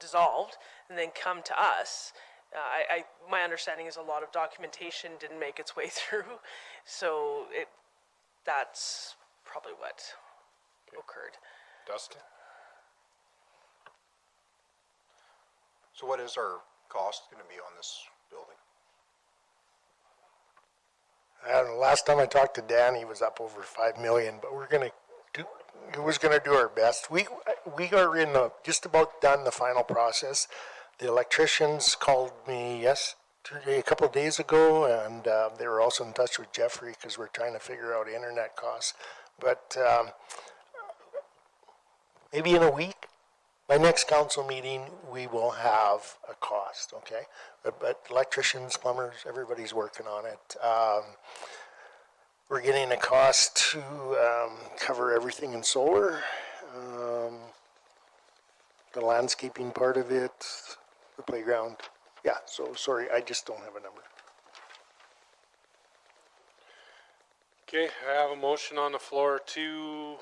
dissolved and then come to us. My understanding is a lot of documentation didn't make its way through, so that's probably what occurred. Dustin? So what is our cost going to be on this building? I don't know, last time I talked to Dan, he was up over 5 million, but we're going to do our best. We are in just about done the final process. The electricians called me yesterday, a couple of days ago, and they were also in touch with Jeffrey because we're trying to figure out internet costs. But maybe in a week, my next council meeting, we will have a cost, okay? But electricians, plumbers, everybody's working on it. We're getting a cost to cover everything in solar, the landscaping part of it, the playground. Yeah, so sorry, I just don't have a number. Okay, I have a motion on the floor to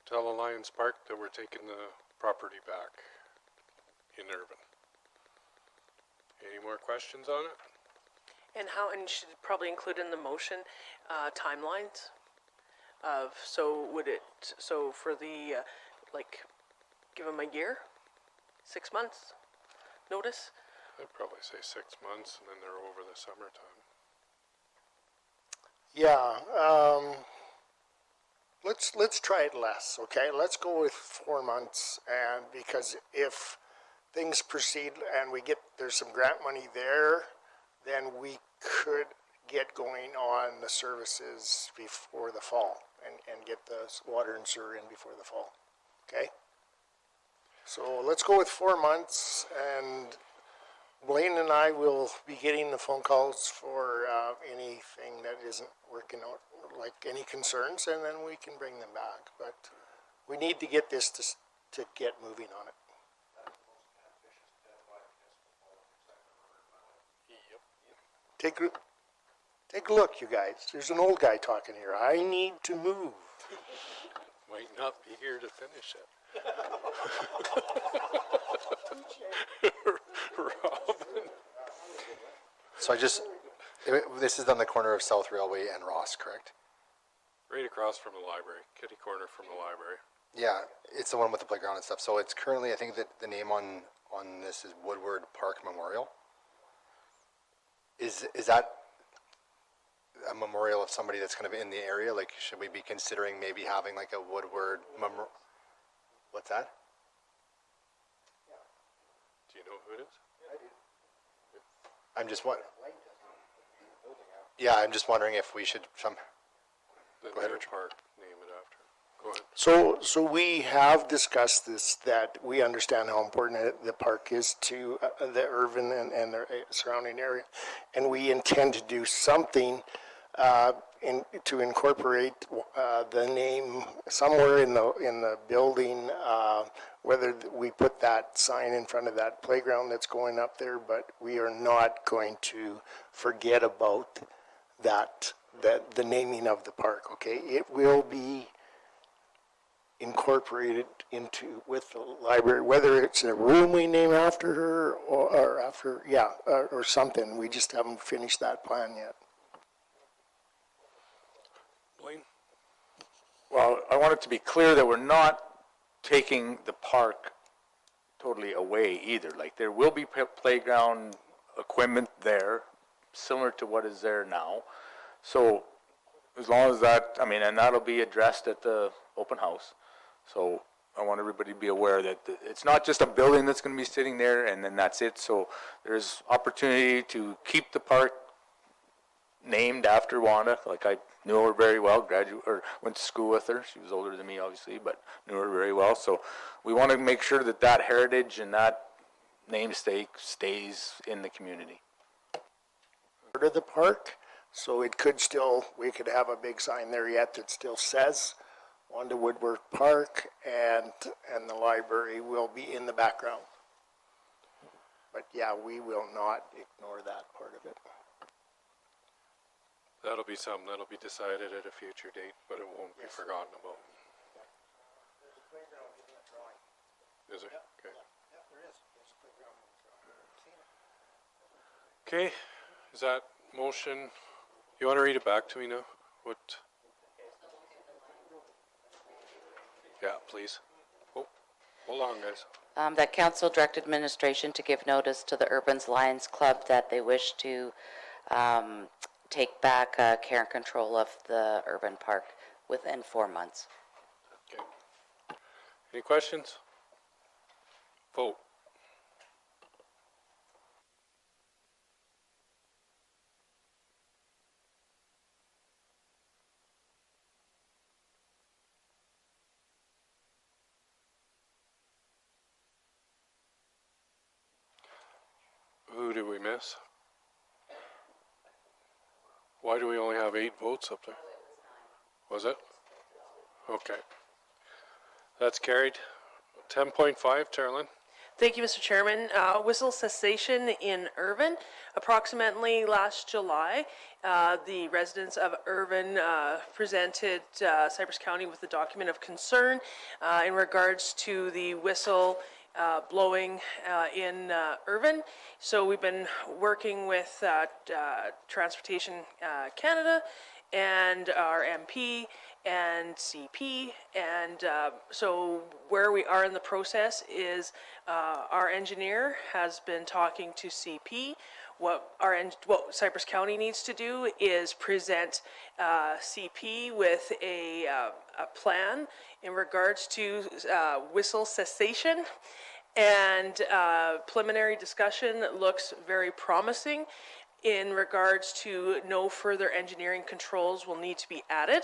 tell Alliance Park that we're taking the property back in Irvin. Any more questions on it? And you should probably include in the motion timelines of, so for the, give them a year, 6 months notice? I'd probably say 6 months, and then they're over the summertime. Yeah, let's try it less, okay? Let's go with 4 months, and because if things proceed and there's some grant money there, then we could get going on the services before the fall and get the water and sewer in before the fall, okay? So let's go with 4 months, and Blaine and I will be getting the phone calls for anything that isn't working out like any concerns, and then we can bring them back. But we need to get this to get moving on it. Take a look, you guys. There's an old guy talking here. I need to move. Might not be here to finish it. Robin. So this is on the corner of South Railway and Ross, correct? Right across from the library, kitty corner from the library. Yeah, it's the one with the playground and stuff. So it's currently, I think that the name on this is Woodward Park Memorial. Is that a memorial of somebody that's kind of in the area? Like, should we be considering maybe having like a Woodward What's that? Do you know who it is? I'm just wondering. Yeah, I'm just wondering if we should The Go ahead, Bear Richard. Park, name it after. Go ahead. So we have discussed this, that we understand how important the park is to the Irvin and the surrounding area. And we intend to do something to incorporate the name somewhere in the building, whether we put that sign in front of that playground that's going up there, but we are not going to forget about the naming of the park, okay? It will be incorporated with the library, whether it's a room we name after her or something. We just haven't finished that plan yet. Blaine? Well, I want it to be clear that we're not taking the park totally away either. Like, there will be playground equipment there, similar to what is there now. So, as long as that, and that'll be addressed at the open house. So, I want everybody to be aware that it's not just a building that's going to be sitting there and then that's it. So, there's opportunity to keep the park named after Wanda. Like, I knew her very well, went to school with her. She was older than me, obviously, but knew her very well. So, we want to make sure that heritage and that namesake stays in the community. Part of the park, so it could still, we could have a big sign there yet that still says Wanda Woodward Park, and the library will be in the background. But yeah, we will not ignore that part of it. That'll be something that'll be decided at a future date, but it won't be forgotten about. Is it? Okay. Okay, is that motion, you want to read it back to me now? What? Yeah, please. Oh, hold on, guys. That council direct administration to give notice to the Urban Lions Club that they wish to take back care and control of the urban park within 4 months. Okay. Any questions? Vote. Who did we miss? Why do we only have 8 votes up there? Was it? Okay. That's carried. 10.5, Carolyn. Thank you, Mr. Chairman. Whistle cessation in Irvin. Approximately last July, the residents of Irvin presented Cypress County with a document of concern in regards to the whistle blowing in Irvin. So we've been working with Transportation Canada and our MP and CP, and so where we are in the process is our engineer has been talking to CP. What Cypress County needs to do is present CP with a plan in regards to whistle cessation, and preliminary discussion looks very promising in regards to no further engineering controls will need to be added.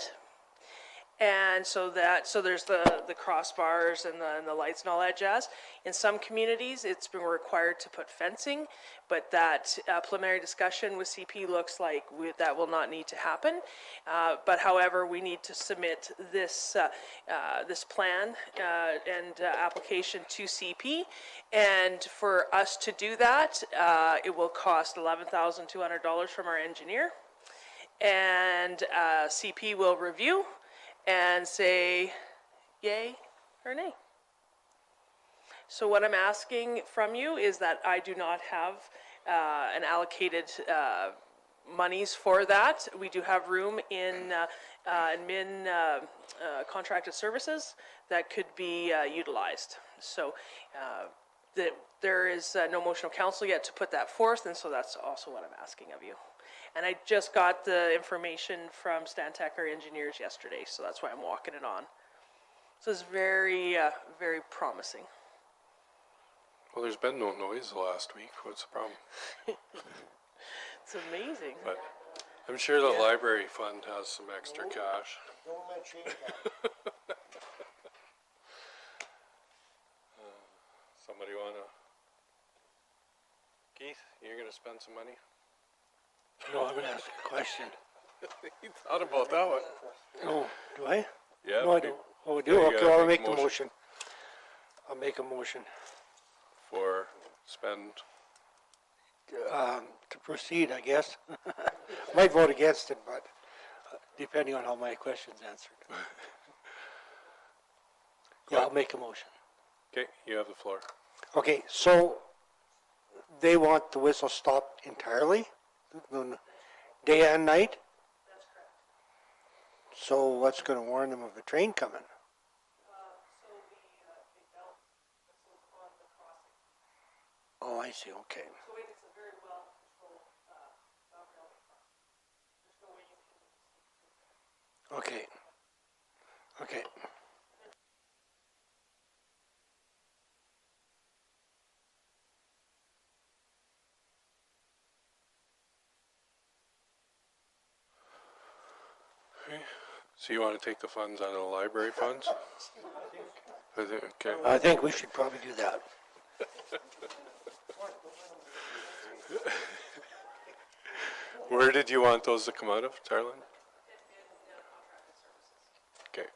And so there's the crossbars and the lights and all that jazz. In some communities, it's been required to put fencing, but that preliminary discussion with CP looks like that will not need to happen. But however, we need to submit this plan and application to CP. And for us to do that, it will cost $11,200 from our engineer. And CP will review and say yay or nay. So what I'm asking from you is that I do not have an allocated monies for that. We do have room in admin contracted services that could be utilized. So there is no motion of council yet to put that forth, and so that's also what I'm asking of you. And I just got the information from Stantec, our engineers, yesterday, so that's why I'm walking it on. So it's very, very promising. Well, there's been no noise the last week. What's the problem? It's amazing. But I'm sure the library fund has some extra cash. Somebody wanna? Keith, you're gonna spend some money? No, I'm gonna ask a question. You thought about that one. No, do I? Yeah. No, I don't. Oh, we do? Yeah, you Okay, gotta I'll make make a the motion. I'll make a motion. For spend, To proceed, I guess. Might vote against it, but depending on how my question's answered. Yeah, I'll make a motion. okay, you have the floor. Okay, so they want the whistle stopped entirely, day and night? That's correct. So what's gonna warn them of a train coming? So the belt that's on the crossing. Oh, I see, okay. So it's a very well controlled railway crossing. There's no way you can. Okay. Okay. Okay. So you wanna take the funds out of the library funds? Okay. I think we should probably do that. Where did you want those to come out of, Tarlin? Okay.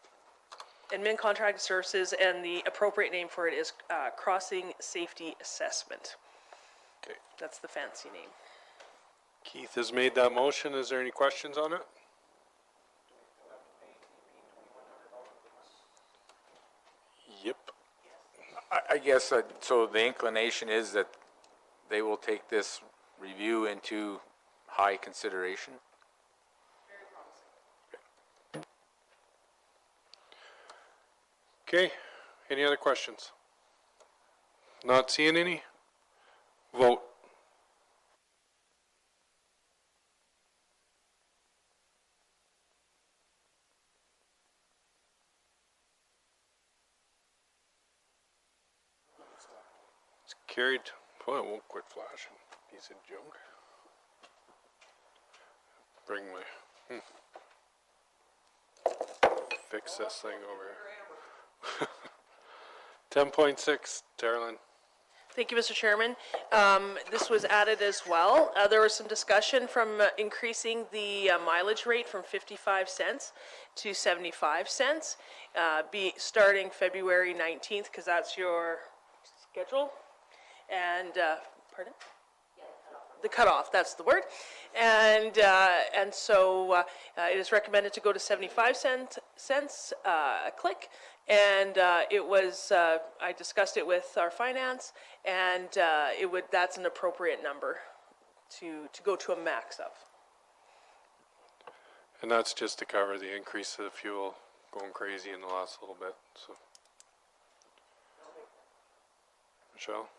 Admin contracted services, and the appropriate name for it is crossing safety assessment. Okay. That's the fancy name. Keith has made that motion. Is there any questions on it? Yep. I guess, so the inclination is that they will take this review into high consideration? Okay, any other questions? Not seeing any? Vote. It's carried. Boy, it won't quit flashing. Piece of junk. Bring my... Fix this thing over here. 10.6, Tarlin. Thank you, Mr. Chairman. This was added as well. There was some discussion from increasing the mileage rate from 55 cents to 75 cents, starting February 19th, because that's your schedule. And, pardon? The cutoff, that's the word. And so it is recommended to go to 75 cents a click. And it was, I discussed it with our finance, and that's an appropriate number to go to a max of. And that's just to cover the increase of the fuel going crazy in the last little bit, so. Michelle?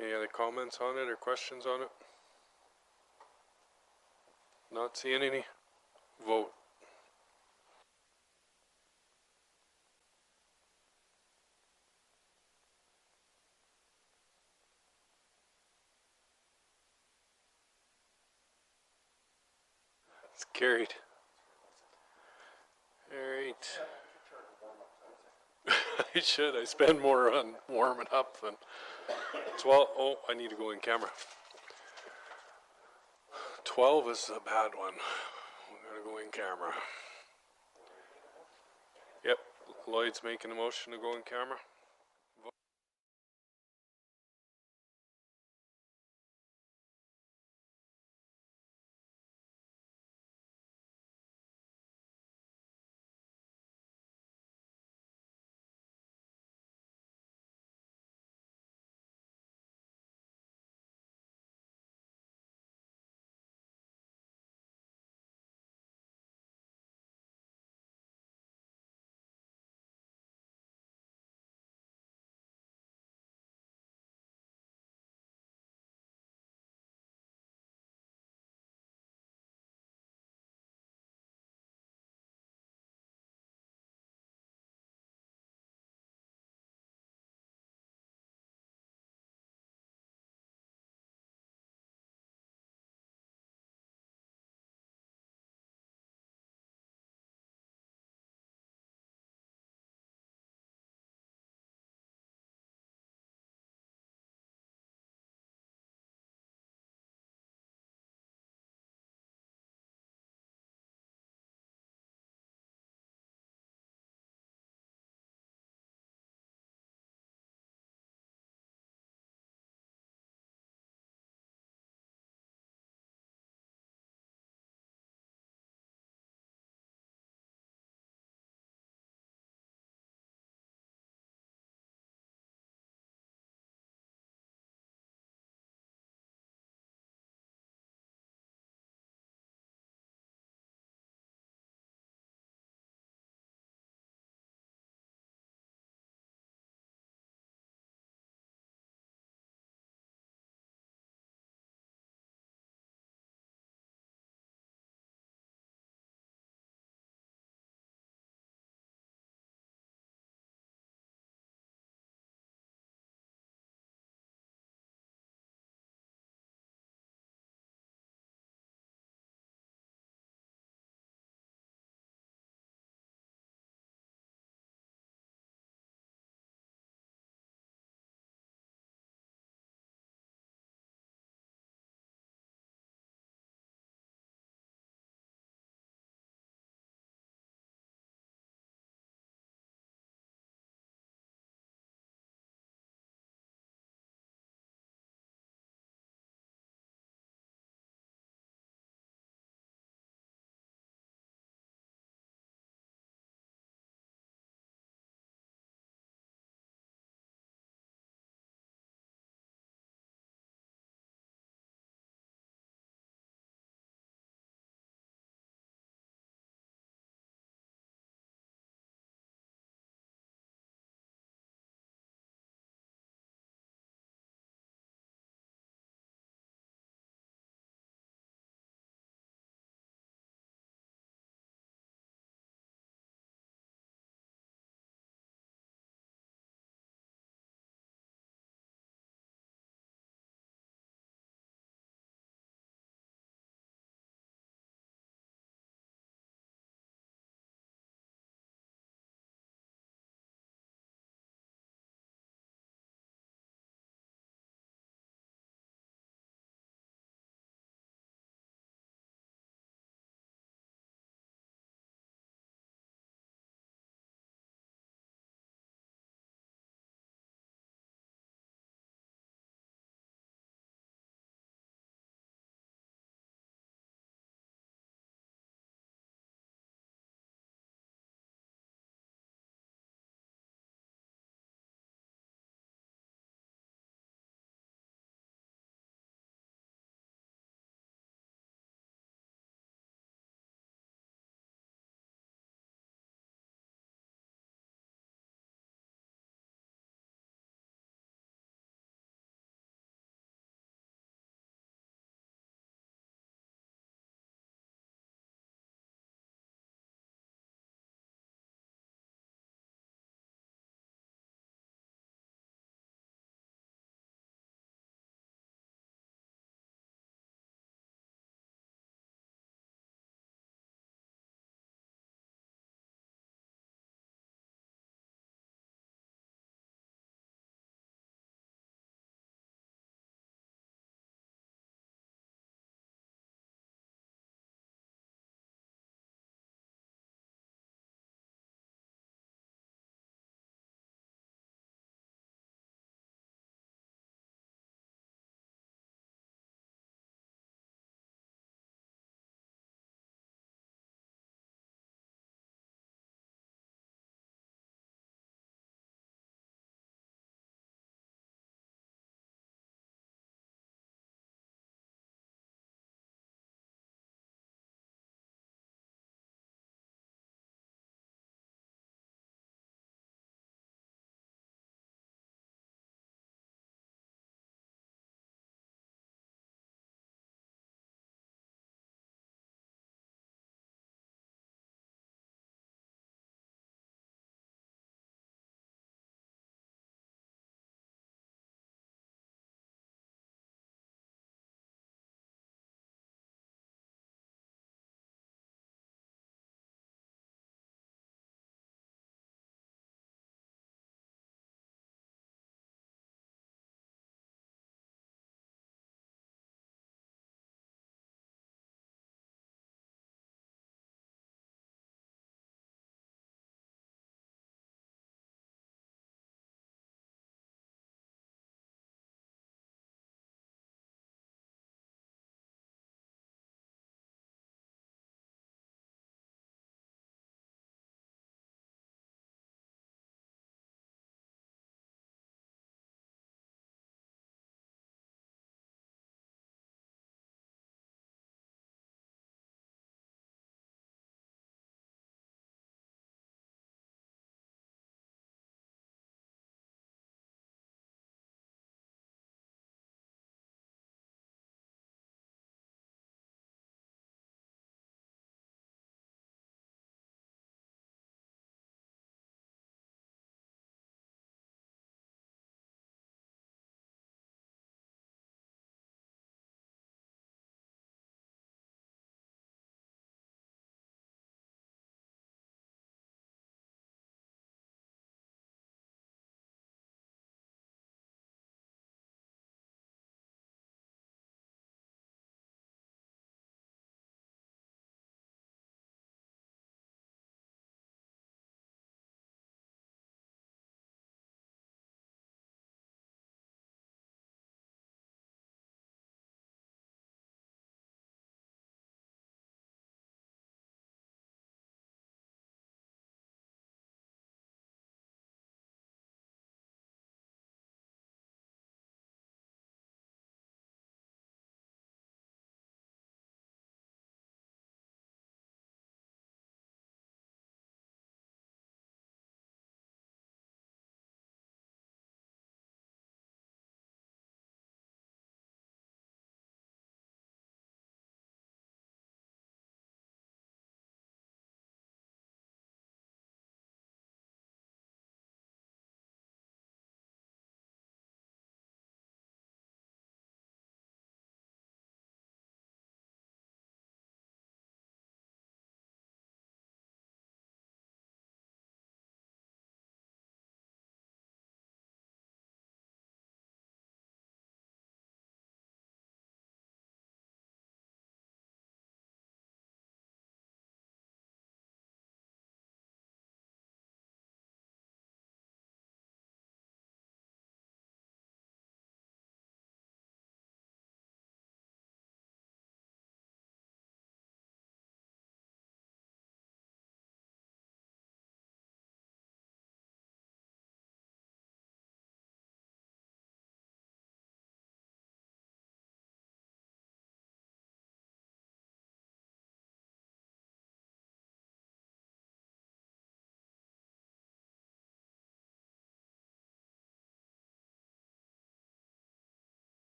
Any other comments on it or questions on it? Not seeing any? Vote. It's carried. Alright. I should. I spend more on warming up than 12. Oh, I need to go in camera. 12 is a bad one. We're gonna go in camera. Yep, Lloyd's making a motion to go in camera.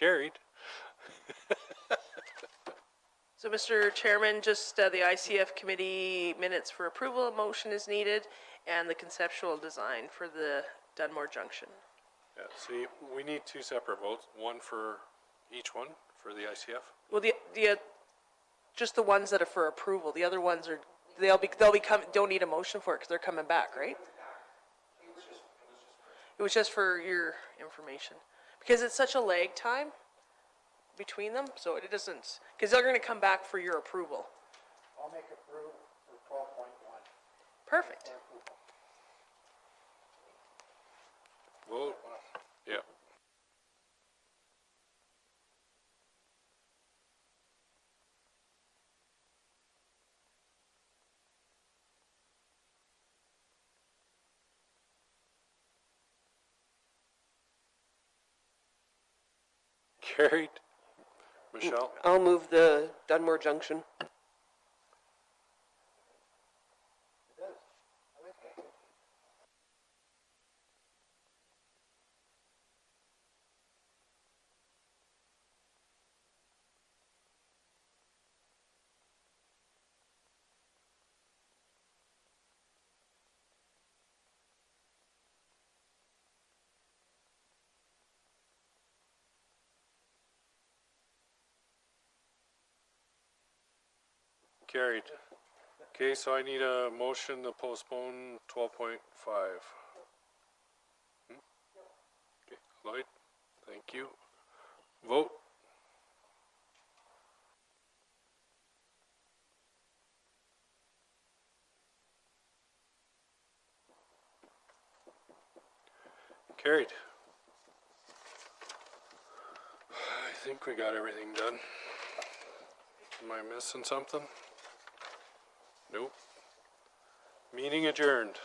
Carried. So, Mr. Chairman, just the ICF committee minutes for approval of motion is needed, and the conceptual design for the Dunmore Junction. Yeah, see, we need two separate votes, one for each one, for the ICF. Well, just the ones that are for approval. The other ones are they'll be don't need a motion for it because they're coming back, right? It was just for your information because it's such a lag time between them, so it doesn't because they're going to come back for your approval. I'll make approve for 12.1. Perfect. Vote. Yeah. Carried. Michelle? I'll move the Dunmore Junction. Carried. Okay, so I need a motion to postpone 12.5. Okay, Lloyd, thank you. Vote. Carried. I think we got everything done. Am I missing something? Nope. Meeting adjourned.